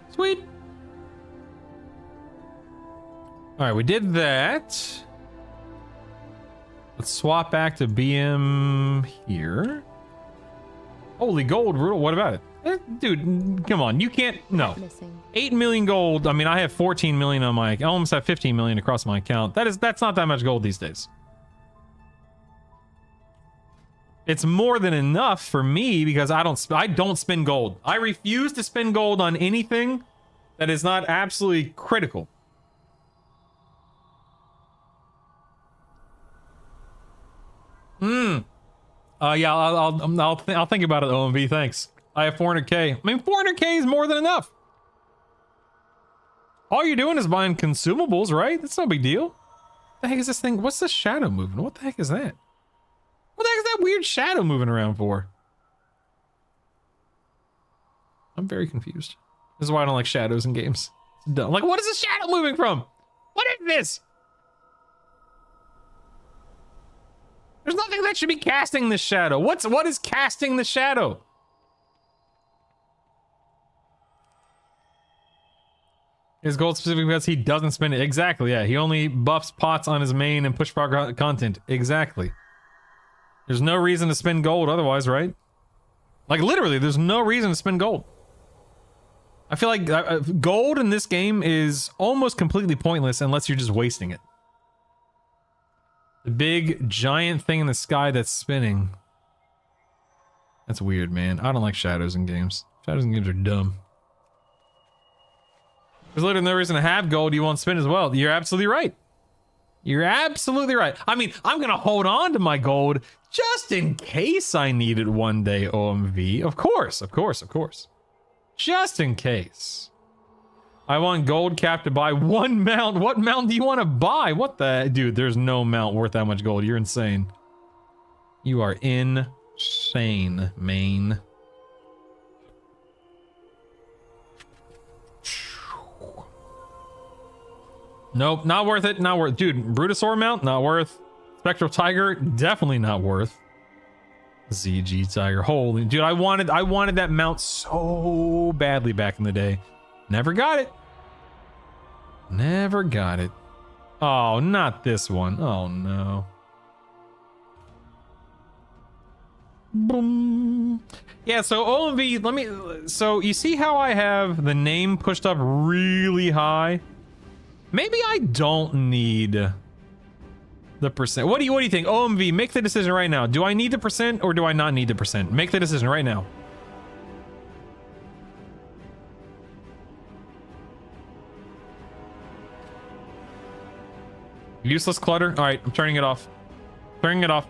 Sweet. All right, we did that. Let's swap back to BM here. Holy gold, Rudel. What about it? Dude, come on. You can't. No. 8 million gold. I mean, I have 14 million on my. I almost have 15 million across my account. That's not that much gold these days. It's more than enough for me because I don't spend gold. I refuse to spend gold on anything that is not absolutely critical. Yeah, I'll think about it, OMV. Thanks. I have 400k. I mean, 400k is more than enough. All you're doing is buying consumables, right? That's no big deal. What the heck is this thing? What's this shadow moving? What the heck is that? What the heck is that weird shadow moving around for? I'm very confused. This is why I don't like shadows in games. It's dumb. Like, what is this shadow moving from? What is this? There's nothing that should be casting this shadow. What is casting the shadow? His gold specifically because he doesn't spend it. Exactly, yeah. He only buffs pots on his main and push bar content. Exactly. There's no reason to spend gold otherwise, right? Like, literally, there's no reason to spend gold. I feel like gold in this game is almost completely pointless unless you're just wasting it. The big giant thing in the sky that's spinning. That's weird, man. I don't like shadows in games. Shadows in games are dumb. There's literally no reason to have gold you won't spend as well. You're absolutely right. You're absolutely right. I mean, I'm gonna hold on to my gold just in case I need it one day, OMV. Of course, of course, of course. Just in case. I want gold cap to buy one mount. What mount do you want to buy? What the... Dude, there's no mount worth that much gold. You're insane. You are insane, main. Nope, not worth it. Not worth... Dude, Brutosaur mount? Not worth. Spectral Tiger? Definitely not worth. ZG Tiger. Holy... Dude, I wanted that mount so badly back in the day. Never got it. Never got it. Oh, not this one. Oh, no. Boom. Yeah, so OMV, let me... So, you see how I have the name pushed up really high? Maybe I don't need the percent. What do you think? OMV, make the decision right now. Do I need the percent or do I not need the percent? Make the decision right now. Useless clutter. All right, I'm turning it off. Turning it off.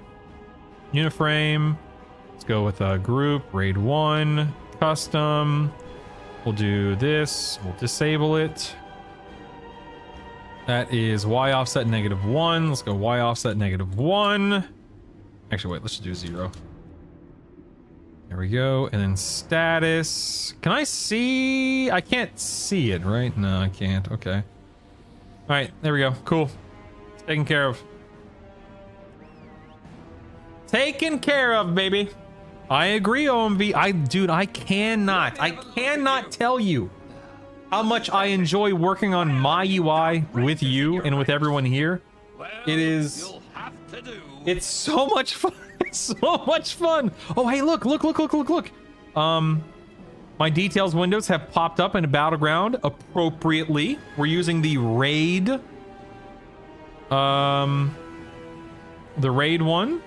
Uniframe. Let's go with a group. Raid 1. Custom. We'll do this. We'll disable it. That is Y offset -1. Let's go Y offset -1. Actually, wait, let's just do 0. There we go. And then status. Can I see? I can't see it, right? No, I can't. Okay. All right, there we go. Cool. It's taken care of. Taken care of, baby. I agree, OMV. Dude, I cannot tell you how much I enjoy working on my UI with you and with everyone here. It's so much fun. It's so much fun. Oh, hey, look. My details windows have popped up in Battleground appropriately. We're using the raid. The raid one.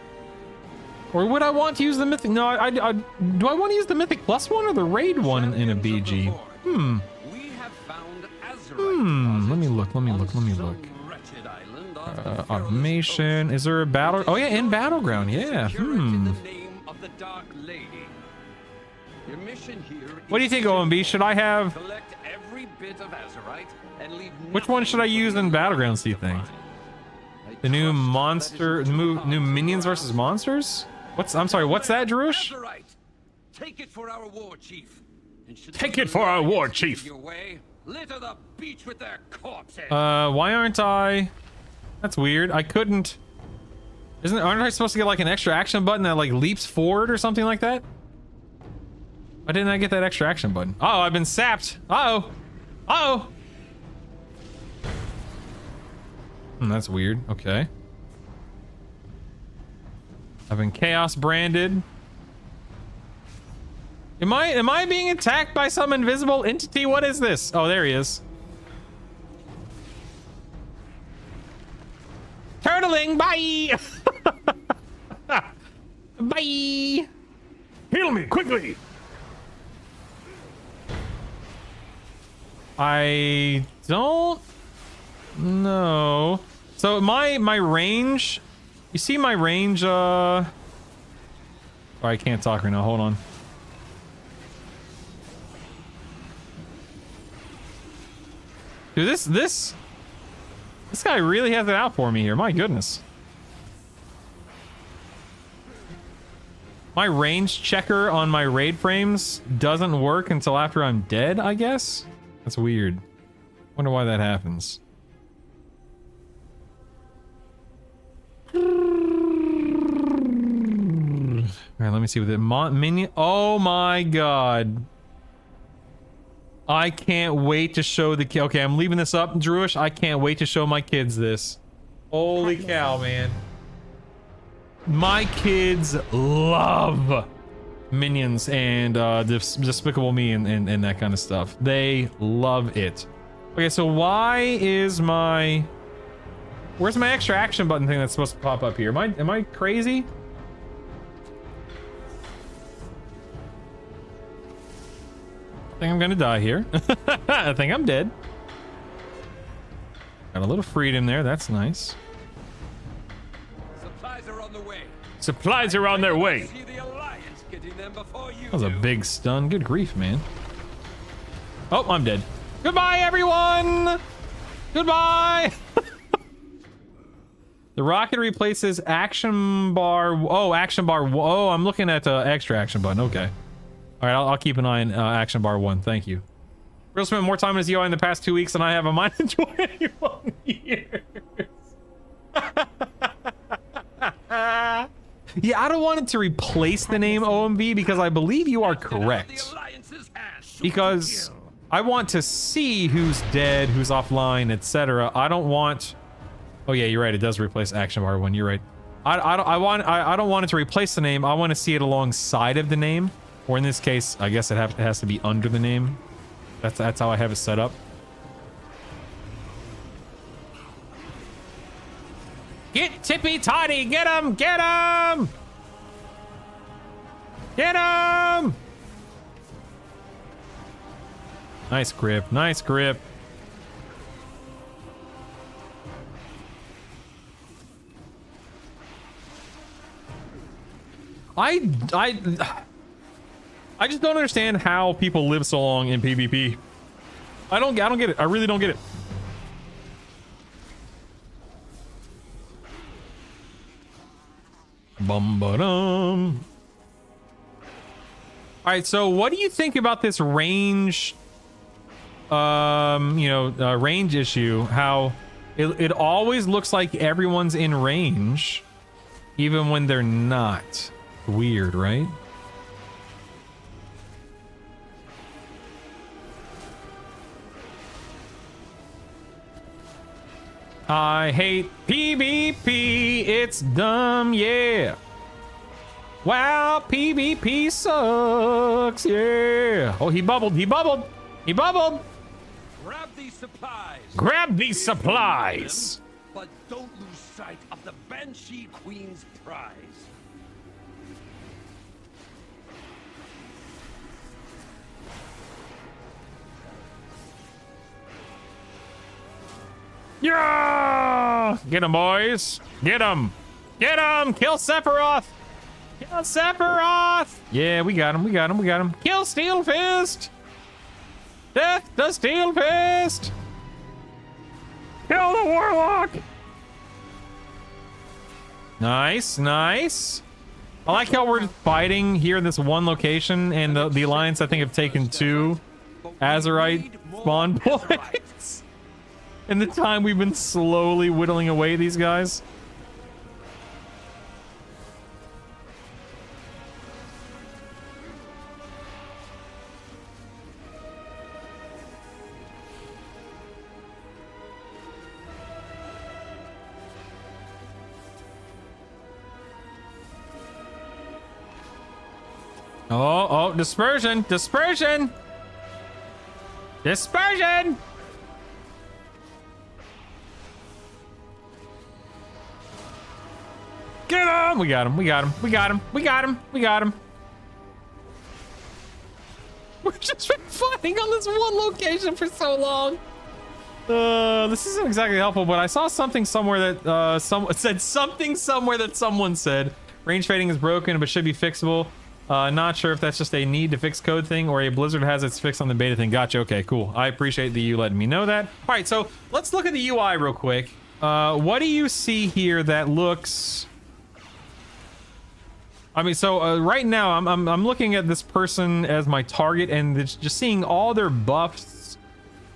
Or would I want to use the mythic? No, do I want to use the mythic plus one or the raid one in a BG? Let me look. Automation. Is there a battle? Oh yeah, in Battleground. Yeah. What do you think, OMB? Should I have... Which one should I use in Battlegrounds, do you think? The new monster... New minions versus monsters? I'm sorry, what's that, Jerush? Take it for our war chief. Take it for our war chief. Litter the beach with their corpses. Why aren't I... That's weird. I couldn't... Aren't I supposed to get like an extra action button that like leaps forward or something like that? Why didn't I get that extra action button? Oh, I've been sapped. Uh-oh. Uh-oh. That's weird. Okay. I've been chaos branded. Am I being attacked by some invisible entity? What is this? Oh, there he is. Turtling, bye! Bye! Heal me, quickly! I don't know. So my range, you see my range, oh, I can't talk right now, hold on. Dude, this guy really has it out for me here, my goodness. My range checker on my raid frames doesn't work until after I'm dead, I guess? That's weird. Wonder why that happens. Alright, let me see with it. Minion. Oh my god. I can't wait to show the kid. Okay, I'm leaving this up, Druish. I can't wait to show my kids this. Holy cow, man. My kids love Minions and Despicable Me and that kind of stuff. They love it. Okay, so why is my... Where's my extra action button thing that's supposed to pop up here? Am I crazy? I think I'm gonna die here. I think I'm dead. Got a little freedom there. That's nice. Supplies are on the way. Supplies are on their way. See the Alliance getting them before you That was a do. big stun. Good grief, man. Oh, I'm dead. Goodbye, everyone! Goodbye! The rocket replaces action bar. Oh, action bar. Oh, I'm looking at extra action button. Okay. All right, I'll keep an eye on action bar 1. Thank you. Real spent more time in his UI in the past 2 weeks than I have on mine in 21 years. Yeah, I don't want it to replace the name OMV because I believe you are correct. Because I want to see who's dead, who's offline, etc. I don't want... Oh yeah, you're right. It does replace action bar 1. You're right. I don't want it to replace the name. I want to see it alongside of the name, or in this case, I guess it has to be under the name. That's how I have it set up. Get Tippy Toddy! Get him! Get him! Get him! Nice grip. Nice grip. I just don't understand how people live so long in PvP. I don't get it. I really don't get it. Bum ba dum. All right, so what do you think about this range? Range issue. How it always looks like everyone's in range, even when they're not. Weird, right? I hate PvP, it's dumb, yeah. Wow, PvP sucks, yeah. Oh, he bubbled, he bubbled, he bubbled. Grab these supplies. Grab these supplies. But don't lose sight of the Banshee Queen's prize. Yeah! Get him, boys. Get him. Get him. Kill Sephiroth. Kill Sephiroth. Yeah, we got him. We got him. We got him. Kill Steel Fist. Death to Steel Fist. Kill the Warlock. Nice, nice. I like how we're fighting here in this one location, and the Alliance, I think, have taken 2 Azerite spawn points. In the time we've been slowly whittling away these guys. Oh, dispersion, dispersion, dispersion. Get him! We got him. We got him. We got him. We got him. We got him. We've just been fighting on this one location for so long. This isn't exactly helpful, but I saw something somewhere that someone said. Range fading is broken, but should be fixable. Not sure if that's just a need to fix code thing or a Blizzard has its fix on the beta thing. Gotcha. Okay, cool. I appreciate you letting me know that. All right, so let's look at the UI real quick. What do you see here that looks... I mean, so right now I'm looking at this person as my target and just seeing all their buffs,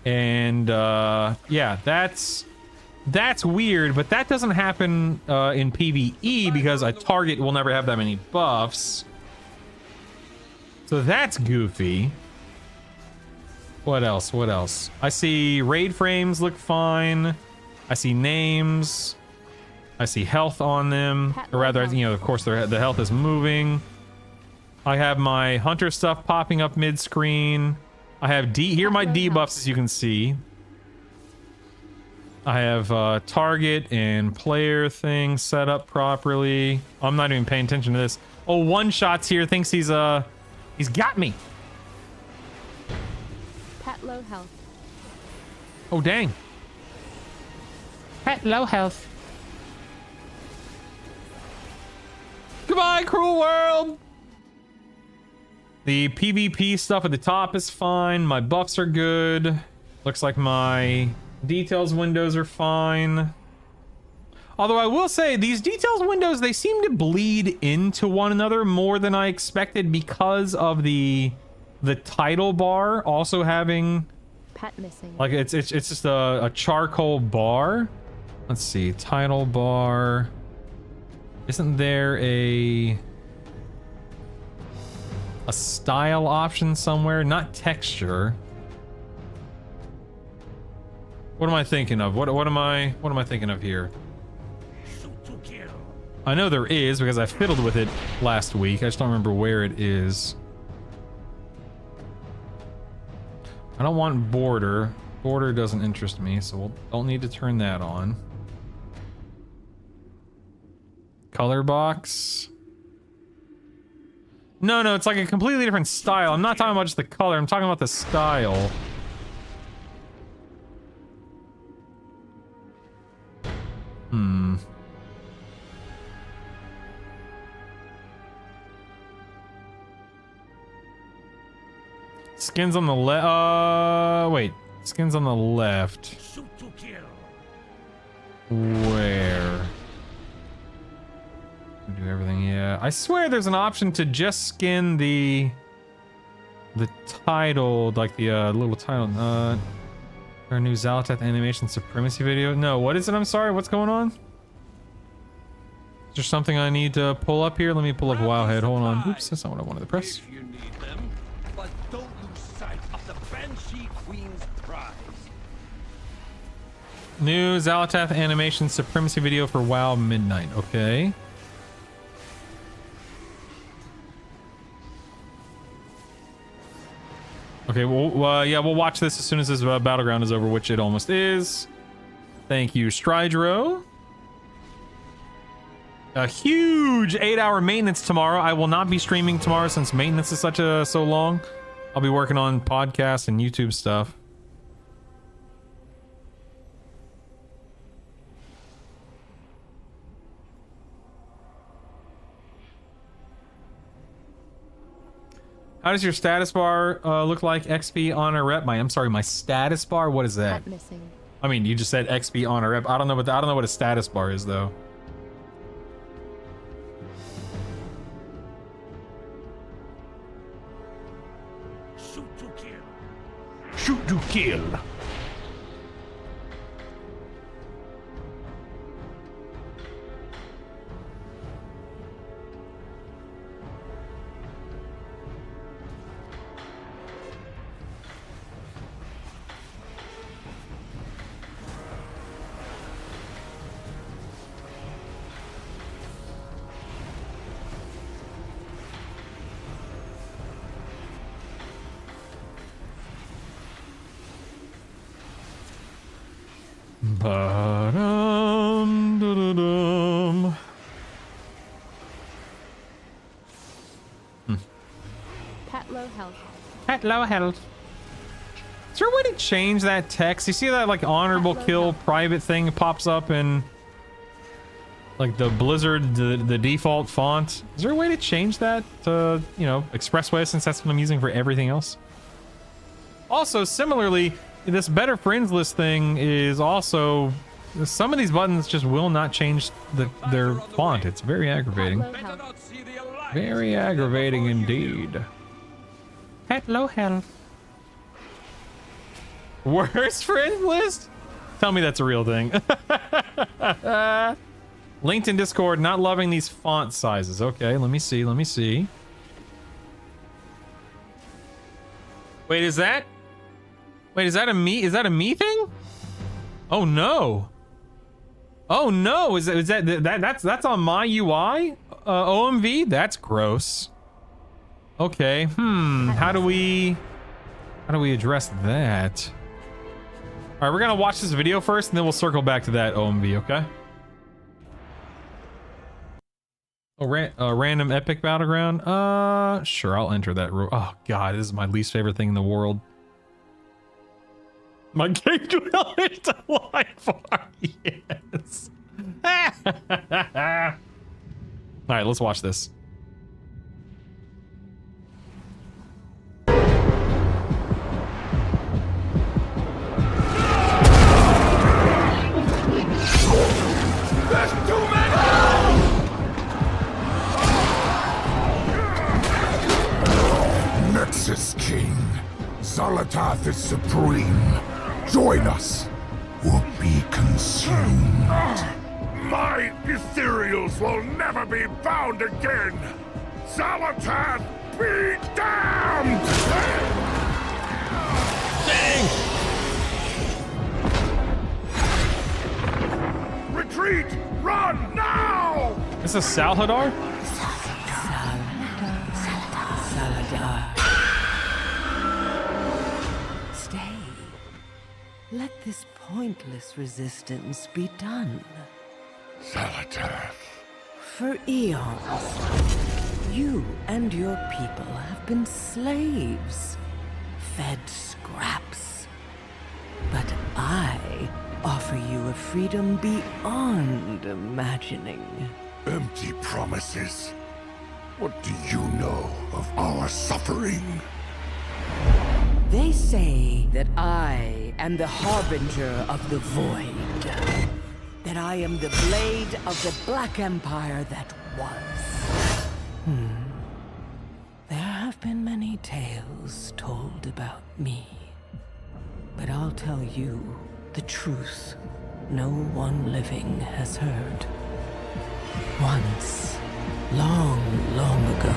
and yeah, that's weird. But that doesn't happen in PvE because a target will never have that many buffs. So that's goofy. What else? What else? I see raid frames look fine. I see names. I see health on them, or rather, you know, of course, the health is moving. I have my hunter stuff popping up mid-screen. I have here are my debuffs, as you can see. I have target and player things set up properly. I'm not even paying attention to this. Oh, One Shots here thinks he's got me. Pet low health. Oh, dang. Pet low health. Goodbye, cruel world! The PvP stuff at the top is fine. My buffs are good. Looks like my details windows are fine. Although I will say, these details windows, they seem to bleed into one another more than I expected because of the title bar also having... Pet missing. Like, it's just a charcoal bar. Let's see, title bar... Isn't there a style option somewhere? Not texture. What am I thinking of? What am I thinking of here? I know there is because I fiddled with it last week. I just don't remember where it is. I don't want border. Border doesn't interest me, so don't need to turn that on. Color box. No, it's like a completely different style. I'm not talking about just the color, I'm talking about the style. Skins on the left. Wait. Skins on the left. Where? Do everything, yeah. I swear there's an option to just skin the title, like the little title. Our new Xal'atath animation supremacy video. No, what is it? I'm sorry. What's going on? Is there something I need to pull up here? Let me pull up Wowhead. Hold on. Oops, that's not what I wanted to press. If you need them, but don't lose sight of the Banshee Queen's prize. New Xal'atath animation supremacy video for WoW Midnight. Okay. Okay, well, yeah, we'll watch this as soon as this battleground is over, which it almost is. Thank you, Stridro. A huge 8-hour maintenance tomorrow. I will not be streaming tomorrow since maintenance is so long. I'll be working on podcasts and YouTube stuff. How does your status bar look like? XP honor rep. I'm sorry, my status bar. What is that? Missing. I mean, you just said XP honor rep. I don't know what a status bar is though. Shoot to kill. Shoot to kill. Ba-dum, da-da-dum. Pet low health. At low health. Is there a way to change that text? You see that like honorable kill private thing pops up in like the Blizzard, the default font? Is there a way to change that to, you know, Expressway, since that's what I'm using for everything else? Also, similarly, this Better Friends list thing is also, some of these buttons just will not change their font. It's very aggravating. Very aggravating indeed. At low health. Worst friends list? Tell me that's a real thing. Linked in Discord, not loving these font sizes. Okay, let me see. Wait, is that a me thing? Oh no. Oh no, is that's on my UI? OMV? That's gross. Okay, how do we address that? All right, we're gonna watch this video first, and then we'll circle back to that OMV, okay? Random epic battleground. Sure, I'll enter that. Oh god, this is my least favorite thing in the world. My game dwellers to life are, yes. All right, let's watch this. There's too many! Nexus King. Xal'atath is supreme. Join us or be consumed. My ethereals will never be found again. Xal'atath be damned! Dang! Retreat! Run now! This is Salhadar? Stay. Let this pointless resistance be done. Xal'atath. For eons, you and your people have been slaves, fed scraps. But I offer you a freedom beyond imagining. Empty promises. What do you know of our suffering? They say that I am the harbinger of the void. That I am the blade of the Black Empire that was. There have been many tales told about me. But I'll tell you the truth no one living has heard. Once, long, long ago,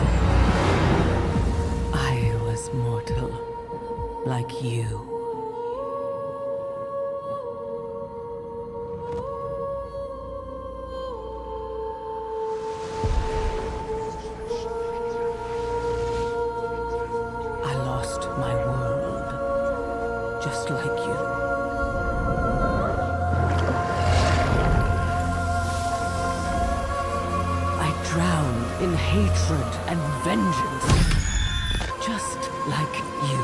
I was mortal, like you. I lost my world, just like you. Drowned in hatred and vengeance, just like you.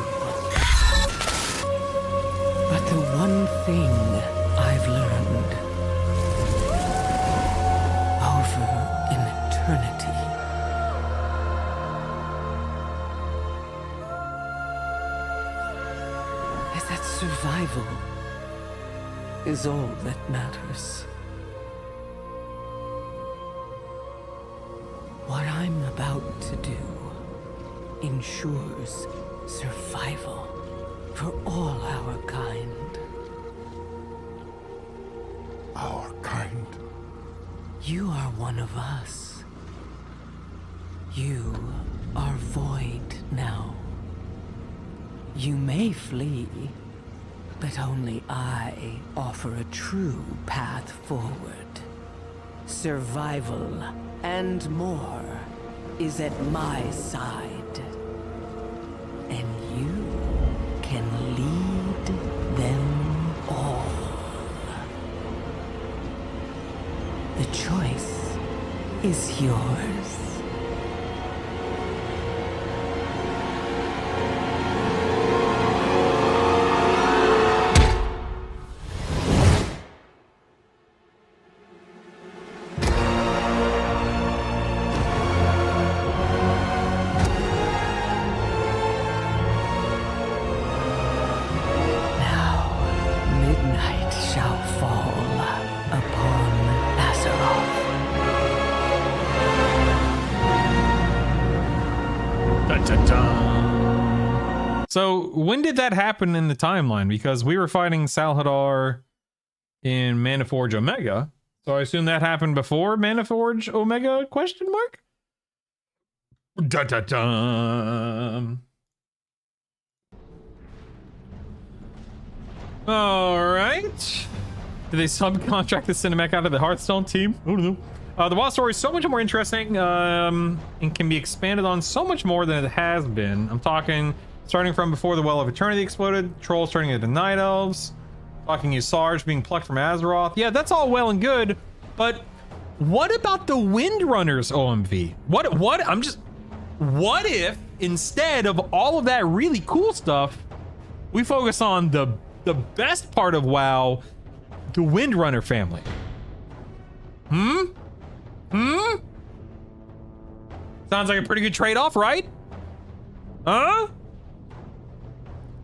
But the one thing I've learned over in eternity is that survival is all that matters. What I'm about to do ensures survival for all our kind. Our kind? You are one of us. You are void now. You may flee, but only I offer a true path forward. Survival and more is at my side. And you can lead them all. The choice is yours. Midnight shall fall upon Azeroth. Da-da-da. So when did that happen in the timeline? Because we were fighting Salhadar in Manaforge Omega. So I assume that happened before Manaforge Omega, question mark? Da-da-da. All right. Did they subcontract the cinematic out of the Hearthstone team? I don't know. The WoW story is so much more interesting and can be expanded on so much more than it has been. I'm talking starting from before the Well of Eternity exploded, trolls turning into night elves, talking Usarge being plucked from Azeroth. Yeah, that's all well and good, but what about the Windrunners, OMV? What if instead of all of that really cool stuff, we focus on the best part of WoW, the Windrunner family? Sounds like a pretty good trade-off, right? Huh?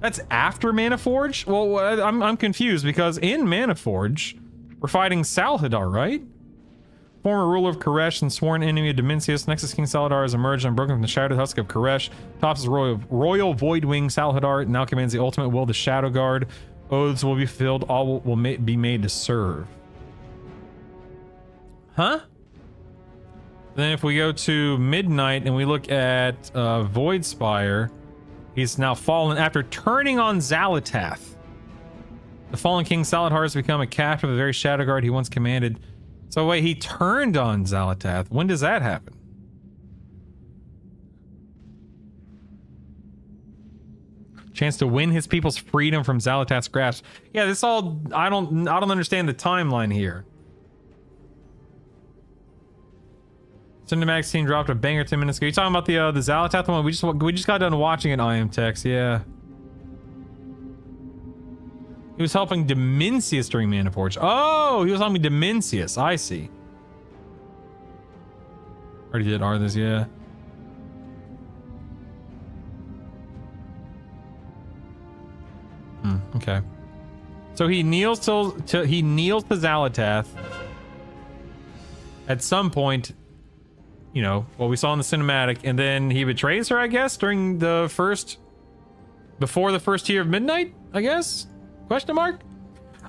That's after Manaforge? Well, I'm confused because in Manaforge, we're fighting Salhadar, right? Former ruler of Koresh and sworn enemy of Dominsius, Nexus King Salhadar has emerged and broken from the shattered husk of Koresh. Tops his royal Voidwing Salhadar now commands the ultimate will of the Shadow Guard. Oaths will be filled, all will be made to serve. Huh? Then if we go to Midnight and we look at Voidspire, he's now fallen after turning on Xal'atath. The fallen king Salhadar has become a captive of the very Shadow Guard he once commanded. So wait, he turned on Xal'atath. When does that happen? Chance to win his people's freedom from Xal'atath's grasp. Yeah, this all I don't understand the timeline here. Cinemax team dropped a banger 10 minutes ago. You talking about the Xal'atath one? We just got done watching it, I am Tex, yeah. He was helping Dominsius during Manaforge. Oh, he was helping Dominsius. I see. Already did Arthas, yeah. Okay. So he kneels to Xal'atath. At some point, you know, what we saw in the cinematic, and then he betrays her, I guess, during the first, before the first tier of Midnight, I guess? Question mark?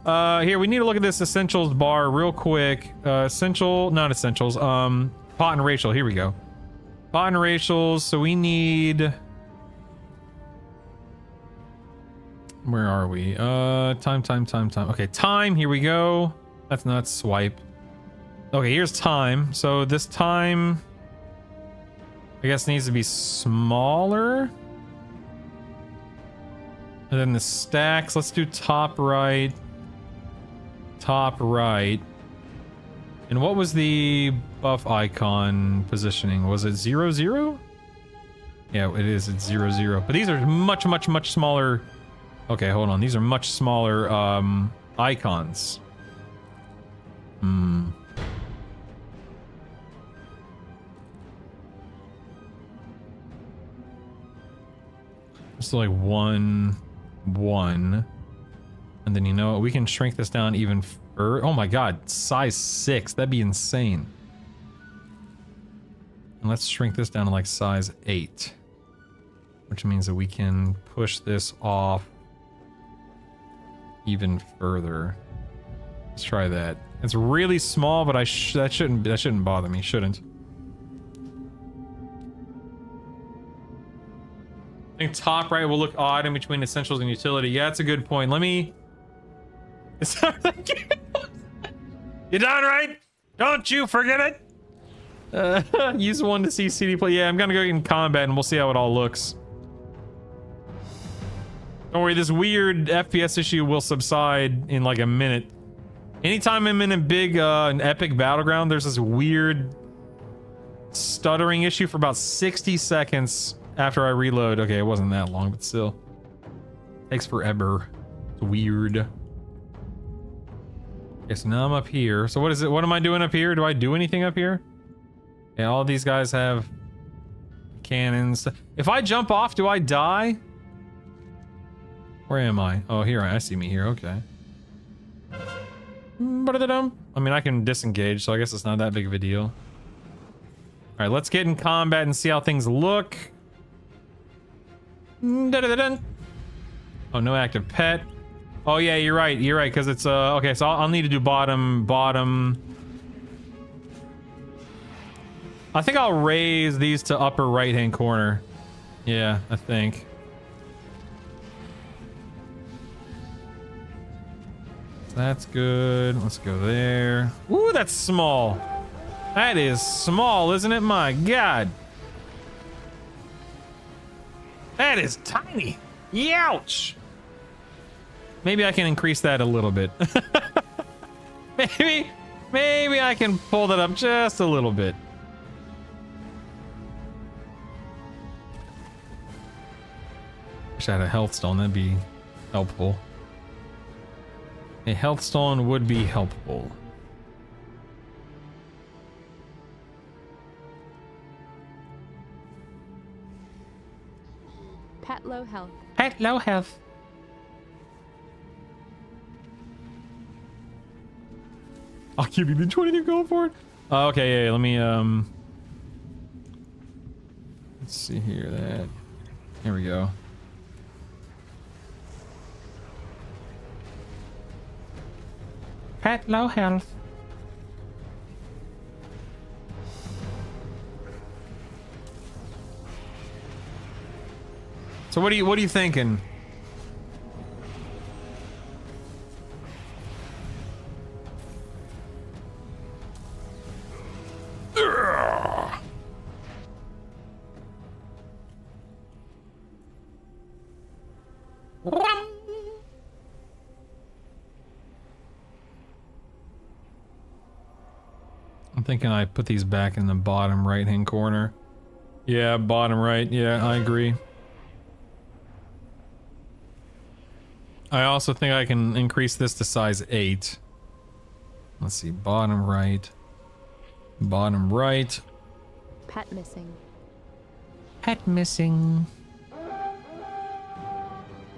Here, we need to look at this essentials bar real quick. Not essentials, pot and racial, here we go. Pot and racials, so we need... Where are we? Time. Okay, time, here we go. That's not swipe. Okay, here's time. So this time, I guess, needs to be smaller. And then the stacks, let's do top right. Top right. And what was the buff icon positioning? Was it 0-0? Yeah, it is. It's 0-0. But these are much smaller. Okay, hold on. These are much smaller icons. Just like 1, 1. And then, you know what? We can shrink this down even further. Oh my god, size 6. That'd be insane. And let's shrink this down to like size 8. Which means that we can push this off even further. Let's try that. It's really small, but that shouldn't bother me. Shouldn't. I think top right will look odd in between essentials and utility. Yeah, that's a good point. Let me... You done right? Don't you forget it. Use one to see CD play. Yeah, I'm gonna go in combat and we'll see how it all looks. Don't worry, this weird FPS issue will subside in like a minute. Anytime I'm in a big, an epic battleground, there's this weird stuttering issue for about 60 seconds after I reload. Okay, it wasn't that long, but still. Takes forever. It's weird. Okay, so now I'm up here. So what is it? What am I doing up here? Do I do anything up here? Yeah, all these guys have cannons. If I jump off, do I die? Where am I? Oh, here I see me here. Okay. I mean, I can disengage, so I guess it's not that big of a deal. All right, let's get in combat and see how things look. Oh, no active pet. Oh yeah, you're right. You're right, because it's okay. So I'll need to do bottom. I think I'll raise these to upper right-hand corner. Yeah, I think. That's good. Let's go there. Ooh, that's small. That is small, isn't it? My God. That is tiny. Youch. Maybe I can increase that a little bit. Maybe I can pull that up just a little bit. Wish I had a health stone. That'd be helpful. A health stone would be helpful. Pet low health. Pet low health. I'll give you the 20 to go for it. Okay, yeah, let me, let's see here, that. Here we go. Pet low health. So what are you thinking? I'm thinking I put these back in the bottom right-hand corner. Yeah, bottom right. Yeah, I agree. I also think I can increase this to size 8. Let's see, bottom right. Bottom right. Pet missing. Pet missing.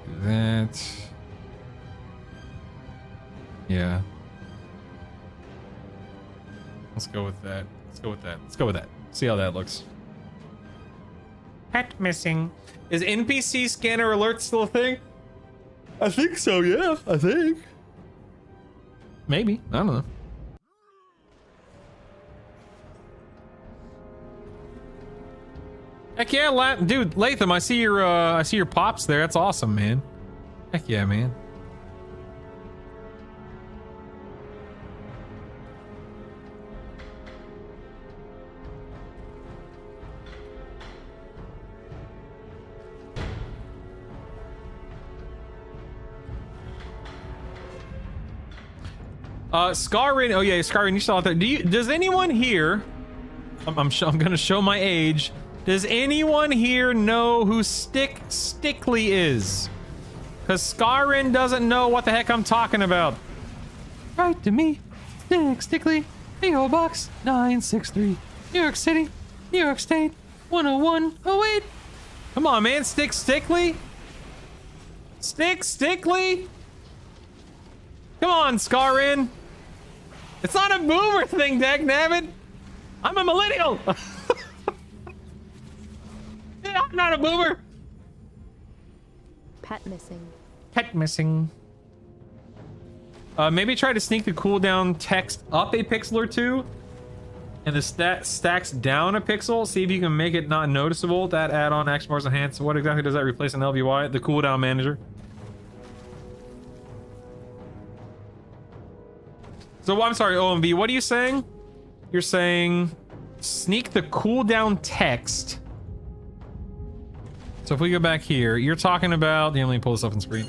Do that. Yeah. Let's go with that. Let's go with that. Let's go with that. See how that looks. Pet missing. Is NPC scanner alert still a thing? I think so, yeah. I think. Maybe. I don't know. Heck yeah, dude, Latham, I see your pops there. That's awesome, man. Heck yeah, man. Scarrin, oh yeah, Scarrin, you still out there. Does anyone here, I'm gonna show my age. Does anyone here know who Stickly is? Cause Scarrin doesn't know what the heck I'm talking about. Right to me, Stickly, PO Box 963, New York City, New York State, 10108. Come on, man, Stickly. Stickly. Come on, Scarrin. It's not a boomer thing, dagnabbit. I'm a millennial. Yeah, I'm not a boomer. Pet missing. Pet missing. Maybe try to sneak the cooldown text up a pixel or two, and the stacks down a pixel. See if you can make it not noticeable. That add-on Axmar's Enhance. What exactly does that replace in LVY? The cooldown manager. So I'm sorry, OMB, what are you saying? You're saying sneak the cooldown text. So if we go back here, you're talking about, let me pull this up on screen.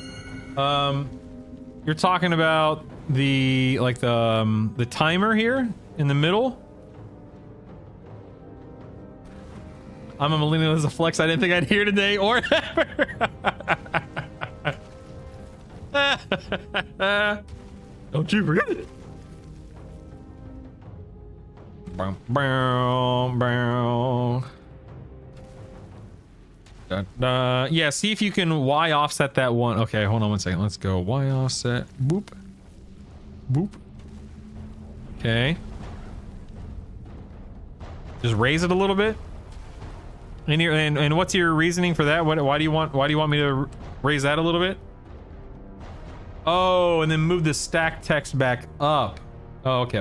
You're talking about the timer here in the middle. I'm a millennial as a flex I didn't think I'd hear today or ever. Don't you forget it. Bow, bow, bow. Da, da. Yeah, see if you can Y offset that one. Okay, hold on one second. Let's go. Y offset. Boop. Boop. Okay. Just raise it a little bit. And what's your reasoning for that? Why do you want me to raise that a little bit? Oh, and then move the stack text back up. Oh, okay.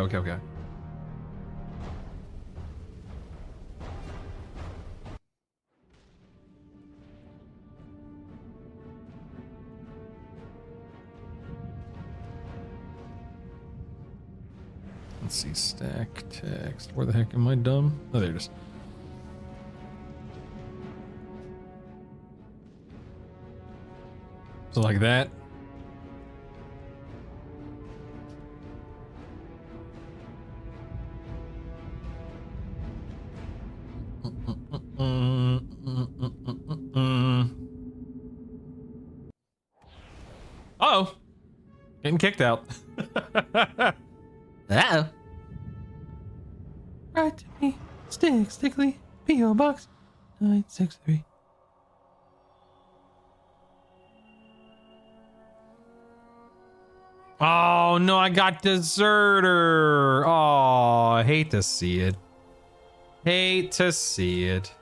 Let's see, stack text. Where the heck am I dumb? Oh, there it is. So like that. Uh-oh. Getting kicked out. Uh-oh. Write to me, Stickly, P.O. Box 963. Oh no, I got deserter. Oh, I hate to see it. Hate to see it.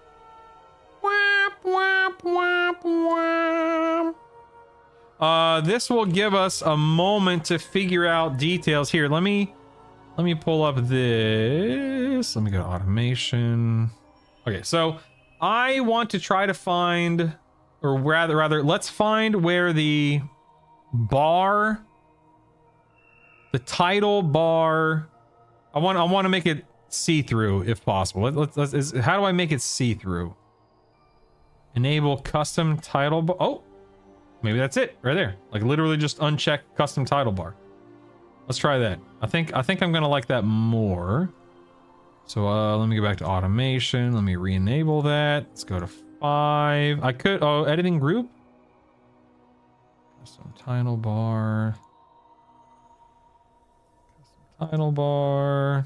Whap, whap, whap, whap. This will give us a moment to figure out details. Here, let me pull up this. Let me go to automation. Okay, so I want to try to find, or rather, let's find where the bar, the title bar. I want to make it see-through if possible. How do I make it see-through? Enable custom title bar. Oh, maybe that's it right there. Like literally just uncheck custom title bar. Let's try that. I think I'm gonna like that more. So let me go back to automation. Let me re-enable that. Let's go to 5. I could editing group. Custom title bar. Custom title bar.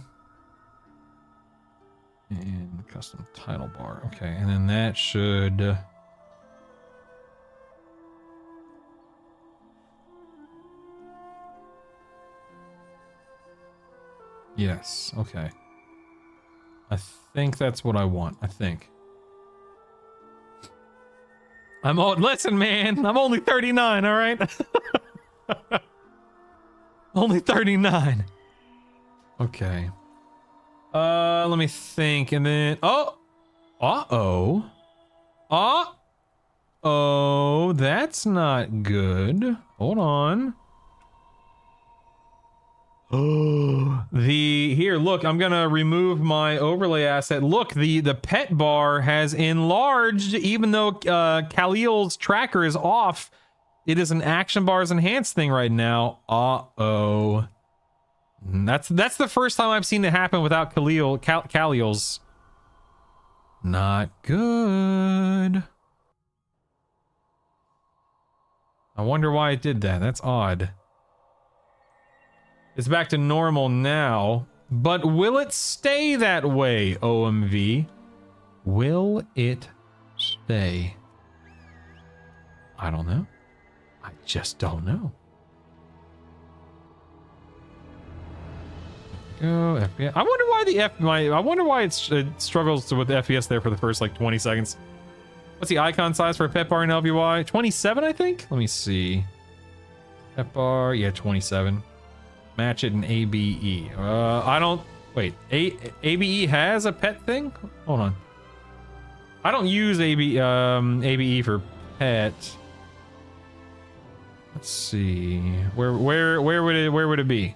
And custom title bar. Okay, and then that should. Yes, okay. I think that's what I want. I think. Listen, man, I'm only 39, all right? Only 39. Okay. Let me think, and then that's not good. Hold on. Oh, here, look, I'm gonna remove my overlay asset. Look, the pet bar has enlarged, even though Khalil's tracker is off. It is an action bars enhanced thing right now. That's the first time I've seen it happen without Khalil's. Not good. I wonder why it did that. That's odd. It's back to normal now, but will it stay that way, OMV? Will it stay? I don't know. I just don't know. Go FPS. I wonder why I wonder why it struggles with FPS there for the first like 20 seconds. What's the icon size for a pet bar in LVY? 27, I think. Let me see. Pet bar, yeah, 27. Match it in ABE. I don't. Wait, ABE has a pet thing? Hold on. I don't use ABE for pet. Let's see. Where would it be?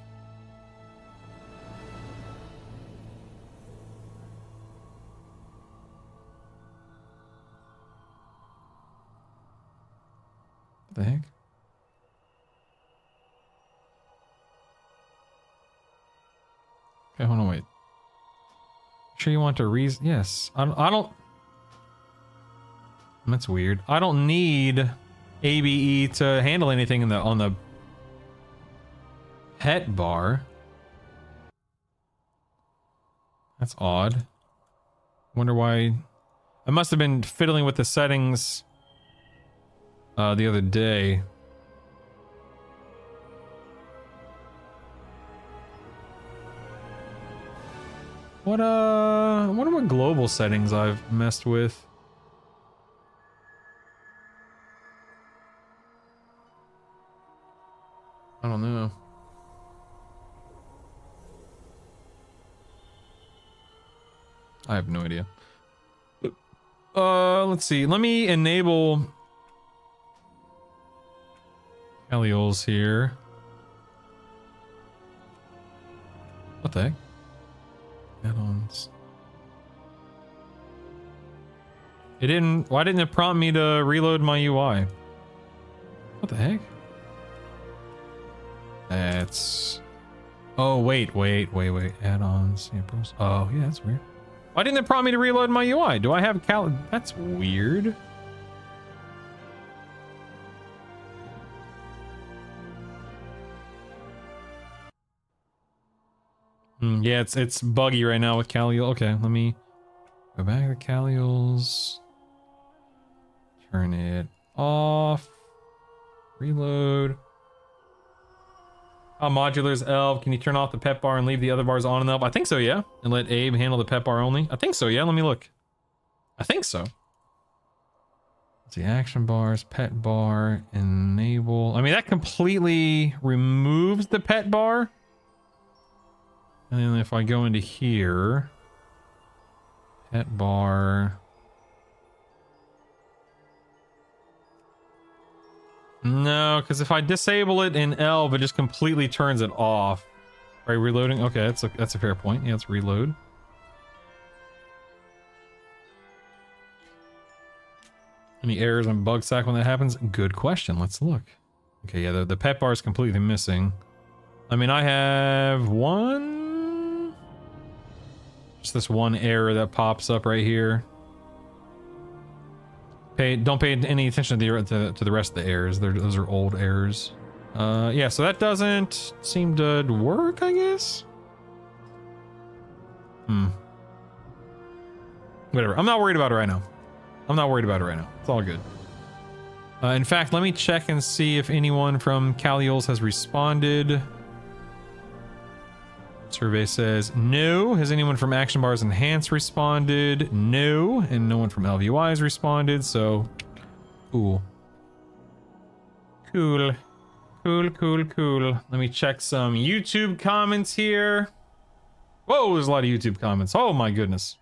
What the heck? Okay, hold on, wait. Sure you want to yes. I don't. That's weird. I don't need ABE to handle anything on the pet bar. That's odd. Wonder why. I must have been fiddling with the settings the other day. What I wonder what global settings I've messed with. I don't know. I have no idea. Let's see. Let me enable Keliols here. What the heck? Add-ons. It didn't. Why didn't it prompt me to reload my UI? What the heck? That's. Oh wait. Add-ons. Samples. Oh yeah, that's weird. Why didn't it prompt me to reload my UI? Do I have That's weird. Yeah, it's buggy right now with Kaliol. Okay, let me go back to Kaliols. Turn it off. Reload. Modulars Elv. Can you turn off the pet bar and leave the other bars on and up? I think so, yeah. And let Abe handle the pet bar only. I think so, yeah. Let me look. I think so. Let's see, action bars, pet bar, enable. I mean, that completely removes the pet bar. And then if I go into here, pet bar. No, because if I disable it in Elv, it just completely turns it off. Right, reloading. Okay, that's a fair point. Yeah, let's reload. Any errors on Bugsack when that happens? Good question. Let's look. Okay, yeah, the pet bar is completely missing. I mean, I have just this one error that pops up right here. Don't pay any attention to the rest of the errors. Those are old errors. Yeah, so that doesn't seem to work, I guess. Whatever. I'm not worried about it right now. It's all good. In fact, let me check and see if anyone from Kaliols has responded. Survey says no. Has anyone from Action Bars Enhance responded? No. And no one from LVY has responded, so cool. Cool. Let me check some YouTube comments here. Whoa, there's a lot of YouTube comments. Oh my goodness.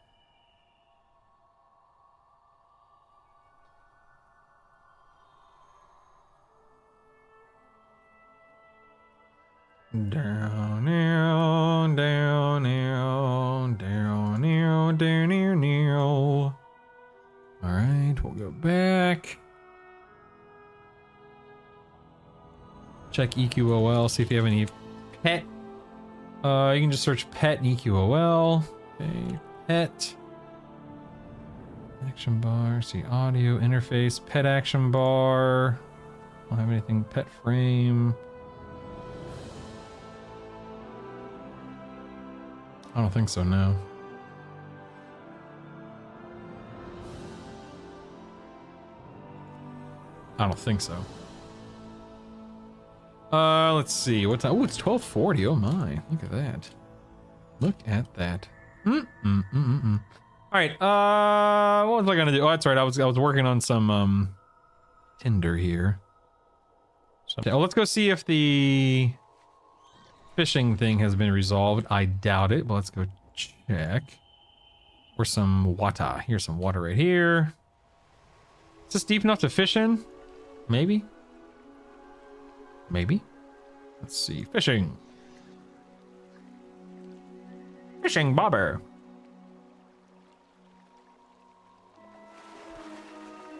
Down, down, down, down, down, down, down, down. All right, we'll go back. Check EQOL, see if you have any pet. You can just search pet in EQOL. Okay, pet. Action bar, see audio, interface, pet action bar. Don't have anything, pet frame. I don't think so, no. I don't think so. Let's see. What time? Oh, it's 12:40. Oh my. Look at that. Look at that. All right. What was I gonna do? Oh, that's right. I was working on some Tinder here. So, let's go see if the fishing thing has been resolved. I doubt it, but let's go check. Or some water. Here's some water right here. Is this deep enough to fish in? Maybe. Maybe. Let's see. Fishing. Fishing bobber.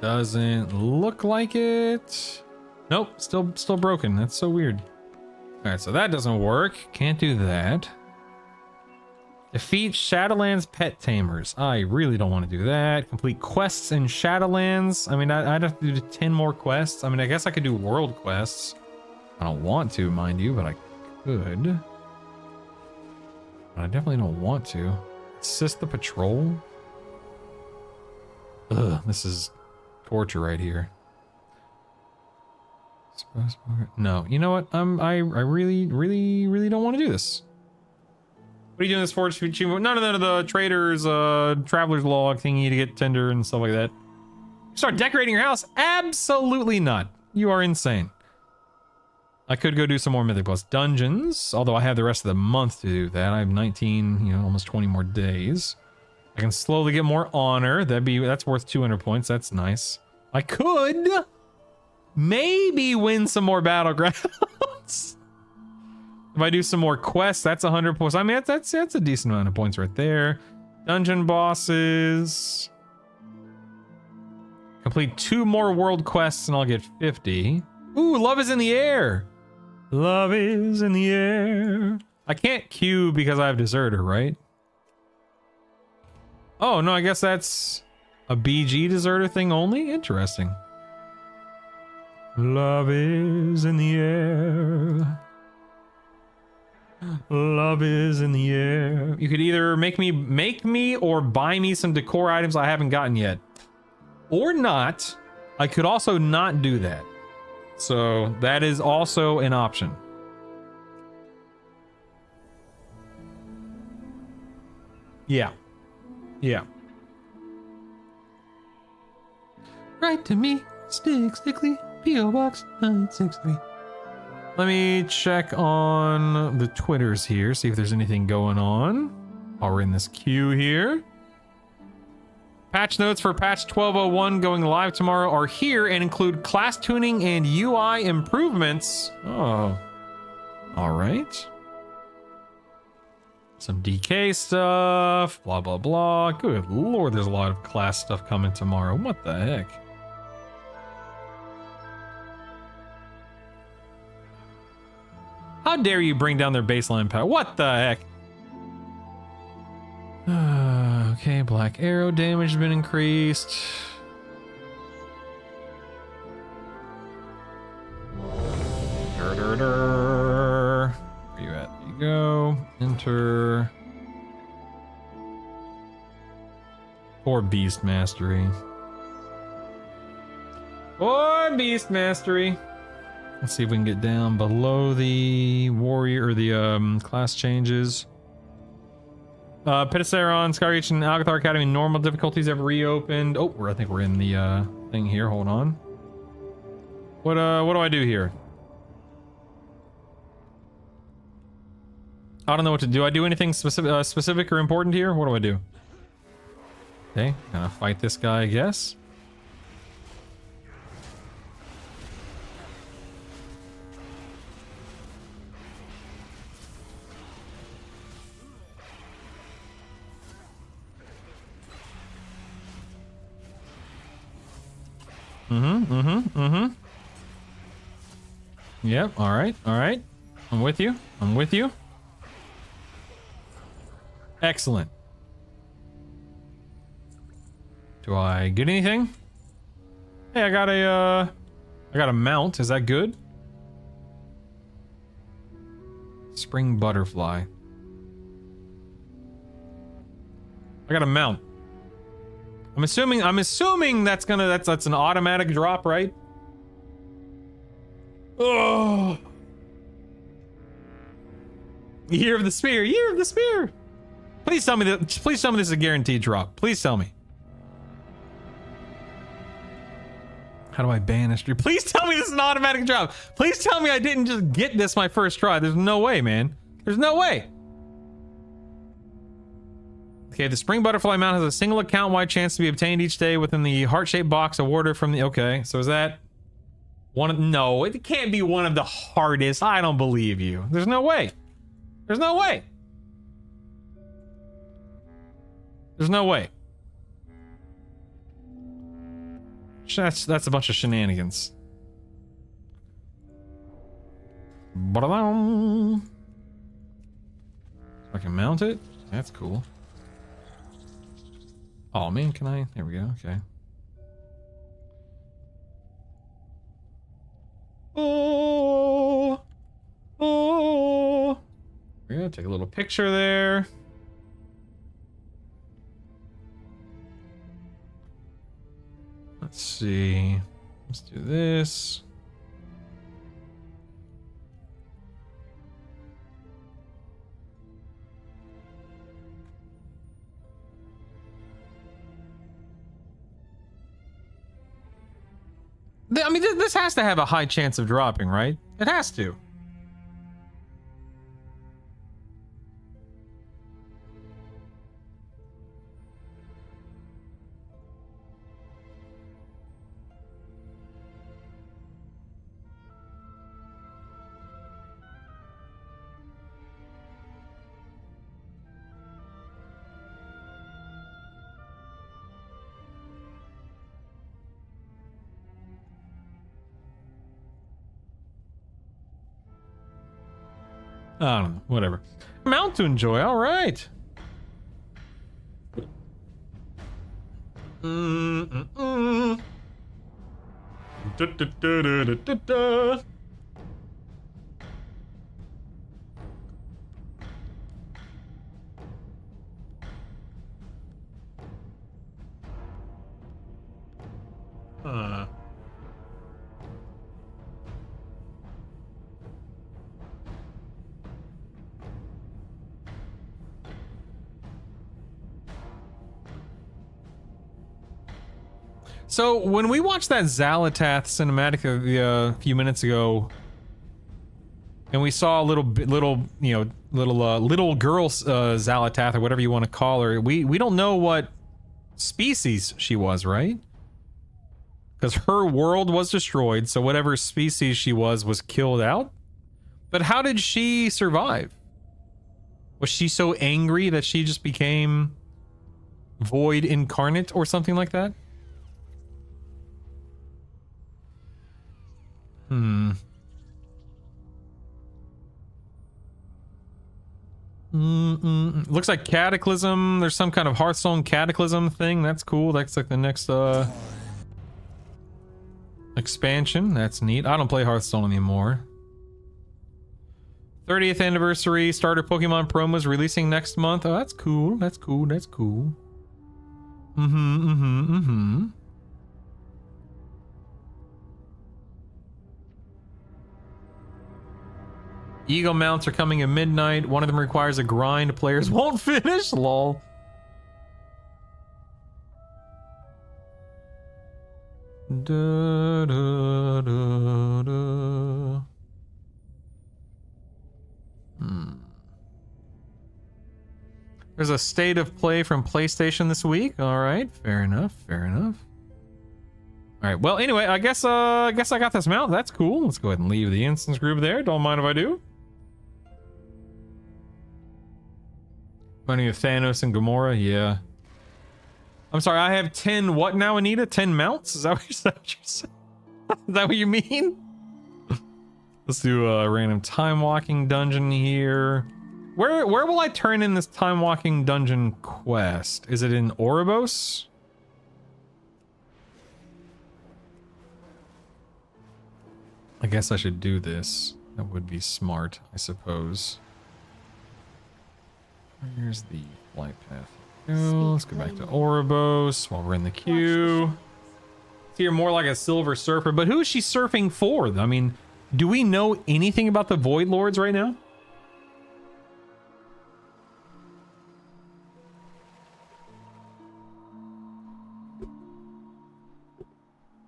Doesn't look like it. Nope, still broken. That's so weird. All right, so that doesn't work. Can't do that. Defeat Shadowlands pet tamers. I really don't want to do that. Complete quests in Shadowlands. I mean, I'd have to do 10 more quests. I mean, I guess I could do world quests. I don't want to, mind you, but I could. But I definitely don't want to. Assist the patrol. Ugh, this is torture right here. No, you know what? I really don't want to do this. What are you doing this for? None of the traders, traveler's log thingy to get tender and stuff like that. Start decorating your house? Absolutely not. You are insane. I could go do some more Mythic Plus dungeons, although I have the rest of the month to do that. I have 19, you know, almost 20 more days. I can slowly get more honor. That's worth 200 points. That's nice. I could maybe win some more battlegrounds. If I do some more quests, that's 100 points. I mean, that's a decent amount of points right there. Dungeon bosses. Complete 2 more world quests and I'll get 50. Ooh, love is in the air. Love is in the air. I can't queue because I have Deserter, right? Oh, no, I guess that's a BG Deserter thing only? Interesting. Love is in the air. Love is in the air. You could either make me or buy me some decor items I haven't gotten yet. Or not. I could also not do that. So that is also an option. Yeah. Yeah. Write to me, Stickly, P.O. Box 963. Let me check on the Twitters here, see if there's anything going on while we're in this queue here. Patch notes for patch 1201 going live tomorrow are here and include class tuning and UI improvements. Oh, all right. Some DK stuff, blah, blah, blah. Good lord, there's a lot of class stuff coming tomorrow. What the heck? How dare you bring down their baseline power? What the heck? Okay, black arrow damage has been increased. Where you at? There you go. Enter. Or Beast Mastery. Or Beast Mastery. Let's see if we can get down below the warrior or the class changes. Pitaceron, Skyreach, and Alcathar Academy normal difficulties have reopened. Oh, I think we're in the thing here. Hold on. What do I do here? I don't know what to do. I do anything specific or important here? What do I do? Okay, gonna fight this guy, I guess. Yep, alright. I'm with you. Excellent. Do I get anything? Hey, I got a mount. Is that good? Spring butterfly. I got a mount. I'm assuming that's an automatic drop, right? Oh. Year of the Spear. Please tell me this is a guaranteed drop. Please tell me. How do I banish? Please tell me this is an automatic drop. Please tell me I didn't just get this my first try. There's no way, man. There's no way. Okay, the Spring Butterfly mount has a single account-wide chance to be obtained each day within the heart-shaped box awarded from the... Okay, so is that... No, it can't be one of the hardest. I don't believe you. There's no way. There's no way. There's no way. That's a bunch of shenanigans. I can mount it. That's cool. Oh man, can I? There we go. Okay. Oh, oh. We're gonna take a little picture there. Let's see. Let's do this. I mean, this has to have a high chance of dropping, right? It has to. I don't know, whatever. Mount to enjoy, all right. Da, da, da, da, da, da, da. So when we watched that Xal'atath cinematic a few minutes ago, and we saw a little girl Xal'atath or whatever you want to call her, we don't know what species she was, right? Because her world was destroyed, so whatever species she was killed out. But how did she survive? Was she so angry that she just became void incarnate or something like that? Looks like Cataclysm. There's some kind of Hearthstone Cataclysm thing. That's cool. That's like the next expansion. That's neat. I don't play Hearthstone anymore. 30th anniversary starter Pokemon promos releasing next month. Oh, that's cool. That's cool. That's cool. Eagle mounts are coming at midnight. One of them requires a grind players won't finish. Lol. Da, da, da, da. There's a state of play from PlayStation this week. All right, fair enough. Fair enough. All right. Well, anyway, I guess I got this mount. That's cool. Let's go ahead and leave the instance group there. Don't mind if I do. Running with Thanos and Gamora, yeah. I'm sorry, I have 10 what now, Anita? 10 mounts? Is that what you're saying? Is that what you mean? Let's do a random time walking dungeon here. Where will I turn in this time walking dungeon quest? Is it in Oribos? I guess I should do this. That would be smart, I suppose. Here's the flight path. Let's go back to Oribos while we're in the queue. See, you're more like a Silver Surfer, but who is she surfing for? I mean, do we know anything about the Void Lords right now?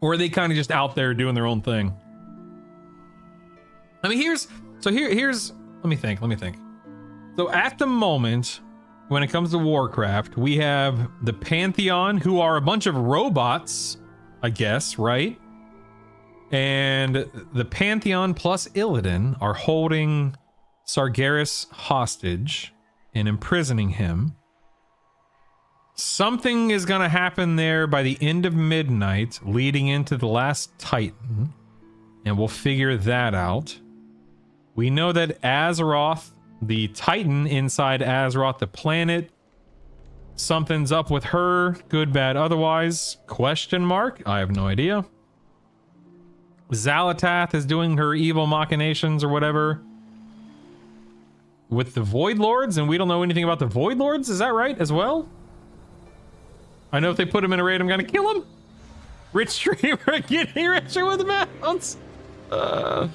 Or are they kind of just out there doing their own thing? I mean, here's let me think. So at the moment, when it comes to Warcraft, we have the Pantheon, who are a bunch of robots, I guess, right? And the Pantheon plus Illidan are holding Sargeras hostage and imprisoning him. Something is going to happen there by the end of midnight, leading into the last Titan, and we'll figure that out. We know that Azeroth the Titan inside Azeroth, the planet. Something's up with her. Good, bad, otherwise? Question mark. I have no idea. Xalatath is doing her evil machinations or whatever with the Void Lords, and we don't know anything about the Void Lords. Is that right as well? I know if they put him in a raid, I'm gonna kill him. Rich streamer getting richer with mounts. Oh,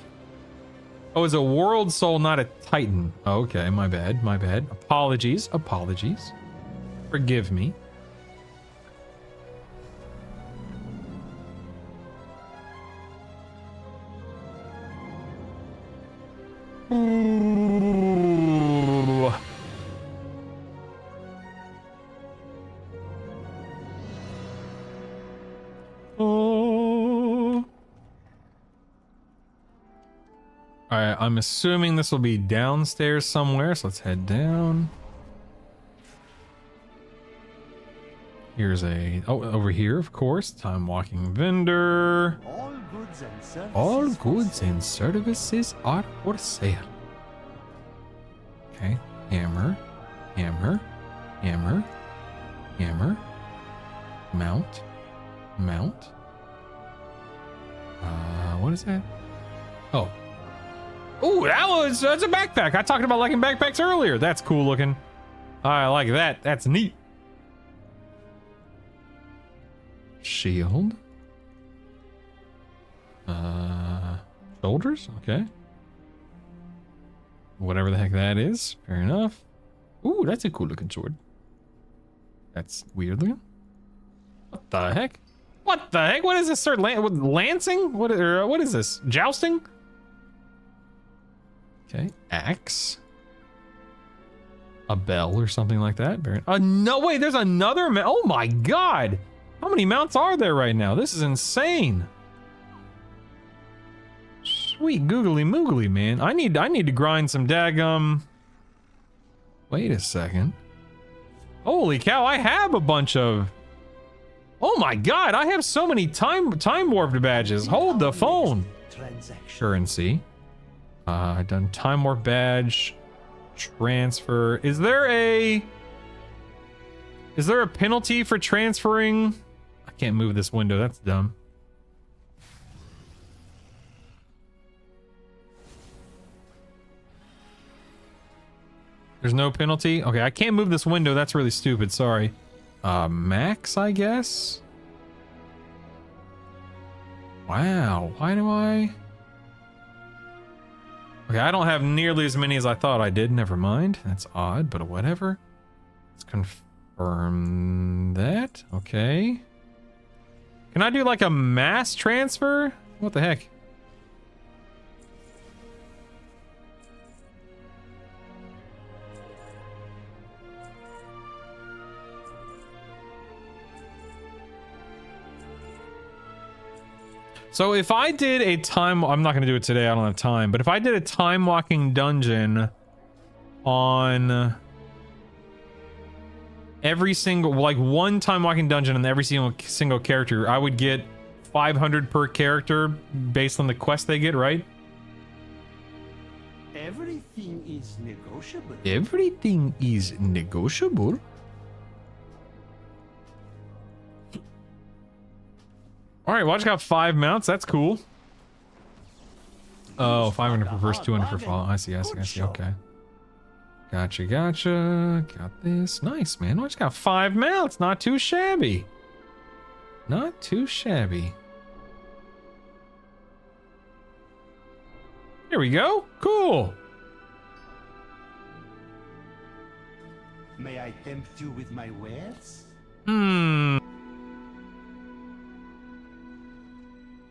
it's a World Soul, not a Titan. Oh, okay, my bad, my bad. Apologies, apologies. Forgive me. Ooh. Oh. Alright, I'm assuming this will be downstairs somewhere, so let's head down. Here's a... Oh, over here, of course. Time walking vendor. All goods and services are for sale. Okay. Hammer. Hammer. Hammer. Hammer. Mount. Mount. What is that? Oh. Ooh, that's a backpack. I talked about liking backpacks earlier. That's cool looking. I like that. That's neat. Shield. Shoulders? Okay. Whatever the heck that is. Fair enough. Ooh, that's a cool looking sword. That's weird looking. What the heck? What the heck? What is this, sir? Lancing? What is this? Jousting? Okay. Axe. A bell or something like that. No, wait, there's another. Oh my god. How many mounts are there right now? This is insane. Sweet googly moogly, man. I need to grind some daggum. Wait a second. Holy cow, I have a bunch of... Oh my god, I have so many time warped badges. Hold the phone. Currency. I've done time warp badge. Transfer. Is there a penalty for transferring? I can't move this window. That's dumb. There's no penalty? Okay, I can't move this window. That's really stupid. Sorry. Max, I guess? Wow. Why do I... Okay, I don't have nearly as many as I thought I did. Never mind. That's odd, but whatever. Let's confirm that. Okay. Can I do like a mass transfer? What the heck? So if I did a time... I'm not going to do it today. I don't have time. But if I did a time walking dungeon on every single... Like one time walking dungeon on every single character, I would get 500 per character based on the quest they get, right? Everything is negotiable. Everything is negotiable? Alright, well I just got 5 mounts, that's cool. Oh, 500 for first, 200 for follow. I see, okay. Gotcha. Got this. Nice, man. I just got 5 mounts, not too shabby. Not too shabby. Here we go, cool. May I tempt you with my wares?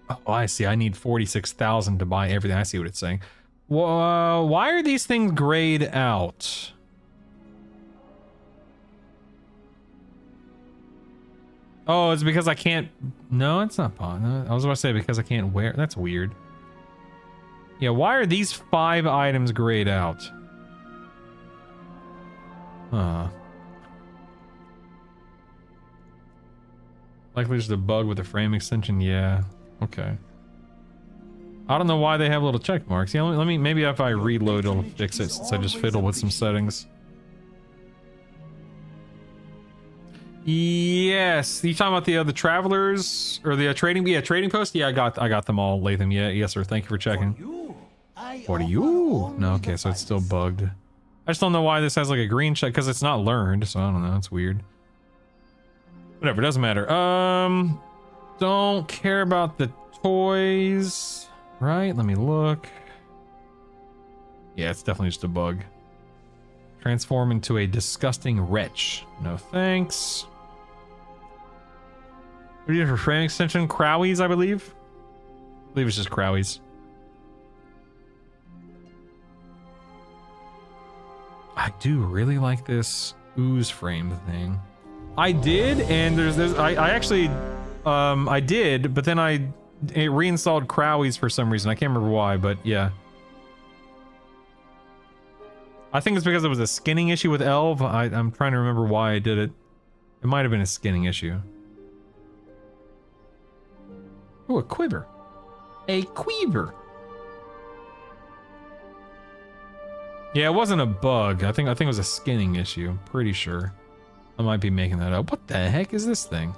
Oh, I see. I need 46,000 to buy everything. I see what it's saying. Why are these things grayed out? Oh, it's because I can't... No, it's not. I was about to say because I can't wear... That's weird. Yeah, why are these 5 items grayed out? Huh. Likely just a bug with the frame extension. Yeah. Okay. I don't know why they have little check marks. Yeah, let me maybe if I reload it'll fix it since I just fiddle with some settings. Yes, you talking about the travelers or the trading? Yeah, trading post. Yeah, I got them all, Latham. Yeah, yes, sir. Thank you for checking. What are you? No, okay, so it's still bugged. I just don't know why this has like a green check because it's not learned. So I don't know. It's weird. Whatever, doesn't matter. Don't care about the toys, right? Let me look. Yeah, it's definitely just a bug. Transform into a disgusting wretch. No thanks. What do you do for frame extension? Crowies, I believe. I believe it's just Crowies. I do really like this ooze frame thing. I did, and I actually I did, but then it reinstalled Crowies for some reason. I can't remember why, but yeah. I think it's because it was a skinning issue with Elv. I'm trying to remember why I did it. It might have been a skinning issue. Oh, a quiver. A quiver. Yeah, it wasn't a bug. I think it was a skinning issue. I'm pretty sure. I might be making that up. What the heck is this thing?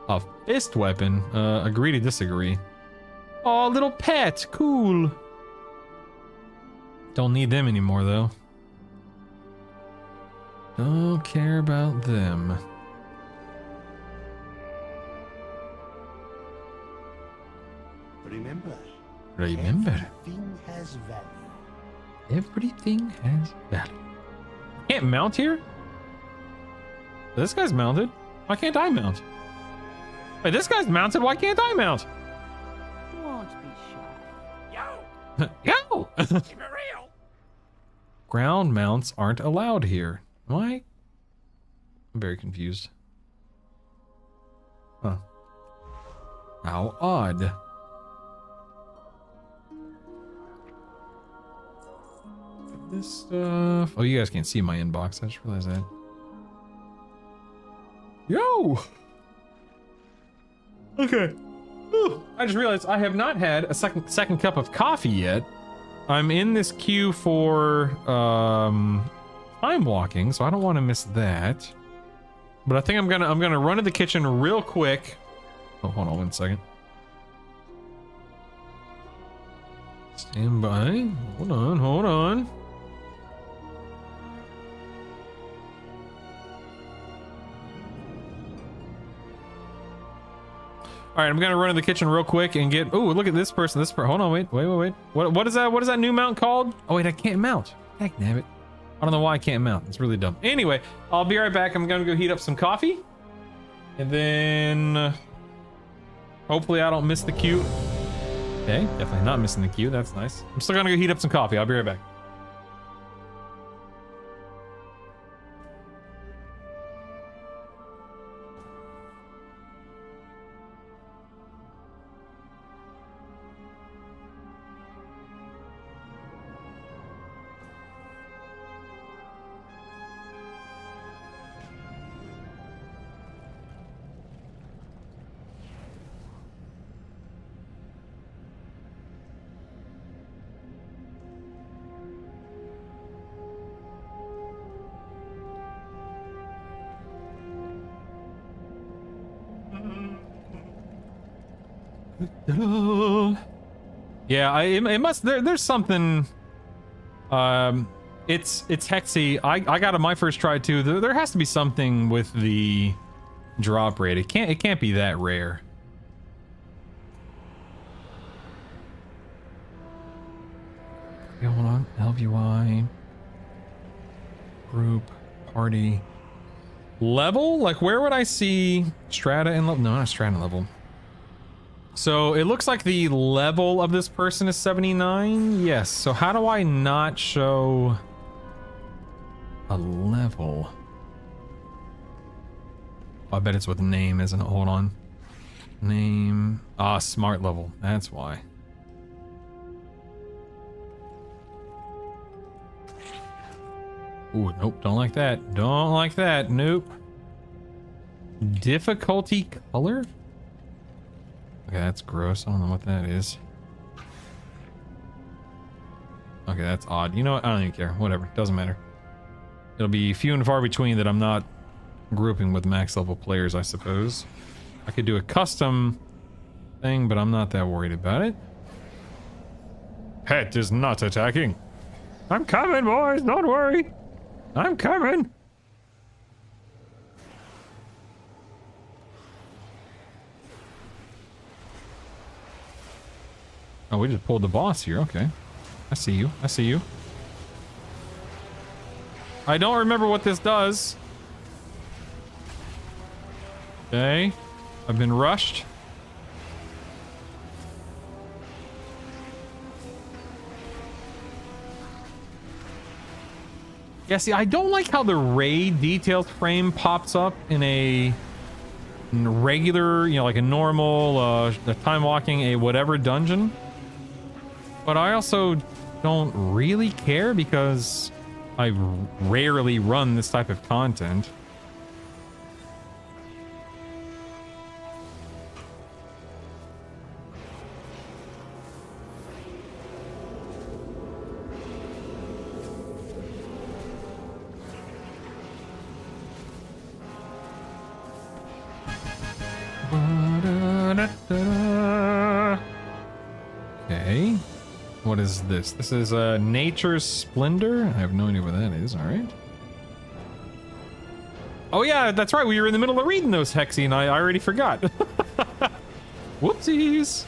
A fist weapon? Agree to disagree. Oh, little pet. Cool. Don't need them anymore, though. Don't care about them. Remember. Everything has value. Everything has value. Can't mount here? This guy's mounted. Why can't I mount? Wait, this guy's mounted. Why can't I mount? Won't be shy. Yo! Keep it real. Ground mounts aren't allowed here. Am I? I'm very confused. Huh. How odd. This stuff. Oh, you guys can't see my inbox. I just realized that. Yo! Okay. Whew. I just realized I have not had a second cup of coffee yet. I'm in this queue for time walking, so I don't want to miss that. But I think I'm gonna run to the kitchen real quick. Oh, hold on 1 second. Stand by. Hold on. All right, I'm gonna run to the kitchen real quick and get. Oh, look at this person. Hold on, wait. What is that? What is that new mount called? Oh wait, I can't mount. Heck, damn it. I don't know why I can't mount. It's really dumb. Anyway, I'll be right back. I'm gonna go heat up some coffee, and then hopefully I don't miss the queue. Okay, definitely not missing the queue. That's nice. I'm still gonna go heat up some coffee. I'll be right back. Yeah, it must. There's something. It's Hexy. I got it my first try too. There has to be something with the drop rate. It can't be that rare. Okay, hold on. LVY group party level. Like, where would I see strata and level? No, not strata level. So it looks like the level of this person is 79. Yes. So how do I not show a level? Oh, I bet it's with name, isn't it? Hold on. Name. Ah, smart level. That's why. Ooh, nope. Don't like that. Don't like that. Nope. Difficulty color? Okay, that's gross. I don't know what that is. Okay, that's odd. You know what? I don't even care. Whatever. Doesn't matter. It'll be few and far between that I'm not grouping with max level players, I suppose. I could do a custom thing, but I'm not that worried about it. Pet is not attacking. I'm coming, boys. Don't worry. I'm coming. Oh, we just pulled the boss here. Okay. I see you. I see you. I don't remember what this does. Okay. I've been rushed. Yeah, see, I don't like how the raid details frame pops up in a regular, you know, like a normal, a time walking, a whatever dungeon. But I also don't really care because I rarely run this type of content. Okay. What is this? This is Nature's Splendor? I have no idea what that is. All right. Oh yeah, that's right. We were in the middle of reading those, Hexy, and I already forgot. Whoopsies.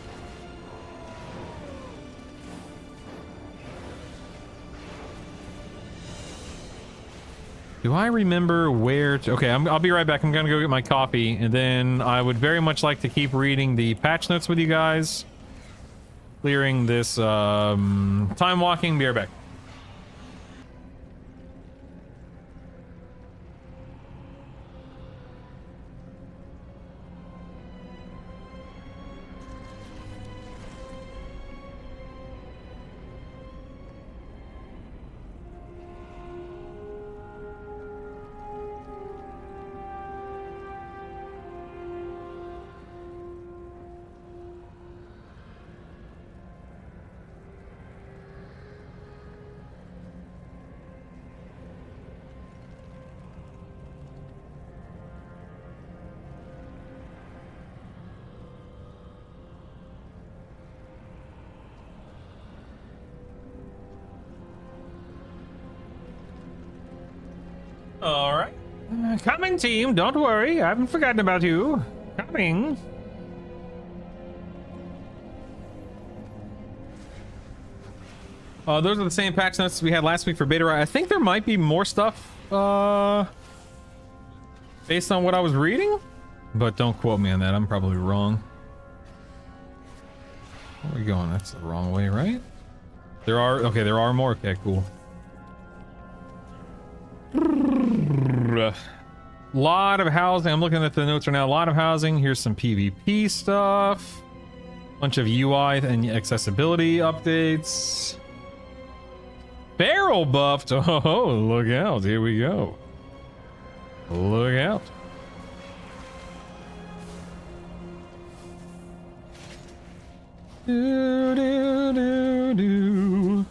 Do I remember where to... Okay, I'll be right back. I'm gonna go get my coffee, and then I would very much like to keep reading the patch notes with you guys. Clearing this time walking. Be right back. All right. Coming, team. Don't worry. I haven't forgotten about you. Coming. Those are the same patch notes we had last week for Beta. I think there might be more stuff based on what I was reading, but don't quote me on that. I'm probably wrong. Where are we going? That's the wrong way, right? There are more. Okay, cool. Lot of housing. I'm looking at the notes right now. A lot of housing. Here's some PvP stuff. Bunch of UI and accessibility updates. Barrel buffed. Oh, look out. Here we go. Look out. Do, do, do, do.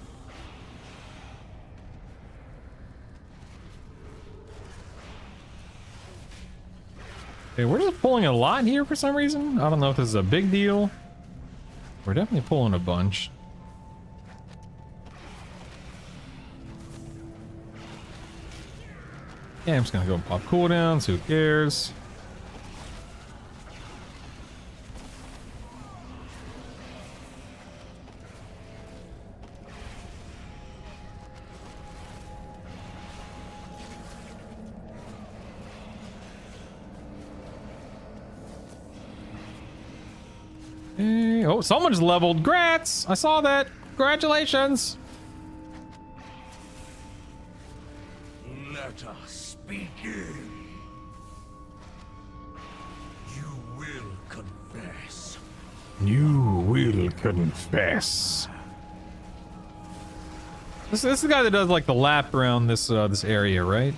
Okay, we're just pulling a lot here for some reason. I don't know if this is a big deal. We're definitely pulling a bunch. Yeah, I'm just gonna go pop cooldowns. Who cares? Hey, oh, someone's leveled. Grats! I saw that. Congratulations. Let us begin. You will confess. You will confess. This is the guy that does like the lap around this this area, right?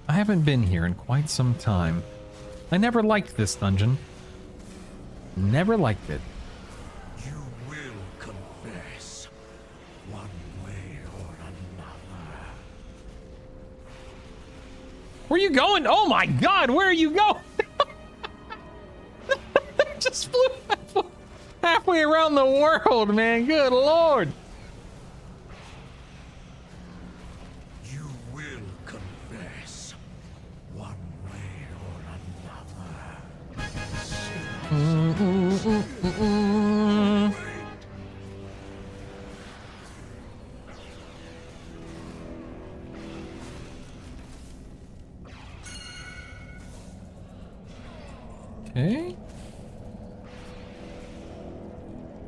I haven't been here in quite some time. I never liked this dungeon. Never liked it. You will confess. Where are you going? Oh my God, where are you going? Just flew halfway around the world, man. Good Lord. You will confess one way or another. Okay.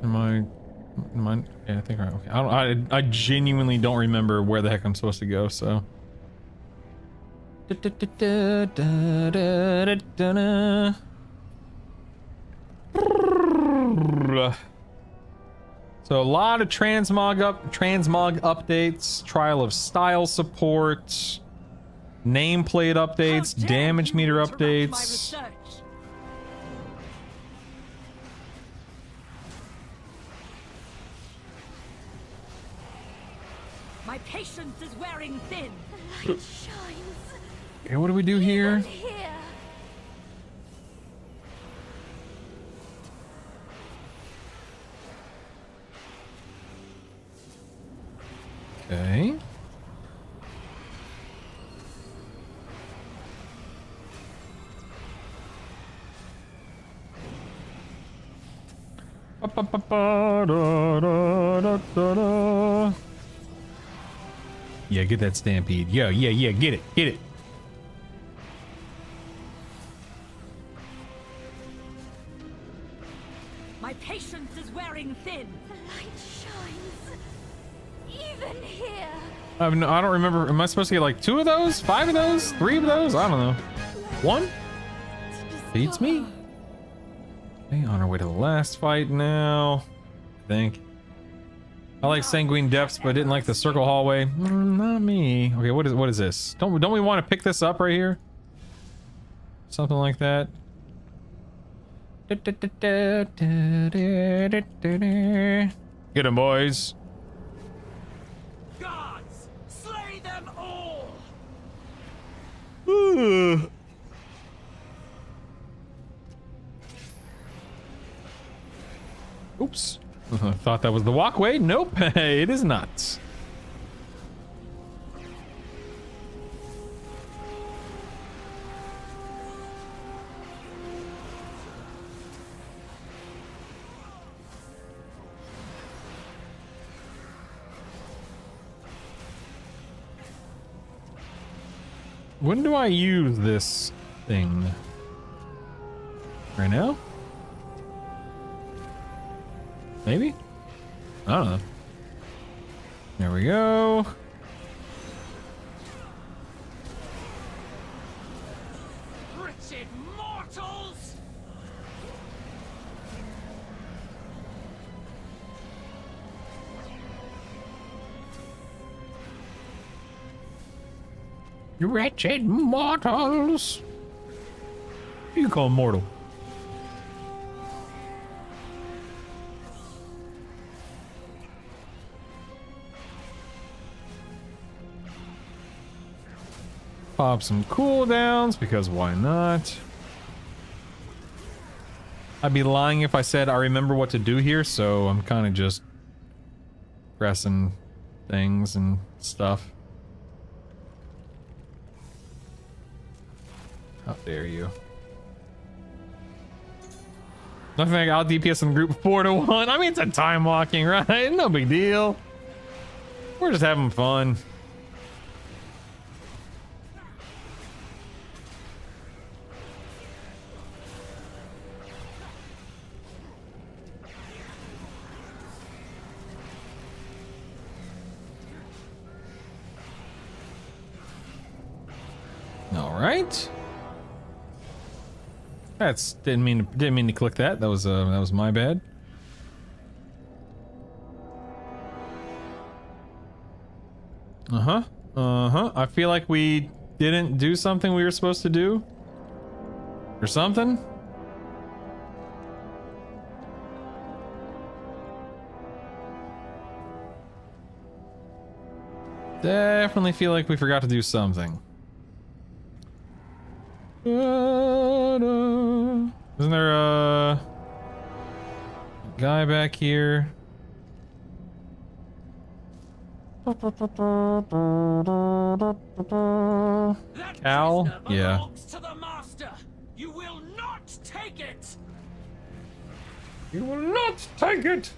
Am I? Yeah, I think I'm okay. I genuinely don't remember where the heck I'm supposed to go. So. So a lot of transmog updates, trial of style support, nameplate updates, damage meter updates. My patience is wearing thin. The light shines. Okay, what do we do here? Here. Okay. Yeah, get that stampede. Yeah, get it. My patience is wearing thin. The light shines. Even here. I don't remember. Am I supposed to get like 2 of those? 5 of those? 3 of those? I don't know. 1? Beats me. Okay, on our way to the last fight now. I think. I like Sanguine Depths, but I didn't like the circle hallway. Not me. Okay, what is this? Don't we want to pick this up right here? Something like that. Get him, boys. Gods, slay them all! Oops. Thought that was the walkway. Nope, it is not. When do I use this thing? Right now? Maybe? I don't know. There we go. Wretched mortals! You wretched mortals. You call him mortal. Pop some cooldowns, because why not? I'd be lying if I said I remember what to do here, so I'm kind of just pressing things and stuff. How dare you? Nothing like out DPS in the group 4-1. I mean, it's a time walking, right? No big deal. We're just having fun. All right. That's didn't mean to click that. That was my bad. I feel like we didn't do something we were supposed to do, or something. Definitely feel like we forgot to do something. Isn't there a guy back here? Cal? Yeah. To the master, you will not take it. You will not take it.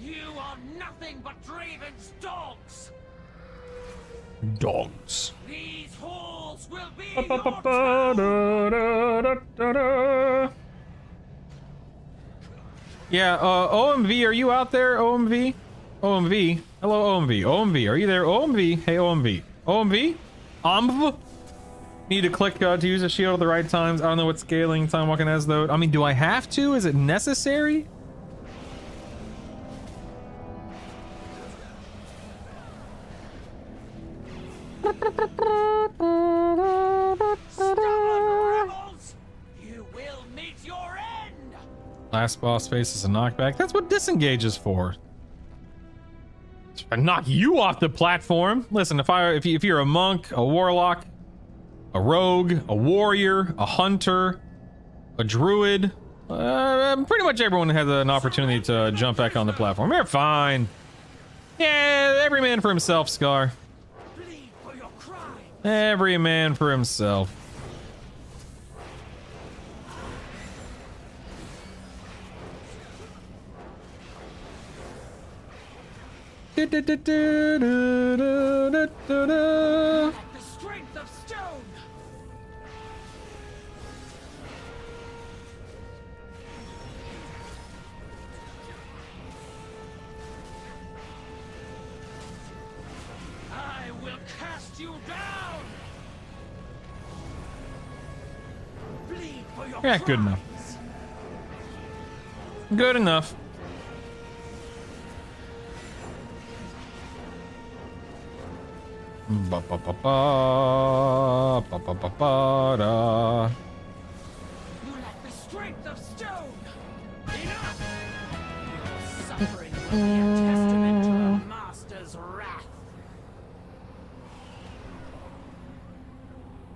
You are nothing but Draven's dogs. Dogs. These halls will be Yeah, OMV, are you out there, OMV? OMV. Hello, OMV. OMV, are you there? OMV. Hey, OMV. OMV? OMV? Need to click to use a shield at the right times. I don't know what scaling time walking has, though. I mean, do I have to? Is it necessary? You will meet your end. Last boss face is a knockback. That's what disengage is for. I knock you off the platform. Listen, if you're a monk, a warlock, a rogue, a warrior, a hunter, a druid, pretty much everyone has an opportunity to jump back on the platform. You're fine. Yeah, every man for himself, Scar. Every man for himself. The strength of stone. I will cast you down. Bleed for your Yeah, good enough. Good enough. Ba ba ba ba ba ba ba ba da. You lack the strength of stone. Enough. Your suffering will be a testament to the master's wrath.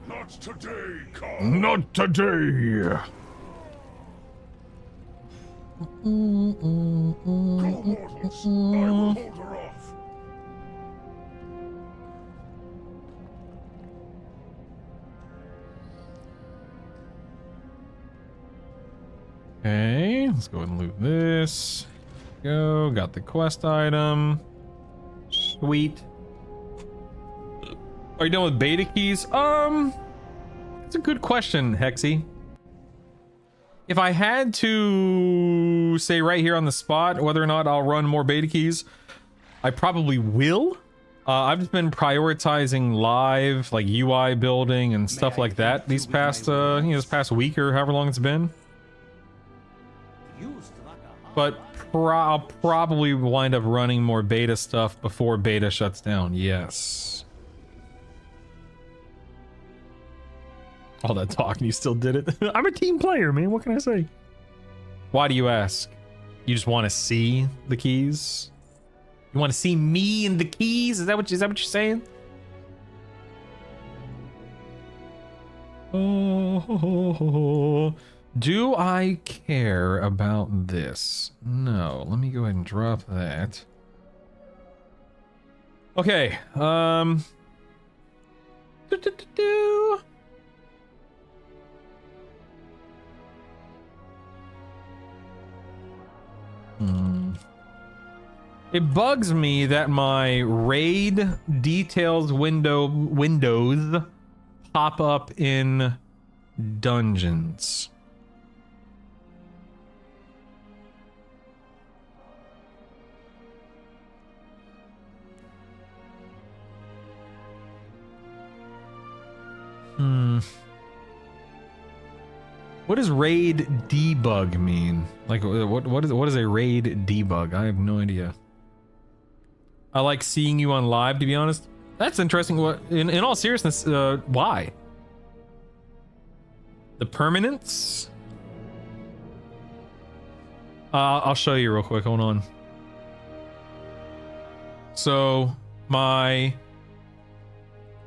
Not today, Carl. Not today. Go, mortals. I will hold her off. Okay, let's go ahead and loot this. Go, got the quest item. Sweet. Are you done with beta keys? It's a good question, Hexy. If I had to say right here on the spot whether or not I'll run more beta keys, I probably will. I've just been prioritizing live, like UI building and stuff like that these past, this past week or however long it's been. But I'll probably wind up running more beta stuff before beta shuts down. Yes. All that talk and you still did it. I'm a team player, man. What can I say? Why do you ask? You just want to see the keys? You want to see me and the keys? Is that what you're saying? Oh, do I care about this? No. Let me go ahead and drop that. Okay. It bugs me that my raid details windows pop up in dungeons. What does raid debug mean? Like, what is a raid debug? I have no idea. I like seeing you on live, to be honest. That's interesting. What, in all seriousness, why? the permanents. I'll show you real quick. Hold on. So my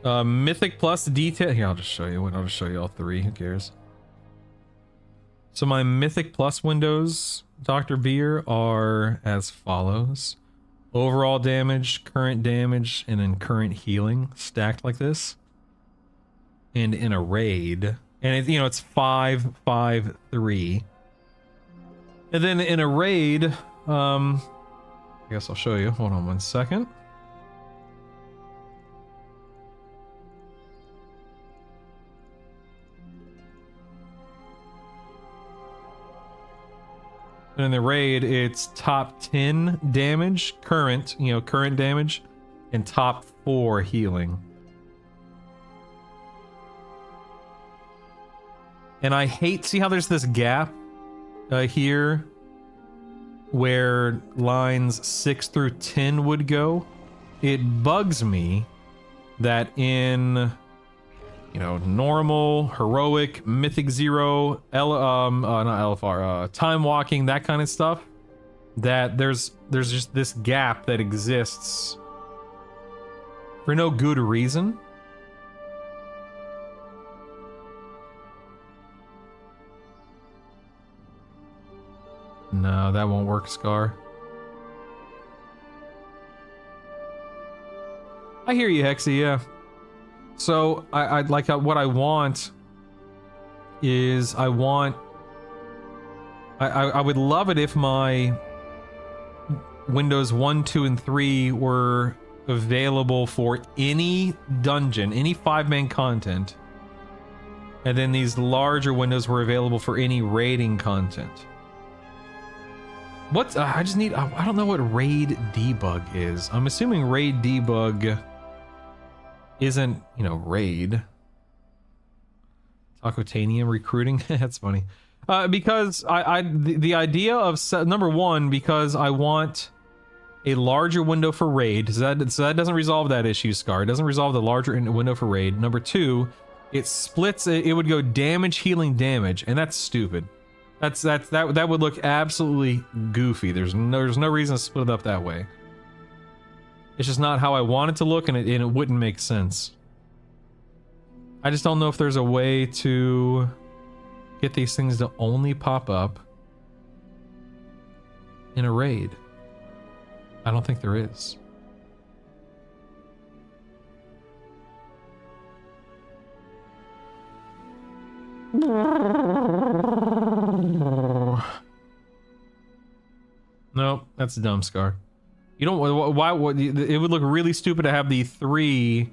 Mythic Plus detail. Here, I'll just show you. I'll just show you all three. Who cares? So my Mythic Plus windows, Dr. Beer, are as follows. Overall damage, current damage, and then current healing stacked like this. And in a raid, and it, you know, it's 5, 5, 3. And then in a raid, I guess I'll show you. Hold on 1 second. And in the raid, it's top 10 damage, current damage, and top 4 healing. And I hate, see how there's this gap here where lines 6 through 10 would go? It bugs me that in, you know, normal, heroic, mythic 0, not LFR, time walking, that kind of stuff, that there's just this gap that exists for no good reason. No, that won't work, Scar. I hear you, Hexy, yeah. So, I'd like, what I want is, I would love it if my Windows 1, 2, and 3 were available for any dungeon, any 5-man content. And then these larger windows were available for any raiding content. What's I just need, I don't know what raid debug is. I'm assuming raid debug isn't, you know, raid. Tacotanium recruiting. That's funny. Because the idea of number one, because I want a larger window for raid, so that doesn't resolve that issue, Scar. It doesn't resolve the larger window for raid. Number two, it splits. It would go damage, healing, damage, and that's stupid. That would look absolutely goofy. There's no reason to split it up that way. It's just not how I want it to look, and it wouldn't make sense. I just don't know if there's a way to get these things to only pop up in a raid. I don't think there is. No, that's a dumb, Scar. You don't. Why? It would look really stupid to have the 3.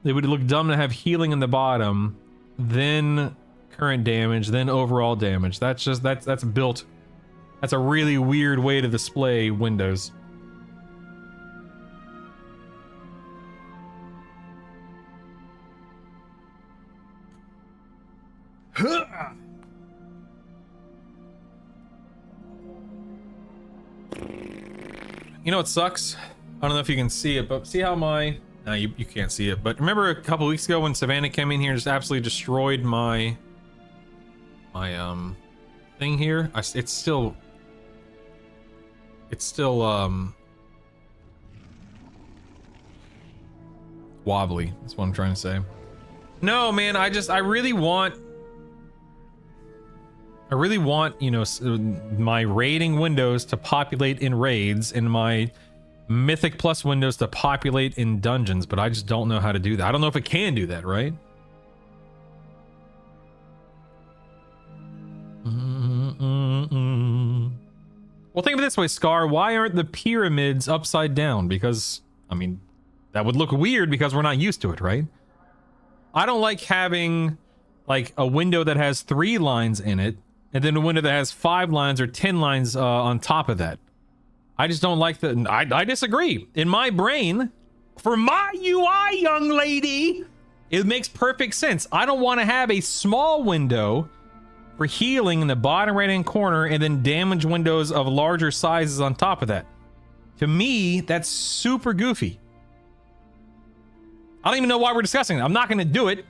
It would look dumb to have healing in the bottom, then current damage, then overall damage. That's built. That's a really weird way to display windows. You know what sucks? I don't know if you can see it, but see how my... No, you can't see it. But remember a couple weeks ago when Savannah came in here and just absolutely destroyed my thing here? It's still wobbly. That's what I'm trying to say. No, man, I really want, you know, my raiding windows to populate in raids and my Mythic Plus windows to populate in dungeons, but I just don't know how to do that. I don't know if it can do that, right? Well, think of it this way, Scar. Why aren't the pyramids upside down? Because, I mean, that would look weird because we're not used to it, right? I don't like having, like, a window that has 3 lines in it, and then a window that has 5 lines or 10 lines on top of that. I just don't like the... I disagree. In my brain, for my UI, young lady, it makes perfect sense. I don't want to have a small window for healing in the bottom right-hand corner and then damage windows of larger sizes on top of that. To me, that's super goofy. I don't even know why we're discussing it. I'm not going to do it.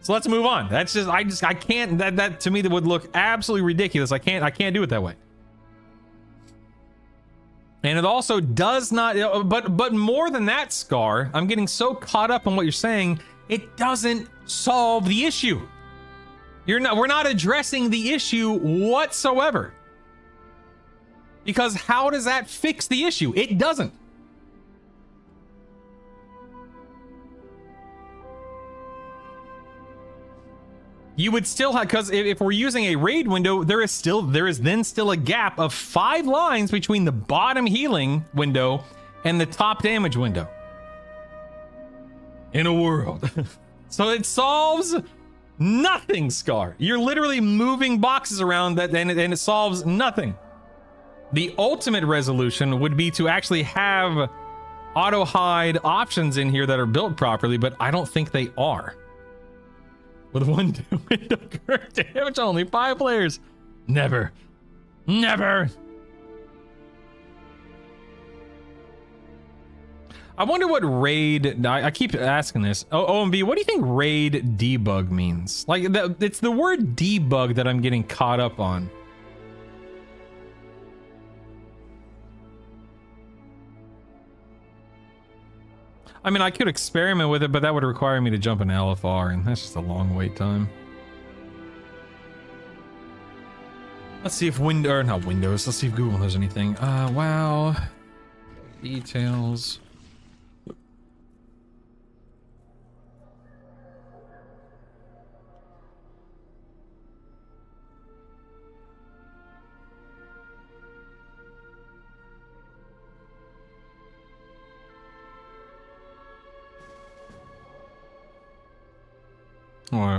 So let's move on. That's just I can't, that to me that would look absolutely ridiculous. I can't do it that way. And it also does not, but more than that, Scar, I'm getting so caught up on what you're saying, it doesn't solve the issue. We're not addressing the issue whatsoever. Because how does that fix the issue? It doesn't. You would still have, because if we're using a raid window, there is then still a gap of 5 lines between the bottom healing window and the top damage window. In a world. So it solves nothing, Scar. You're literally moving boxes around that, and it solves nothing. The ultimate resolution would be to actually have auto hide options in here that are built properly, but I don't think they are. With 1 window current damage, only 5 players. Never. Never. I wonder what raid, I keep asking this. OMB, what do you think raid debug means? Like, it's the word debug that I'm getting caught up on. I mean, I could experiment with it, but that would require me to jump in LFR, and that's just a long wait time. Let's see if not Windows, let's see if Google knows anything. Wow. Details.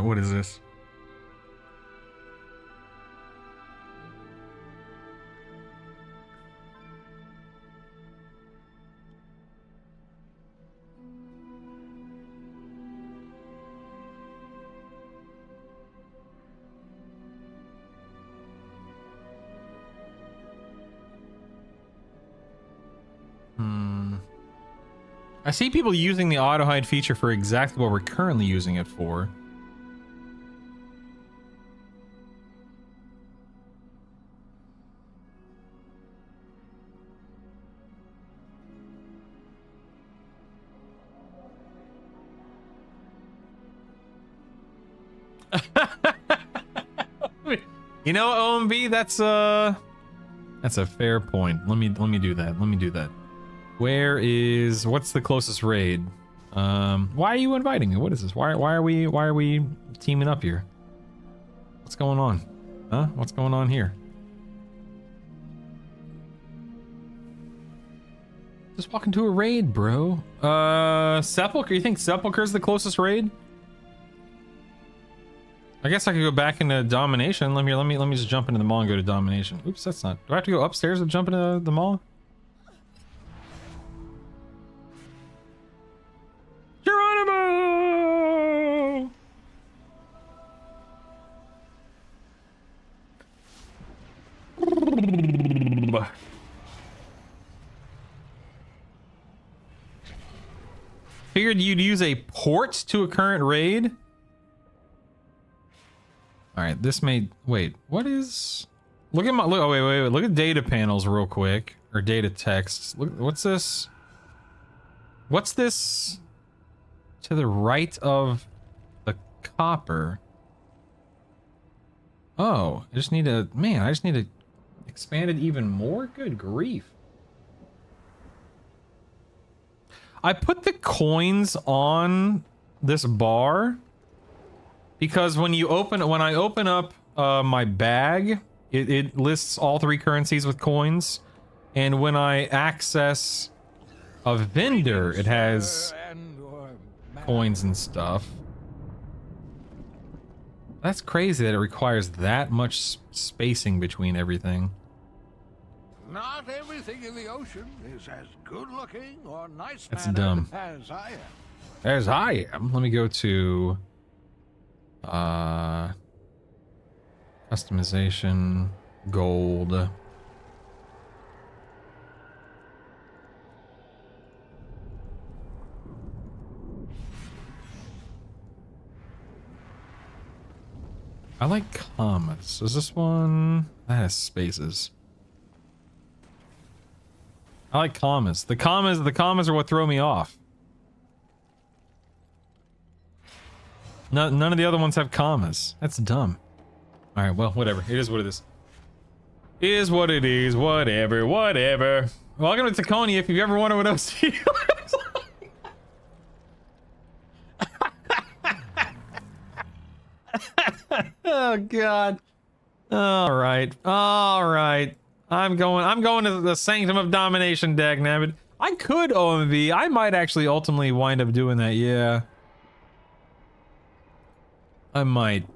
What is this? I see people using the auto hide feature for exactly what we're currently using it for. You know, OMB, that's a fair point. Let me do that. Let me do that. What's the closest raid? Why are you inviting me? What is this? Why are we teaming up here? What's going on? Huh? What's going on here? Just walk into a raid, bro. Sepulcher, you think Sepulcher's the closest raid? I guess I could go back into Domination. Let me just jump into the mall and go to Domination. Oops, that's not. Do I have to go upstairs and jump into the mall? Geronimo! Figured you'd use a port to a current raid. All right, this may wait. What is? Look at my look. Oh wait. Look at data panels real quick, or data texts. Look, what's this? What's this? To the right of the copper. Oh, I just need to. Man, I just need to expand it even more. Good grief! I put the coins on this bar. Because when I open up my bag, it lists all 3 currencies with coins, and when I access a vendor, it has coins and stuff. That's crazy that it requires that much spacing between everything. Not everything in the ocean is as good looking or nice That's dumb. as I am. As I am. Let me go to customization, gold. I like commas. Is this one? That has spaces. I like commas. The commas are what throw me off. None of the other ones have commas. That's dumb. All right, well, whatever. It is what it is. It is what it is. Whatever. Welcome to Taconia. If you've ever wondered what OC looks like. Oh God. All right. I'm going to the Sanctum of Domination, dagnabbit. I could OMV. I might actually ultimately wind up doing that. Yeah. I might.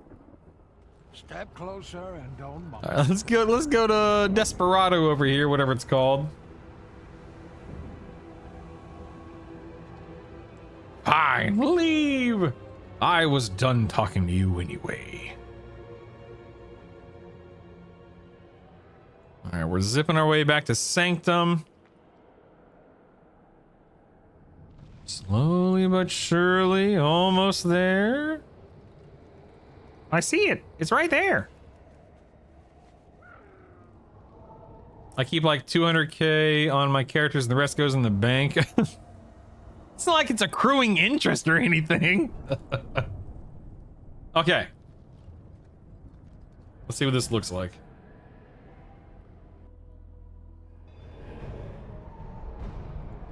Step closer and don't mind. Let's go to Desperado over here, whatever it's called. Fine, leave. I was done talking to you anyway. All right, we're zipping our way back to Sanctum. Slowly but surely, almost there. I see it. It's right there. I keep like 200k on my characters and the rest goes in the bank. It's not like it's accruing interest or anything. Okay. Let's see what this looks like.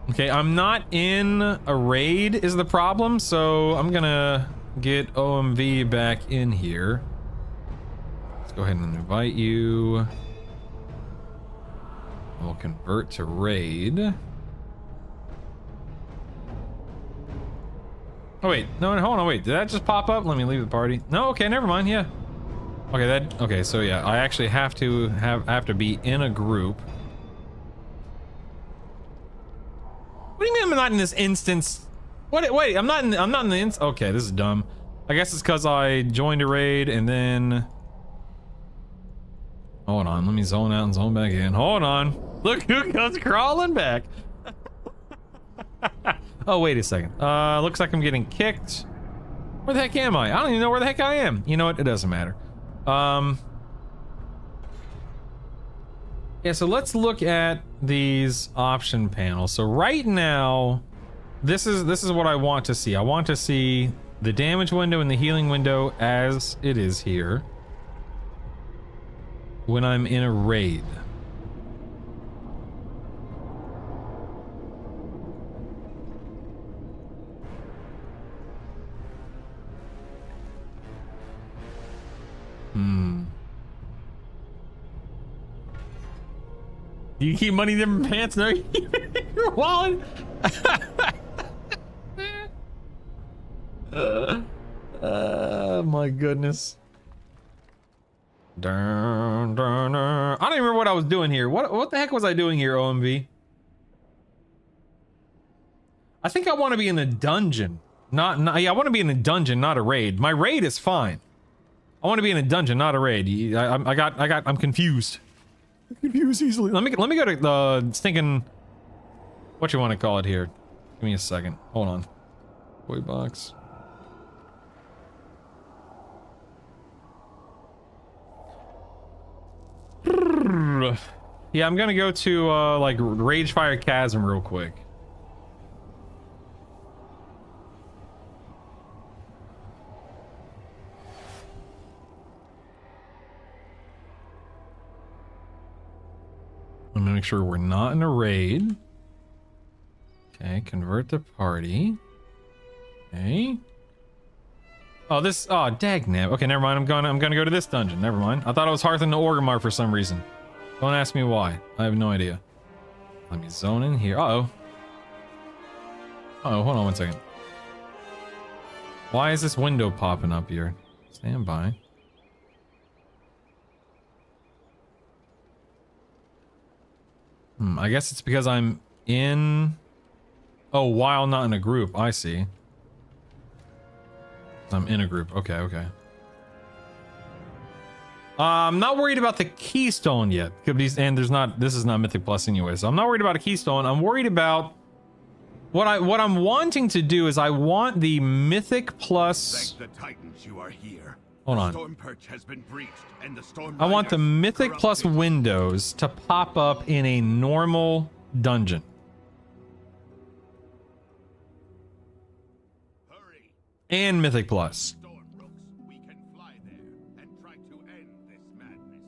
Okay, I'm not in a raid is the problem, so I'm gonna get OMV back in here. Let's go ahead and invite you. We'll convert to raid. Oh wait, no, hold on, wait, did that just pop up? Let me leave the party. No, okay, never mind, yeah. Okay, so yeah, I actually have to be in a group. What do you mean I'm not in this instance? Wait, I'm not in the instance. Okay, this is dumb. I guess it's because I joined a raid and then... Hold on, let me zone out and zone back in. Hold on. Look who comes crawling back. Oh, wait a second. Looks like I'm getting kicked. Where the heck am I? I don't even know where the heck I am. You know what? It doesn't matter. Yeah, so let's look at these option panels. So right now, this is what I want to see. I want to see the damage window and the healing window as it is here when I'm in a raid. Do you keep money in different pants? No, you keep it in your wallet. My goodness. I don't even remember what I was doing here. What the heck was I doing here, OMV? I think I want to be in a dungeon. Yeah, I want to be in a dungeon, not a raid. My raid is fine. I want to be in a dungeon, not a raid. I'm confused. I'm confused easily. Let me go to the stinking, what you want to call it here. Give me a second. Hold on. Toy box. Yeah, I'm gonna go to like Ragefire Chasm real quick. I'm gonna make sure we're not in a raid. Okay, convert the party. Okay. Oh, dagnab. Okay, never mind. I'm gonna go to this dungeon. Never mind. I thought it was Hearthen to Orgrimmar for some reason. Don't ask me why. I have no idea. Let me zone in here. Uh-oh. Uh-oh, hold on one second. Why is this window popping up here? Stand by. I guess it's because I'm in... Oh, while not in a group. I see. I'm in a group. Okay. I'm not worried about the keystone yet. And this is not Mythic Plus anyway, so I'm not worried about a keystone. I'm worried about what I'm wanting to do is I want the Mythic Plus. Thank the Titans you are here. Hold on. Storm perch has been breached, and the storm I want the riders Mythic Plus corrupted. windows to pop up in a normal dungeon. Hurry, And Mythic Plus. Storm Brooks. We can fly there and try to end this madness.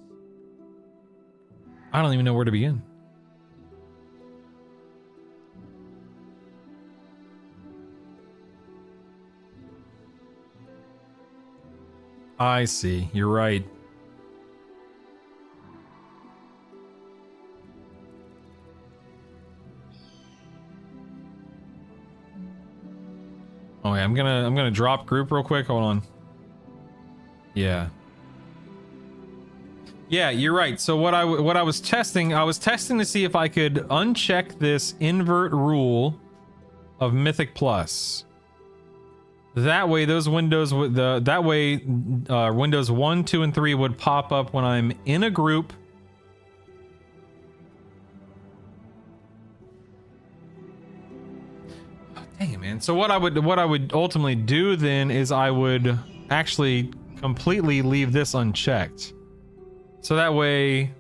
I don't even know where to begin. I see. You're right. Oh yeah, I'm gonna drop group real quick. Hold on. Yeah. Yeah, you're right. So what I was testing to see if I could uncheck this invert rule of Mythic Plus. That way, those windows would windows 1, 2, and 3 would pop up when I'm in a group. Oh, dang it, man. So what I would ultimately do then is I would actually completely leave this unchecked. So that way,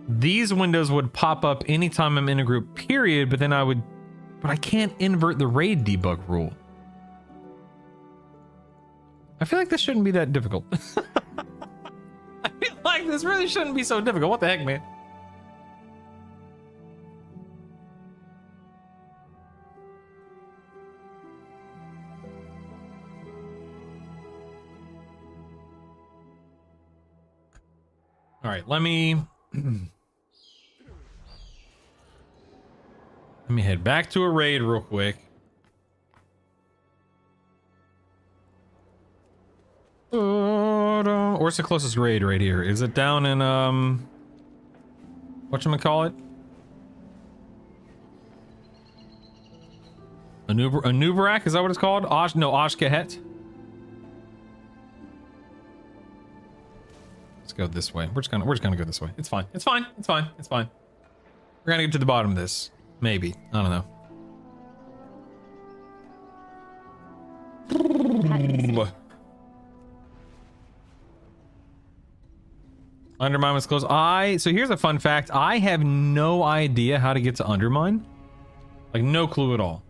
these windows would pop up anytime I'm in a group, period. But I can't invert the raid debug rule. I feel like this shouldn't be that difficult. I feel like this really shouldn't be so difficult. What the heck, man? All right, let me head back to a raid real quick. Where's the closest raid right here? Is it down in whatchamacallit? Anubarak? Is that what it's called? Ashkahet. Let's go this way. We're just gonna go this way. It's fine. It's fine. It's fine. It's fine. We're gonna get to the bottom of this. Maybe. I don't know. Undermine was close. So here's a fun fact. I have no idea how to get to Undermine. Like, no clue at all.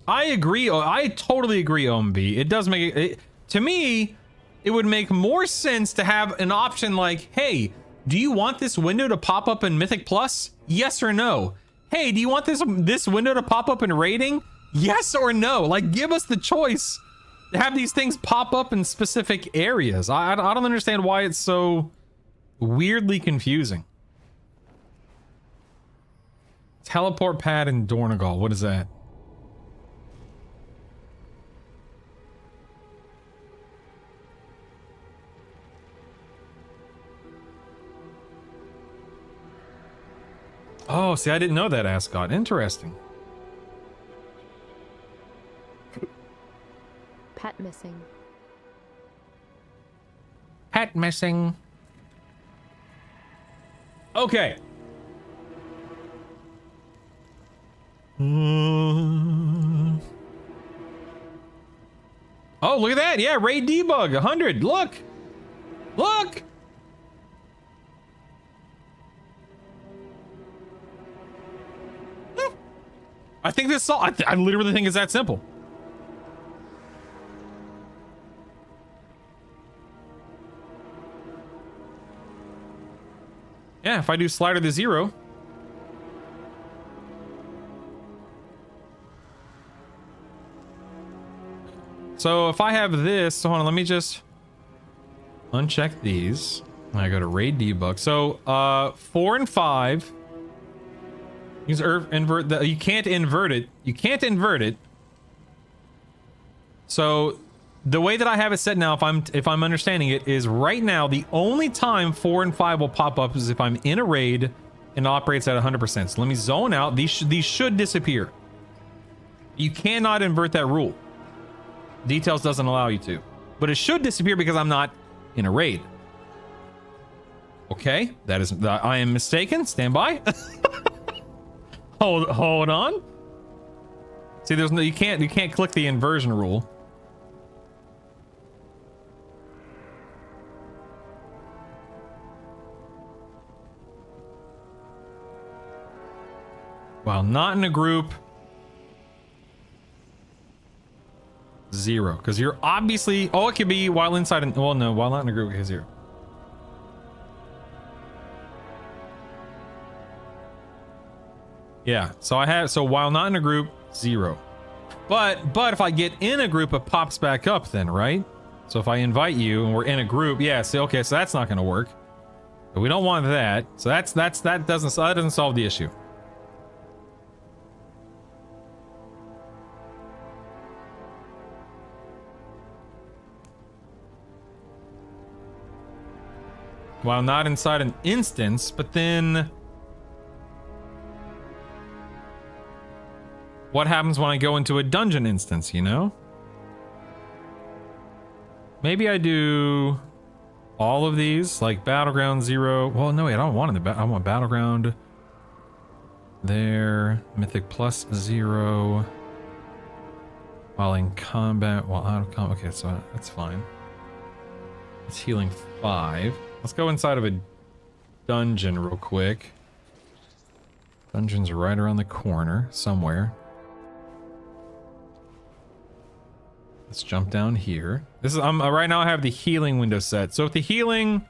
I agree. I totally agree, OMB. It does make it, to me, it would make more sense to have an option like, hey, do you want this window to pop up in Mythic Plus? Yes or no? Hey, do you want this window to pop up in raiding? Yes or no? Like, give us the choice to have these things pop up in specific areas. I don't understand why it's so weirdly confusing. Teleport pad in Dornogal. What is that? Oh, see, I didn't know that, Ascot. Interesting. Pet missing. Pet missing. Okay. Oh, look at that. Yeah, raid debug 100. Look. Look. I think this all I literally think it's that simple. Yeah, if I do slider to 0. So if I have this, hold on, let me just uncheck these. I go to raid debug. So 4 and 5. You can't invert it. You can't invert it. So the way that I have it set now, if I'm understanding it, is right now the only time 4 and 5 will pop up is if I'm in a raid and it operates at 100%. So let me zone out. These should disappear. You cannot invert that rule. Details doesn't allow you to, but it should disappear because I'm not in a raid. Okay, I am mistaken. Stand by. Hold on. See, there's no, you can't click the inversion rule. While not in a group, 0. Because you're obviously, oh, it could be while inside, well, no, while not in a group, it's 0. Yeah, so while not in a group, 0. But if I get in a group, it pops back up then, right? So if I invite you and we're in a group, yeah, see, okay, so that's not gonna work. But we don't want that. So that doesn't solve the issue. While not inside an instance, but then what happens when I go into a dungeon instance, you know? Maybe I do all of these, like Battleground 0. Well, no, wait, I don't want it. I want Battleground there, Mythic plus 0. While in combat, while out of combat. Okay, so that's fine. It's healing 5. Let's go inside of a dungeon real quick. Dungeon's right around the corner somewhere. Let's jump down here. This is right now I have the healing window set. So if the healing,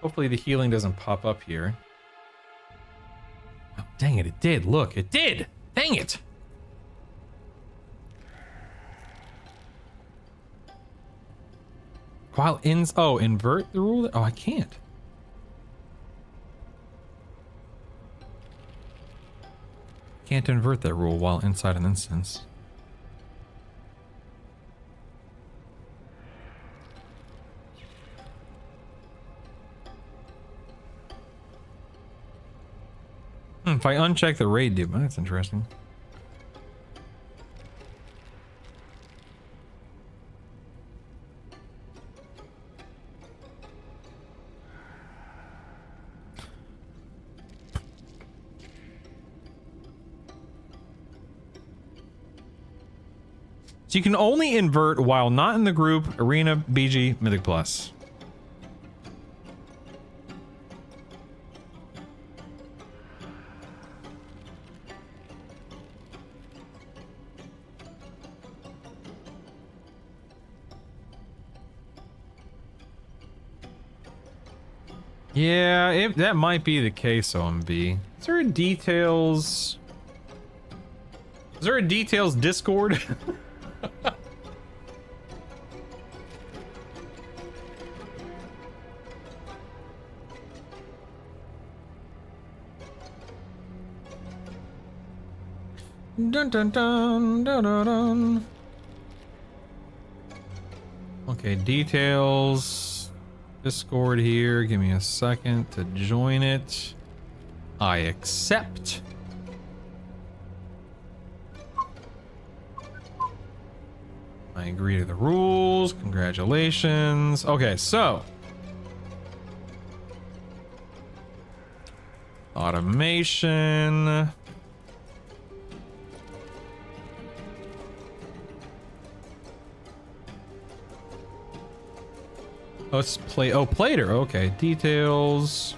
hopefully the healing doesn't pop up here. Oh, dang it, it did. Look, it did. Dang it. While invert the rule. Oh, I can't. Can't invert that rule while inside an instance. If I uncheck the raid dude, that's interesting. So you can only invert while not in the group, Arena, BG, Mythic Plus. Yeah, that might be the case, OMB. Is there a details? Is there a details Discord? Dun dun dun dun dun dun. Okay, details. Discord here. Give me a second to join it. I accept. I agree to the rules. Congratulations. Okay, so automation. Let's play. Oh, Plater. Okay, details.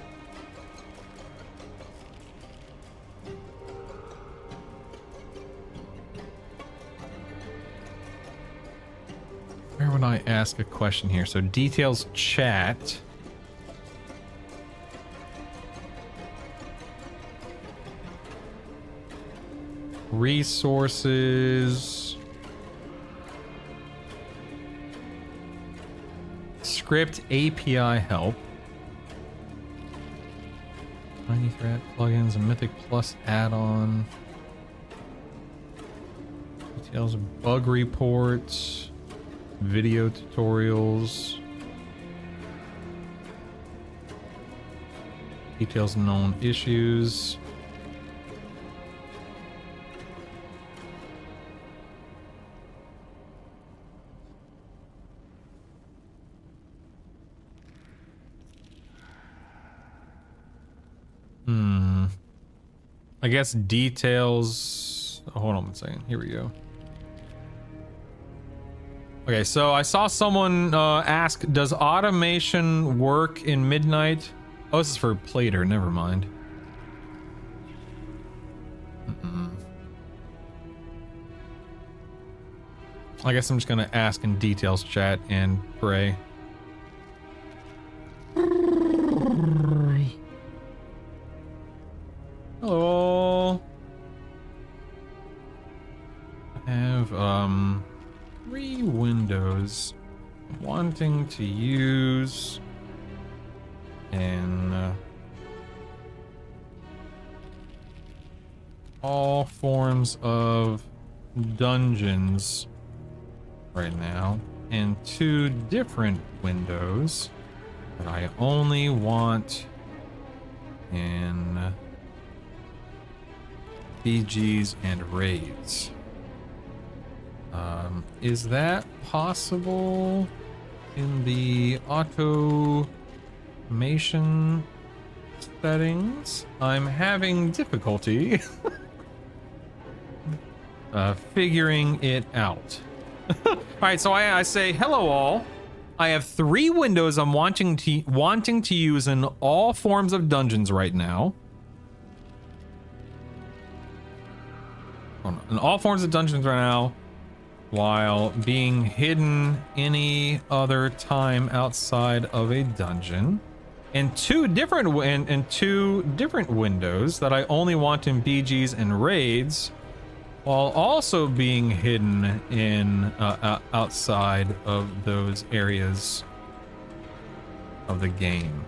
Where would I ask a question here? So details chat. Resources. Script API help. Tiny threat plugins, a Mythic Plus add-on. Details of bug reports. Video tutorials. Details known issues. I guess details. hold on one second. Here we go. Okay, so I saw someone ask, does automation work in Midnight? Oh, this is for Plater, never mind. I guess I'm just gonna ask in details chat and pray. Hello. I have 3 windows wanting to use in all forms of dungeons right now, and 2 different windows that I only want in BGs and raids. Is that possible in the automation settings? I'm having difficulty figuring it out. All right, so I say hello all. I have 3 windows I'm wanting to use in all forms of dungeons right now. In all forms of dungeons right now, while being hidden any other time outside of a dungeon, and 2 different windows that I only want in BGs and raids, while also being hidden in outside of those areas of the game.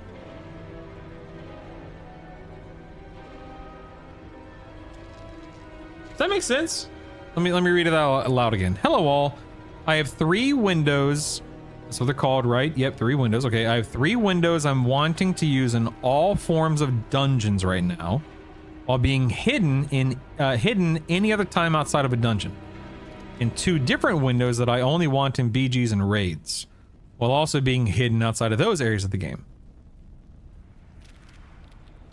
Does that make sense? Let me read it out loud again. Hello all. I have 3 windows. That's what they're called, right? Yep, 3 windows. Okay, I have 3 windows I'm wanting to use in all forms of dungeons right now, while being hidden any other time outside of a dungeon. In 2 different windows that I only want in BGs and raids, while also being hidden outside of those areas of the game.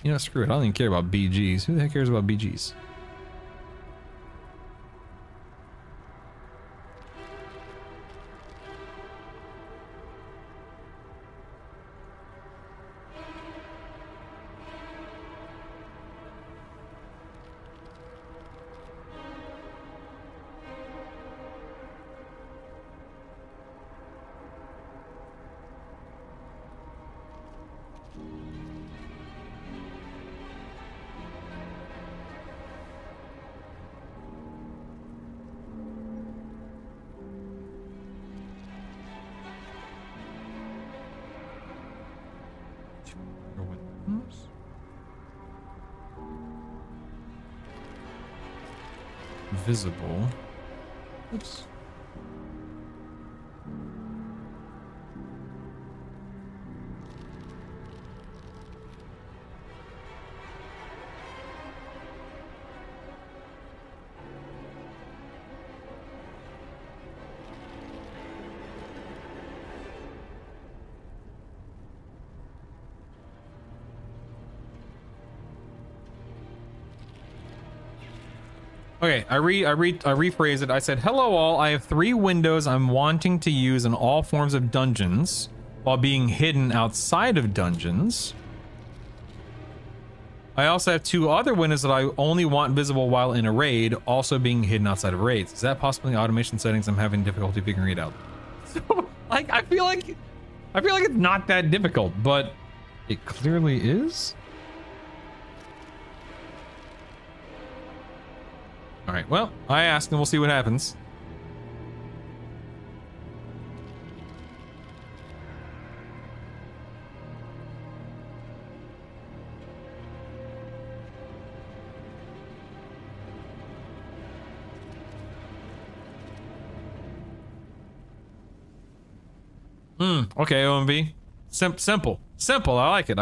You know, screw it. I don't even care about BGs. Who the heck cares about BGs? Visible. Oops. Okay, I rephrase it. I said, hello all, I have 3 windows I'm wanting to use in all forms of dungeons while being hidden outside of dungeons. I also have 2 other windows that I only want visible while in a raid, also being hidden outside of raids. Is that possibly automation settings? I'm having difficulty figuring it out. So, like, I feel like it's not that difficult, but it clearly is. All right, well, I asked and we'll see what happens. Okay, OMV. Simple. I like it.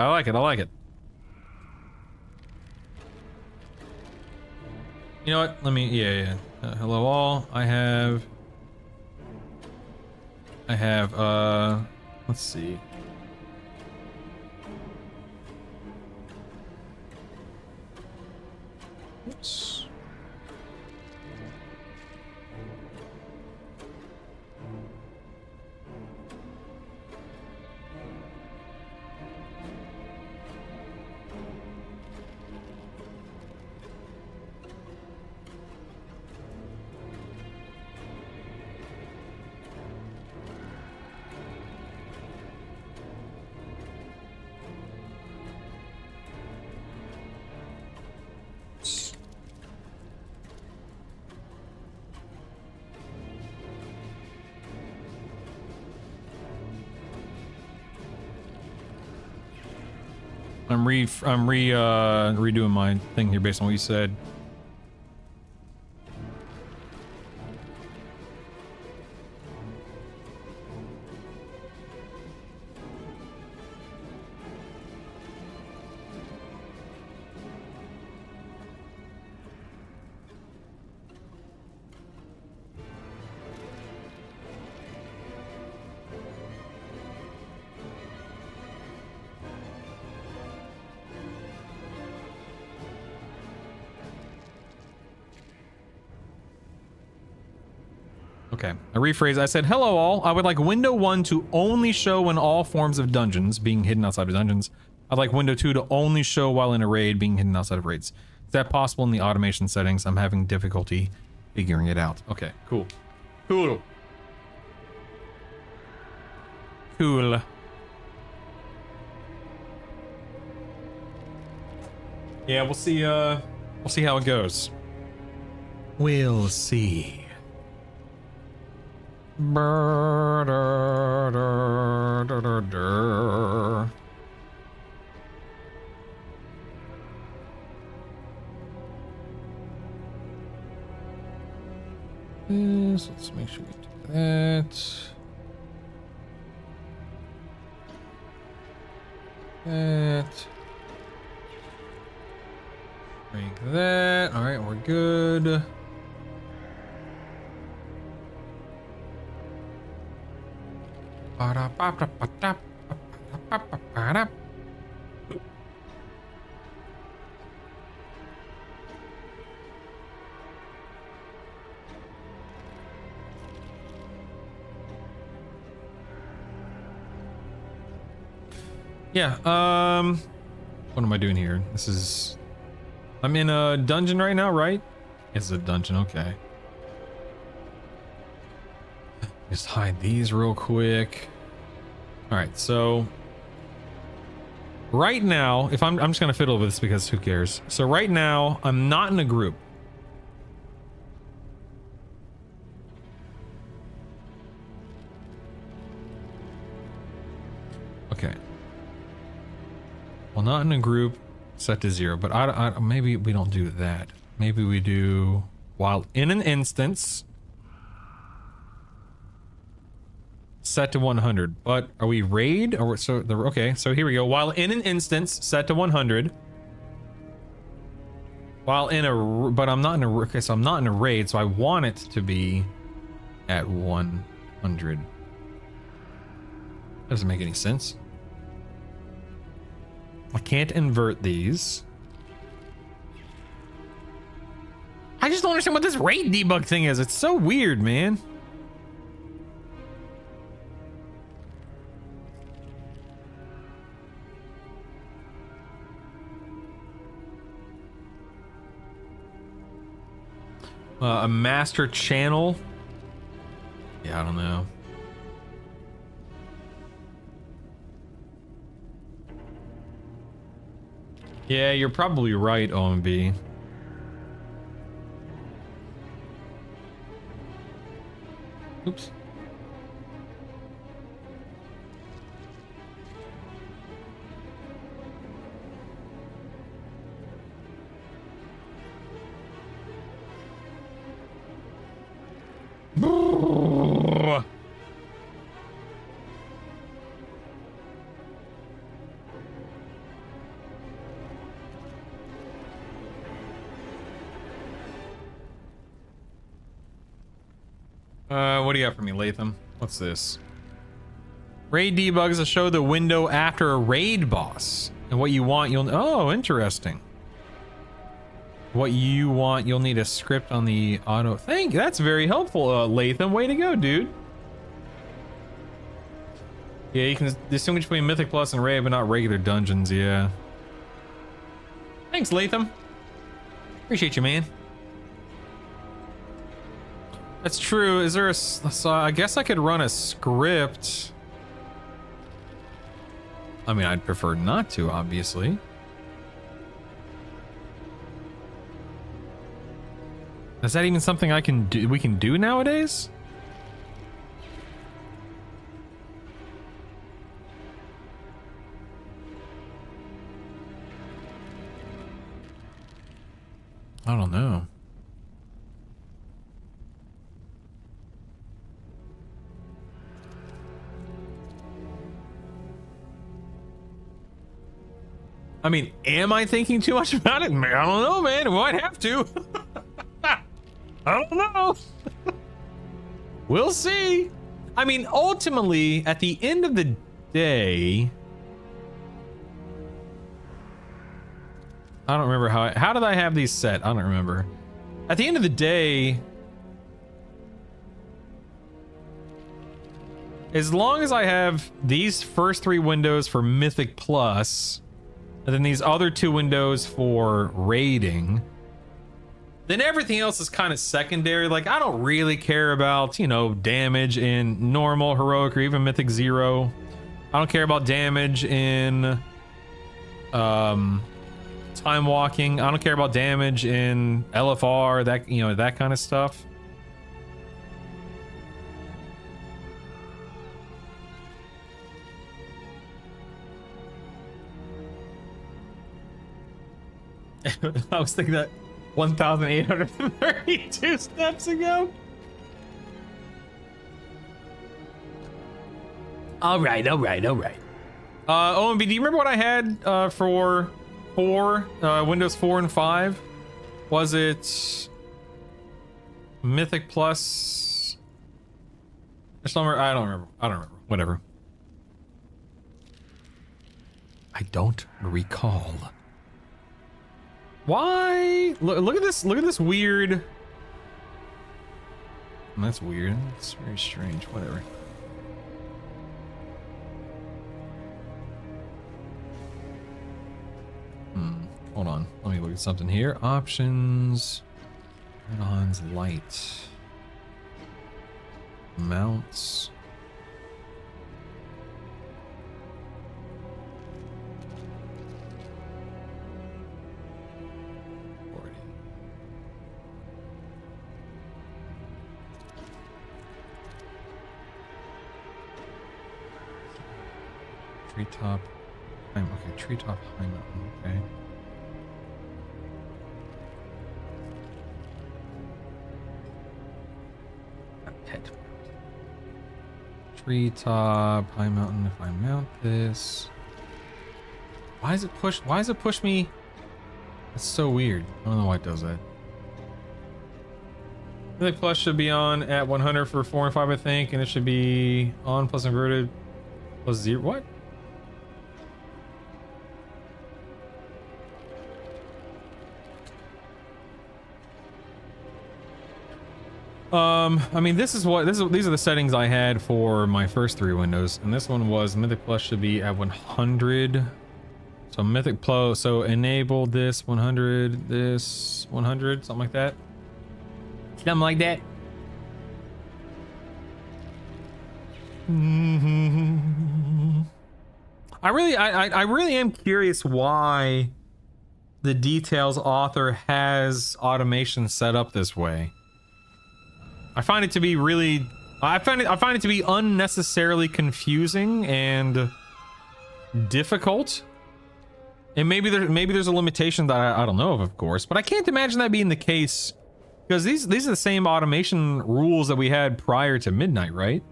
You know what? Let me, yeah. Hello all. I have, let's see. Oops. redoing my thing here based on what you said. Okay, I rephrase. I said, hello all. I would like window 1 to only show in all forms of dungeons, being hidden outside of dungeons. I'd like window 2 to only show while in a raid, being hidden outside of raids. Is that possible in the automation settings? I'm having difficulty figuring it out. Okay, cool. Cool. Cool. Yeah, we'll see how it goes. We'll see. Let's make sure we do that. Break that. All right, we're good. Yeah, what am I doing here? I'm in a dungeon right now, right? It's a dungeon, okay. Just hide these real quick. All right, so right now, if I'm just gonna fiddle with this because who cares? So right now, I'm not in a group. Okay. Well, not in a group, set to 0, but I maybe we don't do that. Maybe we do while in an instance. Set to 100, but are we raid or so? Okay, so here we go. While in an instance, set to 100. While in a, but I'm not in a. Okay, so I'm not in a raid, so I want it to be at 100. That doesn't make any sense. I can't invert these. I just don't understand what this raid debug thing is. It's so weird, man. A master channel? Yeah, I don't know. Yeah, you're probably right, OMB. Oops. What do you got for me, Latham? What's this? Raid debugs will show the window after a raid boss. And what you want, you'll... Oh, interesting. What you want, you'll need a script on the auto... Thank you. That's very helpful, Latham. Way to go, dude. Yeah, you can distinguish between Mythic Plus and Raid, but not regular dungeons, yeah. Thanks, Latham. Appreciate you, man. That's true. Is there a... So I guess I could run a script. I mean, I'd prefer not to, obviously. Is that even something I can do? We can do nowadays? I don't know. I mean, am I thinking too much about it? I don't know, man. I might have to. I don't know. We'll see. I mean, ultimately, at the end of the day, I don't remember how did I have these set? I don't remember. At the end of the day, as long as I have these first 3 windows for Mythic Plus, and then these other 2 windows for raiding, then everything else is kind of secondary. Like, I don't really care about, you know, damage in normal, heroic, or even Mythic 0. I don't care about damage in time walking. I don't care about damage in LFR, that, you know, that kind of stuff. I was thinking that 1,832 steps ago. All right. OMB, do you remember what I had for Windows 4 and 5? Was it Mythic Plus? I don't remember. Whatever. I don't recall. Why? Look at this. Look at this weird. That's weird. It's very strange. Whatever. Hold on. Let me look at something here. Options. Add-ons. Light. Mounts. Treetop. Okay, treetop high mountain. Okay. Pet. Treetop high mountain. If I mount this, why does it push? Why does it push me? That's so weird. I don't know why it does that. Mythic Plus should be on at 100 for 4 and 5, I think, and it should be on plus inverted plus 0. What? I mean, these are the settings I had for my first 3 windows, and this one was Mythic Plus should be at 100. So Mythic Plus, so enable this 100, this 100, something like that. Something like that. I really am curious why the details author has automation set up this way. I find it to be really, I find it to be unnecessarily confusing and difficult. And maybe there's a limitation that I don't know of course, but I can't imagine that being the case, because these are the same automation rules that we had prior to Midnight, right?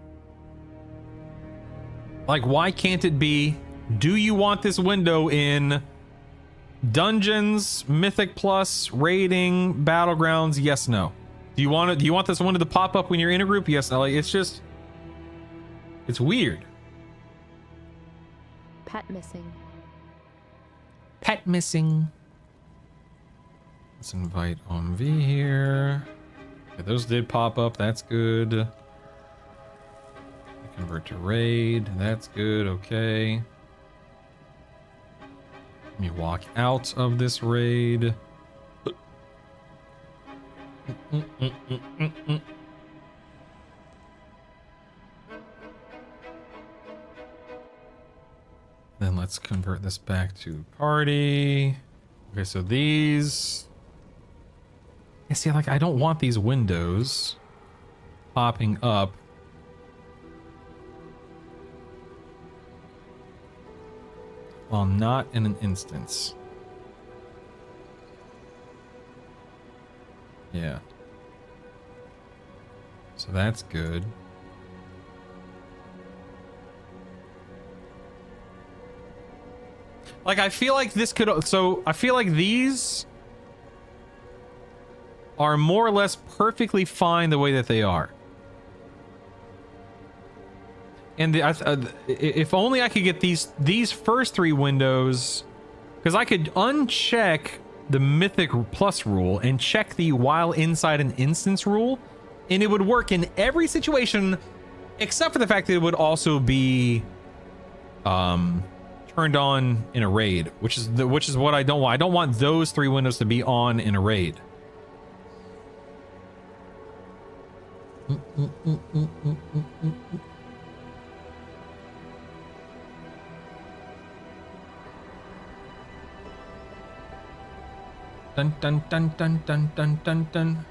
Like, why can't it be, do you want this window in Dungeons, Mythic Plus, Raiding, Battlegrounds? Yes, no. Do you want it? Do you want this window to pop up when you're in a group? Yes, no. Like, it's just, it's weird. Pet missing. Pet missing. Let's invite OMV here. Okay, those did pop up. That's good. Convert to raid. That's good. Okay. Let me walk out of this raid. Then let's convert this back to party. Okay, so these, yeah, see, like, I don't want these windows popping up while not in an instance. Yeah. So that's good. Like, I feel like this could... So, I feel like these are more or less perfectly fine the way that they are. And if only I could get these first 3 windows... Because I could uncheck the Mythic Plus rule and check the while inside an instance rule, and it would work in every situation, except for the fact that it would also be turned on in a raid, which is what I don't want. I don't want those 3 windows to be on in a raid. Dun dun dun dun dun dun dun dun.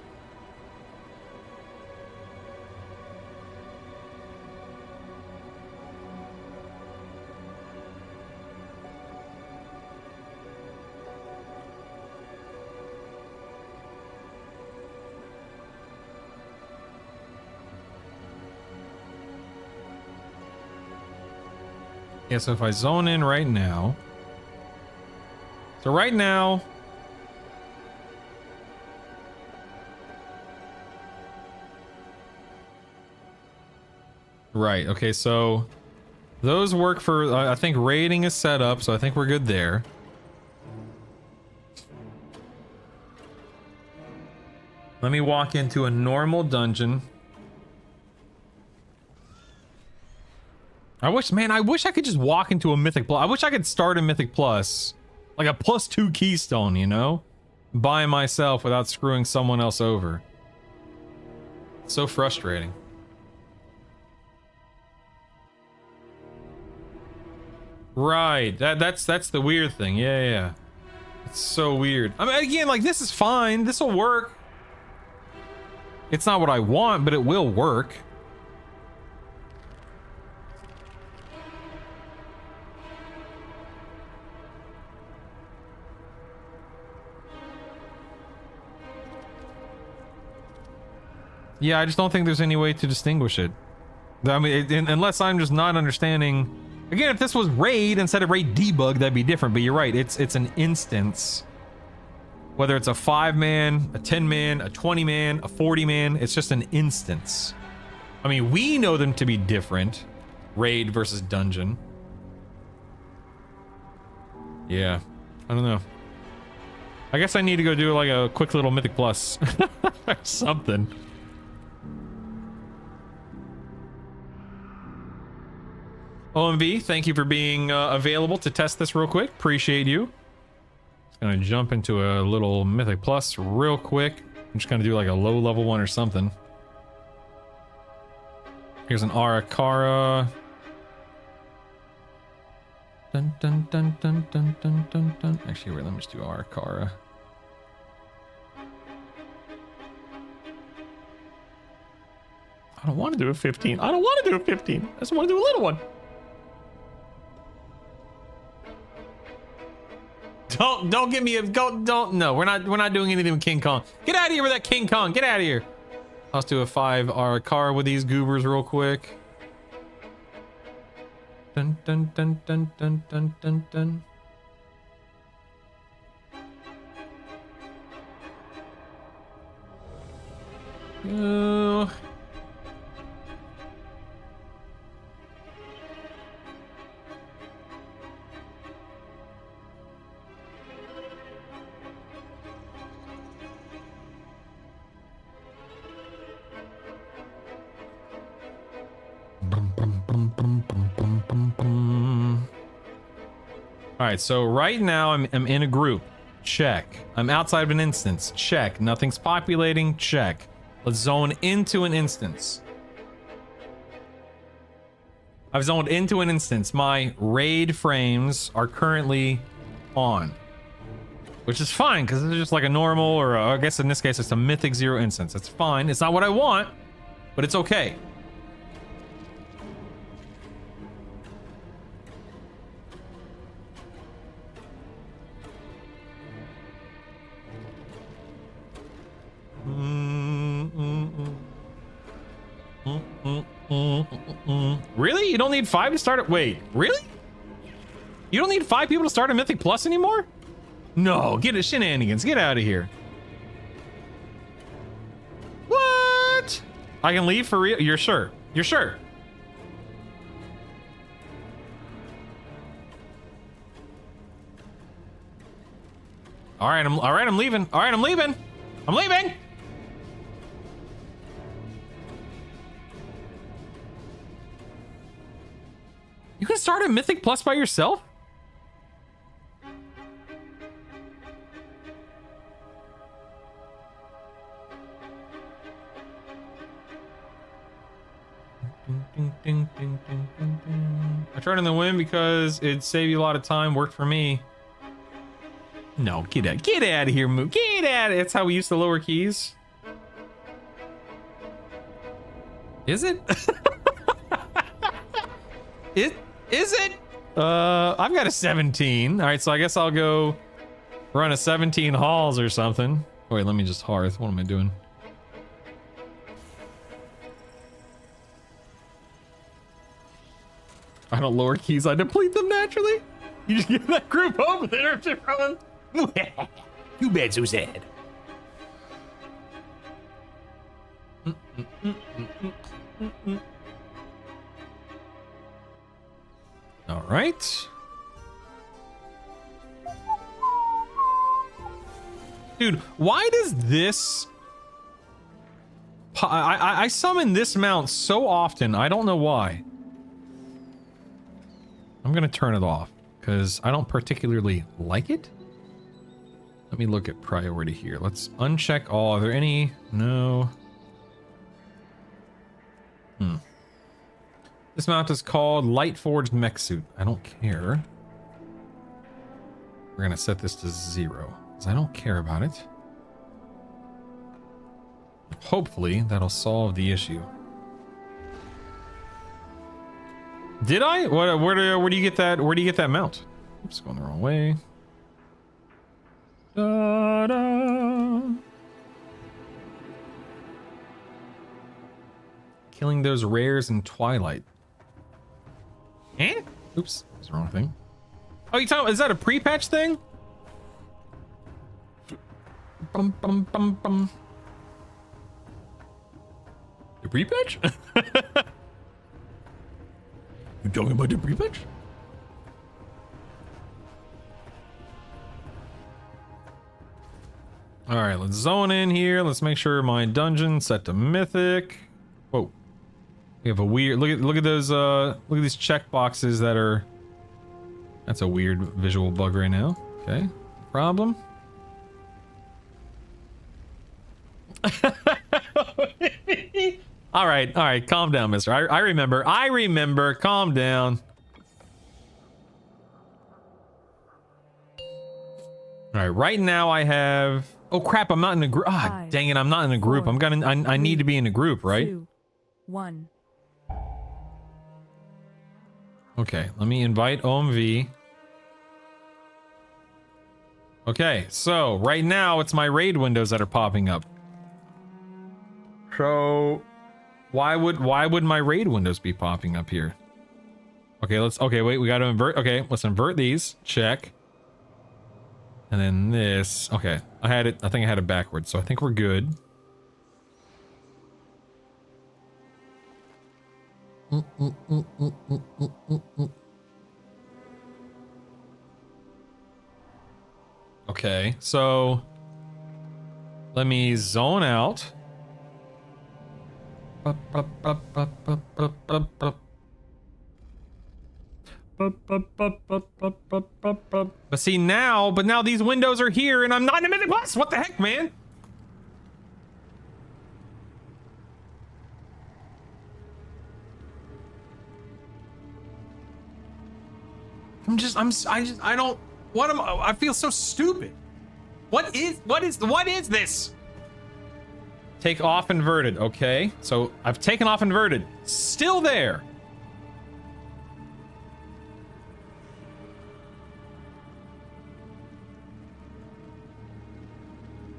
Yeah, so if I zone in right now. So right now. Right, okay, so those work for, I think raiding is set up, so I think we're good there. Let me walk into a normal dungeon. I wish I could just walk into a Mythic Plus. I wish I could start a Mythic Plus. Like a +2 keystone, you know? By myself without screwing someone else over. It's so frustrating. Right, that's the weird thing. Yeah. It's so weird. I mean, again, like, this is fine. This will work. It's not what I want, but it will work. Yeah, I just don't think there's any way to distinguish it. I mean, unless I'm just not understanding. Again, if this was raid instead of raid debug, that'd be different. But you're right, it's an instance. Whether it's a 5-man, a 10-man, a 20-man, a 40-man, it's just an instance. I mean, we know them to be different. Raid versus dungeon. Yeah, I don't know. I guess I need to go do like a quick little Mythic Plus. Or something. OMV, thank you for being available to test this real quick. Appreciate you. Just gonna jump into a little Mythic Plus real quick. I'm just gonna do like a low level one or something. Here's an Arakara. Dun dun dun dun dun dun dun dun. Actually, wait, let me just do Arakara. I don't want to do a 15. I don't want to do a 15. I just want to do a little one. Don't give me a don't no, we're not doing anything with King Kong. Get out of here with that King Kong. Get out of here. Let's do a 5 Arakara with these goobers real quick. Dun dun dun dun dun dun dun dun. Go. All right, so right now I'm in a group. Check. I'm outside of an instance. Check. Nothing's populating. Check. Let's zone into an instance. I've zoned into an instance. My raid frames are currently on, which is fine because it's just like a normal, or I guess in this case it's a Mythic 0 instance. It's fine. It's not what I want, but it's okay. Really? You don't need 5 to start it? Wait, really? You don't need 5 people to start a Mythic Plus anymore? No, get it, shenanigans. Get out of here. What? I can leave for real? You're sure? You're sure? All right, I'm leaving. All right, I'm leaving. I'm leaving. You can start a Mythic Plus by yourself? I tried in the win because it'd save you a lot of time. Worked for me. No, get out of here, Moo. Get out. That's how we used to lower keys. Is it? Is it? I've got a 17. All right, so I guess I'll go run a 17 halls or something. Wait, let me just hearth. What am I doing? I don't lower keys, I deplete them naturally. You just give that group over there to run. Too bad, so sad. All right. Dude, why does this... I summon this mount so often, I don't know why. I'm gonna turn it off, because I don't particularly like it. Let me look at priority here. Let's uncheck all. Are there any? No. This mount is called Light Forged Mech Suit. I don't care. We're gonna set this to 0, because I don't care about it. Hopefully, that'll solve the issue. Did I? Where do you get that? Where do you get that mount? Oops, going the wrong way. Da, da. Killing those rares in Twilight. Eh? Oops, that's the wrong thing. Oh, you talking? Is that a pre-patch thing? Bum bum bum bum. The pre-patch? You talking about the pre-patch? All right, let's zone in here. Let's make sure my dungeon set to mythic. Whoa, we have a weird look at those look at these check boxes that are. That's a weird visual bug right now. Okay, problem. All right, calm down, mister. I remember, calm down. All right, right now I have, oh crap, I'm not in a group. Ah, dang it, I'm not in a group. I need to be in a group, right? 2, 1. Okay, let me invite OMV. Okay, so right now it's my raid windows that are popping up. So why would my raid windows be popping up here? Okay, wait, we gotta invert. Okay, let's invert these. Check. And then this. Okay, I think I had it backwards, so I think we're good. Okay, so let me zone out. But see now, these windows are here and I'm not in a Mythic Plus. What the heck, man? I don't, I feel so stupid. What is this? Take off inverted. Okay, so I've taken off inverted. Still there.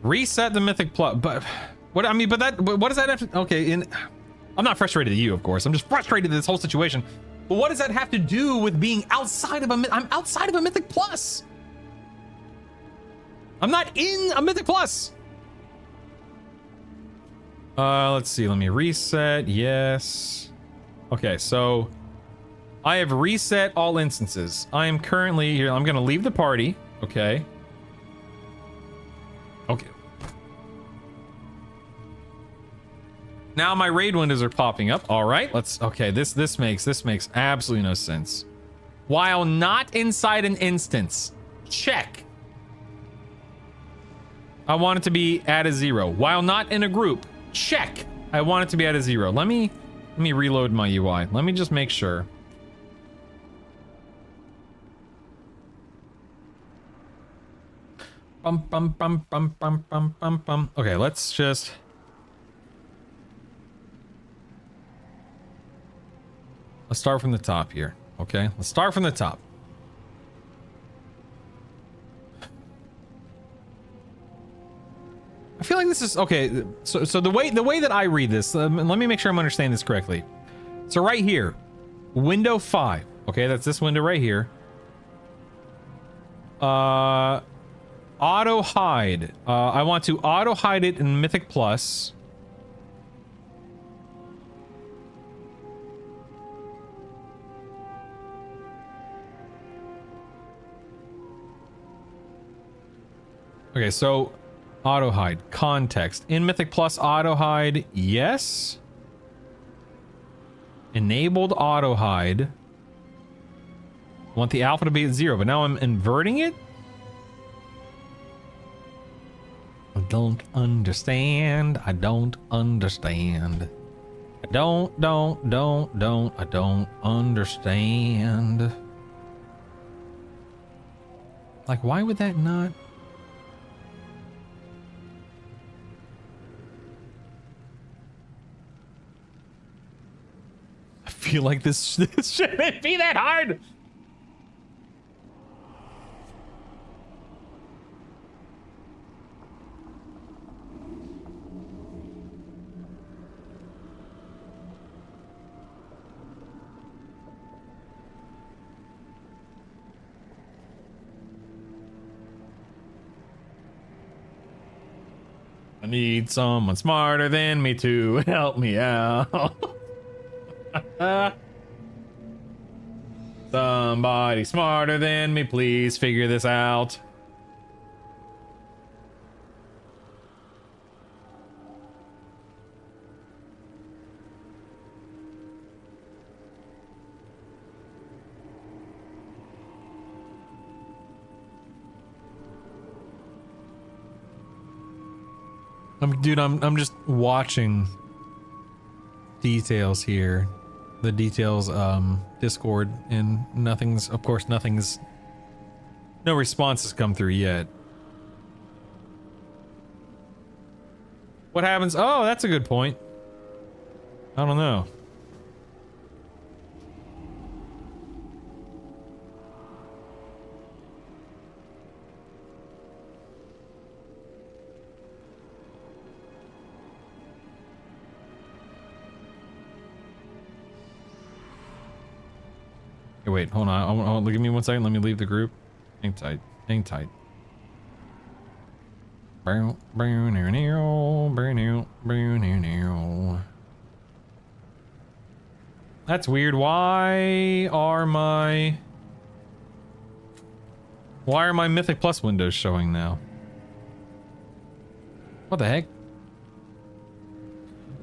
Reset the Mythic Plus, but what I mean, but what does that have to? Okay, I'm not frustrated at you, of course. I'm just frustrated at this whole situation. But what does that have to do with being outside of I'm outside of a Mythic Plus. I'm not in a Mythic Plus. Let's see. Let me reset. Yes. Okay, so I have reset all instances. I am currently here. I'm going to leave the party. Okay. Okay. Now my raid windows are popping up. All right, okay, this makes absolutely no sense. While not inside an instance, check. I want it to be at a 0. While not in a group, check. I want it to be at a 0. Let me reload my UI. Let me just make sure. Okay, let's just. Let's start from the top here, okay? Let's start from the top. I feel like this is okay. So the way that I read this, let me make sure I'm understanding this correctly. So right here, window 5. Okay, that's this window right here. Auto hide. I want to auto hide it in Mythic Plus. Okay, so auto hide context in Mythic Plus auto hide, yes. Enabled auto hide. Want the alpha to be at 0, but now I'm inverting it. I don't understand. I don't understand. I don't understand. Like, why would that not? I feel like this shouldn't be that hard. I need someone smarter than me to help me out. Somebody smarter than me, please figure this out. I'm just watching details here. The details, Discord, and no response has come through yet. What happens? Oh, that's a good point. I don't know. Wait, hold on. Give me 1 second. Let me leave the group. Hang tight. Hang tight. That's weird. Why are my Mythic Plus windows showing now? What the heck?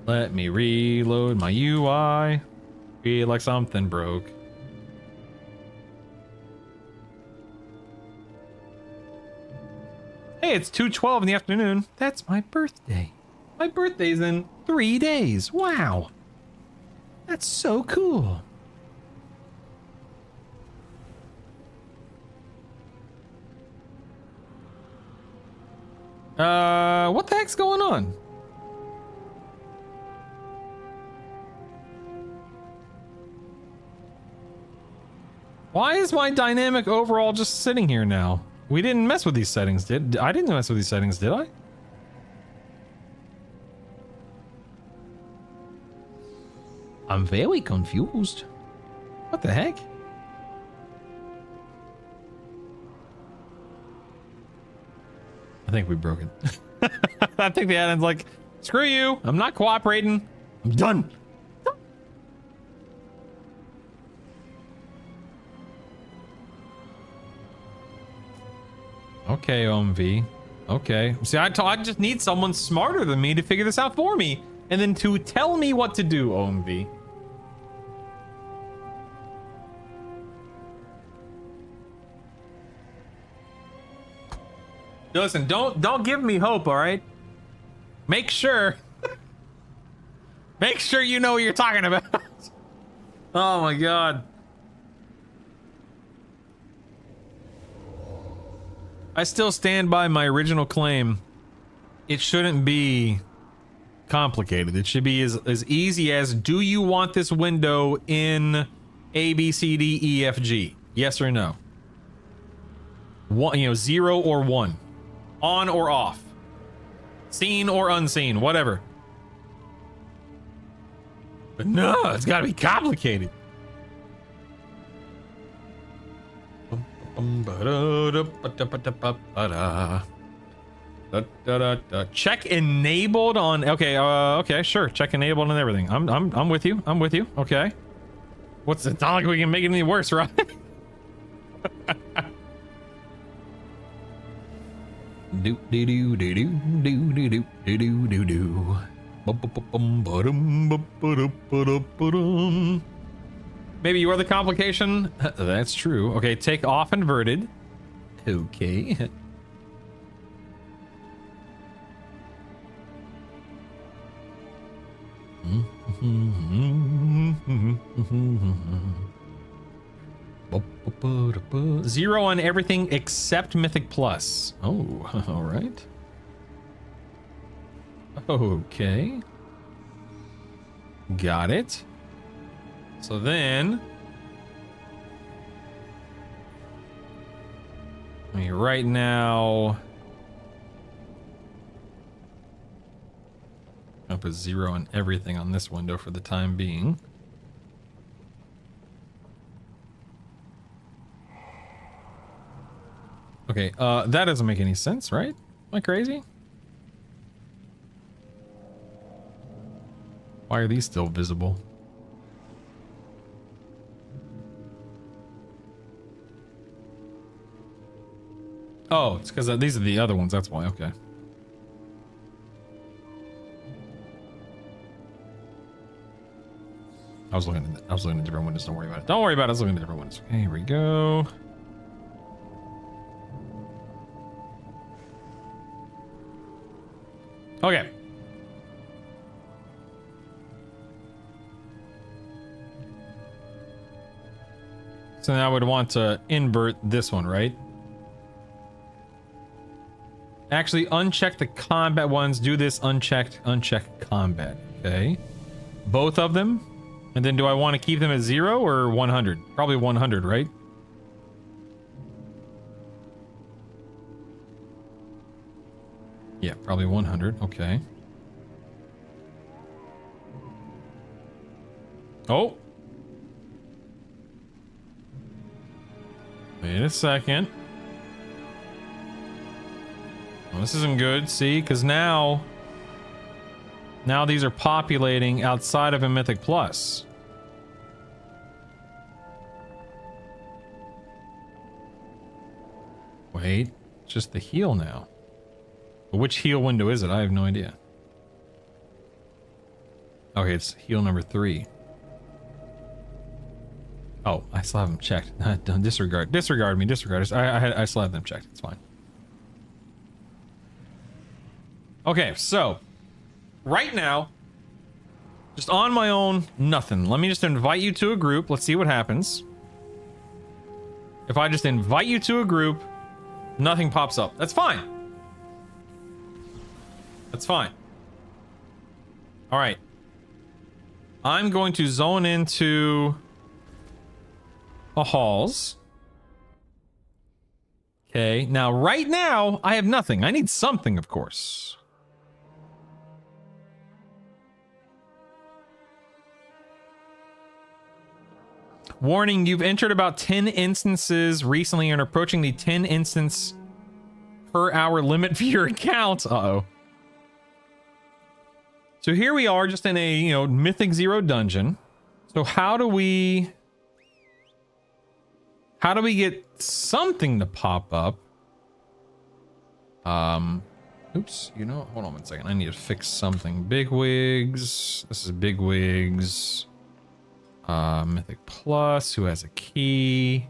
Let me reload my UI. Feel like something broke. Hey, it's 2:12 in the afternoon. That's my birthday. My birthday's in 3 days. Wow. That's so cool. What the heck's going on? Why is my dynamic overall just sitting here now? We didn't mess with these settings, did I? Didn't mess with these settings, did I? I'm very confused. What the heck? I think we broke it. I think the add-on's like, screw you. I'm not cooperating. I'm done. Okay, OMV. Okay. See, I just need someone smarter than me to figure this out for me. And then to tell me what to do, OMV. Listen, don't give me hope, all right? Make sure. Make sure you know what you're talking about. Oh my god. I still stand by my original claim. It shouldn't be complicated. It should be as easy as, do you want this window in A, B, C, D, E, F, G? Yes or no? One, 0 or 1. On or off. Seen or unseen, whatever. But no, it's gotta be complicated. Check enabled on. Okay, okay, sure. Check enabled and everything. I'm with you. I'm with you. Okay. What's it? Not like we can make it any worse, right? Do do do do do do do do do do do. Maybe you are the complication. That's true. Okay, take off inverted. Okay. Zero on everything except Mythic Plus. Oh, all right. Okay. Got it. So then, I mean, right now, I'll put 0 on everything on this window for the time being. Okay, that doesn't make any sense, right? Am I crazy? Why are these still visible? Oh, it's because these are the other ones, that's why, okay. I was looking at different windows, don't worry about it. Don't worry about it, I was looking at different windows. Okay, here we go. Okay. So now I would want to invert this one, right? Actually, uncheck the combat ones. Do this unchecked, uncheck combat. Okay. Both of them. And then do I want to keep them at 0 or 100? Probably 100, right? Yeah, probably 100. Okay. Oh. Wait a second. Well, this isn't good, see? Because now these are populating outside of a Mythic Plus. Wait, it's just the heal now. But which heal window is it? I have no idea. Okay, it's heal number 3. Oh, I still have them checked. Don't disregard me, disregard. I still have them checked. It's fine. Okay, so right now, just on my own, nothing. Let me just invite you to a group. Let's see what happens. If I just invite you to a group, nothing pops up. That's fine. That's fine. All right. I'm going to zone into a halls. Okay. Now, right now, I have nothing. I need something, of course. Warning, you've entered about 10 instances recently and are approaching the 10 instance per hour limit for your account. Uh-oh. So here we are just in a, Mythic Zero dungeon. So how do we get something to pop up? Oops, hold on one second. I need to fix something. Bigwigs. This is Bigwigs. Mythic Plus, who has a key?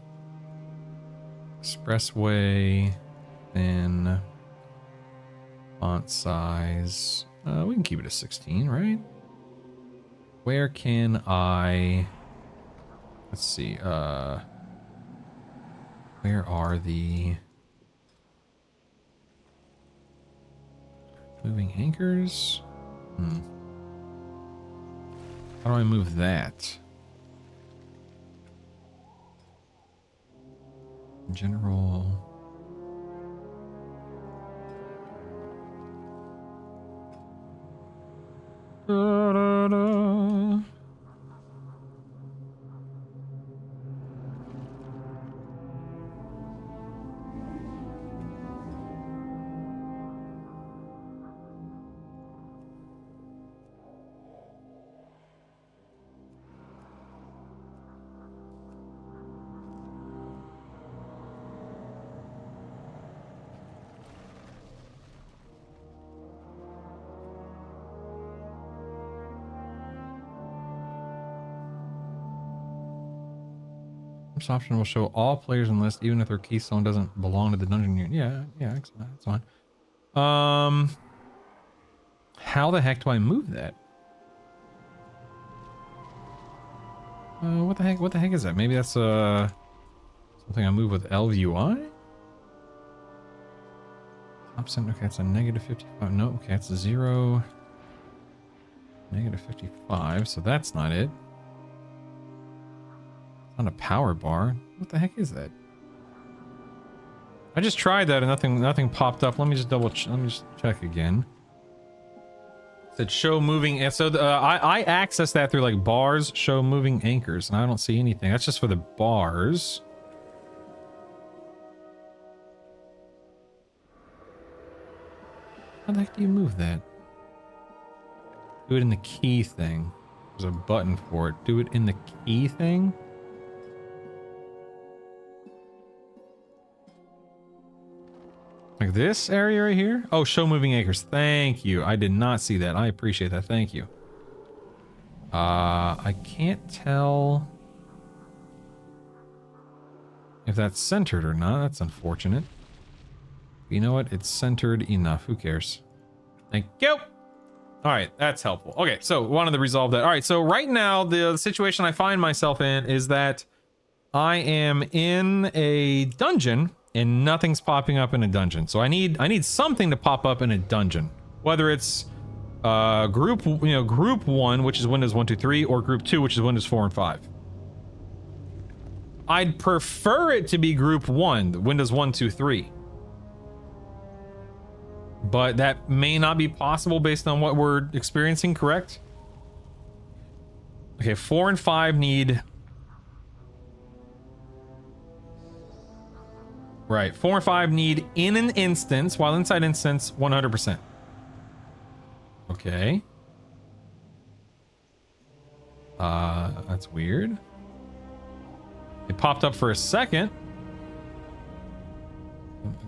Expressway. Then font size. We can keep it at 16, right? Where can I... Let's see. Where are the... moving anchors? How do I move that? General... Da, da, da. This option will show all players in the list, even if their keystone doesn't belong to the dungeon unit. Yeah, that's fine. How the heck do I move that? What the heck is that? Maybe that's something I move with LVUI? Option, okay, it's a negative 55. No, okay, it's a 0. Negative 55, so that's not it. On a power bar. What the heck is that? I just tried that and nothing popped up. Let me just check again. It said show moving. And so I access that through like bars, show moving anchors, and I don't see anything. That's just for the bars. How the heck do you move that? Do it in the key thing. There's a button for it. Do it in the key thing. Like this area right here? Oh, show moving anchors. Thank you. I did not see that. I appreciate that. Thank you. I can't tell if that's centered or not. That's unfortunate. You know what? It's centered enough. Who cares? Thank you. All right, that's helpful. Okay, so wanted to resolve that. All right, so right now the situation I find myself in is that I am in a dungeon and nothing's popping up in a dungeon. So I need something to pop up in a dungeon, whether it's group 1, which is Windows 1, 2, 3, or group 2, which is Windows 4 and 5. I'd prefer it to be group 1, Windows 1, 2, 3. But that may not be possible based on what we're experiencing, correct? Okay, 4 and 5 need... Right, 4 and 5 need in an instance, while inside instance, 100%. Okay. That's weird. It popped up for a second.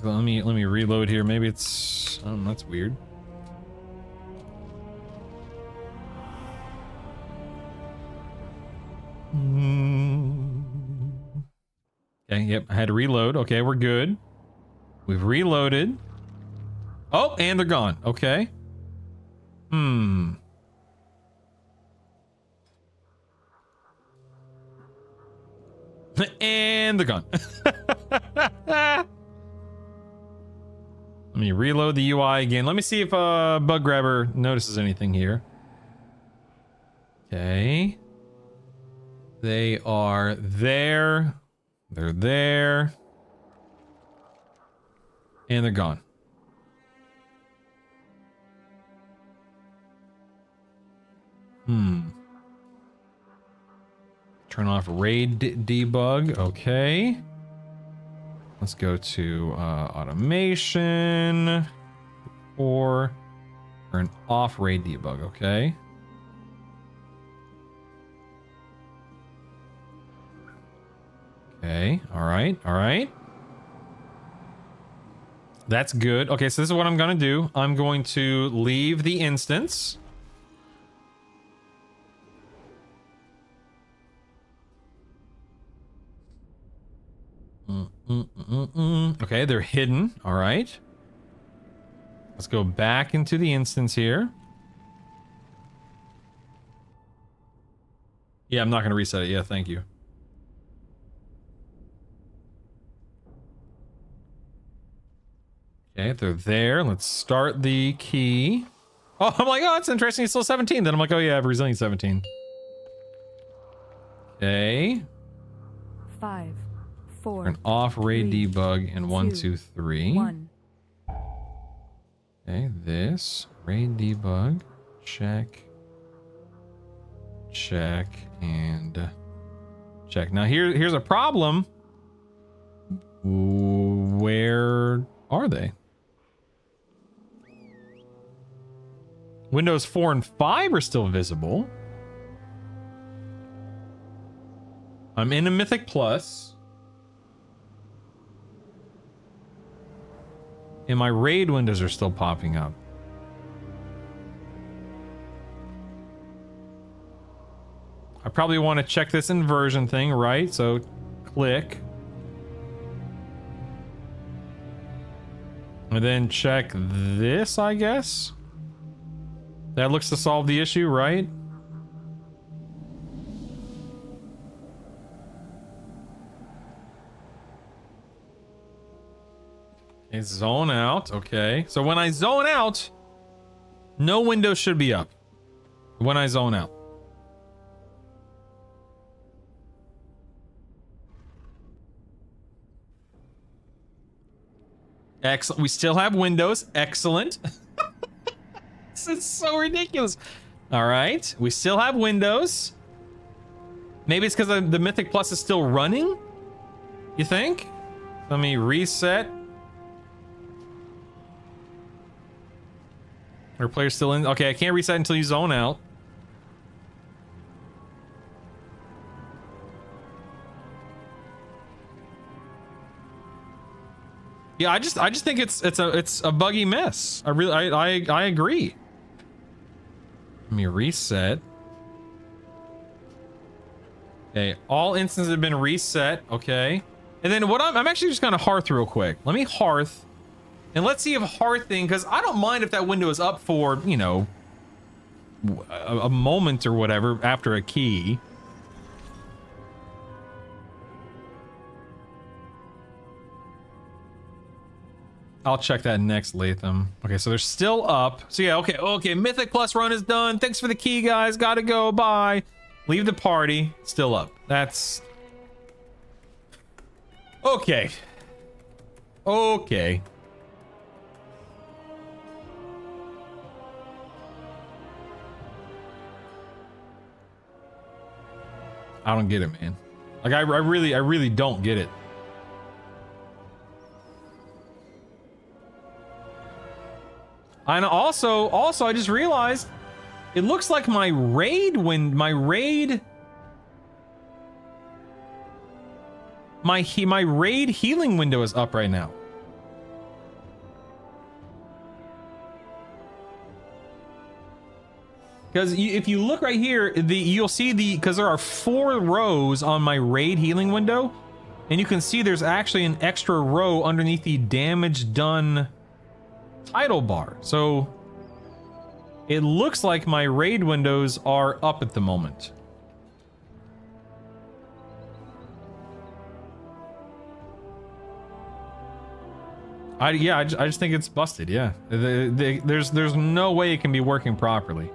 Let me reload here. Maybe it's... that's weird. Okay, yep, I had to reload. Okay, we're good. We've reloaded. Oh, and they're gone. Okay. And they're gone. Let me reload the UI again. Let me see if Bug Grabber notices anything here. Okay. They are there. They're there. And they're gone. Turn off RAID debug. Okay. Let's go to automation. Or turn off RAID debug. Okay. Okay. All right. All right. That's good. Okay, so this is what I'm going to do. I'm going to leave the instance. Okay, they're hidden. All right. Let's go back into the instance here. Yeah, I'm not going to reset it. Yeah, thank you. Okay, they're there. Let's start the key. Oh, I'm like, oh, that's interesting. It's still 17. Then I'm like, oh yeah, I have Resilient 17. Okay. 5, 4. Turn off RAID 3, debug and 1, 2, 3. 1. Okay, this RAID debug. Check. Check and check. Now here's a problem. Where are they? Windows 4 and 5 are still visible. I'm in a Mythic Plus. And my RAID windows are still popping up. I probably want to check this inversion thing, right? So click. And then check this, I guess. That looks to solve the issue, right? Okay, zone out. Okay. So when I zone out, no windows should be up. When I zone out. Excellent. We still have windows. Excellent. This is so ridiculous. All right. We still have windows. Maybe it's because the Mythic Plus is still running? You think? Let me reset. Our player's still in. Okay, I can't reset until you zone out. Yeah, I just think it's a buggy mess. I agree. Let me reset. Okay, all instances have been reset. Okay, and then what I'm actually just gonna hearth real quick. Let me hearth, and let's see if hearthing, because I don't mind if that window is up for, you know, a moment or whatever after a key. I'll check that next, Latham. Okay, so they're still up. So yeah, okay, Mythic Plus run is done. Thanks for the key, guys. Gotta go, bye. Leave the party. Still up. That's... Okay. Okay. I don't get it, man. Like, I really don't get it. And also, I just realized it looks like my raid healing window is up right now. Because if you look right here, you'll see because there are 4 rows on my raid healing window, and you can see there's actually an extra row underneath the damage done title bar. So it looks like my raid windows are up at the moment. I just think it's busted. Yeah, there's no way it can be working properly.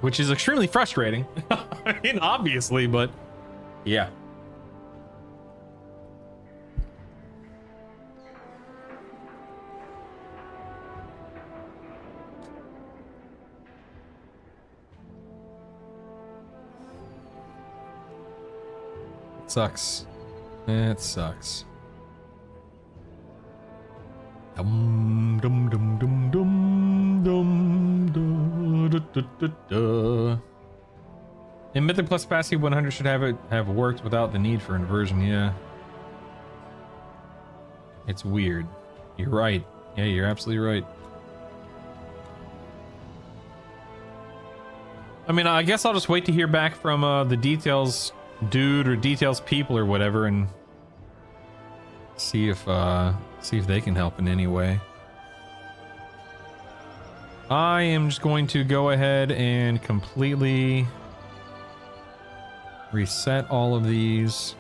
Which is extremely frustrating. I mean, obviously, but yeah. Sucks. It sucks. Dum dum dum dum dum dum da, da, da, da. In Mythic Plus Capacity 100 should have worked without the need for inversion, yeah. It's weird. You're right. Yeah, you're absolutely right. I mean, I guess I'll just wait to hear back from the Details dude or Details people or whatever and see if they can help in any way. I am just going to go ahead and completely reset all of these.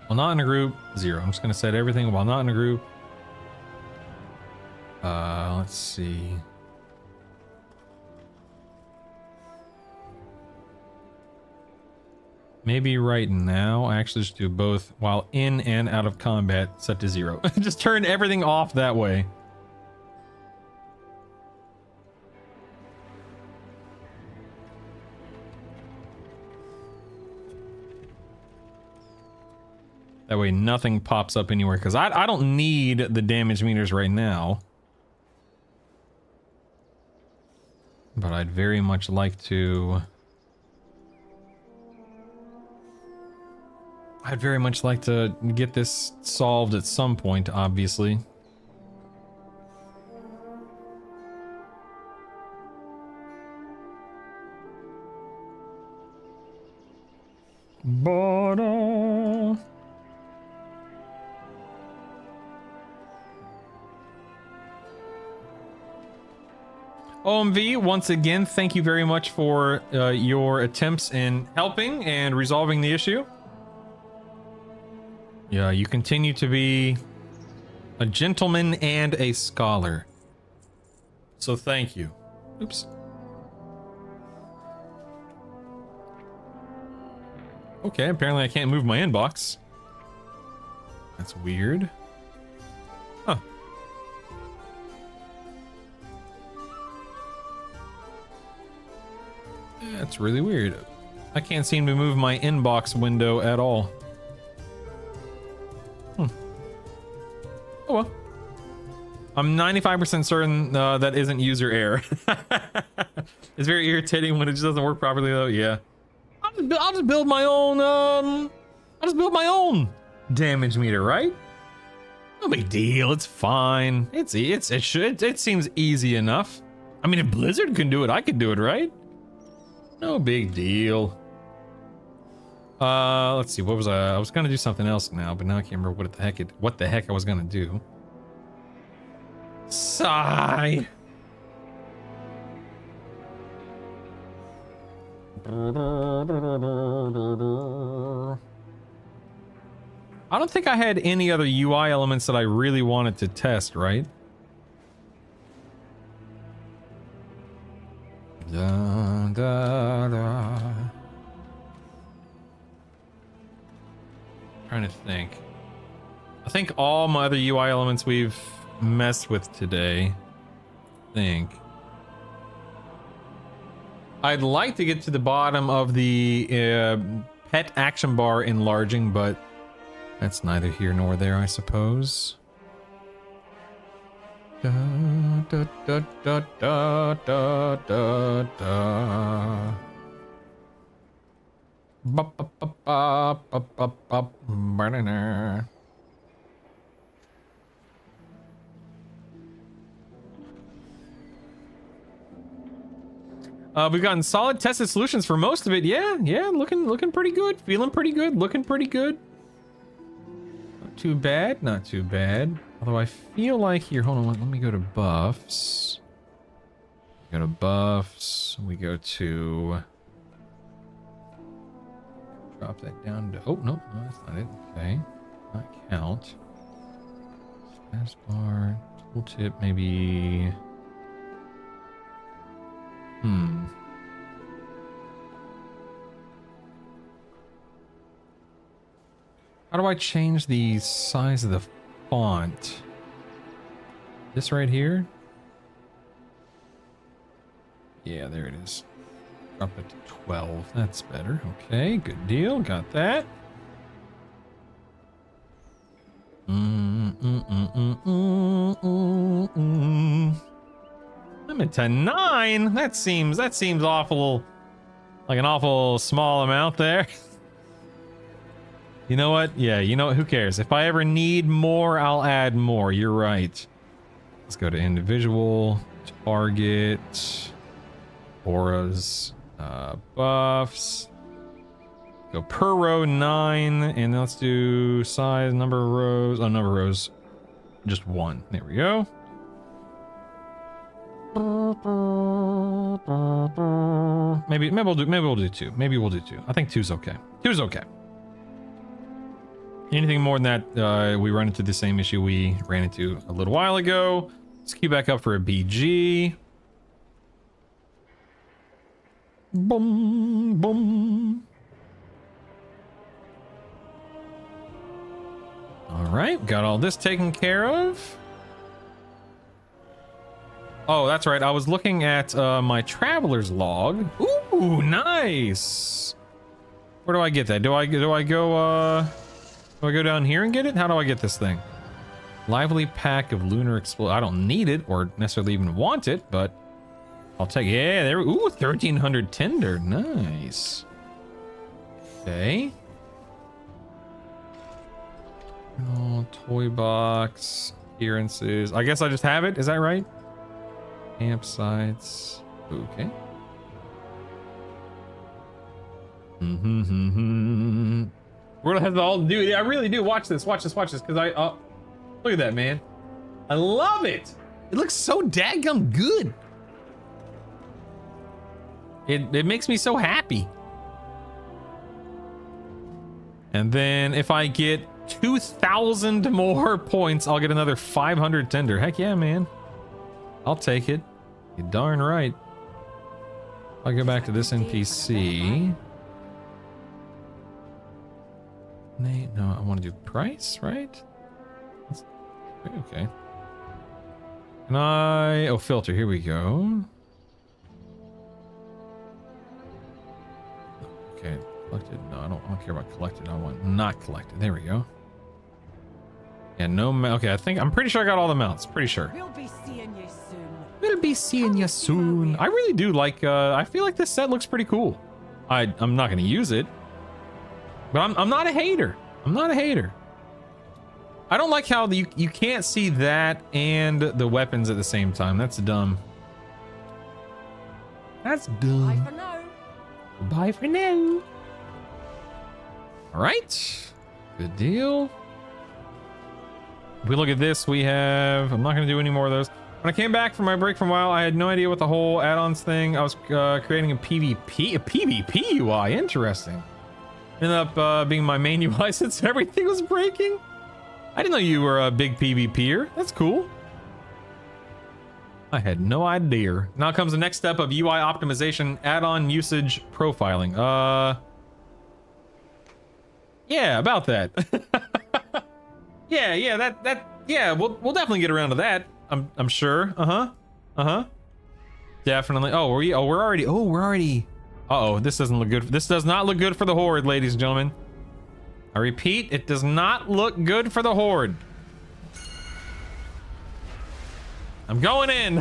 While not in a group, 0. I'm just going to set everything while not in a group. Let's see. Maybe right now, I actually just do both while in and out of combat, set to 0. Just turn everything off that way. That way nothing pops up anywhere, because I don't need the damage meters right now. But I'd very much like to... I'd very much like to get this solved at some point, obviously. But, OMV, once again, thank you very much for your attempts in helping and resolving the issue. Yeah, you continue to be a gentleman and a scholar. So thank you. Oops. Okay, apparently I can't move my inbox. That's weird. Huh. That's really weird. I can't seem to move my inbox window at all. Oh well. I'm 95% certain that isn't user error. It's very irritating when it just doesn't work properly though, yeah. I'll just build my own, I'll just build my own damage meter, right? No big deal, it's fine. It seems easy enough. I mean, if Blizzard can do it, I can do it, right? No big deal. Let's see, what was I was gonna do something else now, but now I can't remember what the heck I was gonna do. Sigh. I don't think I had any other UI elements that I really wanted to test, right? Da, da, da. Trying to think. I think all my other UI elements we've messed with today. I think. I'd like to get to the bottom of the pet action bar enlarging, but that's neither here nor there, I suppose. Da, da, da, da, da, da, da, da. Bop, bop, bop, bop, bop, bop, bop, banana. We've gotten solid tested solutions for most of it. Yeah, looking pretty good. Feeling pretty good. Looking pretty good. Not too bad. Not too bad. Although I feel like here, hold on, let me go to buffs. Go to buffs. We go to... Drop that down to... Oh, no, that's not it. Okay. Not count. Status bar. Tooltip, maybe... How do I change the size of the font? This right here? Yeah, there it is. Drop it to 12. That's better. Okay, good deal. Got that. Limit to 9. That seems awful, like an awful small amount there. You know what? Yeah, you know what? Who cares? If I ever need more, I'll add more. You're right. Let's go to individual, target, auras, buffs. Go per row 9, and let's do size, number of rows. Oh, number of rows, just 1. There we go. Maybe we'll do 2. Maybe we'll do 2. I think 2's okay. 2's okay. Anything more than that, we run into the same issue we ran into a little while ago. Let's queue back up for a BG. Boom, boom. All right, got all this taken care of. Oh, that's right. I was looking at my traveler's log. Ooh, nice. Where do I get that? Do I go down here and get it? How do I get this thing? Lively pack of lunar explode. I don't need it or necessarily even want it, but I'll take it. Yeah, there. Ooh, 1300 tinder. Nice. Okay. Oh, toy box appearances. I guess I just have it. Is that right? Campsites. Okay. We're gonna have to all do. I really do. Watch this. Watch this. Watch this. Because look at that, man. I love it. It looks so dadgum good. It makes me so happy. And then if I get 2,000 more points, I'll get another 500 tender. Heck yeah, man. I'll take it. You're darn right. I'll go back to this NPC. No, I want to do price, right? Okay. Can I... Oh, filter. Here we go. Okay. Collected. No, I don't care about collected. I want not collected. There we go. Yeah, no. Okay, I'm pretty sure I got all the mounts. Pretty sure. We'll be seeing you soon. We'll be seeing you soon. I really do like. I feel like this set looks pretty cool. I'm not gonna use it, but I'm not a hater. I'm not a hater. I don't like how you can't see that and the weapons at the same time. That's dumb. That's dumb. Bye for now. Bye for now. All right. Good deal. If we look at this, we have... I'm not going to do any more of those. When I came back from my break from a while, I had no idea what the whole add-ons thing. I was creating a PvP UI. Interesting. Ended up being my main UI since everything was breaking. I didn't know you were a big PvPer. That's cool. I had no idea. Now comes the next step of UI optimization, add-on usage profiling. Yeah, about that. Yeah, we'll definitely get around to that. I'm sure. Definitely. We're already. This doesn't look good. This does not look good for the Horde, ladies and gentlemen. I repeat, it does not look good for the Horde. I'm going in.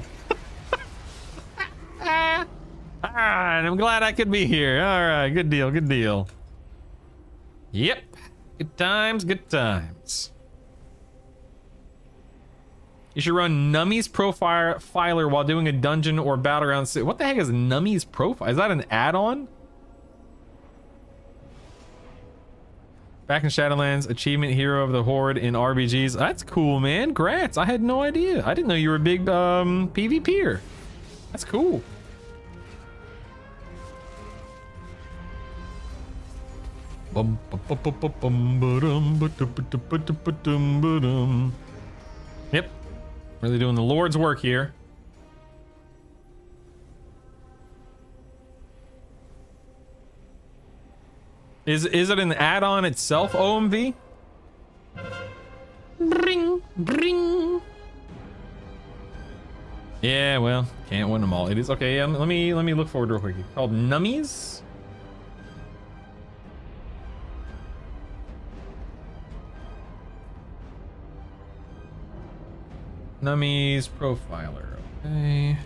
All right, I'm glad I could be here. All right, good deal, good deal. Yep, good times, good times. You should run Nummy's Profiler while doing a dungeon or battleground. What the heck is Nummy's Profile? Is that an add-on? Back in Shadowlands, achievement hero of the Horde in RBGs. That's cool, man. Grats. I had no idea. I didn't know you were a big PvPer. That's cool. Yep. Really doing the Lord's work here. Is it an add-on itself, OMV? Bring, bring. Yeah, well, can't win them all. It is okay. Let me look forward real quick. It's called Nummies. Nummies profiler. Okay.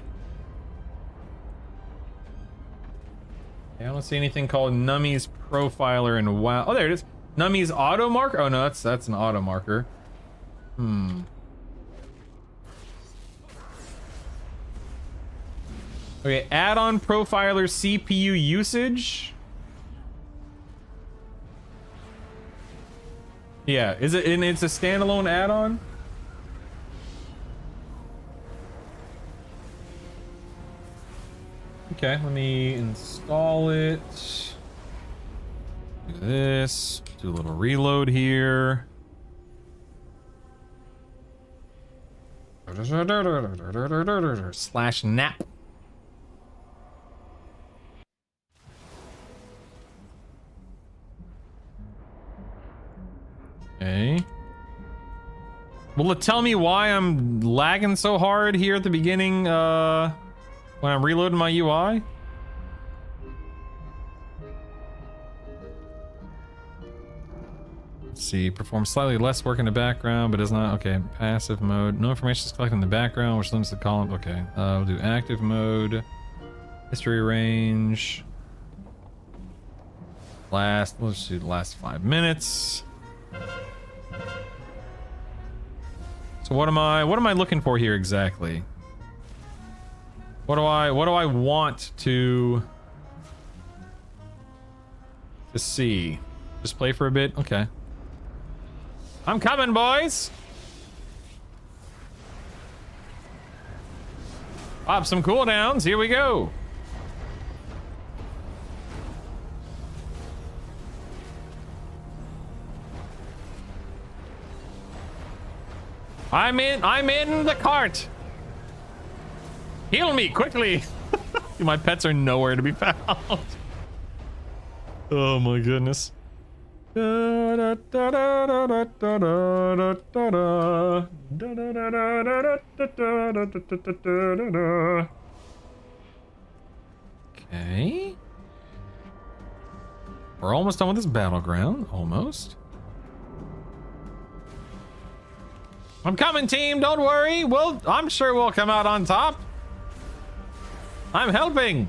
I don't see anything called Nummies profiler in WoW. Oh, there it is. Nummies auto marker. Oh no, that's an auto marker. Okay, add-on profiler CPU usage. Yeah, is it? And it's a standalone add-on. Okay, let me install it. Do this. Do a little reload here. Slash nap. Okay. Will it tell me why I'm lagging so hard here at the beginning when I'm reloading my UI? Let's see, perform slightly less work in the background, but does not. Okay, passive mode. No information is collected in the background, which limits the column. Okay, we'll do active mode. History range. Let's do the last 5 minutes. So what am I looking for here exactly? What do I want to see? Just play for a bit? Okay. I'm coming, boys. Pop some cooldowns. Here we go. I'm in the cart. Heal me quickly. My pets are nowhere to be found. Oh my goodness. Okay. We're almost done with this battleground. Almost. I'm coming, team. Don't worry. I'm sure we'll come out on top. I'm helping.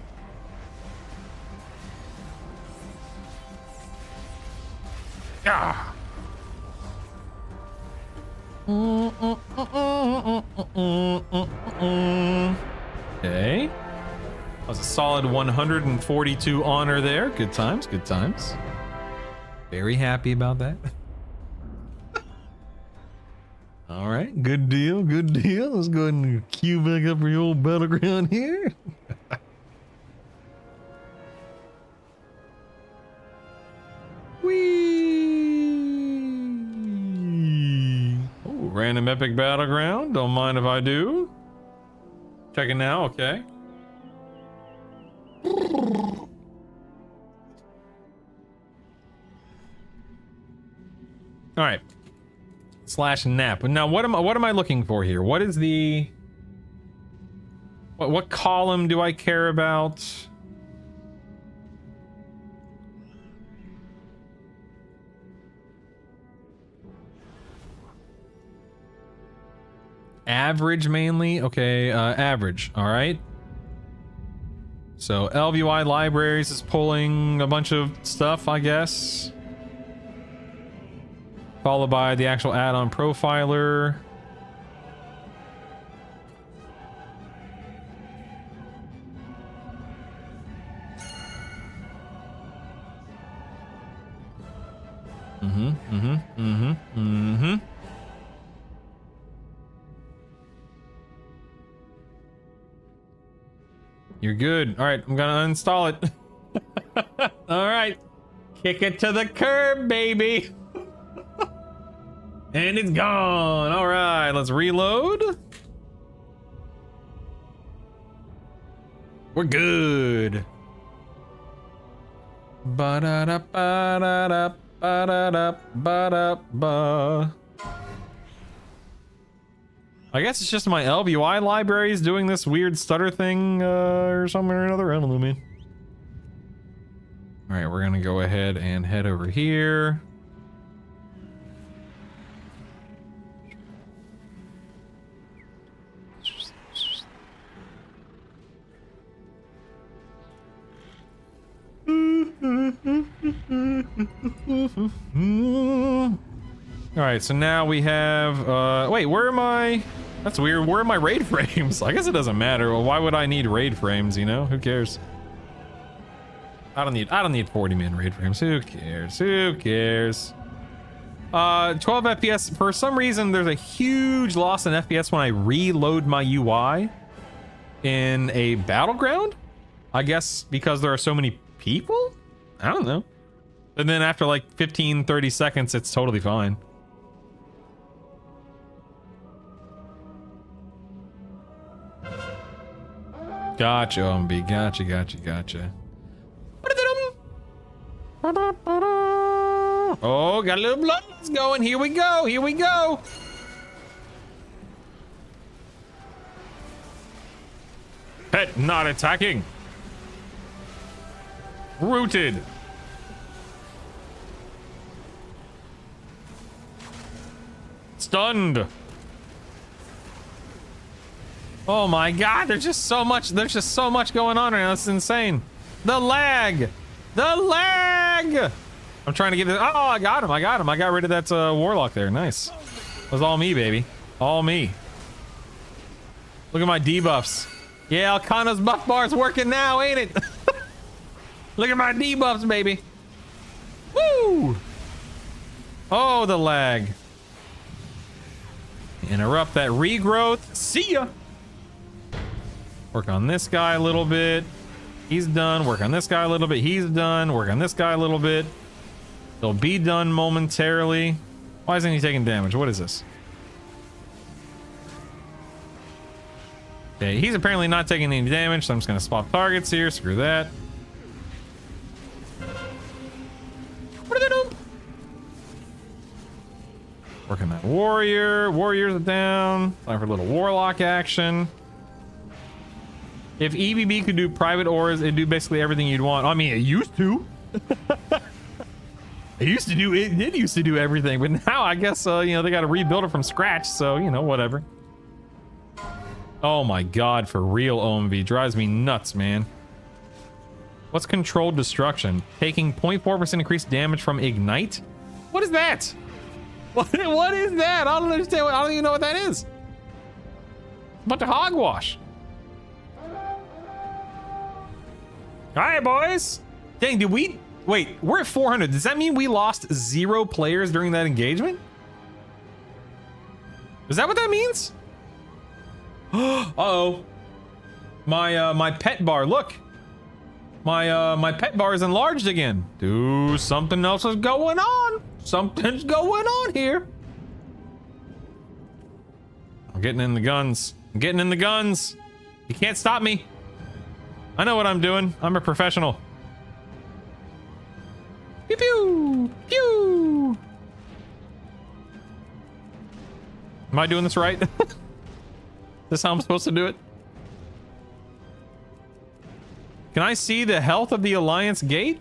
Ah. Okay. That was a solid 142 honor there. Good times, good times. Very happy about that. All right, good deal, good deal. Let's go ahead and queue back up for your old battleground here. Whee! Oh, random epic battleground. Don't mind if I do. Checking now, okay. All right. Slash nap. Now, what am I looking for here? What is the what column do I care about? Average mainly. Okay, average. All right. So LVY Libraries is pulling a bunch of stuff, I guess. Followed by the actual add-on profiler. You're good. All right, I'm gonna uninstall it. All right, kick it to the curb, baby. And it's gone. All right, let's reload. We're good. Ba-da-da-ba-da-da-ba-da-da-ba-da-ba. I guess it's just my LVUI libraries doing this weird stutter thing or something or another. I don't know, man. All right, we're gonna go ahead and head over here. All right, so now we have, wait, where am I? That's weird. Where are my raid frames? I guess it doesn't matter. Well, why would I need raid frames, you know? Who cares? I don't need 40-man raid frames. Who cares? Who cares? 12 FPS. For some reason, there's a huge loss in FPS when I reload my UI in a battleground. I guess because there are so many people? I don't know. And then after like 15, 30 seconds, it's totally fine. Gotcha, Umbi. Gotcha. Oh, got a little blood going. Here we go. Pet not attacking. Rooted. Stunned. Oh my god, there's just so much going on right now. It's insane. The lag. I'm trying to get this. Oh, I got him. I got rid of that warlock there. Nice. It was all me, baby. All me. Look at my debuffs. Yeah, Alcana's buff bar's working now, ain't it? Look at my debuffs, baby. Woo! Oh, the lag. Interrupt that regrowth. See ya. Work on this guy a little bit. He's done. Work on this guy a little bit. He's done. Work on this guy a little bit. They'll be done momentarily. Why isn't he taking damage? What is this? Okay, he's apparently not taking any damage, so I'm just gonna swap targets here. Screw that. Working that warrior. Warriors are down. Time for a little warlock action. If EBB could do private auras, it'd do basically everything you'd want. I mean, it used to. It did used to do everything, but now I guess, you know, they got to rebuild it from scratch. So, you know, whatever. Oh my God, for real, OMV. Drives me nuts, man. What's controlled destruction? Taking 0.4% increased damage from ignite? What is that? What is that? I don't understand. I don't even know what that is. But the hogwash. All right, boys. Dang, did we... Wait, we're at 400. Does that mean we lost 0 players during that engagement? Is that what that means? Uh-oh. My pet bar, look. My pet bar is enlarged again. Dude, something else is going on. Something's going on here. I'm getting in the guns. You can't stop me. I know what I'm doing. I'm a professional. Pew pew pew. Am I doing this right? Is this how I'm supposed to do it? Can I see the health of the Alliance gate?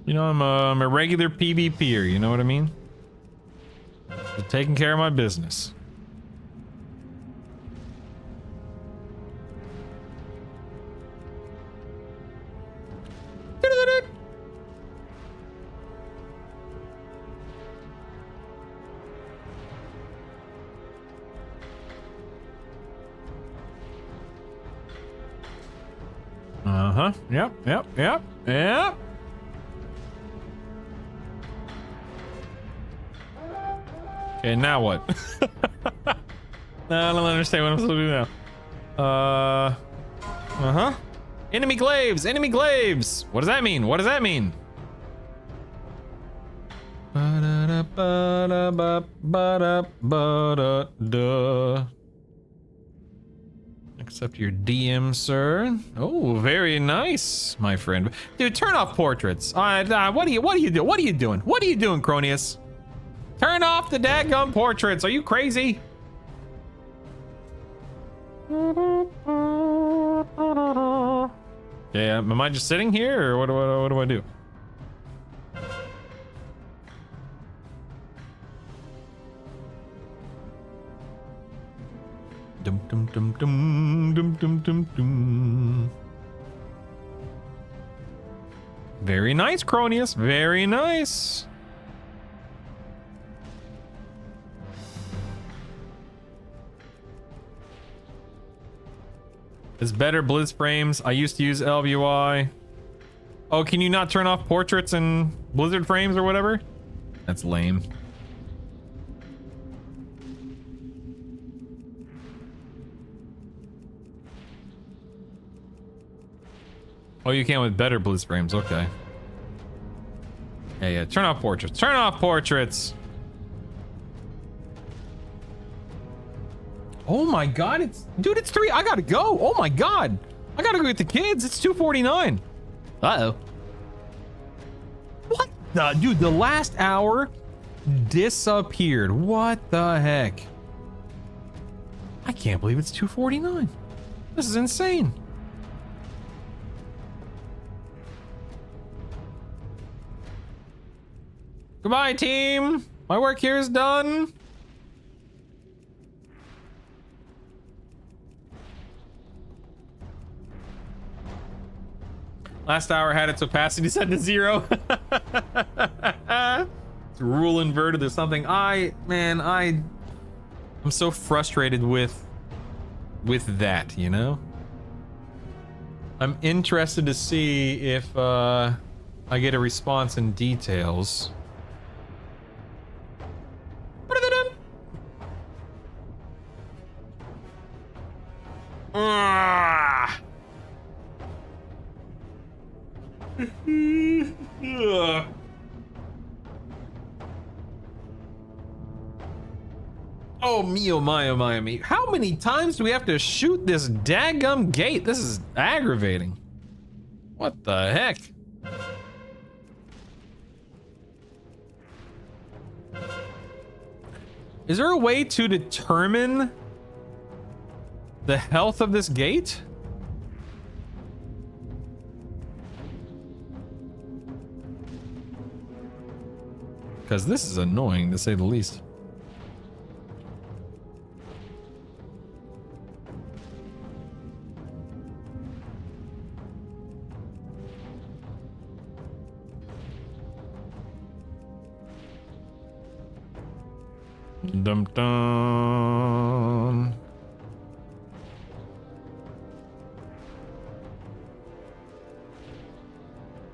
You know, I'm a regular PvPer, you know what I mean? Just taking care of my business. Uh-huh. Yep. Okay, now what? No, I don't understand what I'm supposed to do now. Uh-huh. Enemy glaives! Enemy glaives! What does that mean? What does that mean? Accept your DM, sir. Oh, very nice, my friend. Dude, turn off portraits. What are you doing? What are you doing? What are you doing, Cronius? Turn off the daggum portraits. Are you crazy? Yeah, am I just sitting here, or what do I do? Dum dum dum dum dum dum dum dum. Very nice, Cronius. Very nice. It's better Blizz frames. I used to use LVUI. Oh, can you not turn off portraits and Blizzard frames or whatever? That's lame. Oh, you can with better Blizz frames. Okay. Yeah. Turn off portraits. Turn off portraits. Oh my god, dude, it's 3. I gotta go. Oh my god. I gotta go get the kids. It's 2:49. Uh-oh. What the, dude, the last hour disappeared. What the heck? I can't believe it's 2:49. This is insane. Goodbye, team. My work here is done. Last hour had its opacity set to 0. It's rule inverted or something. I'm so frustrated with that, you know? I'm interested to see if I get a response in details. Oh me, oh my, oh my, oh me. How many times do we have to shoot this daggum gate? This is aggravating. What the heck? Is there a way to determine the health of this gate? Because this is annoying, to say the least. Dum dum.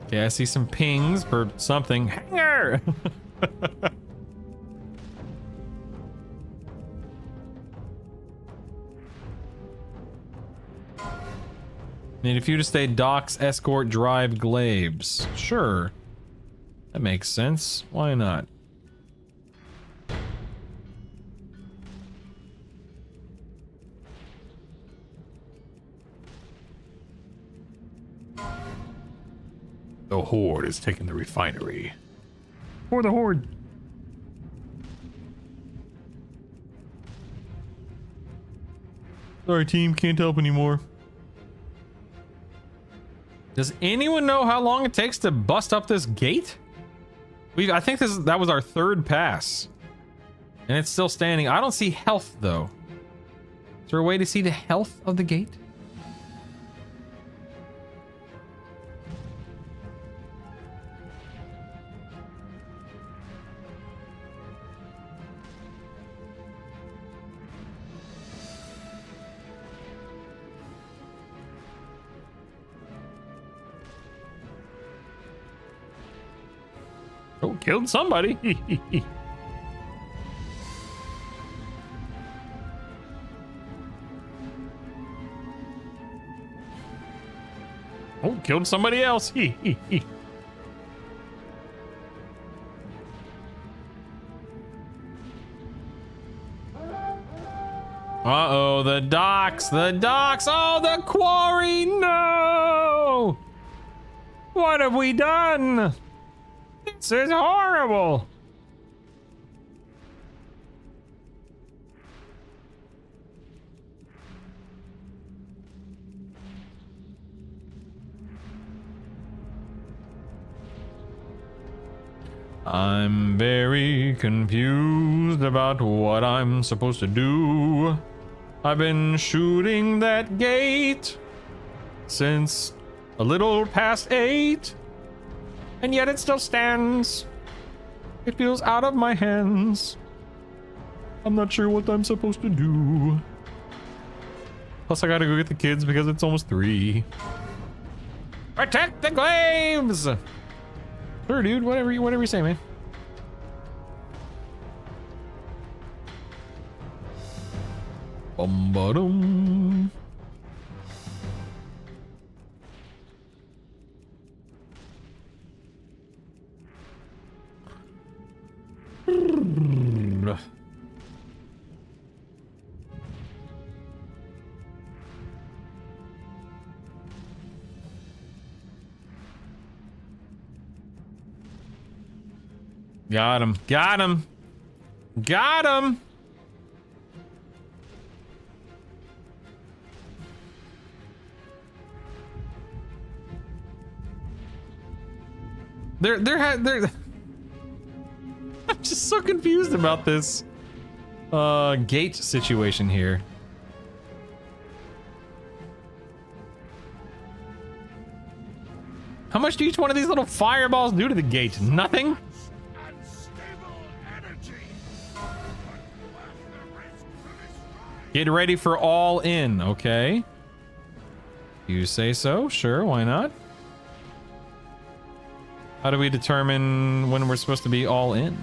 Okay, I see some pings for something. Hanger! Need a few to stay docks, escort, drive, glaives. Sure. That makes sense. Why not? The Horde is taking the refinery. For the Horde. Sorry, team, can't help anymore. Does anyone know how long it takes to bust up this gate? I think that was our 3rd pass. And it's still standing. I don't see health though. Is there a way to see the health of the gate? Oh, killed somebody. Oh, killed somebody else. Uh-oh, the docks, the docks. Oh, the quarry, no! What have we done? This is horrible. I'm very confused about what I'm supposed to do. I've been shooting that gate since a little past 8, and yet it still stands. It feels out of my hands. I'm not sure what I'm supposed to do. Plus I gotta go get the kids because it's almost 3. Protect the glaives! Sure, dude, whatever you say, man. Bum-ba-dum. Got him. Got him. Got him. They're I'm just so confused about this gate situation here. How much do each one of these little fireballs do to the gate? Nothing? Get ready for all in, okay? You say so? Sure, why not? How do we determine when we're supposed to be all in?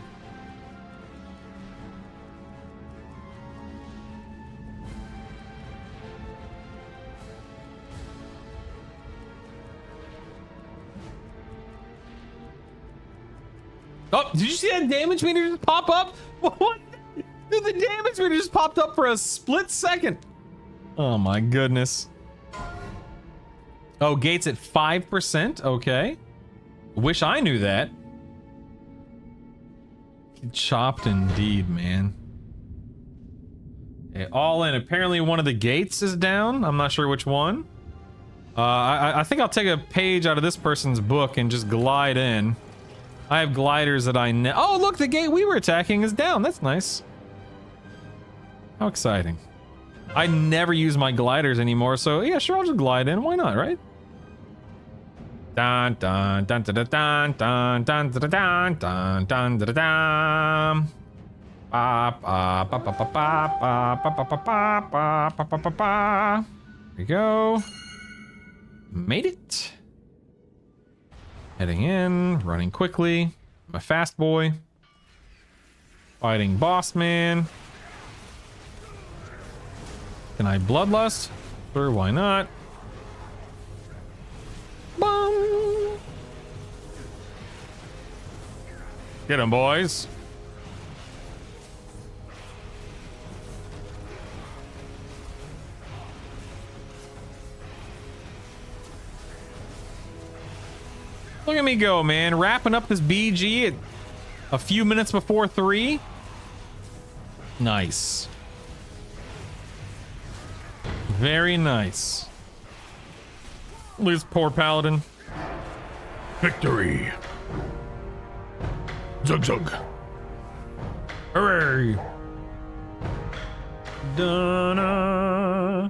Oh, did you see that damage meter just pop up? What? Dude, the damage meter just popped up for a split second. Oh my goodness. Oh, gates at 5%? Okay. Wish I knew that. Chopped indeed, man. Okay, all in. Apparently one of the gates is down. I'm not sure which one. I think I'll take a page out of this person's book and just glide in. I have gliders that I know. Oh, look, the gate we were attacking is down. That's nice. How exciting. I never use my gliders anymore, so yeah, sure, I'll just glide in. Why not, right? Dun dun dun dun dun dun dun dun dun dun dun dun dun. Ba ba ba ba ba ba ba ba ba ba ba ba ba ba. There we go. Made it. Heading in, running quickly. I'm a fast boy. Fighting boss man. Can I bloodlust? Sure, why not? Boom! Get him, boys. Look at me go, man. Wrapping up this BG at a few minutes before 3. Nice. Very nice. Look at this poor paladin. Victory. Zug zug. Hooray. Da-na.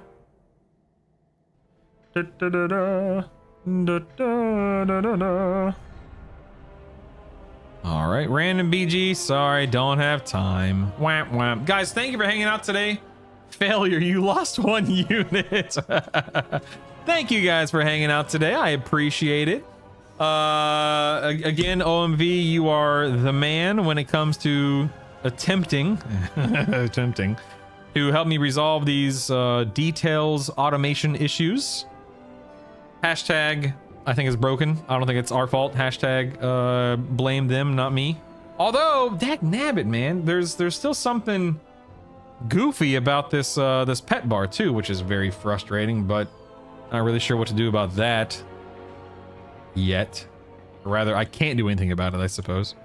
Da-da-da-da. Da-da-da-da-da. All right, random BG. Sorry, don't have time. Wham wham. Guys, thank you for hanging out today. Failure, you lost 1 unit. Thank you guys for hanging out today. I appreciate it. Again, OMV, you are the man when it comes to attempting to help me resolve these details automation issues. Hashtag I think is broken. I don't think it's our fault. Hashtag blame them, not me. Although, dag nabbit, man, there's still something goofy about this this pet bar too, which is very frustrating, but not really sure what to do about that yet. Or rather, I can't do anything about it, I suppose.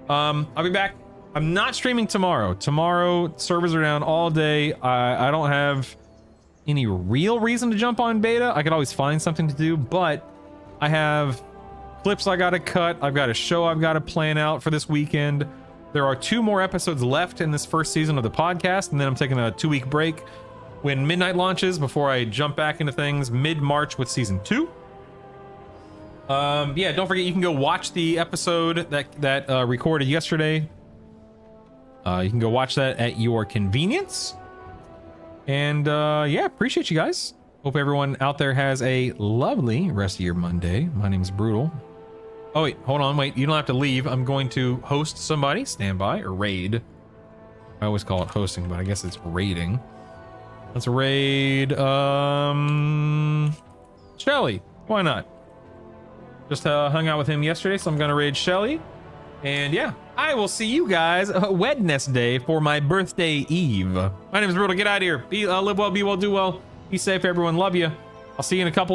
I'll be back. I'm not streaming tomorrow. Tomorrow, servers are down all day. I don't have any real reason to jump on beta. I could always find something to do, but I have clips I gotta cut. I've got a show I've got to plan out for this weekend. There are 2 more episodes left in this first season of the podcast, and then I'm taking a 2-week break when Midnight launches before I jump back into things mid-March with season 2. Yeah, don't forget you can go watch the episode that recorded yesterday. You can go watch that at your convenience. And yeah, appreciate you guys. Hope everyone out there has a lovely rest of your Monday. My name's Brutal. Oh wait, hold on, wait. You don't have to leave. I'm going to host somebody. Stand by, or raid. I always call it hosting, but I guess it's raiding. Let's raid Shelly. Why not? Just hung out with him yesterday, so I'm gonna raid Shelly. And yeah, I will see you guys Wednesday for my birthday eve. My name is Brutal. Get out of here. Live well, be well, do well. Be safe, everyone. Love you. I'll see you in a couple